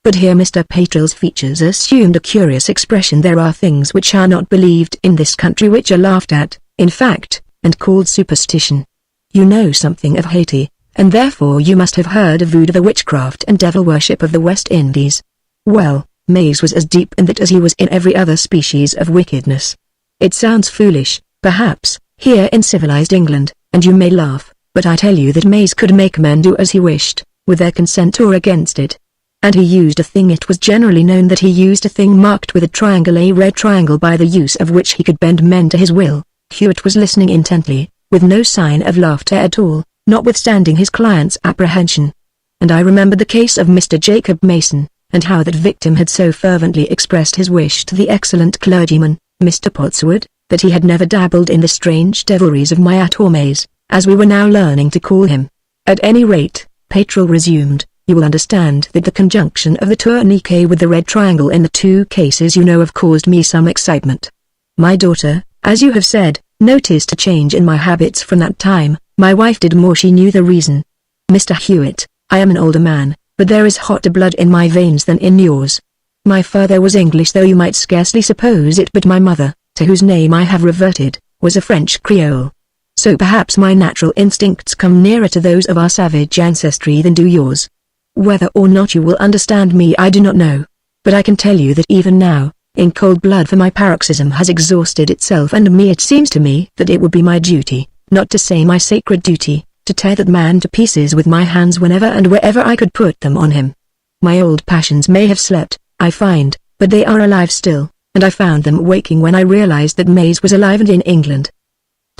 A: But here Mr. Petrel's features assumed a curious expression. There are things which are not believed in this country which are laughed at, in fact, and called superstition. You know something of Haiti, and therefore you must have heard of voodoo, the witchcraft and devil worship of the West Indies. Well, Mays was as deep in that as he was in every other species of wickedness. It sounds foolish, perhaps, here in civilized England, and you may laugh, but I tell you that Mays could make men do as he wished, with their consent or against it. And he used a thing. It was generally known that he used a thing marked with a triangle, a red triangle, by the use of which he could bend men to his will. Hewitt was listening intently, with no sign of laughter at all, notwithstanding his client's apprehension. And I remembered the case of Mr. Jacob Mason, and how that victim had so fervently expressed his wish to the excellent clergyman, Mr. Potswood, that he had never dabbled in the strange devilries of Mayat or Mays, as we were now learning to call him. At any rate, Petrel resumed, you will understand that the conjunction of the tourniquet with the red triangle in the 2 cases you know of caused me some excitement. My daughter, as you have said, noticed a change in my habits from that time. My wife did more. She knew the reason. Mr. Hewitt, I am an older man, but there is hotter blood in my veins than in yours. My father was English, though you might scarcely suppose it, but my mother, to whose name I have reverted, was a French Creole. So perhaps my natural instincts come nearer to those of our savage ancestry than do yours. Whether or not you will understand me I do not know, but I can tell you that even now, in cold blood, for my paroxysm has exhausted itself and me, it seems to me that it would be my duty, not to say my sacred duty, to tear that man to pieces with my hands whenever and wherever I could put them on him. My old passions may have slept, I find, but they are alive still, and I found them waking when I realized that Mays was alive and in England.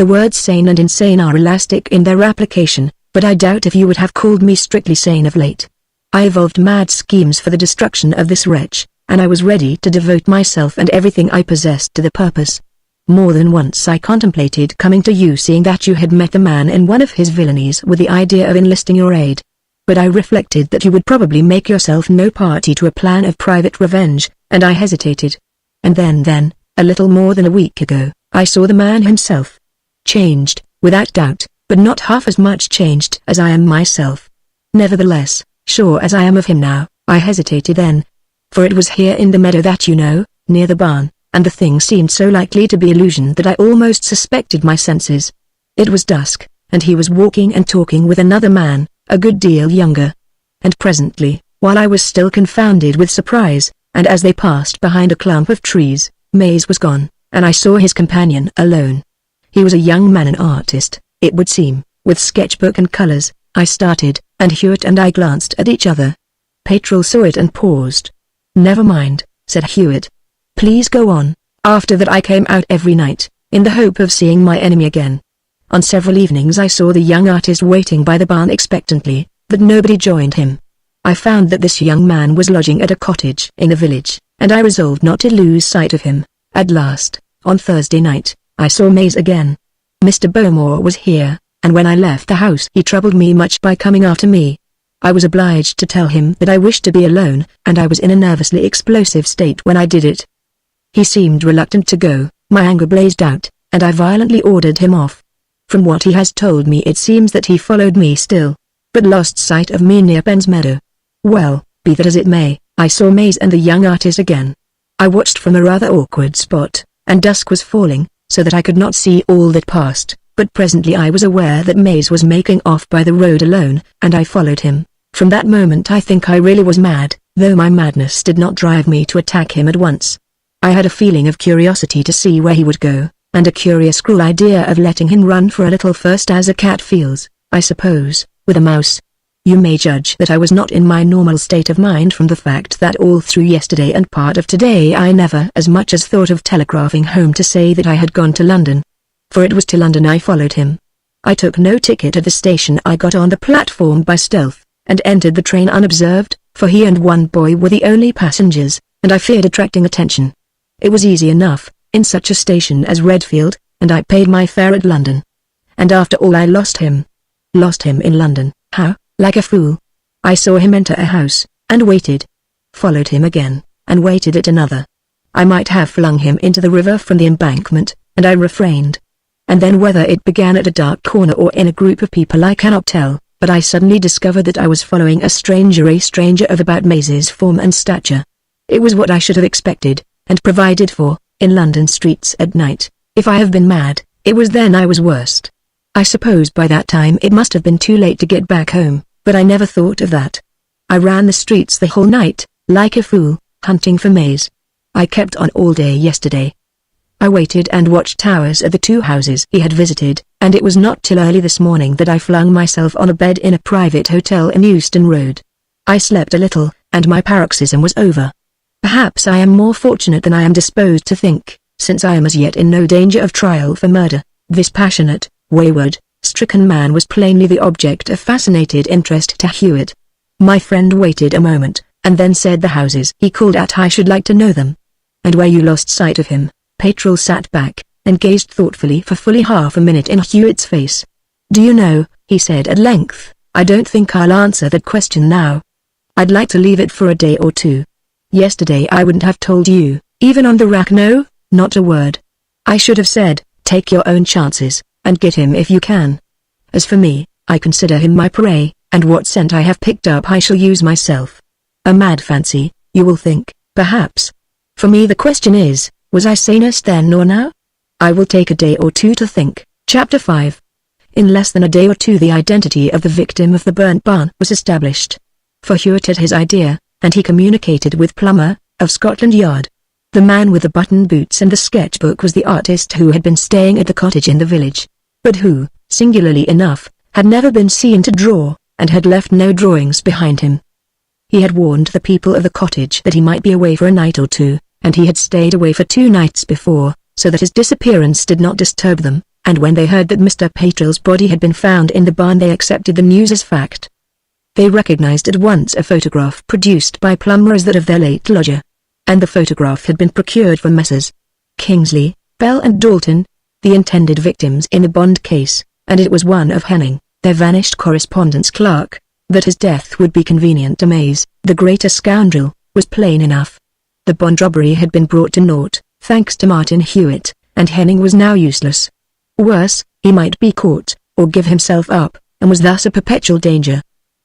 A: The words sane and insane are elastic in their application, but I doubt if you would have called me strictly sane of late. I evolved mad schemes for the destruction of this wretch, and I was ready to devote myself and everything I possessed to the purpose. More than once I contemplated coming to you, seeing that you had met the man in one of his villainies, with the idea of enlisting your aid. But I reflected that you would probably make yourself no party to a plan of private revenge, and I hesitated. And then, a little more than a week ago, I saw the man himself. Changed, without doubt, but not half as much changed as I am myself. Nevertheless, sure as I am of him now, I hesitated then. For it was here in the meadow that you know, near the barn, and the thing seemed so likely to be illusion that I almost suspected my senses. It was dusk, and he was walking and talking with another man, a good deal younger. And presently, while I was still confounded with surprise, and as they passed behind a clump of trees, Mays was gone, and I saw his companion alone. He was a young man, an artist, it would seem, with sketchbook and colors. I started, and Hewitt and I glanced at each other. Petrel saw it and paused. "Never mind," said Hewitt. "Please go on." "After that I came out every night, in the hope of seeing my enemy again. On several evenings I saw the young artist waiting by the barn expectantly, but nobody joined him. I found that this young man was lodging at a cottage in the village, and I resolved not to lose sight of him. At last, on Thursday night, I saw Mays again. Mr. Bowmore was here, and when I left the house he troubled me much by coming after me. I was obliged to tell him that I wished to be alone, and I was in a nervously explosive state when I did it. He seemed reluctant to go, my anger blazed out, and I violently ordered him off. From what he has told me it seems that he followed me still, but lost sight of me near Penn's Meadow. Well, be that as it may, I saw Mays and the young artist again. I watched from a rather awkward spot, and dusk was falling, so that I could not see all that passed, but presently I was aware that Mays was making off by the road alone, and I followed him. From that moment I think I really was mad, though my madness did not drive me to attack him at once. I had a feeling of curiosity to see where he would go, and a curious cruel idea of letting him run for a little first, as a cat feels, I suppose, with a mouse. You may judge that I was not in my normal state of mind from the fact that all through yesterday and part of today I never as much as thought of telegraphing home to say that I had gone to London. For it was to London I followed him. I took no ticket at the station. I got on the platform by stealth, and entered the train unobserved, for he and one boy were the only passengers, and I feared attracting attention. It was easy enough, in such a station as Redfield, and I paid my fare at London. And after all I lost him. Lost him in London. How? Like a fool. I saw him enter a house, and waited. Followed him again, and waited at another. I might have flung him into the river from the embankment, and I refrained. And then whether it began at a dark corner or in a group of people I cannot tell, but I suddenly discovered that I was following a stranger of about Mays's form and stature. It was what I should have expected, and provided for, in London streets at night. If I have been mad, it was then I was worst. I suppose by that time it must have been too late to get back home, but I never thought of that. I ran the streets the whole night, like a fool, hunting for Mays. I kept on all day yesterday. I waited and watched hours at the two houses he had visited, and it was not till early this morning that I flung myself on a bed in a private hotel in Euston Road. I slept a little, and my paroxysm was over. Perhaps I am more fortunate than I am disposed to think, since I am as yet in no danger of trial for murder. This passionate, wayward, stricken man was plainly the object of fascinated interest to Hewitt. My friend waited a moment, and then said, "The houses he called at, I should like to know them." "And where you lost sight of him?" Petrel sat back, and gazed thoughtfully for fully half a minute in Hewitt's face. "Do you know," he said at length, "I don't think I'll answer that question now. I'd like to leave it for a day or two. Yesterday I wouldn't have told you, even on the rack, no, not a word. I should have said, take your own chances, and get him if you can. As for me, I consider him my prey, and what scent I have picked up I shall use myself. A mad fancy, you will think, perhaps. For me the question is, was I sanest then or now? I will take a day or two to think." Chapter 5. In less than a day or two the identity of the victim of the burnt barn was established. For Hewitt had his idea, and he communicated with Plummer, of Scotland Yard. The man with the button boots and the sketchbook was the artist who had been staying at the cottage in the village, but who, singularly enough, had never been seen to draw, and had left no drawings behind him. He had warned the people of the cottage that he might be away for a night or two, and he had stayed away for 2 nights before, so that his disappearance did not disturb them, and when they heard that Mr. Patrill's body had been found in the barn they accepted the news as fact. They recognized at once a photograph produced by Plummer as that of their late lodger. And the photograph had been procured from Messrs. Kingsley, Bell and Dalton, the intended victims in the Bond case, and it was one of Henning, their vanished correspondence clerk. That his death would be convenient to Mays, the greater scoundrel, was plain enough. The Bond robbery had been brought to naught, thanks to Martin Hewitt, and Henning was now useless. Worse, he might be caught, or give himself up, and was thus a perpetual danger.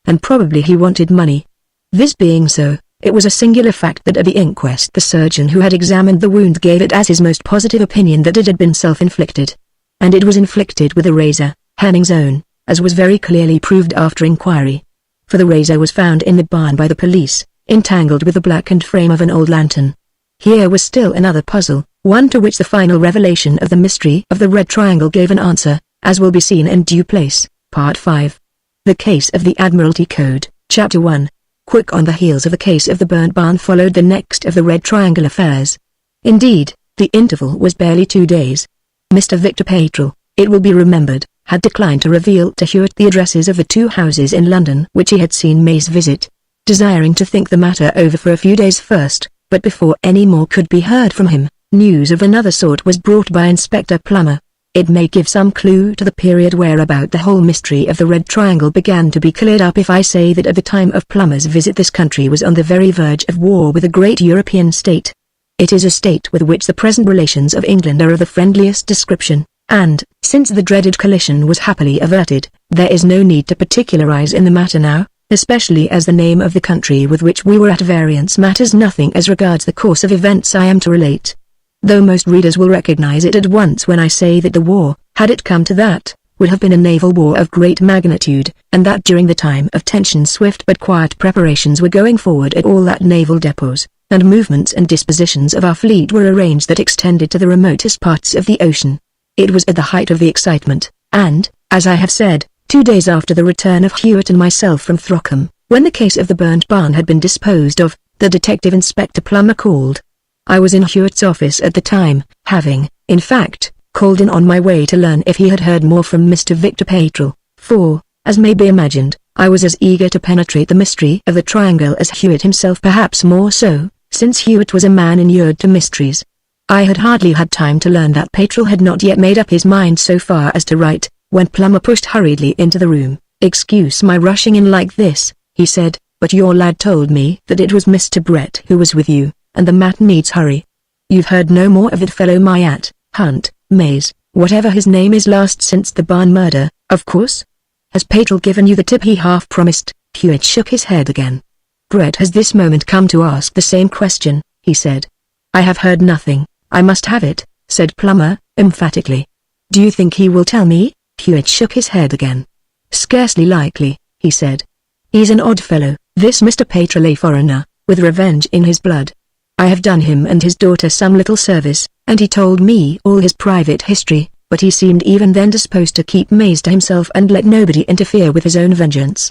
A: And probably he wanted money. This being so, it was a singular fact that at the inquest the surgeon who had examined the wound gave it as his most positive opinion that it had been self-inflicted. And it was inflicted with a razor, Henning's own, as was very clearly proved after inquiry. For the razor was found in the barn by the police, entangled with the blackened frame of an old lantern. Here was still another puzzle, one to which the final revelation of the mystery of the Red Triangle gave an answer, as will be seen in due place. Part 5. The Case of the Admiralty Code, Chapter 1. Quick on the heels of the case of the burnt barn followed the next of the Red Triangle affairs. Indeed, the interval was barely 2 days. Mr. Victor Patrill, it will be remembered, had declined to reveal to Hewitt the addresses of the 2 houses in London which he had seen Mays visit, desiring to think the matter over for a few days first, but before any more could be heard from him, news of another sort was brought by Inspector Plummer. It may give some clue to the period whereabout the whole mystery of the Red Triangle began to be cleared up if I say that at the time of Plummer's visit this country was on the very verge of war with a great European state. It is a state with which the present relations of England are of the friendliest description, and, since the dreaded collision was happily averted, there is no need to particularize in the matter now, especially as the name of the country with which we were at variance matters nothing as regards the course of events I am to relate. Though most readers will recognize it at once when I say that the war, had it come to that, would have been a naval war of great magnitude, and that during the time of tension swift but quiet preparations were going forward at all that naval depots, and movements and dispositions of our fleet were arranged that extended to the remotest parts of the ocean. It was at the height of the excitement, and, as I have said, 2 days after the return of Hewitt and myself from Throckham, when the case of the burnt barn had been disposed of, the Detective Inspector Plummer called. I was in Hewitt's office at the time, having, in fact, called in on my way to learn if he had heard more from Mr. Victor Patrill, for, as may be imagined, I was as eager to penetrate the mystery of the triangle as Hewitt himself, perhaps more so, since Hewitt was a man inured to mysteries. I had hardly had time to learn that Patrill had not yet made up his mind so far as to write, when Plummer pushed hurriedly into the room. "Excuse my rushing in like this," he said, "but your lad told me that it was Mr. Brett who was with you, and the matter needs hurry. You've heard no more of that fellow Myatt, Hunt, Mays, whatever his name is last since the barn murder, of course? Has Patrill given you the tip he half promised?" Hewitt shook his head again. "Brett has this moment come to ask the same question," he said. "I have heard nothing. I must have it," said Plummer, emphatically. "Do you think he will tell me?" Hewitt shook his head again. "Scarcely likely," he said. "He's an odd fellow, this Mr. Patrill, a foreigner, with revenge in his blood. I have done him and his daughter some little service, and he told me all his private history, but he seemed even then disposed to keep Mays to himself and let nobody interfere with his own vengeance.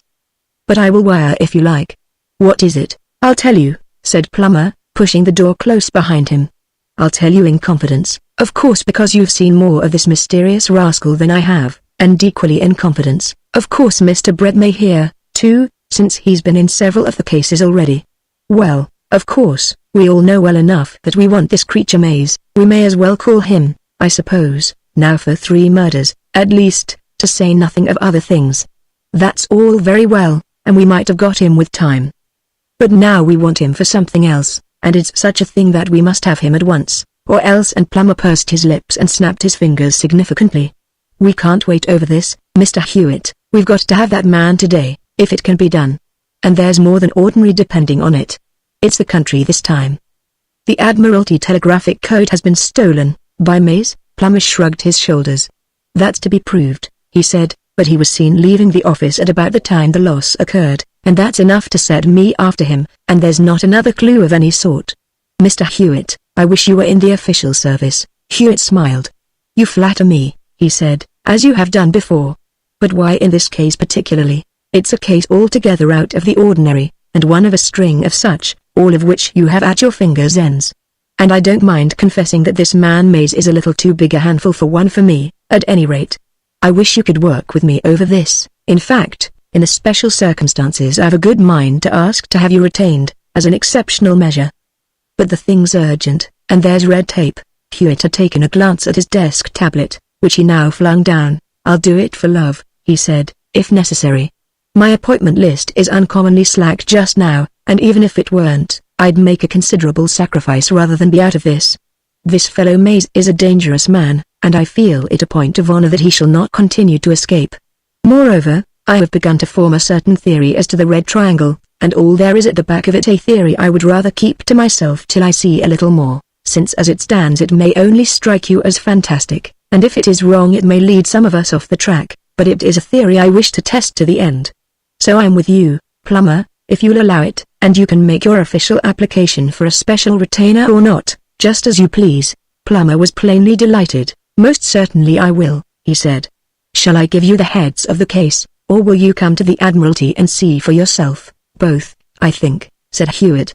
A: But I will wire if you like." "What is it?" "I'll tell you," said Plummer, pushing the door close behind him. "I'll tell you in confidence, of course, because you've seen more of this mysterious rascal than I have, and equally in confidence, of course Mr. Brett may hear, too, since he's been in several of the cases already. Well, of course, we all know well enough that we want this creature Mays, we may as well call him, I suppose, now for 3 murders, at least, to say nothing of other things. That's all very well, and we might have got him with time. But now we want him for something else, and it's such a thing that we must have him at once, or else." And Plummer pursed his lips and snapped his fingers significantly. "We can't wait over this, Mr. Hewitt, we've got to have that man today, if it can be done. And there's more than ordinary depending on it. It's the country this time. The Admiralty Telegraphic Code has been stolen, by Mays." Plummer shrugged his shoulders. "That's to be proved," he said, "but he was seen leaving the office at about the time the loss occurred, and that's enough to set me after him, and there's not another clue of any sort. Mr. Hewitt, I wish you were in the official service." Hewitt smiled. "You flatter me," he said, "as you have done before. But why in this case particularly? It's a case altogether out of the ordinary, and one of a string of such, all of which you have at your fingers' ends. And I don't mind confessing that this man Mays is a little too big a handful for one for me, At any rate, I wish you could work with me over this. In fact, in the special circumstances I've a good mind to ask to have you retained, as an exceptional measure. But the thing's urgent, and there's red tape." Hewitt had taken a glance at his desk tablet, which he now flung down. "I'll do it for love," he said, "if necessary. My appointment list is uncommonly slack just now, and even if it weren't, I'd make a considerable sacrifice rather than be out of this. This fellow Mays is a dangerous man, and I feel it a point of honor that he shall not continue to escape. Moreover, I have begun to form a certain theory as to the red triangle, and all there is at the back of it, a theory I would rather keep to myself till I see a little more, since as it stands it may only strike you as fantastic, and if it is wrong it may lead some of us off the track, but it is a theory I wish to test to the end. So I'm with you, Plummer, if you'll allow it, and you can make your official application for a special retainer or not, just as you please." Plummer was plainly delighted. "Most certainly I will," he said. "Shall I give you the heads of the case, or will you come to the Admiralty and see for yourself?" "Both, I think," said Hewitt.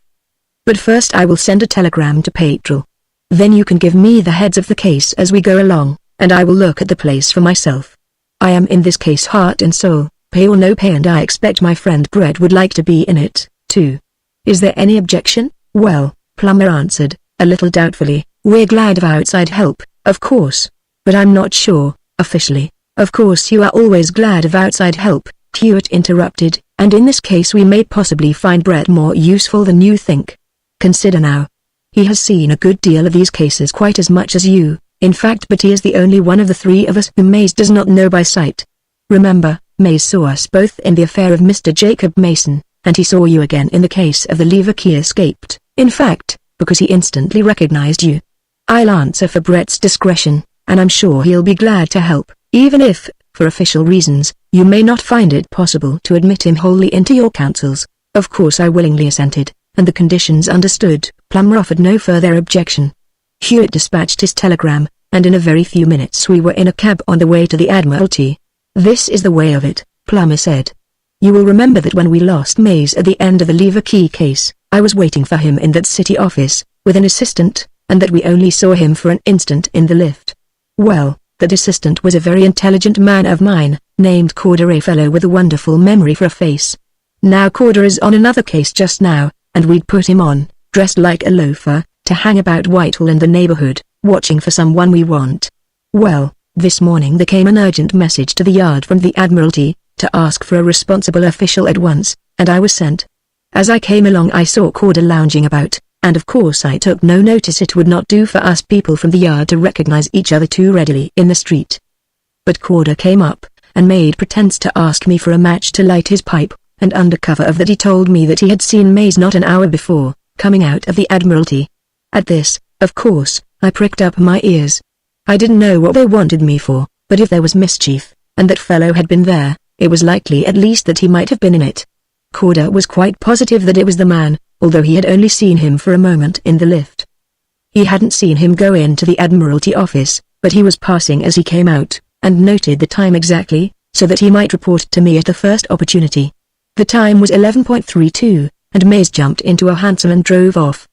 A: "But first I will send a telegram to Patrol. Then you can give me the heads of the case as we go along, and I will look at the place for myself. I am in this case heart and soul, pay or no pay, and I expect my friend Brett would like to be in it, too. Is there any objection?" "Well," Plummer answered, a little doubtfully, "we're glad of outside help, of course. But I'm not sure, officially." "Of course you are always glad of outside help," Hewitt interrupted, "and in this case we may possibly find Brett more useful than you think. Consider now. He has seen a good deal of these cases, quite as much as you, in fact, but he is the only one of the three of us whom Mays does not know by sight. Remember, Mays saw us both in the affair of Mr. Jacob Mason, and he saw you again in the case of the lever key escaped, in fact, because he instantly recognized you. I'll answer for Brett's discretion, and I'm sure he'll be glad to help, even if, for official reasons, you may not find it possible to admit him wholly into your counsels." Of course I willingly assented, and the conditions understood. Plummer offered no further objection. Hewitt dispatched his telegram, and in a very few minutes we were in a cab on the way to the Admiralty. "This is the way of it," Plummer said. "You will remember that when we lost Mays at the end of the lever key case, I was waiting for him in that city office, with an assistant, and that we only saw him for an instant in the lift. Well, that assistant was a very intelligent man of mine, named Corder, a fellow with a wonderful memory for a face. Now Corder is on another case just now, and we'd put him on, dressed like a loafer, to hang about Whitehall and the neighborhood, watching for someone we want. Well, this morning there came an urgent message to the yard from the Admiralty, to ask for a responsible official at once, and I was sent. As I came along I saw Corder lounging about, and of course I took no notice. It would not do for us people from the yard to recognize each other too readily in the street. But Corder came up, and made pretense to ask me for a match to light his pipe, and under cover of that he told me that he had seen Mays not an hour before, coming out of the Admiralty. At this, of course, I pricked up my ears. I didn't know what they wanted me for, but if there was mischief, and that fellow had been there, it was likely at least that he might have been in it. Corder was quite positive that it was the man, although he had only seen him for a moment in the lift. He hadn't seen him go into the Admiralty office, but he was passing as he came out, and noted the time exactly, so that he might report to me at the first opportunity. The time was 11:32, and Mays jumped into a hansom and drove off.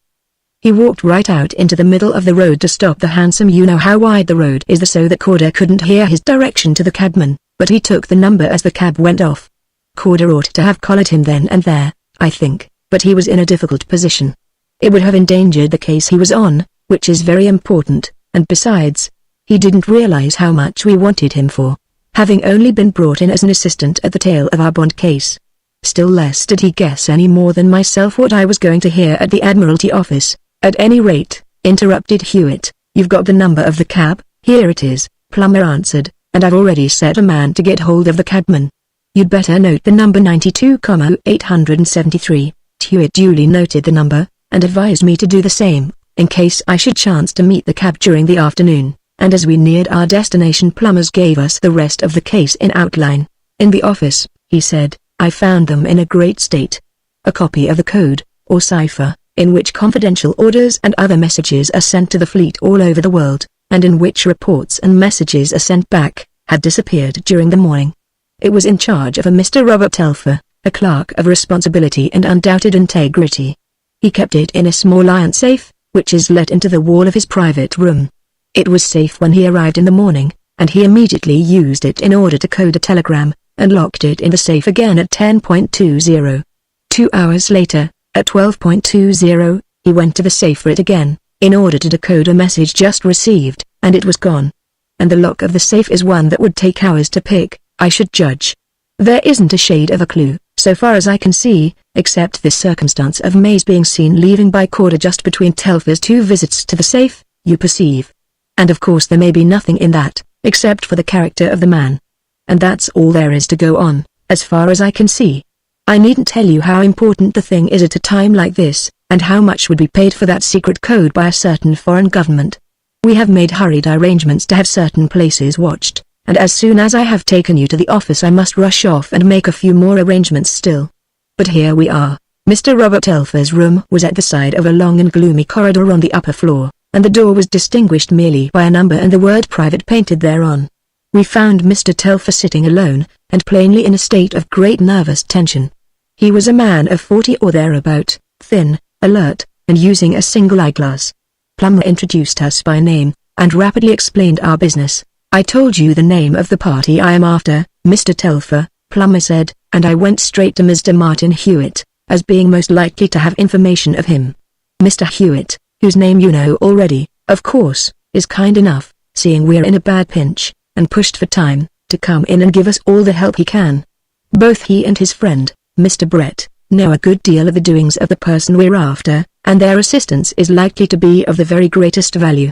A: He walked right out into the middle of the road to stop the hansom. You know how wide the road is, so that Corder couldn't hear his direction to the cabman, but he took the number as the cab went off. Corder ought to have collared him then and there, I think, but he was in a difficult position. It would have endangered the case he was on, which is very important, and besides, he didn't realize how much we wanted him for, having only been brought in as an assistant at the tail of our Bond case. Still less did he guess any more than myself what I was going to hear at the Admiralty office. "At any rate," interrupted Hewitt, "you've got the number of the cab?" "Here it is," Plummer answered, "and I've already set a man to get hold of the cabman. You'd better note the number 92,873. Hewitt duly noted the number, and advised me to do the same, in case I should chance to meet the cab during the afternoon, and as we neared our destination Plummers gave us the rest of the case in outline. "In the office," he said, "I found them in a great state. A copy of the code, or cipher, in which confidential orders and other messages are sent to the fleet all over the world, and in which reports and messages are sent back, had disappeared during the morning. It was in charge of a Mr. Robert Telfer, a clerk of responsibility and undoubted integrity. He kept it in a small iron safe, which is let into the wall of his private room. It was safe when he arrived in the morning, and he immediately used it in order to code a telegram, and locked it in the safe again at 10.20. 2 hours later, at 12.20, he went to the safe for it again, in order to decode a message just received, and it was gone. And the lock of the safe is one that would take hours to pick, I should judge. There isn't a shade of a clue, so far as I can see, except this circumstance of May's being seen leaving by corridor just between Telfer's 2 visits to the safe, you perceive. And of course there may be nothing in that, except for the character of the man. And that's all there is to go on, as far as I can see. I needn't tell you how important the thing is at a time like this, and how much would be paid for that secret code by a certain foreign government. We have made hurried arrangements to have certain places watched, and as soon as I have taken you to the office I must rush off and make a few more arrangements still. But here we are. Mr. Robert Telfer's room was at the side of a long and gloomy corridor on the upper floor, and the door was distinguished merely by a number and the word private painted thereon. We found Mr. Telfer sitting alone, and plainly in a state of great nervous tension. He was a man of 40 or thereabout, thin, alert, and using a single eyeglass. Plummer introduced us by name, and rapidly explained our business. I told you the name of the party I am after, Mr. Telfer, Plummer said, and I went straight to Mr. Martin Hewitt, as being most likely to have information of him. Mr. Hewitt, whose name you know already, of course, is kind enough, seeing we're in a bad pinch, and pushed for time, to come in and give us all the help he can. Both he and his friend, Mr. Brett, know a good deal of the doings of the person we're after, and their assistance is likely to be of the very greatest value.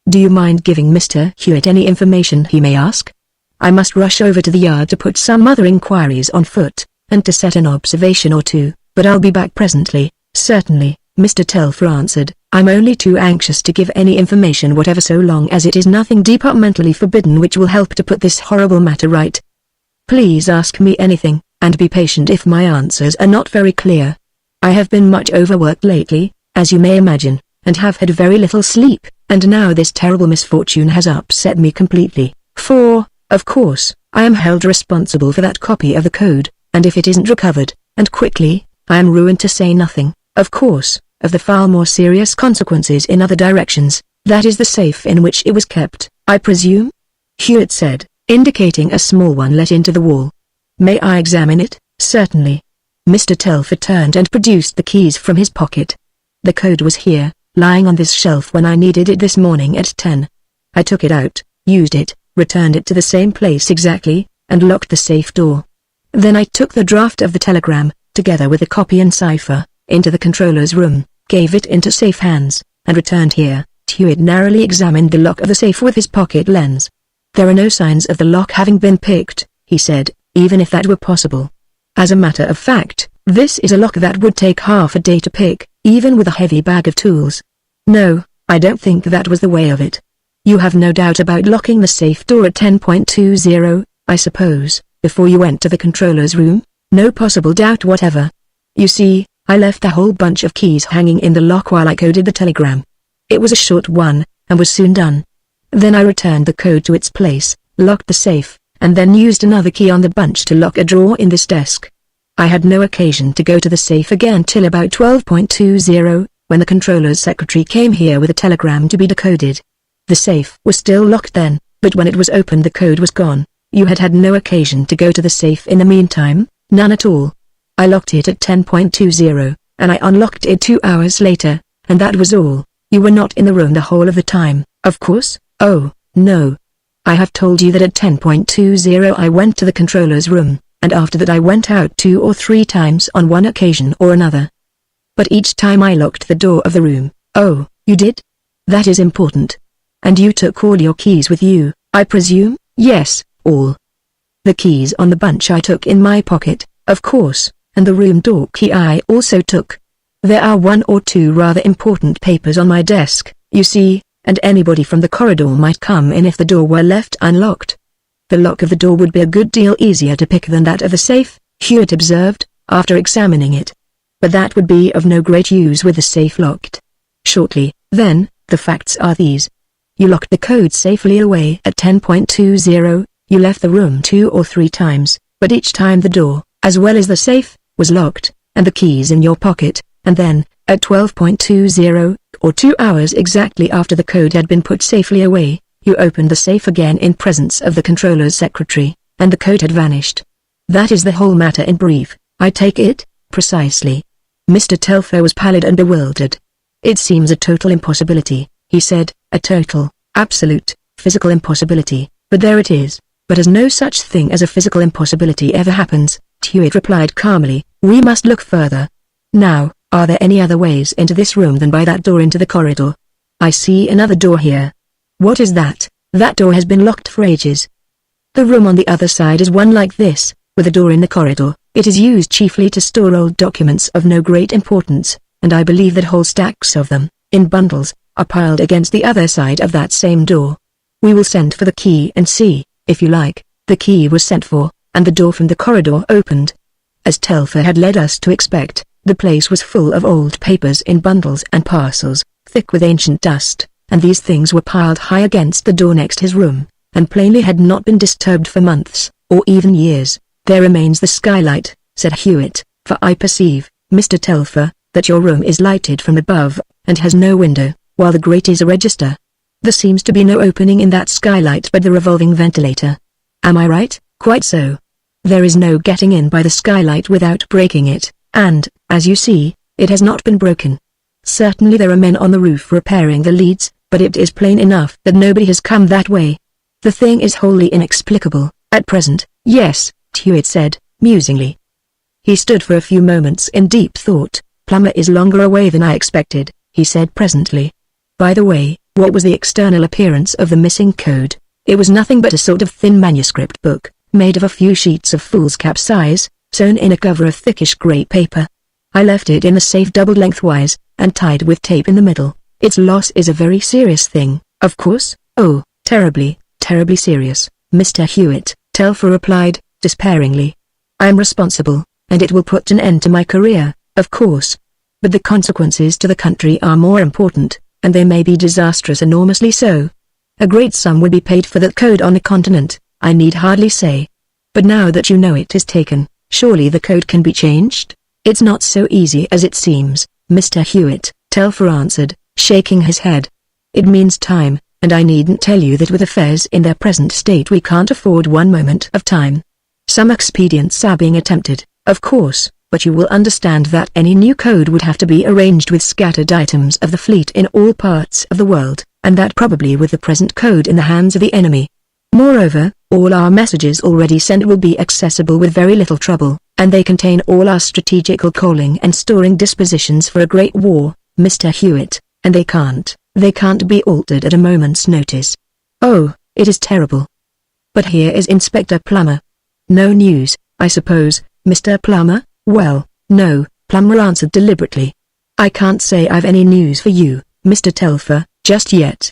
A: Do you mind giving Mr. Hewitt any information he may ask? I must rush over to the yard to put some other inquiries on foot, and to set an observation or two, but I'll be back presently. Certainly, Mr. Telfer answered. I'm only too anxious to give any information whatever so long as it is nothing departmentally forbidden which will help to put this horrible matter right. Please ask me anything, and be patient if my answers are not very clear. I have been much overworked lately, as you may imagine, and have had very little sleep, and now this terrible misfortune has upset me completely, for, of course, I am held responsible for that copy of the code, and if it isn't recovered, and quickly, I am ruined to say nothing, of course, of the far more serious consequences in other directions. That is the safe in which it was kept, I presume? Hewitt said, indicating a small one let into the wall. May I examine it? Certainly. Mr. Telfer turned and produced the keys from his pocket. The code was here, lying on this shelf when I needed it this morning at 10. I took it out, used it, returned it to the same place exactly, and locked the safe door. Then I took the draft of the telegram, together with a copy and cipher, into the controller's room, gave it into safe hands, and returned here. Hewitt narrowly examined the lock of the safe with his pocket lens. There are no signs of the lock having been picked, he said, even if that were possible. As a matter of fact, this is a lock that would take half a day to pick, even with a heavy bag of tools. No, I don't think that was the way of it. You have no doubt about locking the safe door at 10.20, I suppose, before you went to the controller's room? No possible doubt whatever. You see, I left a whole bunch of keys hanging in the lock while I coded the telegram. It was a short one, and was soon done. Then I returned the code to its place, locked the safe, and then used another key on the bunch to lock a drawer in this desk. I had no occasion to go to the safe again till about 12.20, when the controller's secretary came here with a telegram to be decoded. The safe was still locked then, but when it was opened the code was gone. You had had no occasion to go to the safe in the meantime? None at all. I locked it at 10.20, and I unlocked it 2 hours later, and that was all. You were not in the room the whole of the time, of course? Oh, no. I have told you that at 10.20 I went to the controller's room, and after that I went out 2 or 3 times on one occasion or another. But each time I locked the door of the room. Oh, you did? That is important. And you took all your keys with you, I presume? Yes, all. The keys on the bunch I took in my pocket, of course, and the room door key I also took. There are 1 or 2 rather important papers on my desk, you see, and anybody from the corridor might come in if the door were left unlocked. The lock of the door would be a good deal easier to pick than that of the safe, Hewitt observed, after examining it. But that would be of no great use with the safe locked. Shortly, then, the facts are these. You locked the code safely away at 10.20, you left the room 2 or 3 times, but each time the door, as well as the safe, was locked, and the keys in your pocket, and then, at 12.20, or 2 hours exactly after the code had been put safely away, You opened the safe again in presence of the controller's secretary, and the code had vanished. That is the whole matter in brief, I take it? Precisely. Mr. Telfer was pallid and bewildered. It seems a total impossibility, he said, a total, absolute, physical impossibility, but there it is. But as no such thing as a physical impossibility ever happens, Hewitt replied calmly, we must look further. Now, are there any other ways into this room than by that door into the corridor? I see another door here. What is that? That door has been locked for ages. The room on the other side is one like this, with a door in the corridor. It is used chiefly to store old documents of no great importance, and I believe that whole stacks of them, in bundles, are piled against the other side of that same door. We will send for the key and see, if you like. The key was sent for, and the door from the corridor opened. As Telfer had led us to expect, the place was full of old papers in bundles and parcels, thick with ancient dust, and these things were piled high against the door next his room, and plainly had not been disturbed for months, or even years. There remains the skylight, said Hewitt, for I perceive, Mr. Telfer, that your room is lighted from above, and has no window, while the grate is a register. There seems to be no opening in that skylight but the revolving ventilator. Am I right? Quite so. There is no getting in by the skylight without breaking it, and, as you see, it has not been broken. Certainly there are men on the roof repairing the leads, but it is plain enough that nobody has come that way. The thing is wholly inexplicable, at present. Yes, Hewitt said, musingly. He stood for a few moments in deep thought. Plummer is longer away than I expected, he said presently. By the way, what was the external appearance of the missing code? It was nothing but a sort of thin manuscript book, made of a few sheets of foolscap size, sewn in a cover of thickish grey paper. I left it in the safe doubled lengthwise, and tied with tape in the middle. Its loss is a very serious thing, of course. Oh, terribly, terribly serious, Mr. Hewitt, Telfer replied, despairingly. I am responsible, and it will put an end to my career, of course. But the consequences to the country are more important, and they may be disastrous, enormously so. A great sum would be paid for that code on the continent, I need hardly say. But now that you know it is taken, surely the code can be changed? It's not so easy as it seems, Mr. Hewitt, Telfer answered, shaking his head. It means time, and I needn't tell you that with affairs in their present state we can't afford one moment of time. Some expedients are being attempted, of course, but you will understand that any new code would have to be arranged with scattered items of the fleet in all parts of the world, and that probably with the present code in the hands of the enemy. Moreover, all our messages already sent will be accessible with very little trouble, and they contain all our strategical calling and storing dispositions for a great war, Mr. Hewitt, and they can't be altered at a moment's notice. Oh, it is terrible. But here is Inspector Plummer. No news, I suppose, Mr. Plummer? Well, no, Plummer answered deliberately. I can't say I've any news for you, Mr. Telfer, just yet.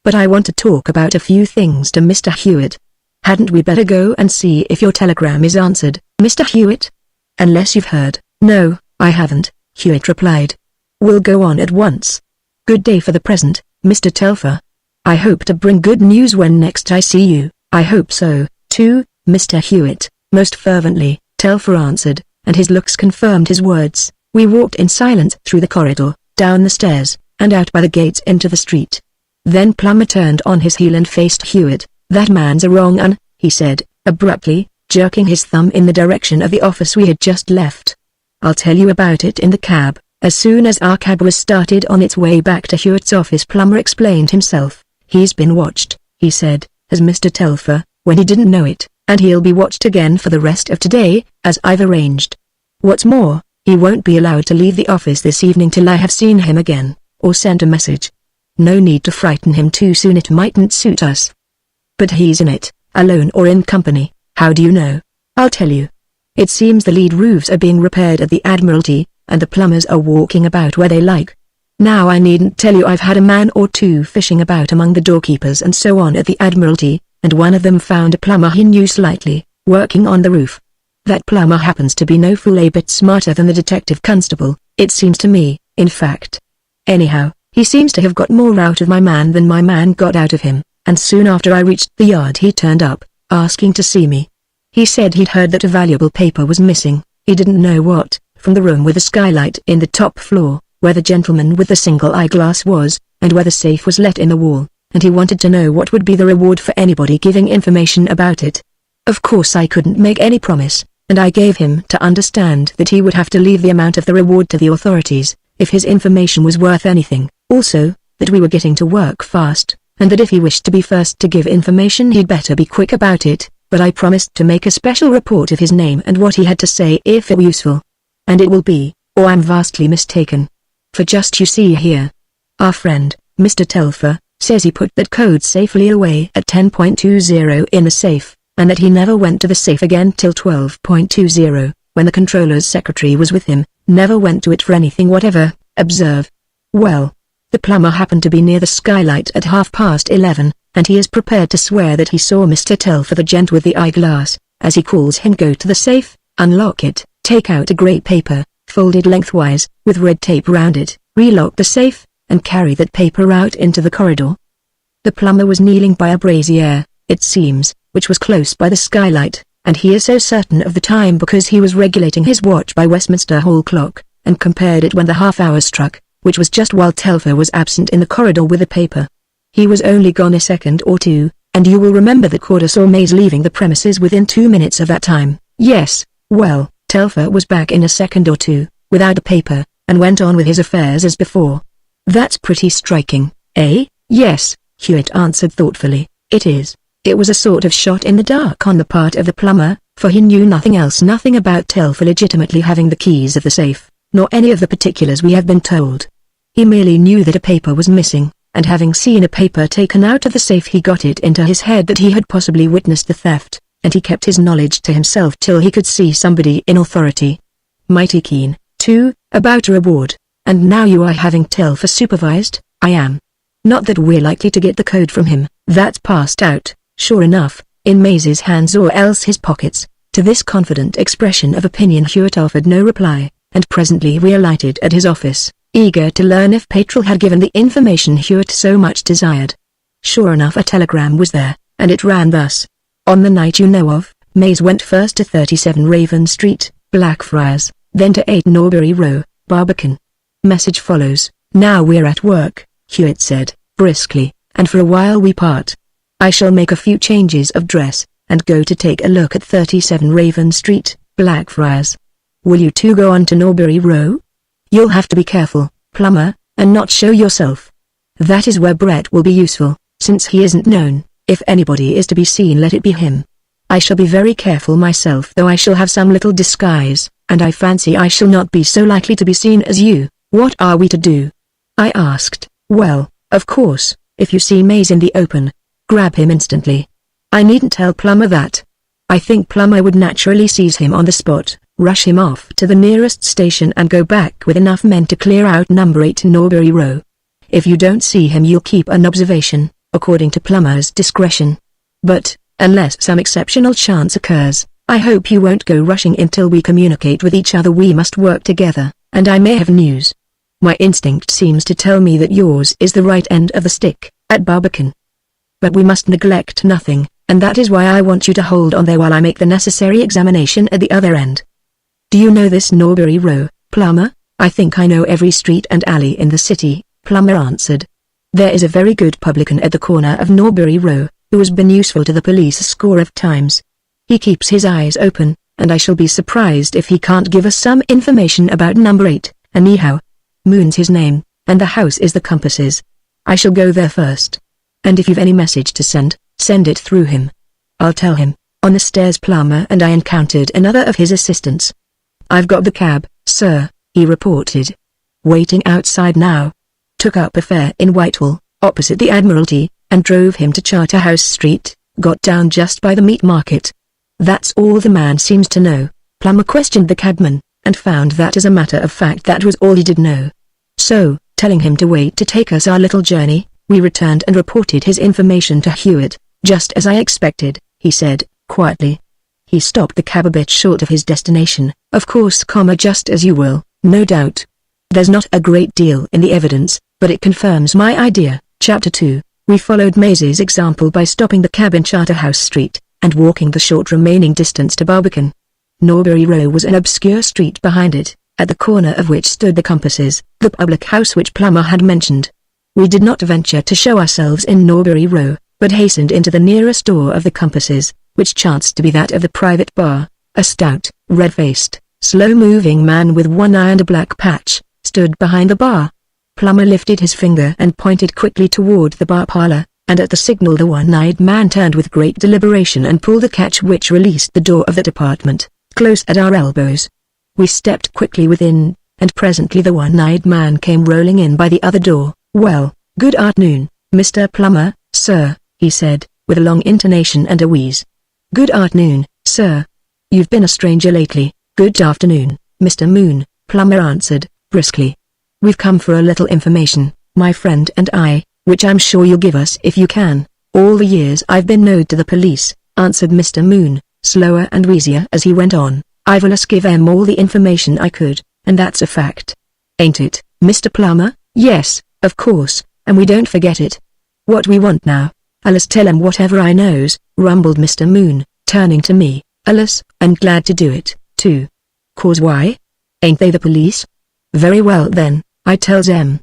A: But I want to talk about a few things to Mr. Hewitt. Hadn't we better go and see if your telegram is answered, Mr. Hewitt? Unless you've heard. No, I haven't, Hewitt replied. We'll go on at once. Good day for the present, Mr. Telfer. I hope to bring good news when next I see you. I hope so, too, Mr. Hewitt, most fervently, Telfer answered, and his looks confirmed his words. We walked in silence through the corridor, down the stairs, and out by the gates into the street. Then Plummer turned on his heel and faced Hewitt. That man's a wrong 'un, he said, abruptly, jerking his thumb in the direction of the office we had just left. I'll tell you about it in the cab. As soon as our cab was started on its way back to Hewitt's office, Plummer explained himself. He's been watched, he said, as Mr. Telfer, when he didn't know it, and he'll be watched again for the rest of today, as I've arranged. What's more, he won't be allowed to leave the office this evening till I have seen him again, or sent a message. No need to frighten him too soon, it mightn't suit us. But he's in it, alone or in company. How do you know? I'll tell you. It seems the lead roofs are being repaired at the Admiralty, and the plumbers are walking about where they like. Now I needn't tell you I've had a man or two fishing about among the doorkeepers and so on at the Admiralty, and one of them found a plumber he knew slightly, working on the roof. That plumber happens to be no fool, a bit smarter than the detective constable, it seems to me, in fact. Anyhow, he seems to have got more out of my man than my man got out of him, and soon after I reached the yard he turned up, asking to see me. He said he'd heard that a valuable paper was missing, he didn't know what, from the room with the skylight in the top floor, where the gentleman with the single eyeglass was, and where the safe was let in the wall. and he wanted to know what would be the reward for anybody giving information about it. Of course I couldn't make any promise, and I gave him to understand that he would have to leave the amount of the reward to the authorities, if his information was worth anything. Also, that we were getting to work fast, and that if he wished to be first to give information he'd better be quick about it, but I promised to make a special report of his name and what he had to say if it were useful. And it will be, or I'm vastly mistaken. For just you see here. Our friend, Mr. Telfer, says he put that code safely away at 10.20 in the safe, and that he never went to the safe again till 12.20, when the controller's secretary was with him, never went to it for anything whatever. Observe. Well, the plumber happened to be near the skylight at 11:30, and he is prepared to swear that he saw Mr. Telfer, the gent with the eyeglass, as he calls him, go to the safe, unlock it, take out a grey paper, folded lengthwise, with red tape round it, relock the safe, and carry that paper out into the corridor. The plumber was kneeling by a brazier, it seems, which was close by the skylight, and he is so certain of the time because he was regulating his watch by Westminster Hall clock, and compared it when the half-hour struck, which was just while Telfer was absent in the corridor with the paper. He was only gone a second or two, and you will remember that Corder saw Mays leaving the premises within 2 minutes of that time. Yes, well, Telfer was back in a second or two, without a paper, and went on with his affairs as before. That's pretty striking, eh? Yes, Hewitt answered thoughtfully, it is. It was a sort of shot in the dark on the part of the plumber, for he knew nothing else, nothing about Telfer legitimately having the keys of the safe, nor any of the particulars we have been told. He merely knew that a paper was missing, and having seen a paper taken out of the safe he got it into his head that he had possibly witnessed the theft, and he kept his knowledge to himself till he could see somebody in authority. Mighty keen, too, about a reward, and now you are having Telfer supervised. I am. Not that we're likely to get the code from him, that's passed out, sure enough, in Mays's hands or else his pockets. To this confident expression of opinion Hewitt offered no reply, and presently we alighted at his office, eager to learn if Patrol had given the information Hewitt so much desired. Sure enough, a telegram was there, and it ran thus. On the night you know of, Mays went first to 37 Raven Street, Blackfriars, then to 8 Norbury Row, Barbican. Message follows. Now we're at work, Hewitt said, briskly, and for a while we part. I shall make a few changes of dress, and go to take a look at 37 Raven Street, Blackfriars. Will you two go on to Norbury Row? You'll have to be careful, plumber, and not show yourself. That is where Brett will be useful, since he isn't known. If anybody is to be seen, let it be him. I shall be very careful myself, though I shall have some little disguise, and I fancy I shall not be so likely to be seen as you. What are we to do? I asked. Well, of course, if you see Mays in the open, grab him instantly. I needn't tell Plummer that. I think Plummer would naturally seize him on the spot, rush him off to the nearest station and go back with enough men to clear out number 8 Norbury Row. If you don't see him you'll keep an observation, according to Plummer's discretion. But, unless some exceptional chance occurs, I hope you won't go rushing in till we communicate with each other. We must work together, and I may have news. My instinct seems to tell me that yours is the right end of the stick, at Barbican. But we must neglect nothing, and that is why I want you to hold on there while I make the necessary examination at the other end. Do you know this Norbury Row, Plummer? I think I know every street and alley in the city, Plummer answered. There is a very good publican at the corner of Norbury Row, who has been useful to the police a score of times. He keeps his eyes open, and I shall be surprised if he can't give us some information about number 8, anyhow. Moon's his name, and the house is the Compasses. I shall go there first. And if you've any message to send, send it through him. I'll tell him. On the stairs Plummer and I encountered another of his assistants. I've got the cab, sir, he reported. Waiting outside now. Took up a fare in Whitehall, opposite the Admiralty, and drove him to Charterhouse Street, got down just by the meat market. That's all the man seems to know. Plummer questioned the cabman, and found that as a matter of fact that was all he did know. So, telling him to wait to take us our little journey, we returned and reported his information to Hewitt. Just as I expected, he said, quietly. He stopped the cab a bit short of his destination, of course, just as you will, no doubt. There's not a great deal in the evidence, but it confirms my idea. Chapter 2. We followed Mays's example by stopping the cab in Charterhouse Street, and walking the short remaining distance to Barbican. Norbury Row was an obscure street behind it, at the corner of which stood the Compasses, the public house which Plummer had mentioned. We did not venture to show ourselves in Norbury Row, but hastened into the nearest door of the Compasses, which chanced to be that of the private bar. A stout, red-faced, slow-moving man with one eye and a black patch stood behind the bar. Plummer lifted his finger and pointed quickly toward the bar parlor, and at the signal the one-eyed man turned with great deliberation and pulled a catch which released the door of that apartment, close at our elbows. We stepped quickly within, and presently the one-eyed man came rolling in by the other door. "Well, good afternoon, Mr. Plummer, sir," he said, with a long intonation and a wheeze. "Good afternoon, sir. You've been a stranger lately." "Good afternoon, Mr. Moon," Plummer answered, briskly. "We've come for a little information, my friend and I, which I'm sure you'll give us if you can." "All the years I've been known to the police," answered Mr. Moon, slower and wheezier as he went on, "I've allus give 'em all the information I could, and that's a fact. Ain't it, Mr. Plummer?" "Yes, of course, and we don't forget it. What we want now, allus tell 'em whatever I knows," rumbled Mr. Moon, turning to me. "Allus, I'm glad to do it, too. 'Cause why? Ain't they the police? Very well then, I tells 'em.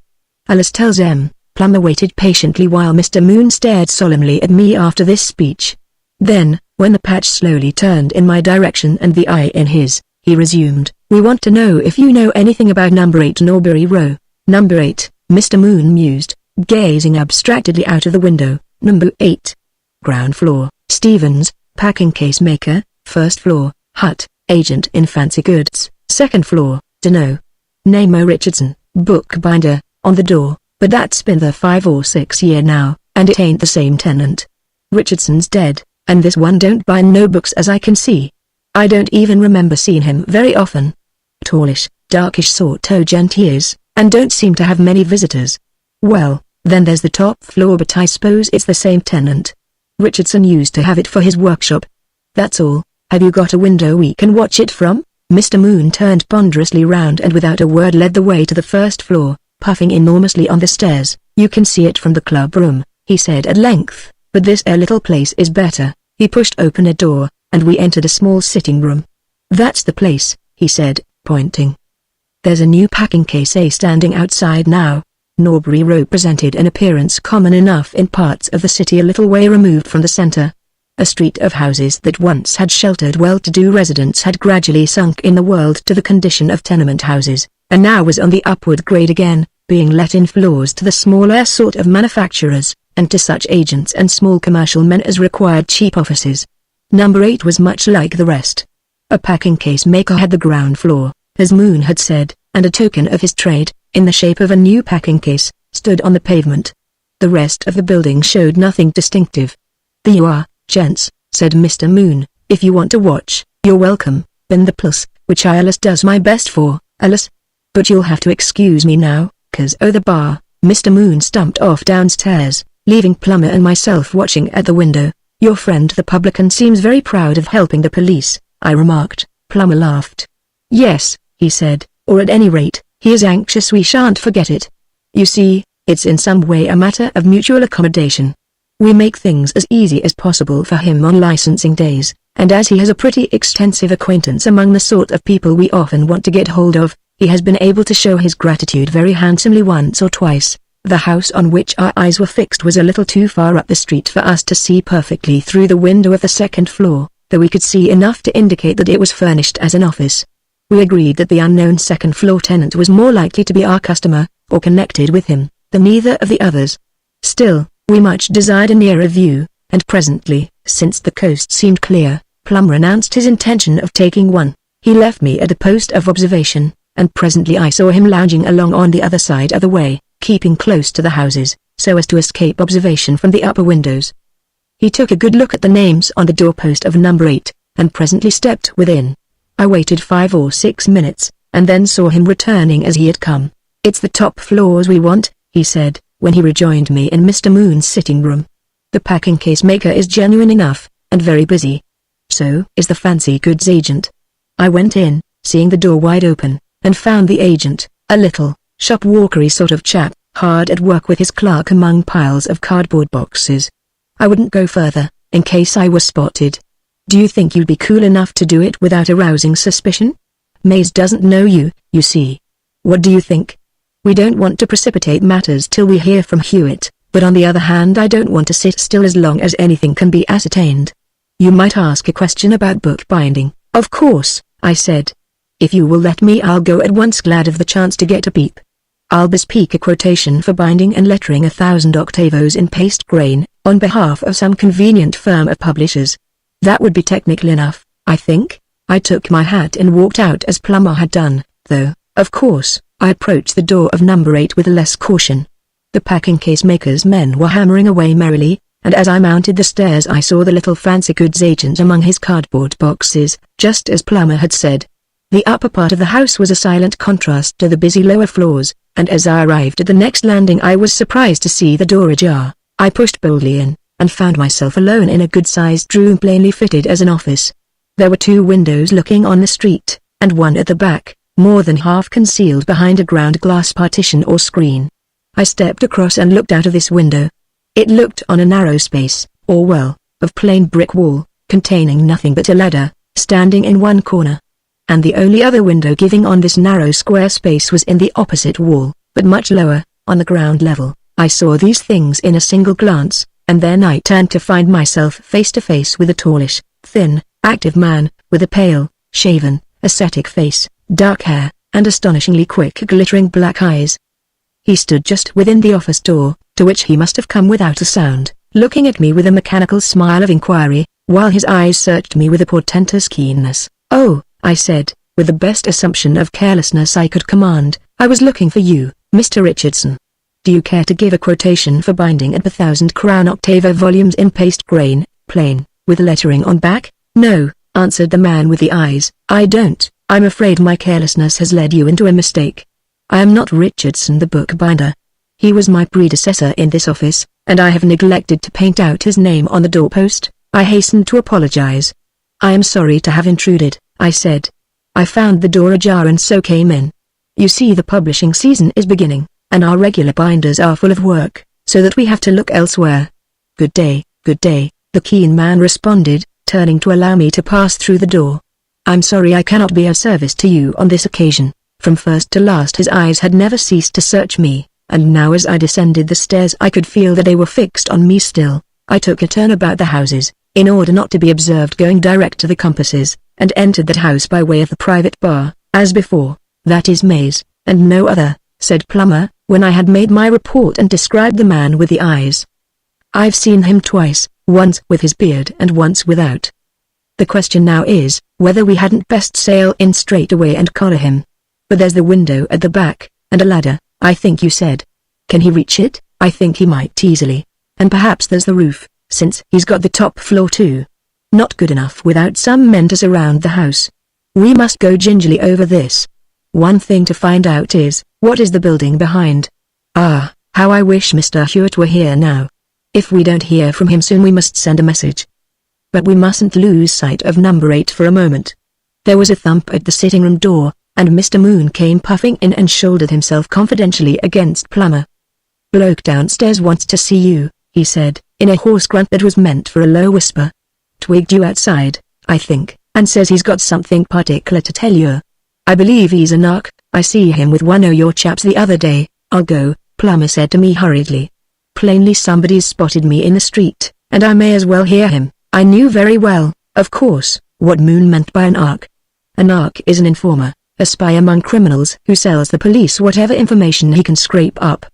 A: Allus tells 'em." Plummer waited patiently while Mr. Moon stared solemnly at me after this speech. Then, when the patch slowly turned in my direction and the eye in his, he resumed, "We want to know if you know anything about number 8 Norbury Row." "Number 8, Mr. Moon mused, gazing abstractedly out of the window. "Number 8. Ground floor, Stevens, packing case maker. First floor, Hut, agent in fancy goods. Second floor, Dunno. Name O. Richardson, bookbinder, on the door, but that's been there 5 or 6 year now, and it ain't the same tenant. Richardson's dead, and this one don't buy no books as I can see. I don't even remember seeing him very often. Tallish, darkish sort o' gent he is, and don't seem to have many visitors. Well, then there's the top floor, but I suppose it's the same tenant. Richardson used to have it for his workshop. That's all. Have you got a window we can watch it from?" Mr. Moon turned ponderously round and without a word led the way to the first floor, puffing enormously on the stairs. "You can see it from the club room," he said at length, "but this little place is better." He pushed open a door, and we entered a small sitting room. "That's the place," he said, pointing. "There's a new packing case standing outside now." Norbury Row presented an appearance common enough in parts of the city a little way removed from the center. A street of houses that once had sheltered well-to-do residents had gradually sunk in the world to the condition of tenement houses, and now was on the upward grade again, being let in floors to the smaller sort of manufacturers, and to such agents and small commercial men as required cheap offices. Number 8 was much like the rest. A packing case maker had the ground floor, as Moon had said, and a token of his trade, in the shape of a new packing case, stood on the pavement. The rest of the building showed nothing distinctive. "There you are, gents," said Mr. Moon, "if you want to watch, you're welcome, bin the plus, which I allus does my best for, allus. But you'll have to excuse me now, 'cause o' the bar." Mr. Moon stumped off downstairs, leaving Plummer and myself watching at the window. "Your friend the publican seems very proud of helping the police," I remarked. Plummer laughed. "Yes," he said, "or at any rate, he is anxious we shan't forget it. You see, it's in some way a matter of mutual accommodation. We make things as easy as possible for him on licensing days, and as he has a pretty extensive acquaintance among the sort of people we often want to get hold of, he has been able to show his gratitude very handsomely once or twice." The house on which our eyes were fixed was a little too far up the street for us to see perfectly through the window of the second floor, though we could see enough to indicate that it was furnished as an office. We agreed that the unknown second-floor tenant was more likely to be our customer, or connected with him, than either of the others. Still, we much desired a nearer view, and presently, since the coast seemed clear, Plummer announced his intention of taking one. He left me at a post of observation, and presently I saw him lounging along on the other side of the way, keeping close to the houses, so as to escape observation from the upper windows. He took a good look at the names on the doorpost of number 8, and presently stepped within. I waited 5 or 6 minutes, and then saw him returning as he had come. "It's the top floors we want," he said, when he rejoined me in Mr. Moon's sitting room. "The packing case maker is genuine enough, and very busy. So is the fancy goods agent." I went in, seeing the door wide open, and found the agent, a little, shop-walkery sort of chap, hard at work with his clerk among piles of cardboard boxes. I wouldn't go further, in case I was spotted. "Do you think you'd be cool enough to do it without arousing suspicion? Mays doesn't know you, you see. What do you think?" We don't want to precipitate matters till we hear from Hewitt, but on the other hand I don't want to sit still as long as anything can be ascertained. You might ask a question about bookbinding. Of course, I said. If you will let me, I'll go at once, glad of the chance to get a peep. I'll bespeak a quotation for binding and lettering 1,000 octavos in paste grain, on behalf of some convenient firm of publishers. That would be technical enough, I think. I took my hat and walked out as Plummer had done, though, of course, I approached the door of number 8 with less caution. The packing case maker's men were hammering away merrily, and as I mounted the stairs I saw the little fancy goods agent among his cardboard boxes, just as Plummer had said. The upper part of the house was a silent contrast to the busy lower floors, and as I arrived at the next landing I was surprised to see the door ajar. I pushed boldly in, and found myself alone in a good-sized room plainly fitted as an office. There were 2 windows looking on the street, and one at the back, more than half concealed behind a ground glass partition or screen. I stepped across and looked out of this window. It looked on a narrow space, or well, of plain brick wall, containing nothing but a ladder, standing in one corner. And the only other window giving on this narrow square space was in the opposite wall, but much lower, on the ground level. I saw these things in a single glance, and then I turned to find myself face to face with a tallish, thin, active man, with a pale, shaven, ascetic face, dark hair, and astonishingly quick glittering black eyes. He stood just within the office door, to which he must have come without a sound, looking at me with a mechanical smile of inquiry, while his eyes searched me with a portentous keenness. "Oh," I said, with the best assumption of carelessness I could command, "I was looking for you, Mr. Richardson. Do you care to give a quotation for binding at 1,000 crown octavo volumes in paste grain, plain, with lettering on back?" "No," answered the man with the eyes, "I don't. I'm afraid my carelessness has led you into a mistake. I am not Richardson the bookbinder. He was my predecessor in this office, and I have neglected to paint out his name on the doorpost." I hastened to apologize. "I am sorry to have intruded," I said. "I found the door ajar and so came in. You see, the publishing season is beginning, and our regular binders are full of work, so that we have to look elsewhere." Good day," the keen man responded, turning to allow me to pass through the door. "I'm sorry I cannot be of service to you on this occasion." From first to last his eyes had never ceased to search me, and now as I descended the stairs I could feel that they were fixed on me still. I took a turn about the houses, in order not to be observed, going direct to the compasses, and entered that house by way of the private bar, as before. "That is May's, and no other," said Plummer, when I had made my report and described the man with the eyes. "I've seen him twice, once with his beard and once without. The question now is, whether we hadn't best sail in straight away and collar him. But there's the window at the back, and a ladder, I think you said. Can he reach it?" "I think he might easily. And perhaps there's the roof, since he's got the top floor too. Not good enough without some men to surround the house. We must go gingerly over this. One thing to find out is, what is the building behind? Ah, how I wish Mr. Hewitt were here now. If we don't hear from him soon we must send a message. But we mustn't lose sight of number 8 for a moment." There was a thump at the sitting room door, and Mr. Moon came puffing in and shouldered himself confidentially against Plummer. "Bloke downstairs wants to see you," he said, in a hoarse grunt that was meant for a low whisper. "Twigged you outside, I think, and says he's got something particular to tell you. I believe he's a narc. I see him with one o' your chaps the other day." "I'll go," Plummer said to me hurriedly. Plainly somebody's spotted me in the street, and I may as well hear him. I knew very well, of course, what Moon meant by an narc. A narc is an informer, a spy among criminals who sells the police whatever information he can scrape up.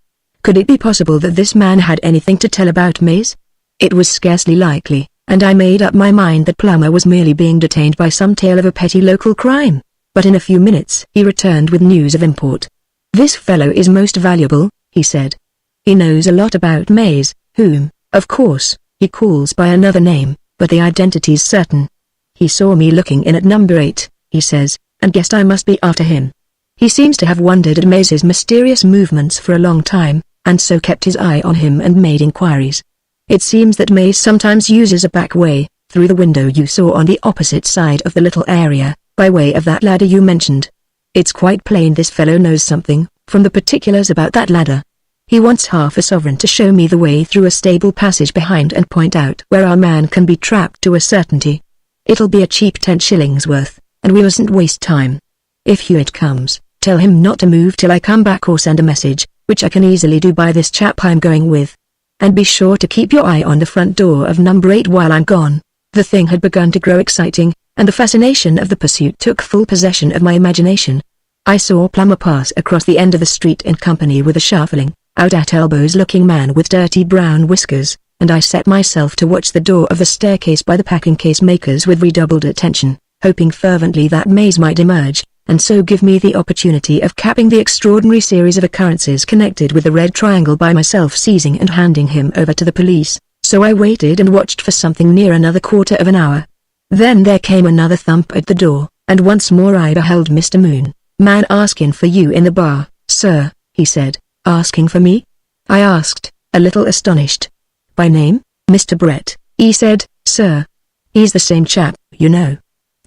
A: Could it be possible that this man had anything to tell about Mays? It was scarcely likely, and I made up my mind that Plummer was merely being detained by some tale of a petty local crime. But in a few minutes he returned with news of import. "This fellow is most valuable," he said. "He knows a lot about Mays, whom, of course, he calls by another name, but the identity's certain. He saw me looking in at number 8, he says, and guessed I must be after him. He seems to have wondered at Mays's mysterious movements for a long time, and so kept his eye on him and made inquiries. It seems that Mays sometimes uses a back way, through the window you saw on the opposite side of the little area, by way of that ladder you mentioned. It's quite plain this fellow knows something, from the particulars about that ladder. He wants half a sovereign to show me the way through a stable passage behind and point out where our man can be trapped to a certainty. It'll be a cheap 10 shillings worth, and we mustn't waste time. If Hewitt comes, Tell him not to move till I come back, or send a message, which I can easily do by this chap I'm going with. And be sure to keep your eye on the front door of number 8 while I'm gone." The thing had begun to grow exciting, and the fascination of the pursuit took full possession of my imagination. I saw Plummer pass across the end of the street in company with a shuffling, out-at-elbows-looking man with dirty brown whiskers, and I set myself to watch the door of the staircase by the packing case makers with redoubled attention, hoping fervently that Mays might emerge, and so give me the opportunity of capping the extraordinary series of occurrences connected with the red triangle by myself seizing and handing him over to the police. So I waited and watched for something near another quarter of an hour. Then there came another thump at the door, and once more I beheld Mr. Moon. "Man asking for you in the bar, sir," he said. "Asking for me?" I asked, a little astonished. "By name, Mr. Brett," he said. "Sir, he's the same chap, you know.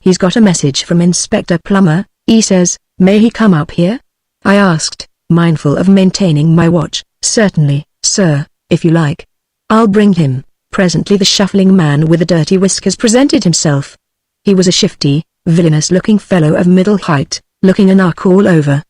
A: He's got a message from Inspector Plummer, he says. May he come up here?" I asked, mindful of maintaining my watch. "Certainly, sir, if you like. I'll bring him." Presently the shuffling man with the dirty whiskers presented himself. He was a shifty, villainous-looking fellow of middle height, looking a nark all over.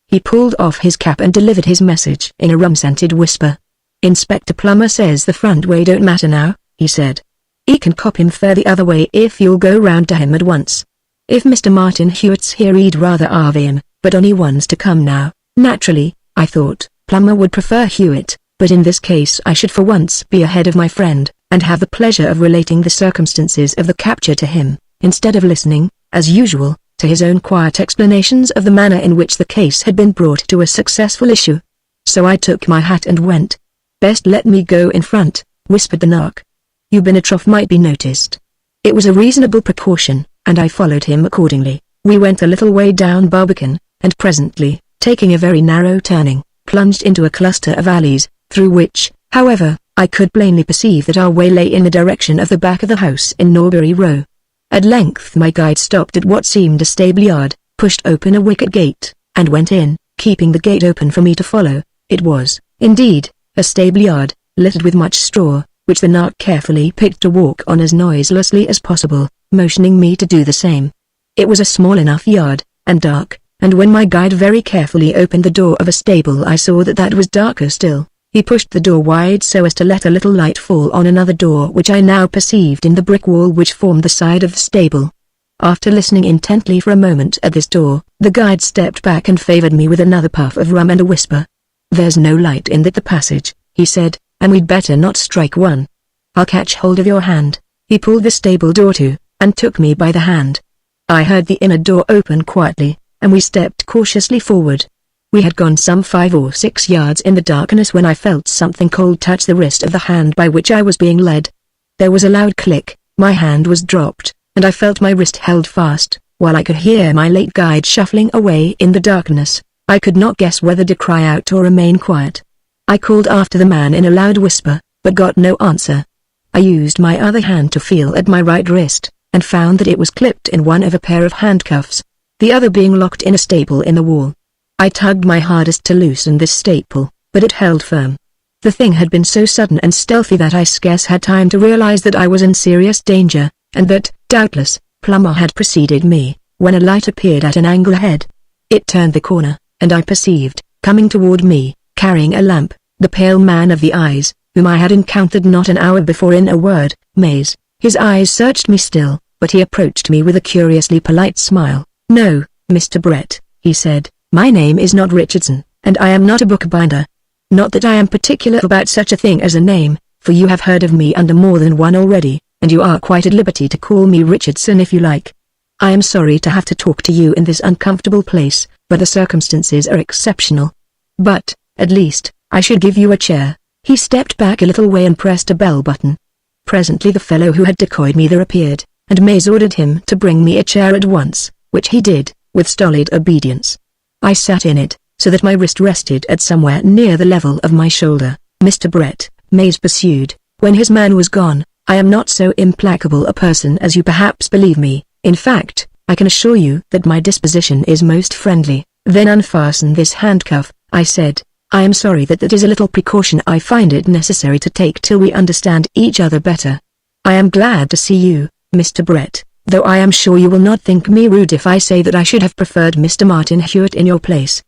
A: He pulled off his cap and delivered his message in a rum-scented whisper. "Inspector Plummer says the front way don't matter now," he said. "He can cop him fare the other way if you'll go round to him at once. If Mr. Martin Hewitt's here he'd rather have him, but only one's to come now." Naturally, I thought, Plummer would prefer Hewitt, but in this case I should for once be ahead of my friend, and have the pleasure of relating the circumstances of the capture to him, instead of listening, as usual, to his own quiet explanations of the manner in which the case had been brought to a successful issue. So I took my hat and went. "Best let me go in front," whispered the nark. "You been a trough might be noticed." It was a reasonable precaution, and I followed him accordingly. We went a little way down Barbican, and presently, taking a very narrow turning, plunged into a cluster of alleys, through which, however, I could plainly perceive that our way lay in the direction of the back of the house in Norbury Row. At length my guide stopped at what seemed a stable-yard, pushed open a wicket gate, and went in, keeping the gate open for me to follow. It was, indeed, a stable-yard, littered with much straw, which the nark carefully picked to walk on as noiselessly as possible, motioning me to do the same. It was a small enough yard, and dark, and when my guide very carefully opened the door of a stable I saw that that was darker still. He pushed the door wide so as to let a little light fall on another door which I now perceived in the brick wall which formed the side of the stable. After listening intently for a moment at this door, the guide stepped back and favored me with another puff of rum and a whisper. "There's no light in that the passage," he said, "and we'd better not strike one. I'll catch hold of your hand." He pulled the stable door to, and took me by the hand. I heard the inner door open quietly, and we stepped cautiously forward. We had gone some 5 or 6 yards in the darkness when I felt something cold touch the wrist of the hand by which I was being led. There was a loud click, my hand was dropped, and I felt my wrist held fast, while I could hear my late guide shuffling away in the darkness. I could not guess whether to cry out or remain quiet. I called after the man in a loud whisper, but got no answer. I used my other hand to feel at my right wrist, and found that it was clipped in one of a pair of handcuffs, the other being locked in a staple in the wall. I tugged my hardest to loosen this staple, but it held firm. The thing had been so sudden and stealthy that I scarce had time to realize that I was in serious danger, and that, doubtless, Plummer had preceded me, when a light appeared at an angle ahead. It turned the corner, and I perceived, coming toward me, carrying a lamp, the pale man of the eyes, whom I had encountered not an hour before in a word, Mays. His eyes searched me still, but he approached me with a curiously polite smile. "No, Mr. Brett," he said. "My name is not Richardson, and I am not a bookbinder. Not that I am particular about such a thing as a name, for you have heard of me under more than one already, and you are quite at liberty to call me Richardson if you like. I am sorry to have to talk to you in this uncomfortable place, but the circumstances are exceptional. But, at least, I should give you a chair." He stepped back a little way and pressed a bell button. Presently the fellow who had decoyed me there appeared, and Mays ordered him to bring me a chair at once, which he did, with stolid obedience. I sat in it, so that my wrist rested at somewhere near the level of my shoulder. "Mr. Brett," Mays pursued, when his man was gone, "I am not so implacable a person as you perhaps believe me. In fact, I can assure you that my disposition is most friendly." "Then unfasten this handcuff," I said. "I am sorry that is a little precaution I find it necessary to take till we understand each other better." "I am glad to see you, Mr. Brett," though I am sure you will not think me rude if I say that I should have preferred Mr. Martin Hewitt in your place.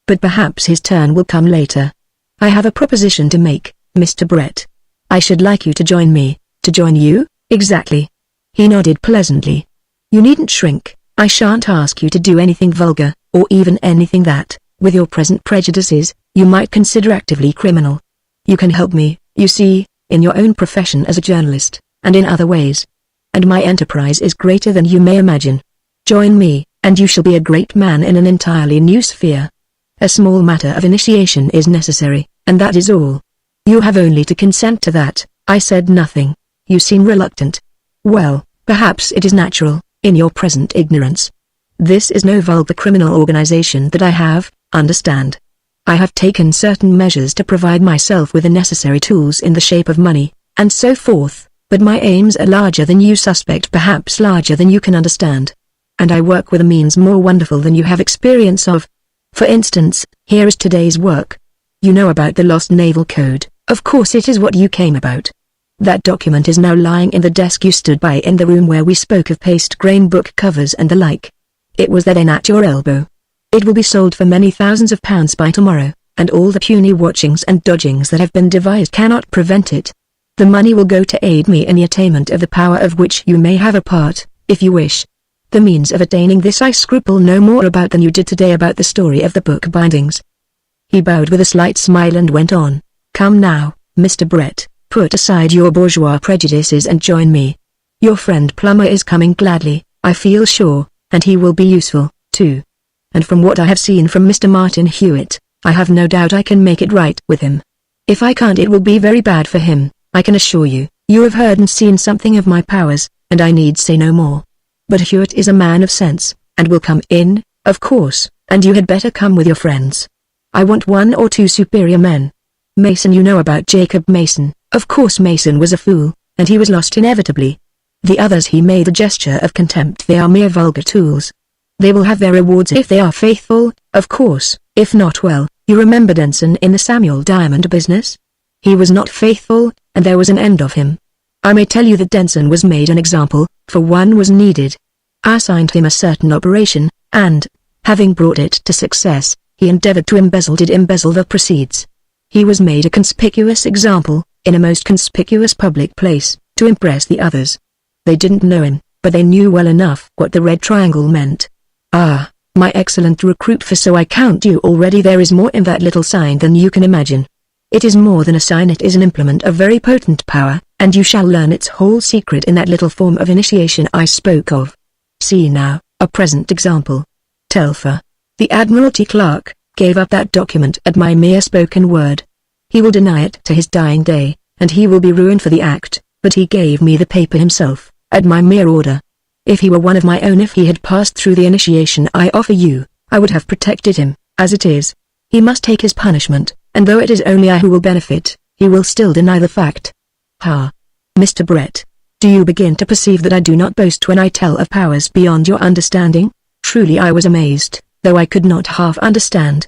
A: But perhaps his turn will come later. I have a proposition to make, Mr. Brett. I should like you to join me. To join you? Exactly. He nodded pleasantly. You needn't shrink. I shan't ask you to do anything vulgar, or even anything that, with your present prejudices, you might consider actively criminal. You can help me, you see, in your own profession as a journalist, and in other ways. And my enterprise is greater than you may imagine. Join me, and you shall be a great man in an entirely new sphere. A small matter of initiation is necessary, and that is all. You have only to consent to that. I said nothing. You seem reluctant. Well, perhaps it is natural, in your present ignorance. This is no vulgar criminal organization that I have, understand. I have taken certain measures to provide myself with the necessary tools in the shape of money, and so forth, but my aims are larger than you suspect, perhaps larger than you can understand. And I work with a means more wonderful than you have experience of. For instance, here is today's work. You know about the lost naval code, of course it is what you came about. That document is now lying in the desk you stood by in the room where we spoke of paste grain book covers and the like. It was then at your elbow. It will be sold for many thousands of pounds by tomorrow, and all the puny watchings and dodgings that have been devised cannot prevent it. The money will go to aid me in the attainment of the power of which you may have a part, if you wish. The means of attaining this I scruple no more about than you did today about the story of the book bindings. He bowed with a slight smile and went on. Come now, Mr. Brett, put aside your bourgeois prejudices and join me. Your friend Plummer is coming gladly, I feel sure, and he will be useful, too. And from what I have seen from Mr. Martin Hewitt, I have no doubt I can make it right with him. If I can't, it will be very bad for him, I can assure you. You have heard and seen something of my powers, and I need say no more. But Hewitt is a man of sense, and will come in, of course, and you had better come with your friends. I want 1 or 2 superior men. Mason, you know about Jacob Mason. Of course Mason was a fool, and he was lost inevitably. The others, he made a gesture of contempt. They are mere vulgar tools. They will have their rewards if they are faithful, of course. If not, well, you remember Denson in the Samuel Diamond business? He was not faithful, and there was an end of him. I may tell you that Denson was made an example, for one was needed. I assigned him a certain operation, and, having brought it to success, he endeavored to embezzle the proceeds. He was made a conspicuous example, in a most conspicuous public place, to impress the others. They didn't know him, but they knew well enough what the red triangle meant. Ah, my excellent recruit, for so I count you already. There is more in that little sign than you can imagine. It is more than a sign, it is an implement of very potent power, and you shall learn its whole secret in that little form of initiation I spoke of. See now, a present example. Telfer, the Admiralty clerk, gave up that document at my mere spoken word. He will deny it to his dying day, and he will be ruined for the act, but he gave me the paper himself, at my mere order. If he were one of my own, if he had passed through the initiation I offer you, I would have protected him. As it is, he must take his punishment, and though it is only I who will benefit, he will still deny the fact. Ha! Mr. Brett, do you begin to perceive that I do not boast when I tell of powers beyond your understanding? Truly I was amazed, though I could not half understand.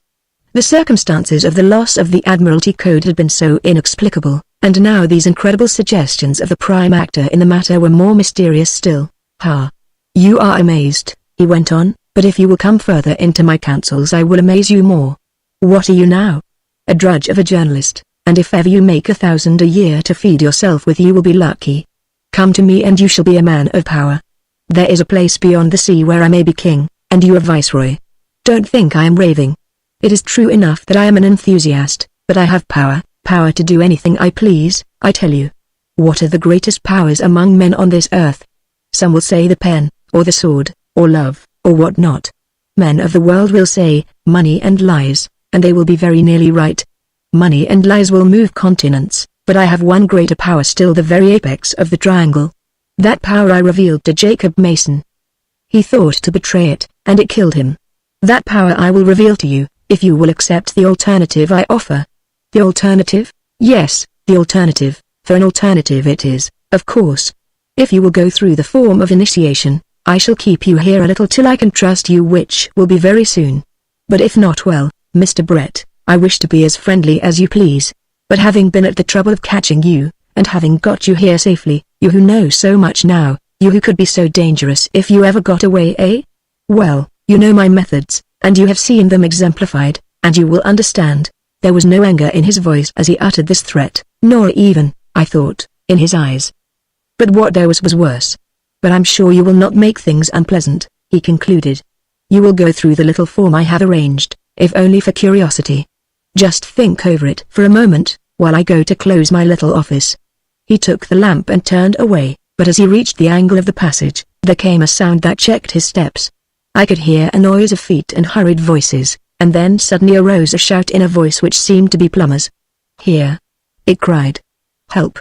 A: The circumstances of the loss of the Admiralty Code had been so inexplicable, and now these incredible suggestions of the prime actor in the matter were more mysterious still. Ha! You are amazed, he went on, but if you will come further into my counsels I will amaze you more. What are you now? A drudge of a journalist, and if ever you make 1,000 a year to feed yourself with you will be lucky. Come to me and you shall be a man of power. There is a place beyond the sea where I may be king, and you a viceroy. Don't think I am raving. It is true enough that I am an enthusiast, but I have power to do anything I please, I tell you. What are the greatest powers among men on this earth? Some will say the pen, or the sword, or love, or what not. Men of the world will say, money and lies, and they will be very nearly right. Money and lies will move continents, but I have one greater power still, the very apex of the triangle. That power I revealed to Jacob Mason. He thought to betray it, and it killed him. That power I will reveal to you, if you will accept the alternative I offer. The alternative? Yes, the alternative, for an alternative it is, of course. If you will go through the form of initiation, I shall keep you here a little till I can trust you, which will be very soon. But if not, well, Mr. Brett, I wish to be as friendly as you please. But having been at the trouble of catching you, and having got you here safely, you who know so much now, You who could be so dangerous if you ever got away, eh? Well, you know my methods, and you have seen them exemplified, and you will understand. There was no anger in his voice as he uttered this threat, nor even, I thought, in his eyes. But what there was worse. But I'm sure you will not make things unpleasant, he concluded. You will go through the little form I have arranged, if only for curiosity. Just think over it for a moment, while I go to close my little office. He took the lamp and turned away, but as he reached the angle of the passage, there came a sound that checked his steps. I could hear a noise of feet and hurried voices, and then suddenly arose a shout in a voice which seemed to be Plummer's. "Here!" it cried. "Help!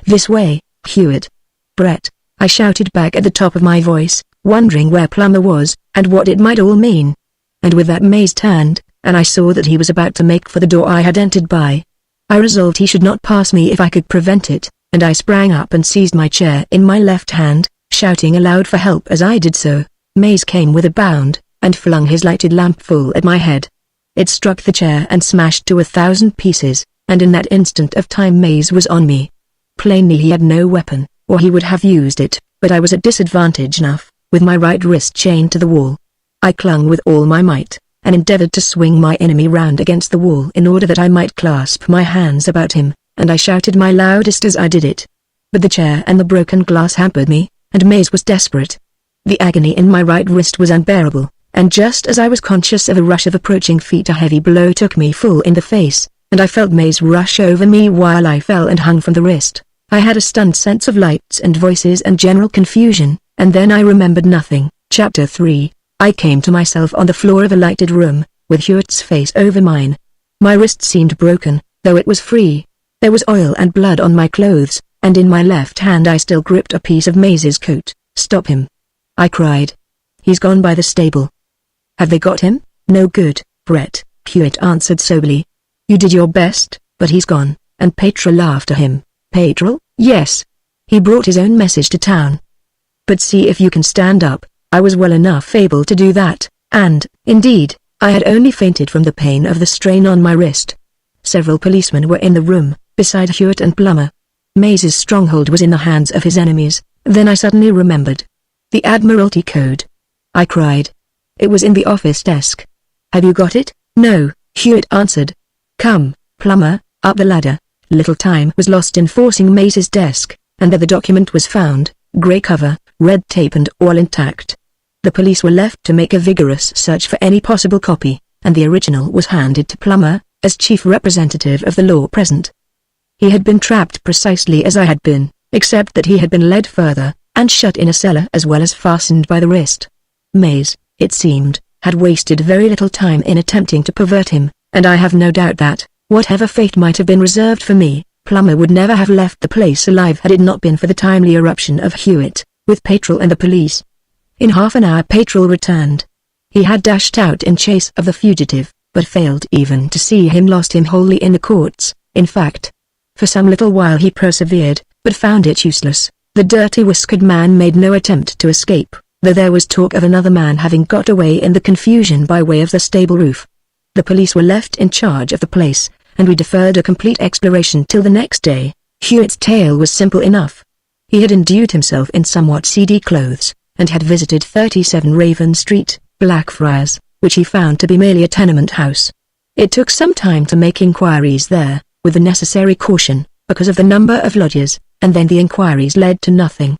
A: This way, Hewitt!" "Brett!" I shouted back at the top of my voice, wondering where Plummer was, and what it might all mean. And with that Mays turned, and I saw that he was about to make for the door I had entered by. I resolved he should not pass me if I could prevent it, and I sprang up and seized my chair in my left hand, shouting aloud for help as I did so. Mays came with a bound, and flung his lighted lamp full at my head. It struck the chair and smashed to 1,000 pieces, and in that instant of time Mays was on me. Plainly he had no weapon, or he would have used it, but I was at disadvantage enough, with my right wrist chained to the wall. I clung with all my might, and endeavored to swing my enemy round against the wall in order that I might clasp my hands about him, and I shouted my loudest as I did it. But the chair and the broken glass hampered me, and Mays was desperate. The agony in my right wrist was unbearable, and just as I was conscious of a rush of approaching feet, a heavy blow took me full in the face, and I felt Mays rush over me while I fell and hung from the wrist. I had a stunned sense of lights and voices and general confusion, and then I remembered nothing. Chapter 3. I came to myself on the floor of a lighted room, with Hewitt's face over mine. My wrist seemed broken, though it was free. There was oil and blood on my clothes, and in my left hand I still gripped a piece of Mays's coat. "Stop him!" I cried. "He's gone by the stable." "Have they got him?" "No good, Brett," Hewitt answered soberly. "You did your best, but he's gone," and Petrel after him. "Petrel?" "Yes. He brought his own message to town." "But see if you can stand up." I was well enough able to do that, and, indeed, I had only fainted from the pain of the strain on my wrist. Several policemen were in the room, beside Hewitt and Plummer. Mays's stronghold was in the hands of his enemies. Then I suddenly remembered. "The Admiralty Code," I cried. "It was in the office desk. Have you got it?" "No," Hewitt answered. "Come, Plummer, up the ladder." Little time was lost in forcing Mays's desk, and there the document was found, grey cover, red tape and all intact. The police were left to make a vigorous search for any possible copy, and the original was handed to Plummer, as chief representative of the law present. He had been trapped precisely as I had been, except that he had been led further, and shut in a cellar as well as fastened by the wrist. Mays, it seemed, had wasted very little time in attempting to pervert him, and I have no doubt that, whatever fate might have been reserved for me, Plummer would never have left the place alive had it not been for the timely eruption of Hewitt, with Petrel and the police. In half an hour Petrel returned. He had dashed out in chase of the fugitive, but failed even to see him, lost him wholly in the courts. In fact, for some little while he persevered, but found it useless. The dirty whiskered man made no attempt to escape, though there was talk of another man having got away in the confusion by way of the stable roof. The police were left in charge of the place, and we deferred a complete exploration till the next day. Hewitt's tale was simple enough. He had endued himself in somewhat seedy clothes, and had visited 37 Raven Street, Blackfriars, which he found to be merely a tenement house. It took some time to make inquiries there, with the necessary caution, because of the number of lodgers, and then the inquiries led to nothing.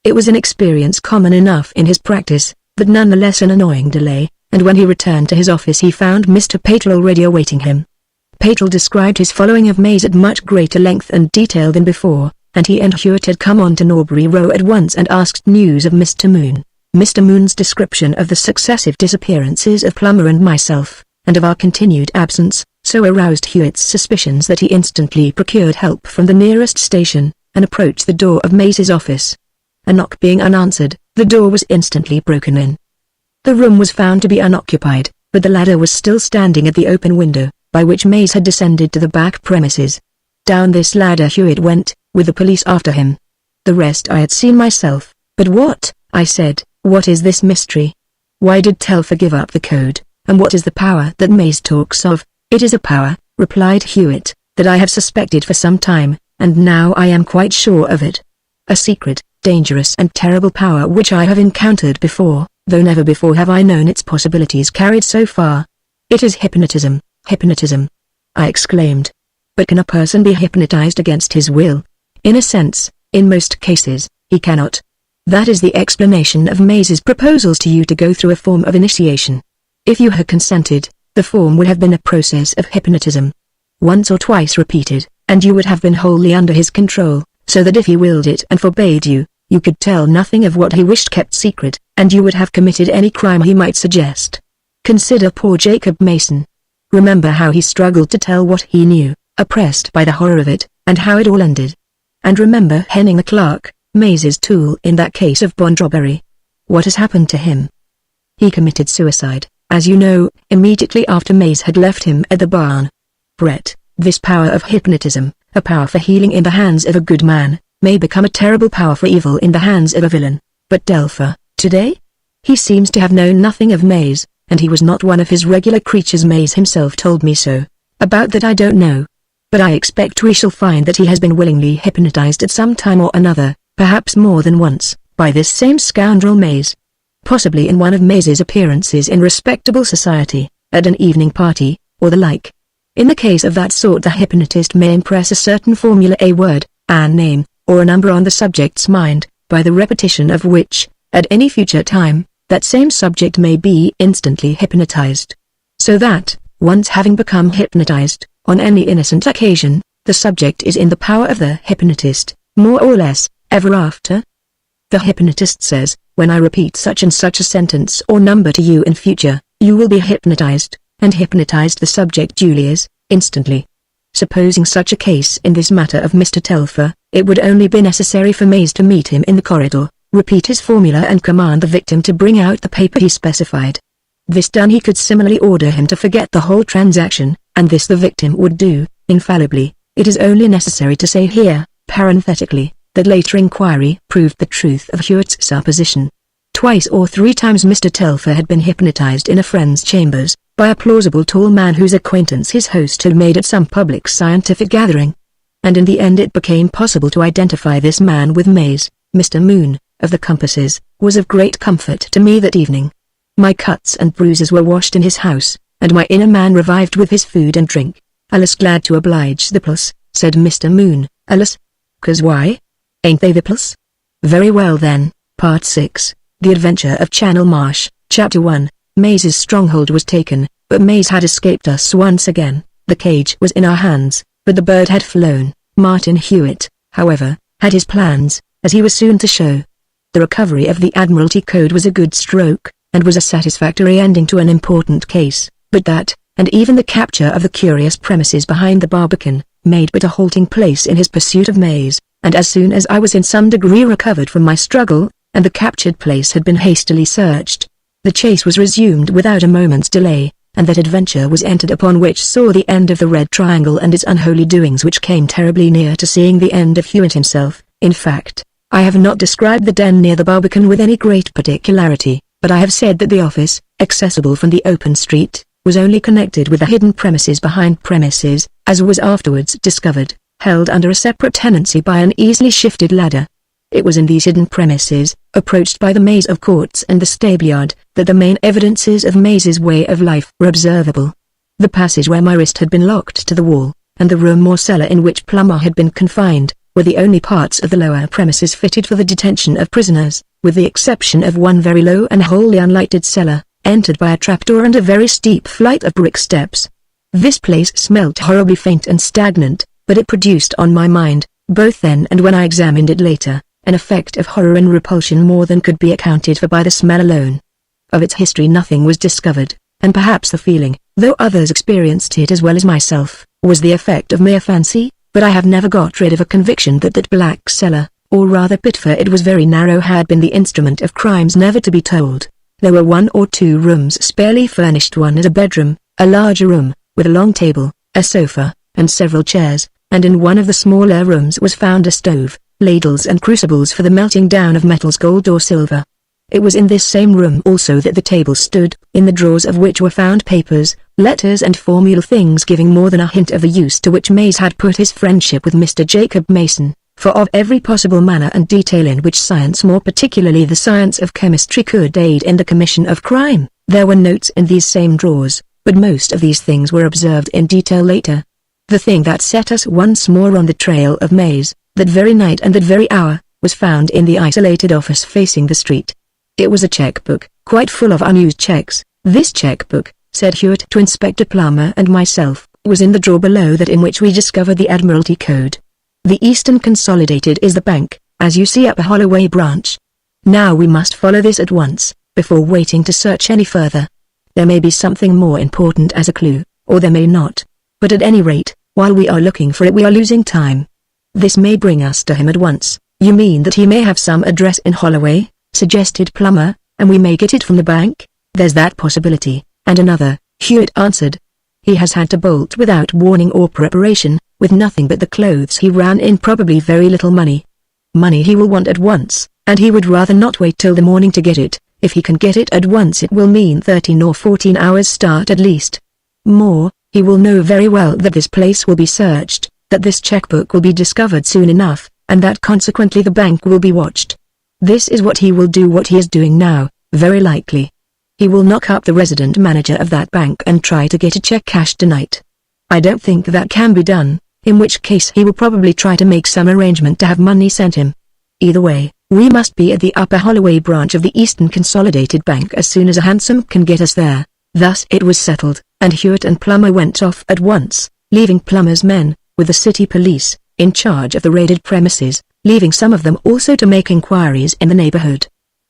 A: It was an experience common enough in his practice, but nonetheless an annoying delay, and when he returned to his office he found Mr. Petrel already awaiting him. Petrel described his following of Mays at much greater length and detail than before, and he and Hewitt had come on to Norbury Row at once and asked news of Mr. Moon. Mr. Moon's description of the successive disappearances of Plummer and myself, and of our continued absence, so aroused Hewitt's suspicions that he instantly procured help from the nearest station, and approached the door of Mays's office. A knock being unanswered, the door was instantly broken in. The room was found to be unoccupied, but the ladder was still standing at the open window, by which Mays had descended to the back premises. Down this ladder Hewitt went, with the police after him. The rest I had seen myself. "But what," I said, "what is this mystery? Why did Telfer give up the code, and what is the power that Mays talks of?" "It is a power," replied Hewitt, "that I have suspected for some time, and now I am quite sure of it. A secret, dangerous and terrible power which I have encountered before, though never before have I known its possibilities carried so far. It is hypnotism, hypnotism!" I exclaimed. "But can a person be hypnotized against his will?" "In a sense, in most cases, he cannot. That is the explanation of Mays's proposals to you to go through a form of initiation. If you had consented, the form would have been a process of hypnotism. Once or twice repeated, and you would have been wholly under his control, so that if he willed it and forbade you, you could tell nothing of what he wished kept secret, and you would have committed any crime he might suggest. Consider poor Jacob Mason. Remember how he struggled to tell what he knew, oppressed by the horror of it, and how it all ended. And remember Henning the clerk, Mays's tool in that case of bond robbery. What has happened to him? He committed suicide, as you know, immediately after Mays had left him at the barn. Brett, this power of hypnotism, a power for healing in the hands of a good man, may become a terrible power for evil in the hands of a villain. But Delphin, today? He seems to have known nothing of Mays, and he was not one of his regular creatures. Mays himself told me so. About that I don't know. But I expect we shall find that he has been willingly hypnotized at some time or another, perhaps more than once, by this same scoundrel Mays. Possibly in one of Mays's appearances in respectable society, at an evening party, or the like. In the case of that sort the hypnotist may impress a certain formula, a word, a name, or a number on the subject's mind, by the repetition of which, at any future time, that same subject may be instantly hypnotized. So that, once having become hypnotized, on any innocent occasion, the subject is in the power of the hypnotist, more or less, ever after. The hypnotist says, when I repeat such and such a sentence or number to you in future, you will be hypnotized, and hypnotized the subject duly is, instantly. Supposing such a case in this matter of Mr. Telfer, it would only be necessary for Mays to meet him in the corridor, repeat his formula and command the victim to bring out the paper he specified. This done he could similarly order him to forget the whole transaction, and this the victim would do, infallibly. It is only necessary to say here, parenthetically, that later inquiry proved the truth of Hewitt's supposition. Twice or three times Mr. Telfer had been hypnotized in a friend's chambers, by a plausible tall man whose acquaintance his host had made at some public scientific gathering. And in the end it became possible to identify this man with Mays. Mr. Moon, of the Compasses, was of great comfort to me that evening. My cuts and bruises were washed in his house, and my inner man revived with his food and drink. "Alice, glad to oblige the plus," said Mr. Moon. "Alice? 'Cause why? Ain't they the plus?" "Very well then." Part 6, The Adventure of Channel Marsh, Chapter 1. Mays's stronghold was taken, but Mays had escaped us once again. The cage was in our hands, but the bird had flown. Martin Hewitt, however, had his plans, as he was soon to show. The recovery of the Admiralty Code was a good stroke, and was a satisfactory ending to an important case, but that, and even the capture of the curious premises behind the Barbican, made but a halting place in his pursuit of Mays, and as soon as I was in some degree recovered from my struggle, and the captured place had been hastily searched, the chase was resumed without a moment's delay, and that adventure was entered upon which saw the end of the Red Triangle and its unholy doings, which came terribly near to seeing the end of Hewitt himself. In fact, I have not described the den near the Barbican with any great particularity, but I have said that the office, accessible from the open street, was only connected with the hidden premises behind premises, as was afterwards discovered, held under a separate tenancy by an easily shifted ladder. It was in these hidden premises, approached by the maze of courts and the stableyard, that the main evidences of Mays's way of life were observable. The passage where my wrist had been locked to the wall, and the room or cellar in which Plummer had been confined, were the only parts of the lower premises fitted for the detention of prisoners, with the exception of one very low and wholly unlighted cellar, entered by a trapdoor and a very steep flight of brick steps. This place smelt horribly faint and stagnant, but it produced on my mind, both then and when I examined it later, an effect of horror and repulsion more than could be accounted for by the smell alone. Of its history nothing was discovered, and perhaps the feeling, though others experienced it as well as myself, was the effect of mere fancy, but I have never got rid of a conviction that that black cellar, or rather pit, for it was very narrow, had been the instrument of crimes never to be told. There were 1 or 2 rooms sparely furnished, one as a bedroom, a larger room, with a long table, a sofa, and several chairs, and in one of the smaller rooms was found a stove, ladles and crucibles for the melting down of metals, gold or silver. It was in this same room also that the table stood, in the drawers of which were found papers, letters and formula, things giving more than a hint of the use to which Mays had put his friendship with Mr. Jacob Mason. for of every possible manner and detail in which science, more particularly the science of chemistry, could aid in the commission of crime, there were notes in these same drawers, but most of these things were observed in detail later. The thing that set us once more on the trail of Mays, that very night and that very hour, was found in the isolated office facing the street. It was a checkbook, quite full of unused checks. This checkbook, said Hewitt to Inspector Plummer and myself, was in the drawer below that in which we discovered the Admiralty Code. The Eastern Consolidated is the bank, as you see, Upper Holloway branch. Now we must follow this at once, before waiting to search any further. There may be something more important as a clue, or there may not. But at any rate, while we are looking for it we are losing time. This may bring us to him at once. You mean that he may have some address in Holloway, suggested Plummer, and we may get it from the bank? There's that possibility, and another, Hewitt answered. He has had to bolt without warning or preparation, with nothing but the clothes he ran in, probably very little money. Money he will want at once, and he would rather not wait till the morning to get it. If he can get it at once it will mean 13 or 14 hours start at least. More, he will know very well that this place will be searched, that this checkbook will be discovered soon enough, and that consequently the bank will be watched. This is what he will do, what he is doing now, very likely. He will knock up the resident manager of that bank and try to get a check cashed tonight. I don't think that can be done, in which case he will probably try to make some arrangement to have money sent him. Either way, we must be at the Upper Holloway branch of the Eastern Consolidated Bank as soon as a hansom can get us there. Thus it was settled, and Hewitt and Plummer went off at once, leaving Plummer's men, with the city police, in charge of the raided premises, leaving some of them also to make inquiries in the neighborhood.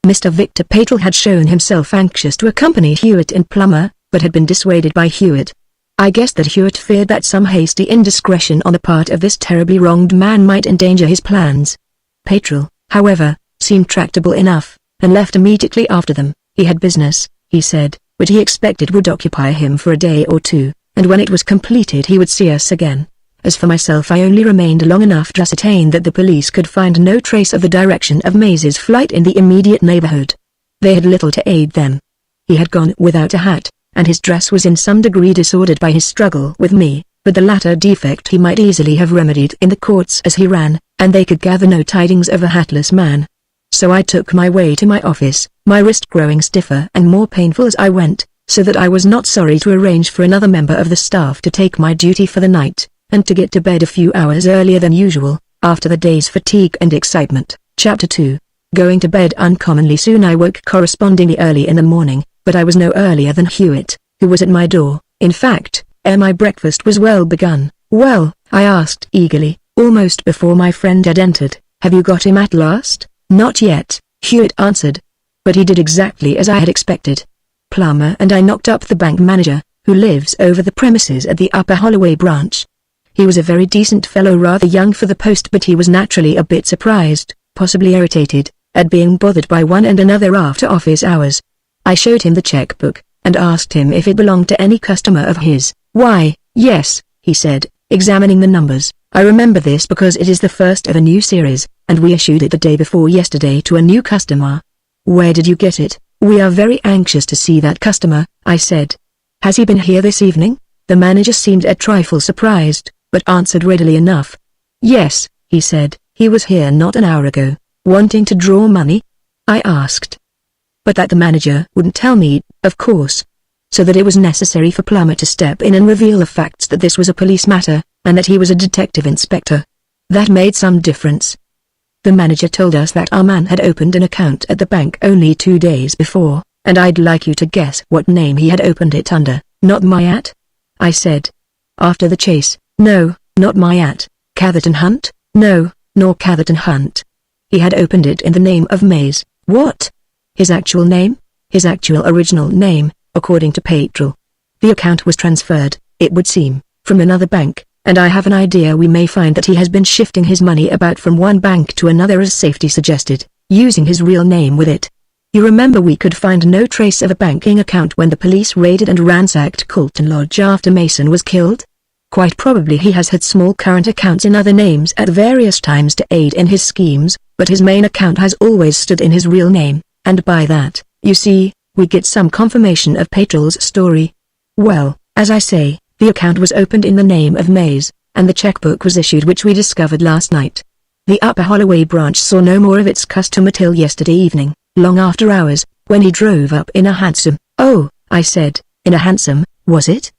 A: Mr. Victor Patel had shown himself anxious to accompany Hewitt and Plummer, but had been dissuaded by Hewitt. I guessed that Hewitt feared that some hasty indiscretion on the part of this terribly wronged man might endanger his plans. Patel, however, seemed tractable enough, and left immediately after them. He had business, he said, which he expected would occupy him for a day or two, and when it was completed he would see us again. As for myself, I only remained long enough to ascertain that the police could find no trace of the direction of Mays's flight in the immediate neighborhood. They had little to aid them. He had gone without a hat, and his dress was in some degree disordered by his struggle with me, but the latter defect he might easily have remedied in the courts as he ran, and they could gather no tidings of a hatless man. So I took my way to my office, my wrist growing stiffer and more painful as I went, so that I was not sorry to arrange for another member of the staff to take my duty for the night, and to get to bed a few hours earlier than usual, after the day's fatigue and excitement. Chapter 2. Going to bed uncommonly soon, I woke correspondingly early in the morning, but I was no earlier than Hewitt, who was at my door. In fact, ere my breakfast was well begun. "Well," I asked eagerly, almost before my friend had entered, "have you got him at last?" "Not yet," Hewitt answered. But he did exactly as I had expected. Plummer and I knocked up the bank manager, who lives over the premises at the Upper Holloway branch. He was a very decent fellow, rather young for the post, but he was naturally a bit surprised, possibly irritated, at being bothered by one and another after office hours. I showed him the checkbook, and asked him if it belonged to any customer of his. "Why, yes," he said, examining the numbers. "I remember this because it is the first of a new series, and we issued it the day before yesterday to a new customer." "Where did you get it?" "We are very anxious to see that customer," I said. "Has he been here this evening?" The manager seemed a trifle surprised, but answered readily enough. "Yes," he said, "he was here not an hour ago." "Wanting to draw money?" I asked. But that the manager wouldn't tell me, of course. So that it was necessary for Plummer to step in and reveal the facts that this was a police matter, and that he was a detective inspector. That made some difference. The manager told us that our man had opened an account at the bank only 2 days before, and I'd like you to guess what name he had opened it under. "Not Myatt?" I said. After the chase. "No, not Myatt." "Catherton Hunt?" "No, nor Catherton Hunt. He had opened it in the name of Mays." "What? His actual name?" "His actual original name, according to Patel. The account was transferred, it would seem, from another bank, and I have an idea we may find that he has been shifting his money about from one bank to another as safety suggested, using his real name with it. You remember we could find no trace of a banking account when the police raided and ransacked Colton Lodge after Mason was killed? Quite probably he has had small current accounts in other names at various times to aid in his schemes, but his main account has always stood in his real name, and by that, you see, we get some confirmation of Patel's story. Well, as I say, the account was opened in the name of Mays, and the checkbook was issued which we discovered last night. The Upper Holloway branch saw no more of its customer till yesterday evening, long after hours, when he drove up in a hansom. "Oh," I said, "in a hansom, was it?"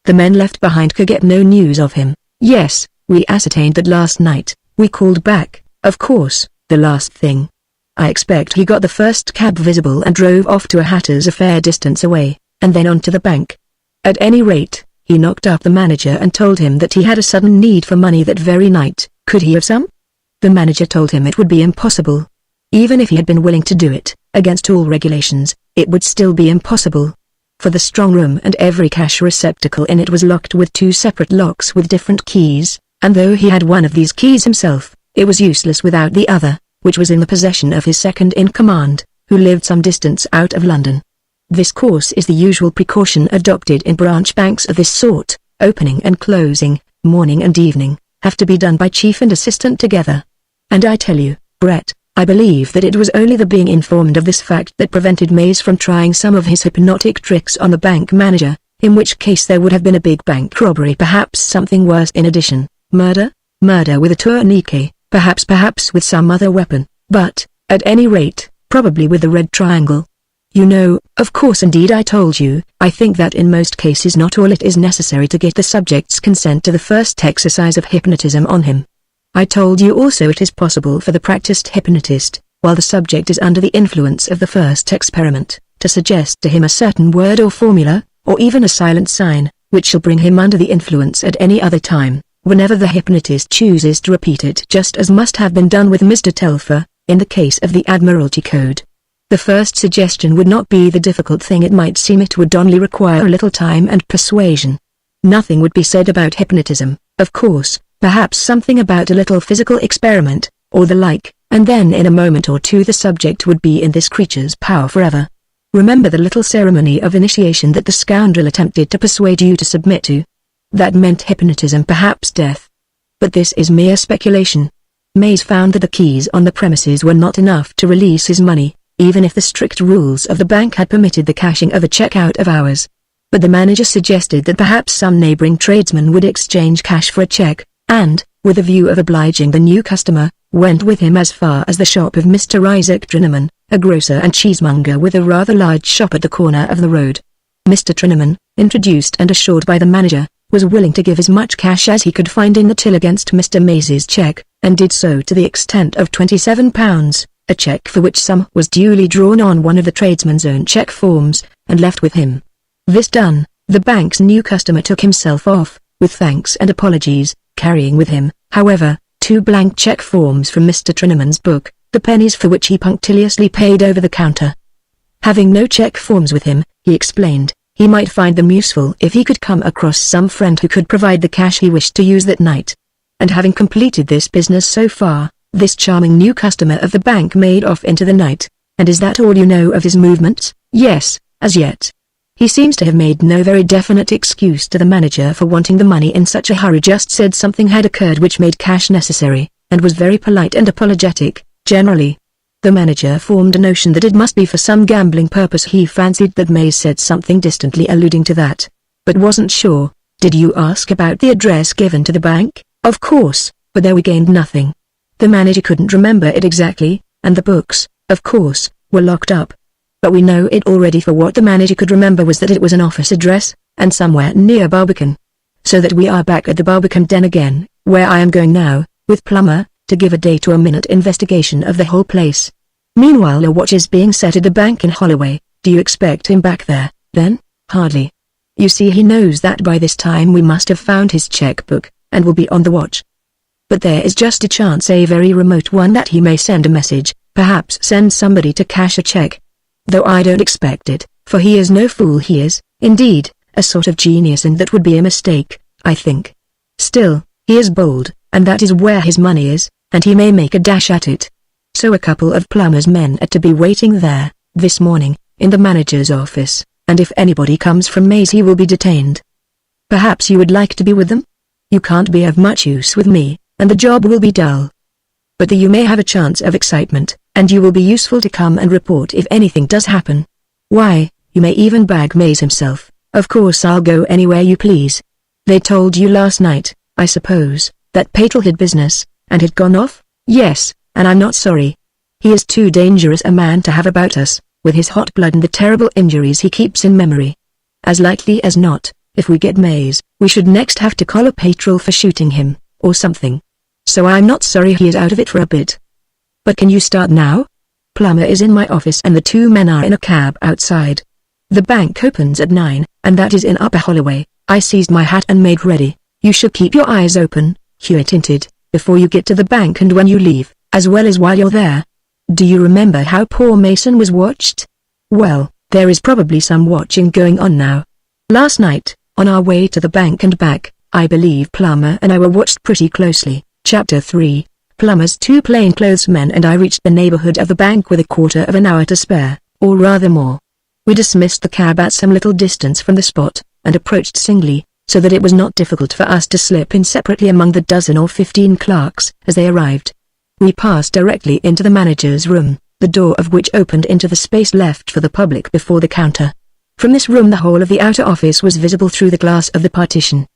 A: "The men left behind could get no news of him." "Yes, we ascertained that last night. We called back, of course, the last thing. I expect he got the first cab visible and drove off to a hatter's a fair distance away, and then on to the bank. At any rate, he knocked up the manager and told him that he had a sudden need for money that very night. Could he have some? The manager told him it would be impossible. Even if he had been willing to do it, against all regulations, it would still be impossible. For the strong room and every cash receptacle in it was locked with 2 separate locks with different keys, and though he had one of these keys himself, it was useless without the other, which was in the possession of his second-in-command, who lived some distance out of London. This course is the usual precaution adopted in branch banks of this sort. Opening and closing, morning and evening, have to be done by chief and assistant together. And I tell you, Brett, I believe that it was only the being informed of this fact that prevented Mays from trying some of his hypnotic tricks on the bank manager, in which case there would have been a big bank robbery, perhaps something worse in addition, murder with a tourniquet, perhaps with some other weapon, but, at any rate, probably with the red triangle. You know, of course, indeed I told you, I think that in most cases not all it is necessary to get the subject's consent to the first exercise of hypnotism on him. I told you also it is possible for the practiced hypnotist, while the subject is under the influence of the first experiment, to suggest to him a certain word or formula, or even a silent sign, which shall bring him under the influence at any other time, whenever the hypnotist chooses to repeat it, just as must have been done with Mr. Telfer, in the case of the Admiralty Code. The first suggestion would not be the difficult thing it might seem. It would only require a little time and persuasion. Nothing would be said about hypnotism, of course, perhaps something about a little physical experiment, or the like, and then in a moment or two the subject would be in this creature's power forever. Remember the little ceremony of initiation that the scoundrel attempted to persuade you to submit to. That meant hypnotism, perhaps death. But this is mere speculation. Mays found that the keys on the premises were not enough to release his money, even if the strict rules of the bank had permitted the cashing of a check out of hours. But the manager suggested that perhaps some neighboring tradesman would exchange cash for a check, and, with a view of obliging the new customer, went with him as far as the shop of Mr. Isaac Trinnaman, a grocer and cheesemonger with a rather large shop at the corner of the road. Mr. Trinnaman, introduced and assured by the manager, was willing to give as much cash as he could find in the till against Mr. Mays's check, and did so to the extent of £27, a check for which sum was duly drawn on one of the tradesman's own check forms, and left with him. This done, the bank's new customer took himself off, with thanks and apologies, carrying with him, however, 2 blank check forms from Mr. Trinnaman's book, the pennies for which he punctiliously paid over the counter. Having no check forms with him, he explained, he might find them useful if he could come across some friend who could provide the cash he wished to use that night. And having completed this business so far, this charming new customer of the bank made off into the night. And is that all you know of his movements? Yes, as yet. He seems to have made no very definite excuse to the manager for wanting the money in such a hurry, just said something had occurred which made cash necessary, and was very polite and apologetic, generally. The manager formed a notion that it must be for some gambling purpose. He fancied that Mays said something distantly alluding to that, but wasn't sure. Did you ask about the address given to the bank? Of course, but there we gained nothing. The manager couldn't remember it exactly, and the books, of course, were locked up. But we know it already, for what the manager could remember was that it was an office address, and somewhere near Barbican. So that we are back at the Barbican den again, where I am going now, with Plummer, to give a day to a minute investigation of the whole place. Meanwhile a watch is being set at the bank in Holloway. Do you expect him back there, then? Hardly. You see, he knows that by this time we must have found his checkbook, and will be on the watch. But there is just a chance, a very remote one, that he may send a message, perhaps send somebody to cash a check. Though I don't expect it, for he is no fool. He is, indeed, a sort of genius, and that would be a mistake, I think. Still, he is bold, and that is where his money is, and he may make a dash at it. So a couple of Plummer's men are to be waiting there, this morning, in the manager's office, and if anybody comes from Mays he will be detained. Perhaps you would like to be with them? You can't be of much use with me, and the job will be dull. But you may have a chance of excitement, and you will be useful to come and report if anything does happen. Why, you may even bag Mays himself. Of course I'll go anywhere you please. They told you last night, I suppose, that Patel had business, and had gone off? Yes, and I'm not sorry. He is too dangerous a man to have about us, with his hot blood and the terrible injuries he keeps in memory. As likely as not, if we get Mays, we should next have to call a patrol for shooting him, or something. So I'm not sorry he is out of it for a bit. But can you start now? Plumber is in my office and the two men are in a cab outside. The bank opens at 9, and that is in Upper Holloway. I seized my hat and made ready. You should keep your eyes open, Hewitt hinted, before you get to the bank and when you leave, as well as while you're there. Do you remember how poor Mason was watched? Well, there is probably some watching going on now. Last night, on our way to the bank and back, I believe Plumber and I were watched pretty closely. Chapter 3. Plumber's two plainclothes men and I reached the neighborhood of the bank with a quarter of an hour to spare, or rather more. We dismissed the cab at some little distance from the spot, and approached singly, so that it was not difficult for us to slip in separately among the dozen or 15 clerks as they arrived. We passed directly into the manager's room, the door of which opened into the space left for the public before the counter. From this room the whole of the outer office was visible through the glass of the partition.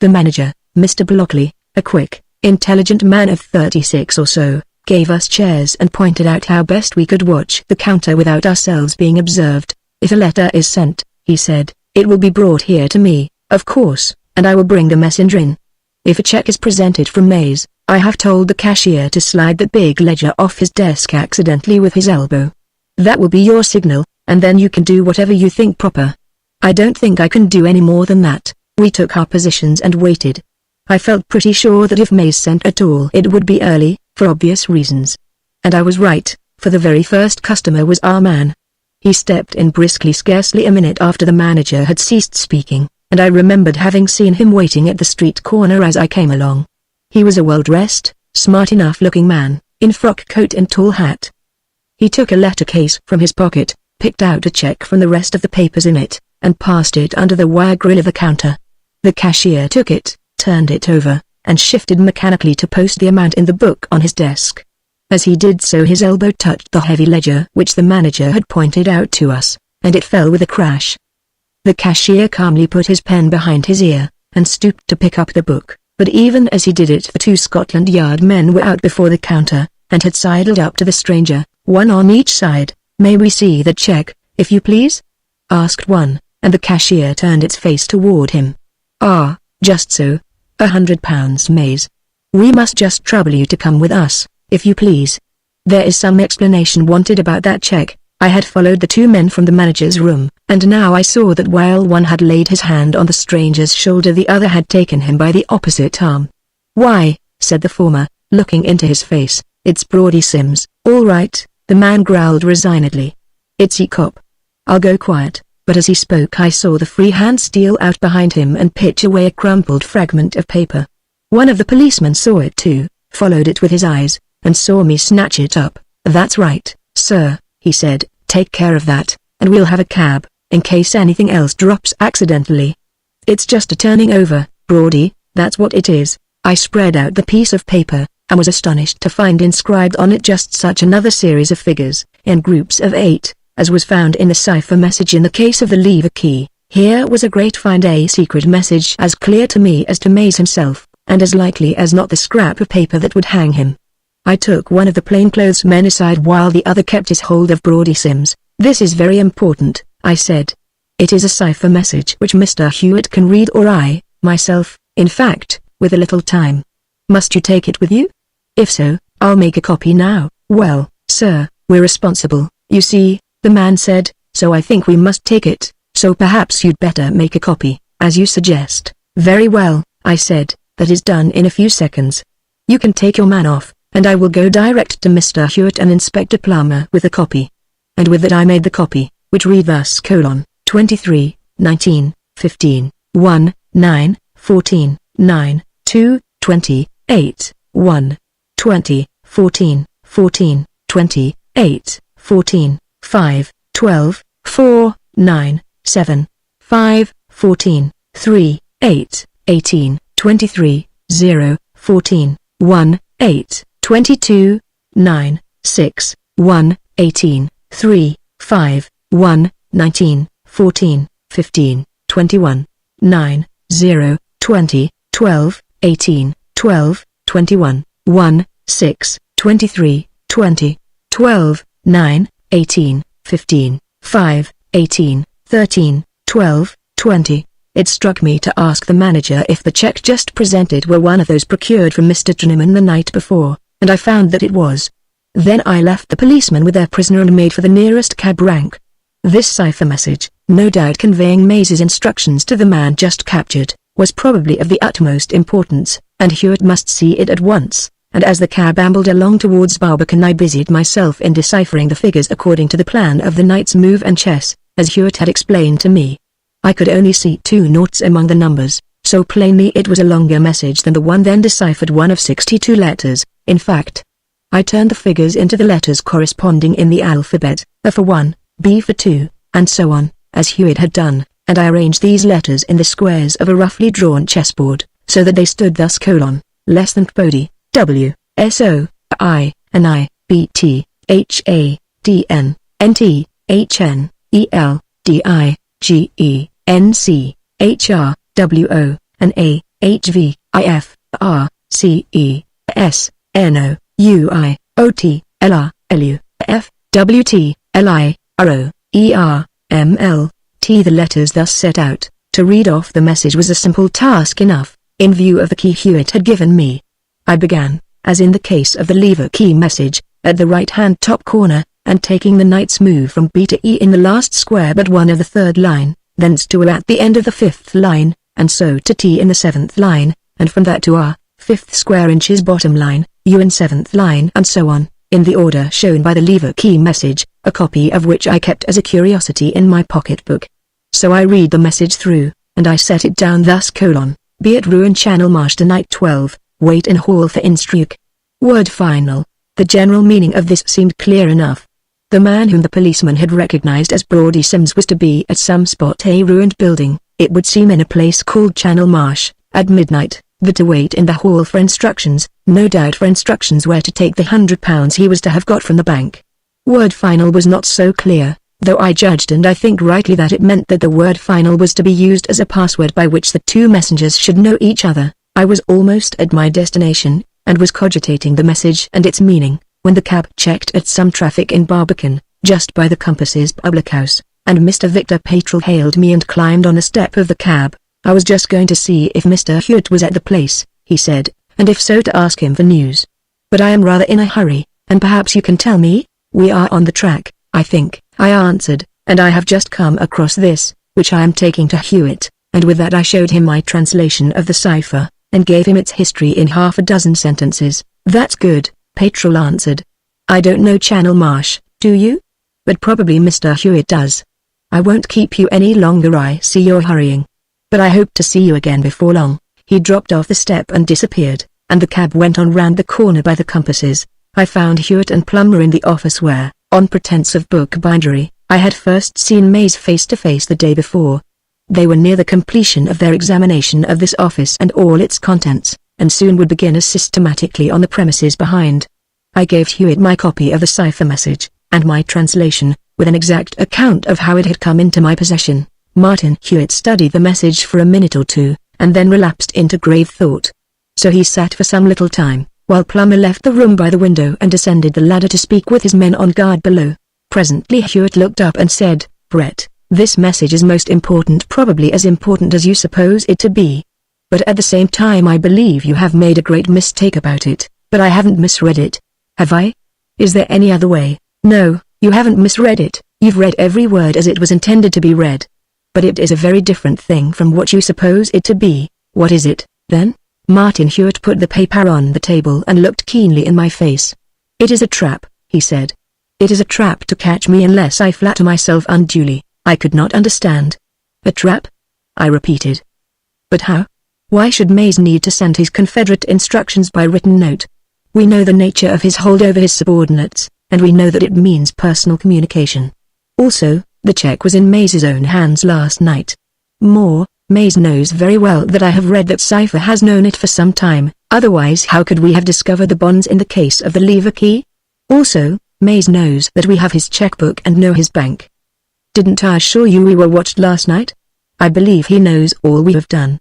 A: The manager, Mr. Blockley, a quick, intelligent man of 36 or so, gave us chairs and pointed out how best we could watch the counter without ourselves being observed. If a letter is sent, he said, it will be brought here to me, of course, and I will bring the messenger in. If a check is presented from Mays, I have told the cashier to slide that big ledger off his desk accidentally with his elbow. That will be your signal, and then you can do whatever you think proper. I don't think I can do any more than that. We took our positions and waited. I felt pretty sure that if Mays sent at all it would be early, for obvious reasons. And I was right, for the very first customer was our man. He stepped in briskly scarcely a minute after the manager had ceased speaking, and I remembered having seen him waiting at the street corner as I came along. He was a well-dressed, smart enough-looking man, in frock coat and tall hat. He took a letter case from his pocket, picked out a check from the rest of the papers in it, and passed it under the wire grill of the counter. The cashier took it, turned it over, and shifted mechanically to post the amount in the book on his desk. As he did so his elbow touched the heavy ledger which the manager had pointed out to us, and it fell with a crash. The cashier calmly put his pen behind his ear, and stooped to pick up the book, but even as he did it the two Scotland Yard men were out before the counter, and had sidled up to the stranger, one on each side. "May we see the check, if you please?" asked one, and the cashier turned its face toward him. "Ah, just so. £100, Mays. We must just trouble you to come with us, if you please. There is some explanation wanted about that check." I had followed the two men from the manager's room, and now I saw that while one had laid his hand on the stranger's shoulder the other had taken him by the opposite arm. "Why," said the former, looking into his face, "it's Brodie Sims." "All right," the man growled resignedly. "It's E-cop. I'll go quiet." But as he spoke I saw the free hand steal out behind him and pitch away a crumpled fragment of paper. One of the policemen saw it too, followed it with his eyes, and saw me snatch it up. "That's right, sir," he said, "take care of that, and we'll have a cab, in case anything else drops accidentally. It's just a turning over, Brodie, that's what it is." I spread out the piece of paper, and was astonished to find inscribed on it just such another series of figures, in groups of 8, as was found in the cipher message in the case of the lever key. Here was a great find, a secret message as clear to me as to Mays himself, and as likely as not the scrap of paper that would hang him. I took one of the plainclothes men aside while the other kept his hold of Brodie Sims. "This is very important," I said. "It is a cipher message which Mr. Hewitt can read, or I, myself, in fact, with a little time. Must you take it with you? If so, I'll make a copy now." "Well, sir, we're responsible, you see," the man said, "so I think we must take it, so perhaps you'd better make a copy, as you suggest." "Very well," I said, "that is done in a few seconds. You can take your man off, and I will go direct to Mr. Hewitt and Inspector Plummer with the copy." And with that I made the copy, which read thus: 23, 19, 15, 1, 9, 14, 9, 2, 20, 8, 1, 20, 14, 14, 20, 8, 14, 5, 12, 4, 9, 7, 5, 14, 3, 8, 18, 23, 0, 14, 1, 8, 22, 9, 6, 1, 18, 3, 5, 1, 19, 14, 15, 21, 9, 0, 20, 12, 18, 12, 21, 1, 6, 23, 20, 12, 9, 18, 15, 5, 18, 13, 12, 20. It struck me to ask the manager if the check just presented were one of those procured from Mr. Treneman the night before, and I found that it was. Then I left the policeman with their prisoner and made for the nearest cab rank. This cipher message, no doubt conveying Mays's instructions to the man just captured, was probably of the utmost importance, and Hewitt must see it at once, and as the cab ambled along towards Barbican I busied myself in deciphering the figures according to the plan of the night's move and chess, as Hewitt had explained to me. I could only see 2 noughts among the numbers, so plainly it was a longer message than the one then deciphered, one of 62 letters, in fact. I turned the figures into the letters corresponding in the alphabet, A for 1, B for 2, and so on, as Hewitt had done, and I arranged these letters in the squares of a roughly drawn chessboard, so that they stood thus: less than Bodie, W, S O, I, N I, B T, H A, D N, N T, H N, E L, D I, G E, N C, H R, W O, and A, H V, I F, R, C E, S, N O, U I, O T, L R, L U, F, W T, L I, R O, E R, M L, T. The letters thus set out. To read off the message was a simple task enough, in view of the key Hewitt had given me. I began, as in the case of the lever key message, at the right-hand top corner, and taking the knight's move from B to E in the last square but one of the 3rd line, thence to A at the end of the 5th line, and so to T in the 7th line, and from that to R, 5th square inches bottom line, U in 7th line, and so on, in the order shown by the lever key message, a copy of which I kept as a curiosity in my pocketbook. So I read the message through, and I set it down thus: be at Ruin Channel Marsh tonight 12, wait in hall for instruc. Word final. The general meaning of this seemed clear enough. The man whom the policeman had recognized as Brodie Sims was to be at some spot, a ruined building, it would seem in a place called Channel Marsh, at midnight, but to wait in the hall for instructions, no doubt for instructions where to take the £100 he was to have got from the bank. Word final was not so clear, though I judged, and I think rightly, that it meant that the word final was to be used as a password by which the 2 messengers should know each other. I was almost at my destination, and was cogitating the message and its meaning, when the cab checked at some traffic in Barbican, just by the Compasses public house, and Mr. Victor Patrol hailed me and climbed on a step of the cab. I was just going to see if Mr. Hewitt was at the place, he said, and if so to ask him for news. But I am rather in a hurry, and perhaps you can tell me. We are on the track, I think, I answered, and I have just come across this, which I am taking to Hewitt, and with that I showed him my translation of the cipher, and gave him its history in half a dozen sentences. That's good, Patrol answered. I don't know Channel Marsh, do you? But probably Mr. Hewitt does. I won't keep you any longer, I see you're hurrying. But I hope to see you again before long. He dropped off the step and disappeared, and the cab went on round the corner by the Compasses. I found Hewitt and Plummer in the office where, on pretence of bookbindery, I had first seen Mays face to face the day before. They were near the completion of their examination of this office and all its contents, and soon would begin as systematically on the premises behind. I gave Hewitt my copy of the cipher message, and my translation, with an exact account of how it had come into my possession. Martin Hewitt studied the message for a minute or two, and then relapsed into grave thought. So he sat for some little time, while Plummer left the room by the window and descended the ladder to speak with his men on guard below. Presently Hewitt looked up and said, "Brett, this message is most important, probably as important as you suppose it to be. But at the same time I believe you have made a great mistake about it." "But I haven't misread it. Have I? Is there any other way?" "No, you haven't misread it. You've read every word as it was intended to be read. But it is a very different thing from what you suppose it to be." "What is it, then?" Martin Hewitt put the paper on the table and looked keenly in my face. "It is a trap," he said. "It is a trap to catch me unless I flatter myself unduly." I could not understand. "A trap?" I repeated. "But how? Why should Mays need to send his Confederate instructions by written note? We know the nature of his hold over his subordinates, and we know that it means personal communication. Also, the check was in Mays's own hands last night. More, Mays knows very well that I have read that cipher, has known it for some time, otherwise how could we have discovered the bonds in the case of the lever key? Also, Mays knows that we have his checkbook and know his bank. Didn't I assure you we were watched last night? I believe he knows all we have done.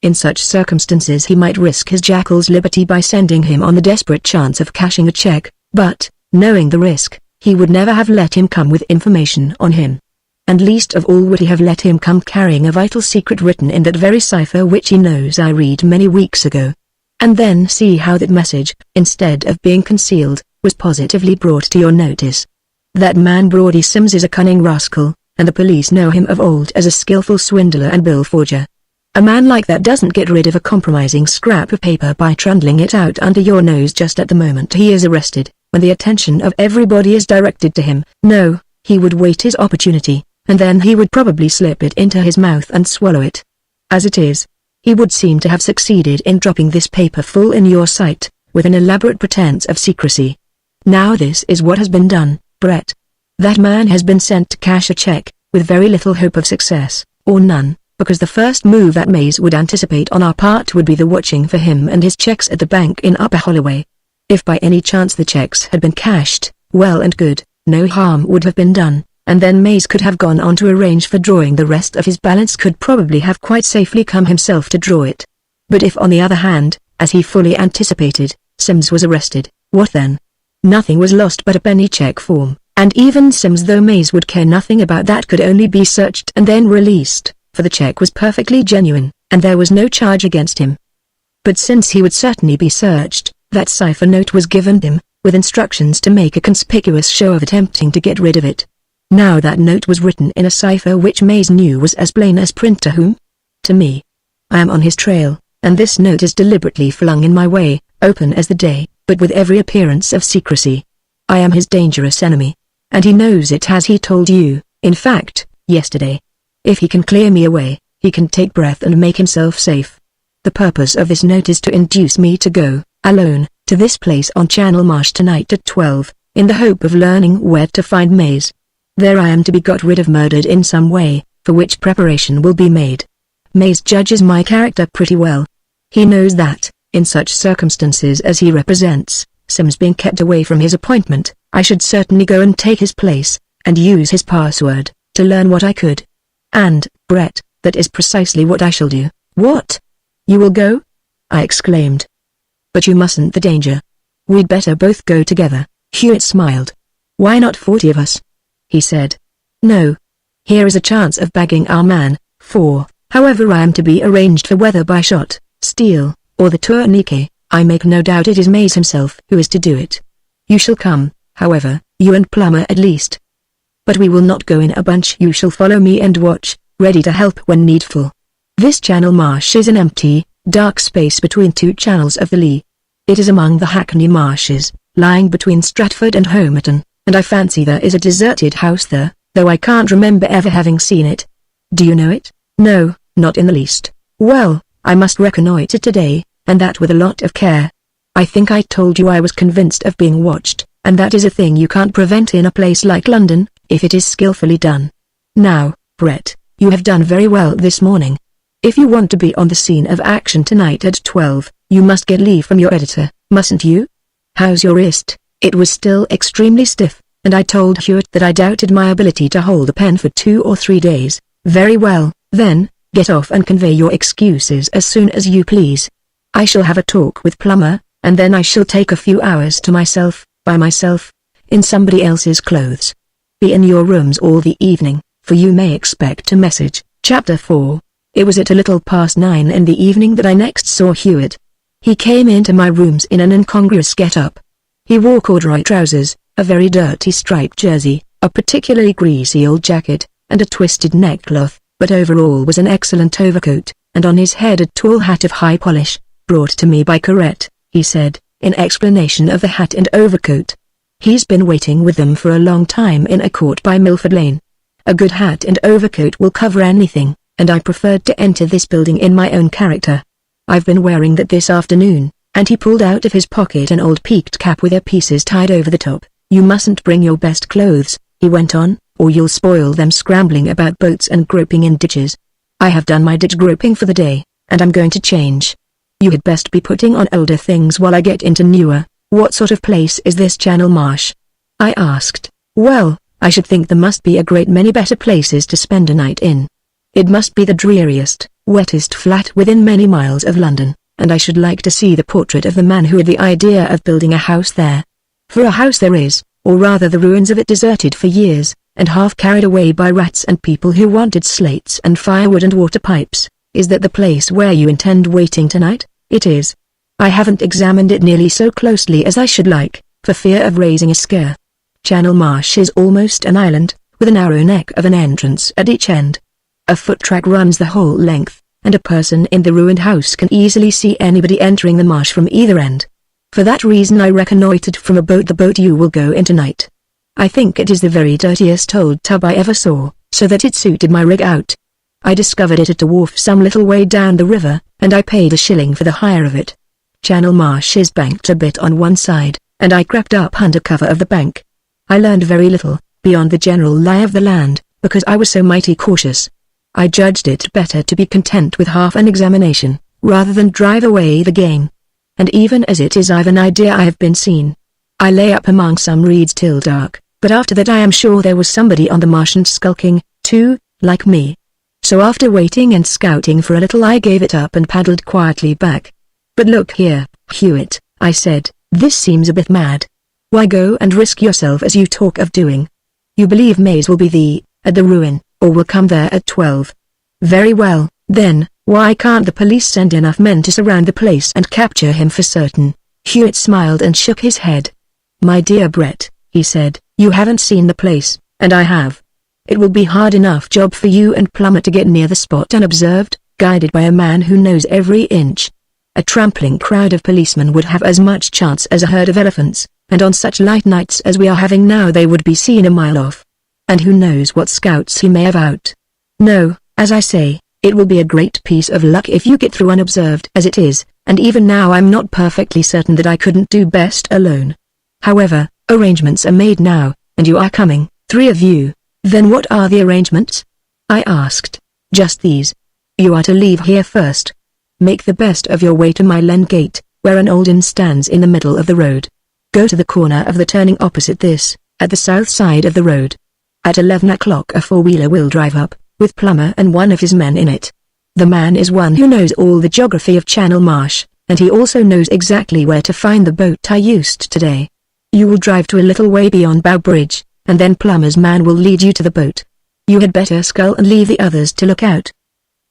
A: In such circumstances he might risk his jackal's liberty by sending him on the desperate chance of cashing a check, but, knowing the risk, he would never have let him come with information on him. And least of all would he have let him come carrying a vital secret written in that very cipher which he knows I read many weeks ago. And then see how that message, instead of being concealed, was positively brought to your notice. That man Brodie Sims is a cunning rascal, and the police know him of old as a skillful swindler and bill forger. A man like that doesn't get rid of a compromising scrap of paper by trundling it out under your nose just at the moment he is arrested, when the attention of everybody is directed to him. No, he would wait his opportunity, and then he would probably slip it into his mouth and swallow it. As it is, he would seem to have succeeded in dropping this paper full in your sight, with an elaborate pretense of secrecy. Now this is what has been done, Brett. That man has been sent to cash a check, with very little hope of success, or none, because the first move that Mays would anticipate on our part would be the watching for him and his checks at the bank in Upper Holloway. If by any chance the checks had been cashed, well and good, no harm would have been done, and then Mays could have gone on to arrange for drawing the rest of his balance, could probably have quite safely come himself to draw it. But if on the other hand, as he fully anticipated, Sims was arrested, what then? Nothing was lost but a penny check form, and even Sims, though Mays would care nothing about that, could only be searched and then released, for the check was perfectly genuine, and there was no charge against him. But since he would certainly be searched, that cipher note was given him, with instructions to make a conspicuous show of attempting to get rid of it. Now that note was written in a cipher which Mays knew was as plain as print to whom? To me. I am on his trail, and this note is deliberately flung in my way, open as the day, but with every appearance of secrecy. I am his dangerous enemy, and he knows it, as he told you, in fact, yesterday. If he can clear me away, he can take breath and make himself safe. The purpose of this note is to induce me to go, alone, to this place on Channel Marsh tonight at 12, in the hope of learning where to find Mays. There I am to be got rid of, murdered in some way, for which preparation will be made. Mays judges my character pretty well. He knows that, in such circumstances as he represents, Sims being kept away from his appointment, I should certainly go and take his place, and use his password, to learn what I could. And, Brett, that is precisely what I shall do. What? You will go? I exclaimed. But you mustn't, the danger. We'd better both go together. Hewitt smiled. Why not 40 of us? He said. No. Here is a chance of bagging our man, for, however I am to be arranged for, whether by shot, steel, or the tourniquet, I make no doubt it is Mays himself who is to do it. You shall come, however, you and Plummer at least. But we will not go in a bunch. You shall follow me and watch, ready to help when needful. This Channel Marsh is an empty, dark space between two channels of the Lee. It is among the Hackney Marshes, lying between Stratford and Homerton, and I fancy there is a deserted house there, though I can't remember ever having seen it. Do you know it? No, not in the least. Well, I must reconnoitre today, and that with a lot of care. I think I told you I was convinced of being watched, and that is a thing you can't prevent in a place like London, if it is skillfully done. Now, Brett, you have done very well this morning. If you want to be on the scene of action tonight at 12, you must get leave from your editor, mustn't you? How's your wrist? It was still extremely stiff, and I told Hewitt that I doubted my ability to hold a pen for 2 or 3 days. Very well, then, get off and convey your excuses as soon as you please. I shall have a talk with Plummer, and then I shall take a few hours to myself, by myself, in somebody else's clothes. Be in your rooms all the evening, for you may expect a message. Chapter 4. It was at a little past 9 in the evening that I next saw Hewitt. He came into my rooms in an incongruous get-up. He wore corduroy trousers, a very dirty striped jersey, a particularly greasy old jacket, and a twisted neckcloth, but overall was an excellent overcoat, and on his head a tall hat of high polish, brought to me by Corette, he said, in explanation of the hat and overcoat. He's been waiting with them for a long time in a court by Milford Lane. A good hat and overcoat will cover anything, and I preferred to enter this building in my own character. I've been wearing that this afternoon, and he pulled out of his pocket an old peaked cap with earpieces tied over the top. You mustn't bring your best clothes, he went on, or you'll spoil them scrambling about boats and groping in ditches. I have done my ditch groping for the day, and I'm going to change. You had best be putting on older things while I get into newer. What sort of place is this Channel Marsh? I asked. Well, I should think there must be a great many better places to spend a night in. It must be the dreariest, wettest flat within many miles of London, and I should like to see the portrait of the man who had the idea of building a house there. For a house there is, or rather the ruins of it deserted for years, and half carried away by rats and people who wanted slates and firewood and water pipes. Is that the place where you intend waiting tonight? It is. I haven't examined it nearly so closely as I should like, for fear of raising a scare. Channel Marsh is almost an island, with a narrow neck of an entrance at each end. A foot track runs the whole length, and a person in the ruined house can easily see anybody entering the marsh from either end. For that reason I reconnoitered from a boat, the boat you will go in tonight. I think it is the very dirtiest old tub I ever saw, so that it suited my rig out. I discovered it at a wharf some little way down the river, and I paid a shilling for the hire of it. Channel Marsh is banked a bit on one side, and I crept up under cover of the bank. I learned very little, beyond the general lie of the land, because I was so mighty cautious. I judged it better to be content with half an examination, rather than drive away the game. And even as it is I've an idea I have been seen. I lay up among some reeds till dark, but after that I am sure there was somebody on the marsh and skulking, too, like me. So after waiting and scouting for a little I gave it up and paddled quietly back. But look here, Hewitt, I said, this seems a bit mad. Why go and risk yourself as you talk of doing? You believe Mays will be at the ruin, or will come there at 12. Very well, then, why can't the police send enough men to surround the place and capture him for certain? Hewitt smiled and shook his head. My dear Brett, he said, you haven't seen the place, and I have. It will be hard enough job for you and Plummer to get near the spot unobserved, guided by a man who knows every inch. A trampling crowd of policemen would have as much chance as a herd of elephants, and on such light nights as we are having now they would be seen a mile off. And who knows what scouts he may have out. No, as I say, it will be a great piece of luck if you get through unobserved as it is, and even now I'm not perfectly certain that I couldn't do best alone. However, arrangements are made now, and you are coming, 3 of you. Then what are the arrangements? I asked. Just these. You are to leave here first. Make the best of your way to Mile End Gate, where an old inn stands in the middle of the road. Go to the corner of the turning opposite this, at the south side of the road. At 11 o'clock a four-wheeler will drive up, with Plummer and one of his men in it. The man is one who knows all the geography of Channel Marsh, and he also knows exactly where to find the boat I used today. You will drive to a little way beyond Bow Bridge, and then Plummer's man will lead you to the boat. You had better scull and leave the others to look out.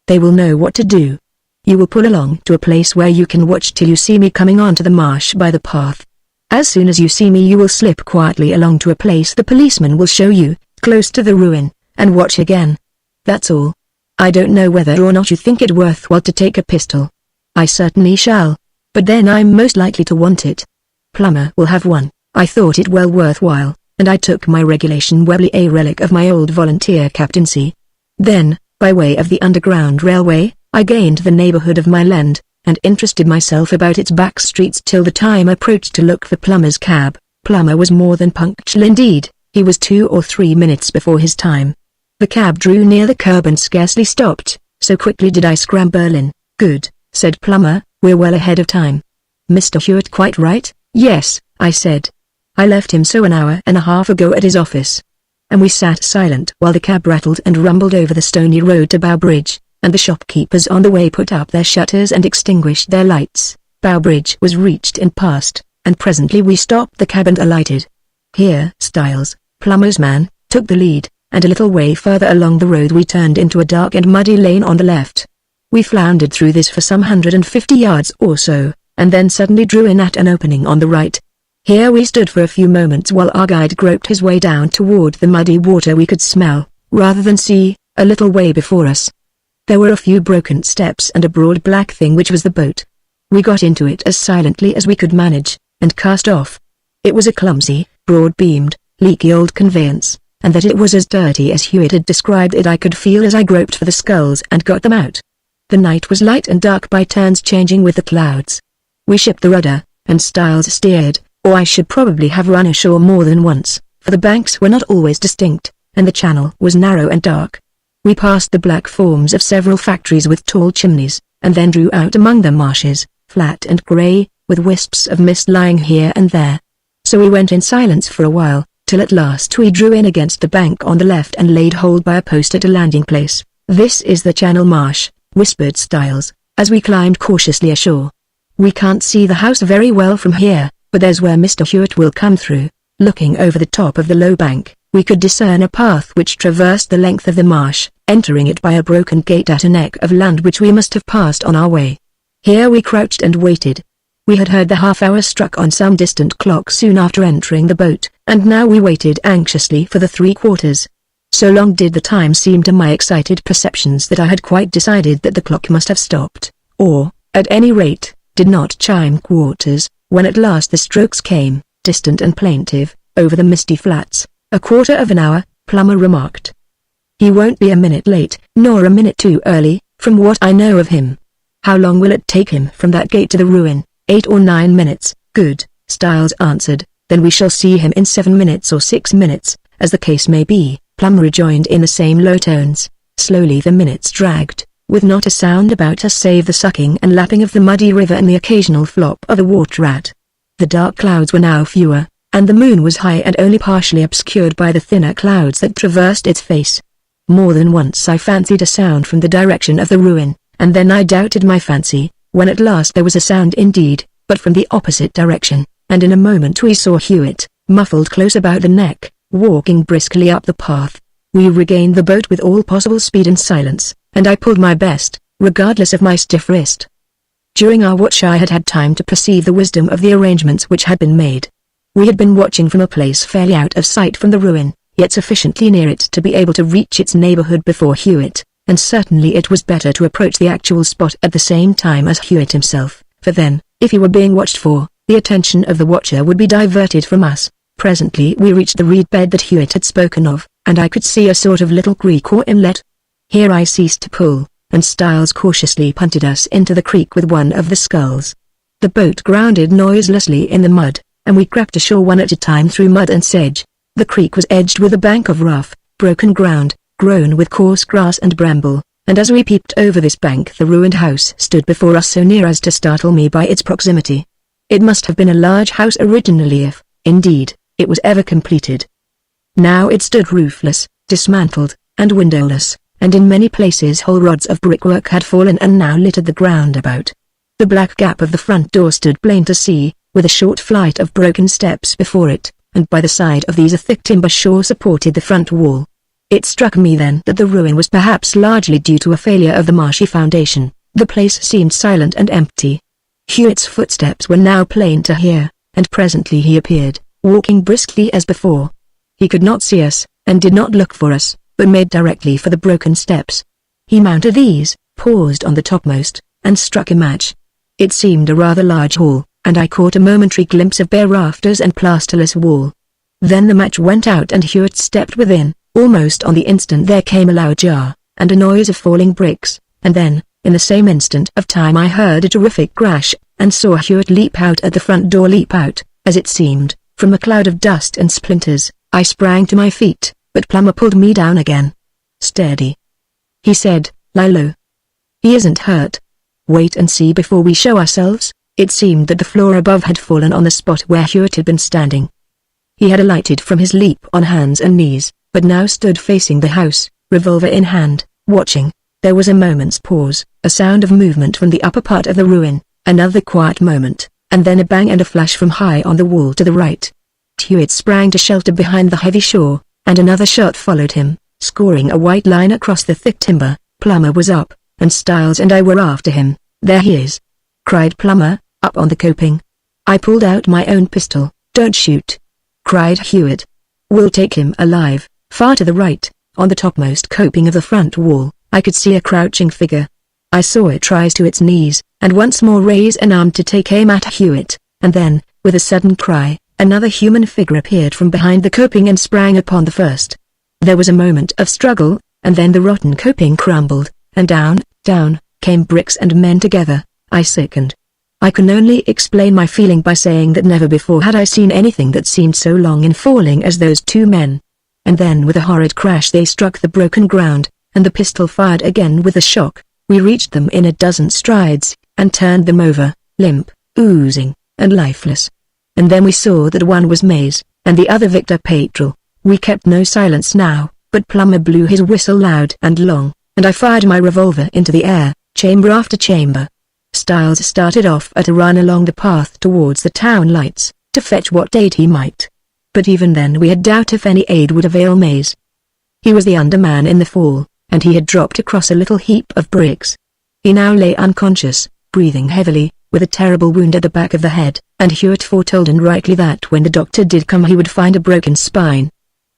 A: They will know what to do. You will pull along to a place where you can watch till you see me coming onto the marsh by the path. As soon as you see me you will slip quietly along to a place the policeman will show you, close to the ruin, and watch again. That's all. I don't know whether or not you think it worthwhile to take a pistol. I certainly shall. But then I'm most likely to want it. Plummer will have one. I thought it well worthwhile, and I took my regulation Webley, a relic of my old volunteer captaincy. Then, by way of the Underground Railway, I gained the neighborhood of Mile End, and interested myself about its back streets till the time approached to look for Plummer's cab. Plummer was more than punctual indeed. He was 2 or 3 minutes before his time. The cab drew near the curb and scarcely stopped, so quickly did I scramble in. Good, said Plummer, we're well ahead of time. Mr. Hewitt quite right? Yes, I said. I left him so an hour and a half ago at his office. And we sat silent while the cab rattled and rumbled over the stony road to Bow Bridge, and the shopkeepers on the way put up their shutters and extinguished their lights. Bow Bridge was reached and passed, and presently we stopped the cab and alighted. Here Styles, Plummer's man, took the lead, and a little way further along the road we turned into a dark and muddy lane on the left. We floundered through this for some 150 yards or so, and then suddenly drew in at an opening on the right. Here we stood for a few moments while our guide groped his way down toward the muddy water we could smell, rather than see, a little way before us. There were a few broken steps and a broad black thing which was the boat. We got into it as silently as we could manage, and cast off. It was a clumsy, broad-beamed, leaky old conveyance, and that it was as dirty as Hewitt had described it I could feel as I groped for the sculls and got them out. The night was light and dark by turns changing with the clouds. We shipped the rudder, and Styles steered, or I should probably have run ashore more than once, for the banks were not always distinct, and the channel was narrow and dark. We passed the black forms of several factories with tall chimneys, and then drew out among them marshes, flat and grey, with wisps of mist lying here and there. So we went in silence for a while, till at last we drew in against the bank on the left and laid hold by a post at a landing place. This is the Channel Marsh, whispered Styles, as we climbed cautiously ashore. "We can't see the house very well from here, but there's where Mr. Hewitt will come through." Looking over the top of the low bank, we could discern a path which traversed the length of the marsh, entering it by a broken gate at a neck of land which we must have passed on our way. Here we crouched and waited. We had heard the half-hour struck on some distant clock soon after entering the boat, and now we waited anxiously for the 3/4. So long did the time seem to my excited perceptions that I had quite decided that the clock must have stopped, or, at any rate, did not chime quarters, when at last the strokes came, distant and plaintive, over the misty flats. "A quarter of an hour," Plummer remarked. "He won't be a minute late, nor a minute too early, from what I know of him." "How long will it take him from that gate to the ruin?" 8 or 9 minutes, "Good," Styles answered. "Then we shall see him in 7 minutes or 6 minutes, as the case may be," Plummer rejoined in the same low tones. Slowly the minutes dragged, with not a sound about us save the sucking and lapping of the muddy river and the occasional flop of a water rat. The dark clouds were now fewer, and the moon was high and only partially obscured by the thinner clouds that traversed its face. More than once I fancied a sound from the direction of the ruin, and then I doubted my fancy, when at last there was a sound indeed, but from the opposite direction, and in a moment we saw Hewitt, muffled close about the neck, walking briskly up the path. We regained the boat with all possible speed and silence, and I pulled my best, regardless of my stiff wrist. During our watch I had had time to perceive the wisdom of the arrangements which had been made. We had been watching from a place fairly out of sight from the ruin, yet sufficiently near it to be able to reach its neighborhood before Hewitt, and certainly it was better to approach the actual spot at the same time as Hewitt himself, for then, if he were being watched for, the attention of the watcher would be diverted from us. Presently we reached the reed bed that Hewitt had spoken of, and I could see a sort of little creek or inlet. Here I ceased to pull, and Styles cautiously punted us into the creek with one of the sculls. The boat grounded noiselessly in the mud, and we crept ashore one at a time through mud and sedge. The creek was edged with a bank of rough, broken ground, grown with coarse grass and bramble, and as we peeped over this bank the ruined house stood before us so near as to startle me by its proximity. It must have been a large house originally if, indeed, it was ever completed. Now it stood roofless, dismantled, and windowless, and in many places whole rods of brickwork had fallen and now littered the ground about. The black gap of the front door stood plain to see, with a short flight of broken steps before it, and by the side of these a thick timber shore supported the front wall. It struck me then that the ruin was perhaps largely due to a failure of the marshy foundation. The place seemed silent and empty. Hewitt's footsteps were now plain to hear, and presently he appeared, walking briskly as before. He could not see us, and did not look for us, but made directly for the broken steps. He mounted these, paused on the topmost, and struck a match. It seemed a rather large hall, and I caught a momentary glimpse of bare rafters and plasterless wall. Then the match went out and Hewitt stepped within. Almost on the instant there came a loud jar, and a noise of falling bricks, and then, in the same instant of time I heard a terrific crash, and saw Hewitt leap out at the front door as it seemed, from a cloud of dust and splinters. I sprang to my feet, but Plummer pulled me down again. "Steady," he said, "lie low. He isn't hurt. Wait and see before we show ourselves." It seemed that the floor above had fallen on the spot where Hewitt had been standing. He had alighted from his leap on hands and knees, but now stood facing the house, revolver in hand, watching. There was a moment's pause, a sound of movement from the upper part of the ruin, another quiet moment, and then a bang and a flash from high on the wall to the right. Hewitt sprang to shelter behind the heavy shore, and another shot followed him, scoring a white line across the thick timber. Plummer was up, and Styles and I were after him. "There he is!" cried Plummer, up on the coping. I pulled out my own pistol. "Don't shoot!" cried Hewitt. "We'll take him alive." Far to the right, on the topmost coping of the front wall, I could see a crouching figure. I saw it rise to its knees, and once more raise an arm to take aim at Hewitt, and then, with a sudden cry, another human figure appeared from behind the coping and sprang upon the first. There was a moment of struggle, and then the rotten coping crumbled, and down, came bricks and men together. I sickened. I can only explain my feeling by saying that never before had I seen anything that seemed so long in falling as those two men. And then with a horrid crash they struck the broken ground, and the pistol fired again with a shock. We reached them in a dozen strides, and turned them over, limp, oozing, and lifeless. And then we saw that one was Mays, and the other Victor Patrol. We kept no silence now, but Plummer blew his whistle loud and long, and I fired my revolver into the air. chamber after chamber. Styles started off at a run along the path towards the town lights, to fetch what aid he might. But even then we had doubt if any aid would avail Mays. He was the underman in the fall, and he had dropped across a little heap of bricks. He now lay unconscious, breathing heavily, with a terrible wound at the back of the head, and Hewitt foretold and rightly that when the doctor did come he would find a broken spine.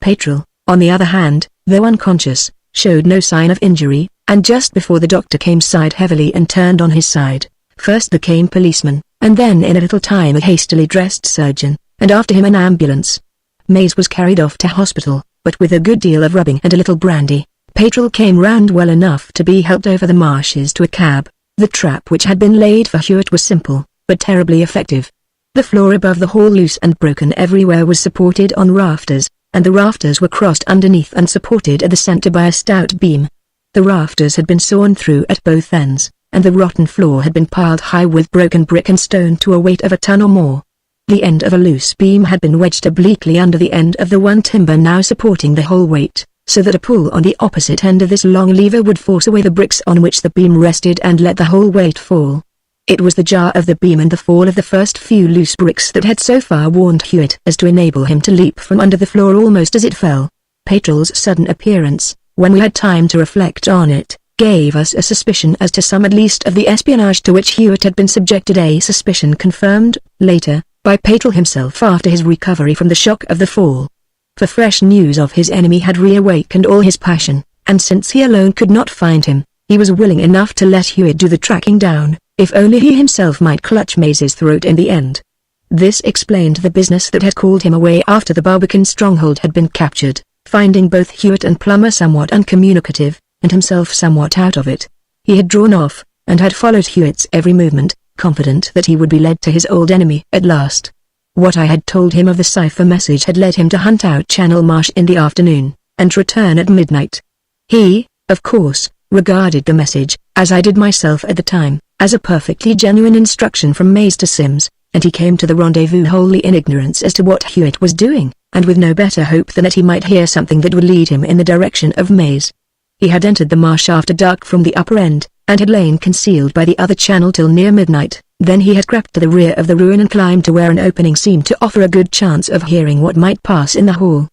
A: Petrel, on the other hand, though unconscious, showed no sign of injury, and just before the doctor came sighed heavily and turned on his side. First there came policemen, and then in a little time a hastily dressed surgeon, and after him an ambulance. Mays was carried off to hospital, but with a good deal of rubbing and a little brandy, Petrel came round well enough to be helped over the marshes to a cab. The trap which had been laid for Hewitt was simple, but terribly effective. The floor above the hall loose and broken everywhere was supported on rafters, and the rafters were crossed underneath and supported at the center by a stout beam. The rafters had been sawn through at both ends, and the rotten floor had been piled high with broken brick and stone to a weight of a ton or more. The end of a loose beam had been wedged obliquely under the end of the one timber now supporting the whole weight, so that a pull on the opposite end of this long lever would force away the bricks on which the beam rested and let the whole weight fall. It was the jar of the beam and the fall of the first few loose bricks that had so far warned Hewitt as to enable him to leap from under the floor almost as it fell. Petrel's sudden appearance, when we had time to reflect on it, gave us a suspicion as to some at least of the espionage to which Hewitt had been subjected, a suspicion confirmed, later, by Petrel himself after his recovery from the shock of the fall. For fresh news of his enemy had reawakened all his passion, and since he alone could not find him, he was willing enough to let Hewitt do the tracking down, if only he himself might clutch Mays's throat in the end. This explained the business that had called him away after the Barbican stronghold had been captured, finding both Hewitt and Plummer somewhat uncommunicative, and himself somewhat out of it. He had drawn off, and had followed Hewitt's every movement, confident that he would be led to his old enemy at last. What I had told him of the cipher message had led him to hunt out Channel Marsh in the afternoon, and return at midnight. He, of course, regarded the message, as I did myself at the time, as a perfectly genuine instruction from Mays to Sims, and he came to the rendezvous wholly in ignorance as to what Hewitt was doing, and with no better hope than that he might hear something that would lead him in the direction of Mays. He had entered the marsh after dark from the upper end, and had lain concealed by the other channel till near midnight. Then he had crept to the rear of the ruin and climbed to where an opening seemed to offer a good chance of hearing what might pass in the hall.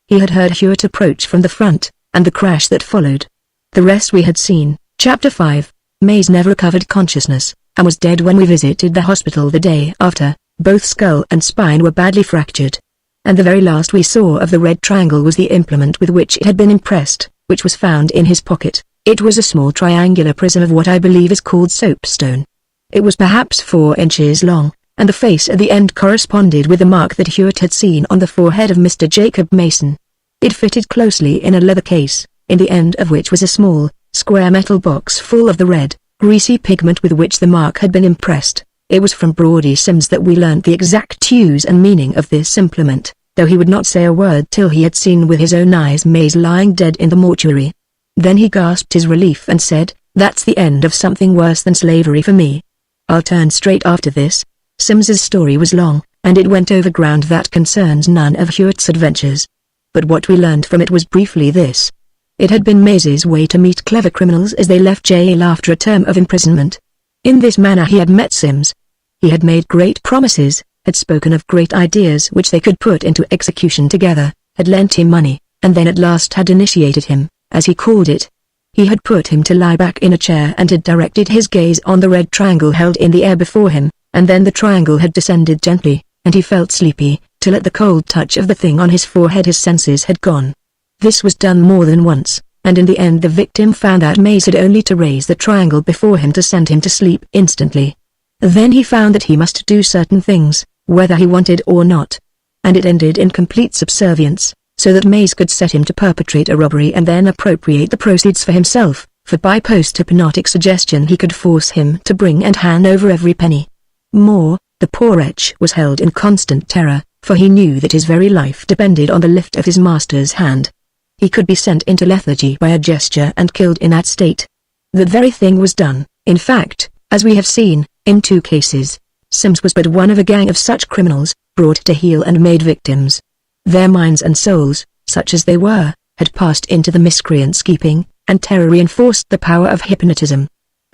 A: He had heard Hewitt approach from the front, and the crash that followed. The rest we had seen. Chapter 5. Mays never recovered consciousness, and was dead when we visited the hospital the day after. Both skull and spine were badly fractured. And the very last we saw of the red triangle was the implement with which it had been impressed, which was found in his pocket. It was a small triangular prism of what I believe is called soapstone. It was perhaps 4 inches long, and the face at the end corresponded with the mark that Hewitt had seen on the forehead of Mr. Jacob Mason. It fitted closely in a leather case, in the end of which was a small, square metal box full of the red, greasy pigment with which the mark had been impressed. It was from Brodie Sims that we learnt the exact use and meaning of this implement, though he would not say a word till he had seen with his own eyes Mays lying dead in the mortuary. Then he gasped his relief and said, "That's the end of something worse than slavery for me." I'll turn straight after this. Sims's story was long, and it went over ground that concerns none of Hewitt's adventures. But what we learned from it was briefly this. It had been Mays's way to meet clever criminals as they left jail after a term of imprisonment. In this manner he had met Sims. He had made great promises, had spoken of great ideas which they could put into execution together, had lent him money, and then at last had initiated him, as he called it. He had put him to lie back in a chair and had directed his gaze on the red triangle held in the air before him, and then the triangle had descended gently, and he felt sleepy, till at the cold touch of the thing on his forehead his senses had gone. This was done more than once, and in the end the victim found that Mays had only to raise the triangle before him to send him to sleep instantly. Then he found that he must do certain things, whether he wanted or not. And it ended in complete subservience, so that Mays could set him to perpetrate a robbery and then appropriate the proceeds for himself, for by post-hypnotic suggestion he could force him to bring and hand over every penny. More, the poor wretch was held in constant terror, for he knew that his very life depended on the lift of his master's hand. He could be sent into lethargy by a gesture and killed in that state. That very thing was done, in fact, as we have seen, in 2 cases. Sims was but one of a gang of such criminals, brought to heel and made victims. Their minds and souls, such as they were, had passed into the miscreant's keeping, and terror reinforced the power of hypnotism.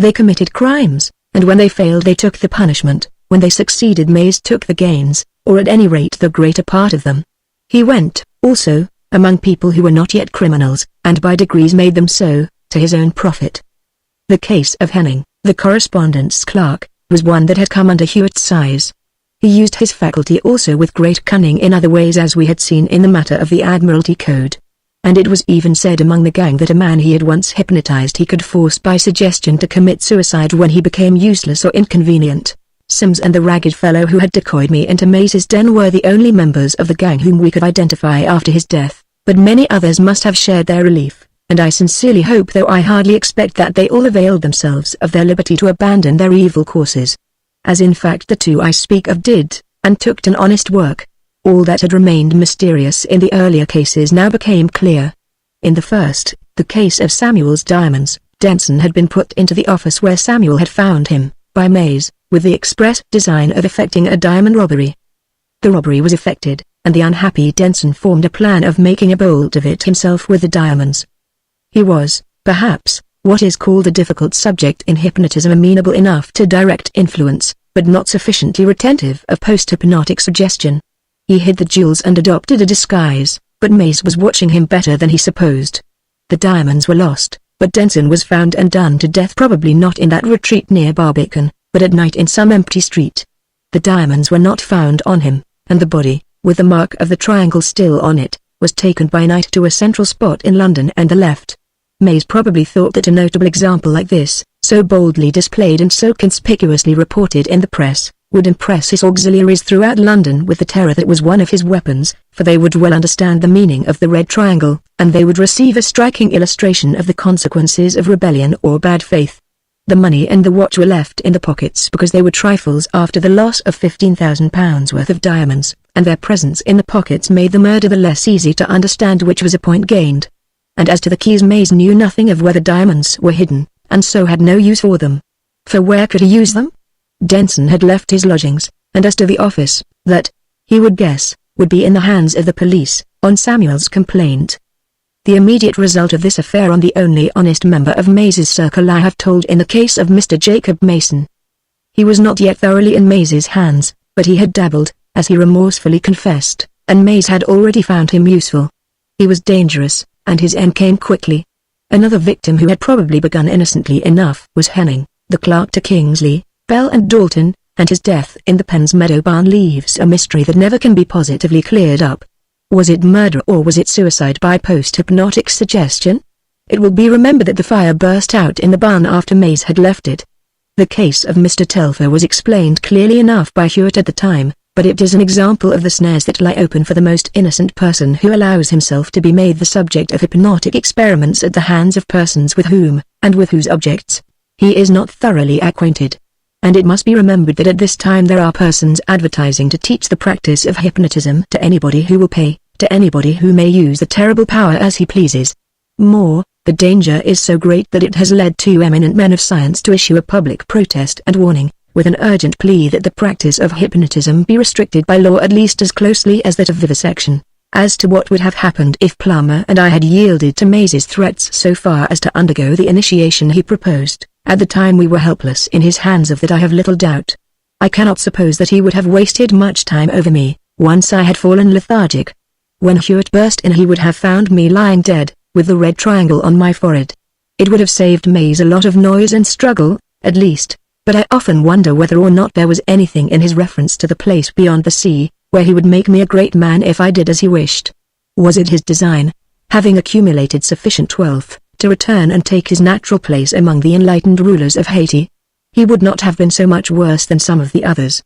A: They committed crimes, and when they failed they took the punishment. When they succeeded, Mays took the gains, or at any rate the greater part of them. He went, also, among people who were not yet criminals, and by degrees made them so, to his own profit. The case of Henning, the correspondence clerk, was one that had come under Hewitt's eyes. He used his faculty also with great cunning in other ways, as we had seen in the matter of the Admiralty Code. And it was even said among the gang that a man he had once hypnotized he could force by suggestion to commit suicide when he became useless or inconvenient. Sims and the ragged fellow who had decoyed me into Mays's den were the only members of the gang whom we could identify after his death, but many others must have shared their relief, and I sincerely hope, though I hardly expect, that they all availed themselves of their liberty to abandon their evil courses. As in fact the two I speak of did, and took to honest work. All that had remained mysterious in the earlier cases now became clear. In the first, the case of Samuel's diamonds, Denson had been put into the office where Samuel had found him, by Mays, with the express design of effecting a diamond robbery. The robbery was effected, and the unhappy Denson formed a plan of making a bolt of it himself with the diamonds. He was, perhaps, what is called a difficult subject in hypnotism, amenable enough to direct influence, but not sufficiently retentive of post-hypnotic suggestion. He hid the jewels and adopted a disguise, but Mays was watching him better than he supposed. The diamonds were lost, but Denson was found and done to death, probably not in that retreat near Barbican, but at night in some empty street. The diamonds were not found on him, and the body, with the mark of the triangle still on it, was taken by night to a central spot in London and left. Mays probably thought that a notable example like this, so boldly displayed and so conspicuously reported in the press, would impress his auxiliaries throughout London with the terror that was one of his weapons, for they would well understand the meaning of the red triangle, and they would receive a striking illustration of the consequences of rebellion or bad faith. The money and the watch were left in the pockets because they were trifles after the loss of £15,000 worth of diamonds, and their presence in the pockets made the murder the less easy to understand, which was a point gained. And as to the keys, Mays knew nothing of where the diamonds were hidden, and so had no use for them. For where could he use them? Denson had left his lodgings, and as to the office, that, he would guess, would be in the hands of the police, on Samuel's complaint. The immediate result of this affair on the only honest member of Mays's circle I have told in the case of Mr. Jacob Mason. He was not yet thoroughly in Mays's hands, but he had dabbled, as he remorsefully confessed, and Mays had already found him useful. He was dangerous, and his end came quickly. Another victim who had probably begun innocently enough was Henning, the clerk to Kingsley, Bell and Dalton, and his death in the Penn's Meadow barn leaves a mystery that never can be positively cleared up. Was it murder or was it suicide by post-hypnotic suggestion? It will be remembered that the fire burst out in the barn after Mays had left it. The case of Mr. Telfer was explained clearly enough by Hewitt at the time, but it is an example of the snares that lie open for the most innocent person who allows himself to be made the subject of hypnotic experiments at the hands of persons with whom, and with whose objects, he is not thoroughly acquainted. And it must be remembered that at this time there are persons advertising to teach the practice of hypnotism to anybody who will pay, to anybody who may use the terrible power as he pleases. More, the danger is so great that it has led two eminent men of science to issue a public protest and warning, with an urgent plea that the practice of hypnotism be restricted by law at least as closely as that of vivisection. As to what would have happened if Plummer and I had yielded to Mays's threats so far as to undergo the initiation he proposed, at the time we were helpless in his hands, of that I have little doubt. I cannot suppose that he would have wasted much time over me, once I had fallen lethargic. When Hewitt burst in he would have found me lying dead, with the red triangle on my forehead. It would have saved Mays a lot of noise and struggle, at least, but I often wonder whether or not there was anything in his reference to the place beyond the sea, where he would make me a great man if I did as he wished. Was it his design, having accumulated sufficient wealth, to return and take his natural place among the enlightened rulers of Haiti? He would not have been so much worse than some of the others,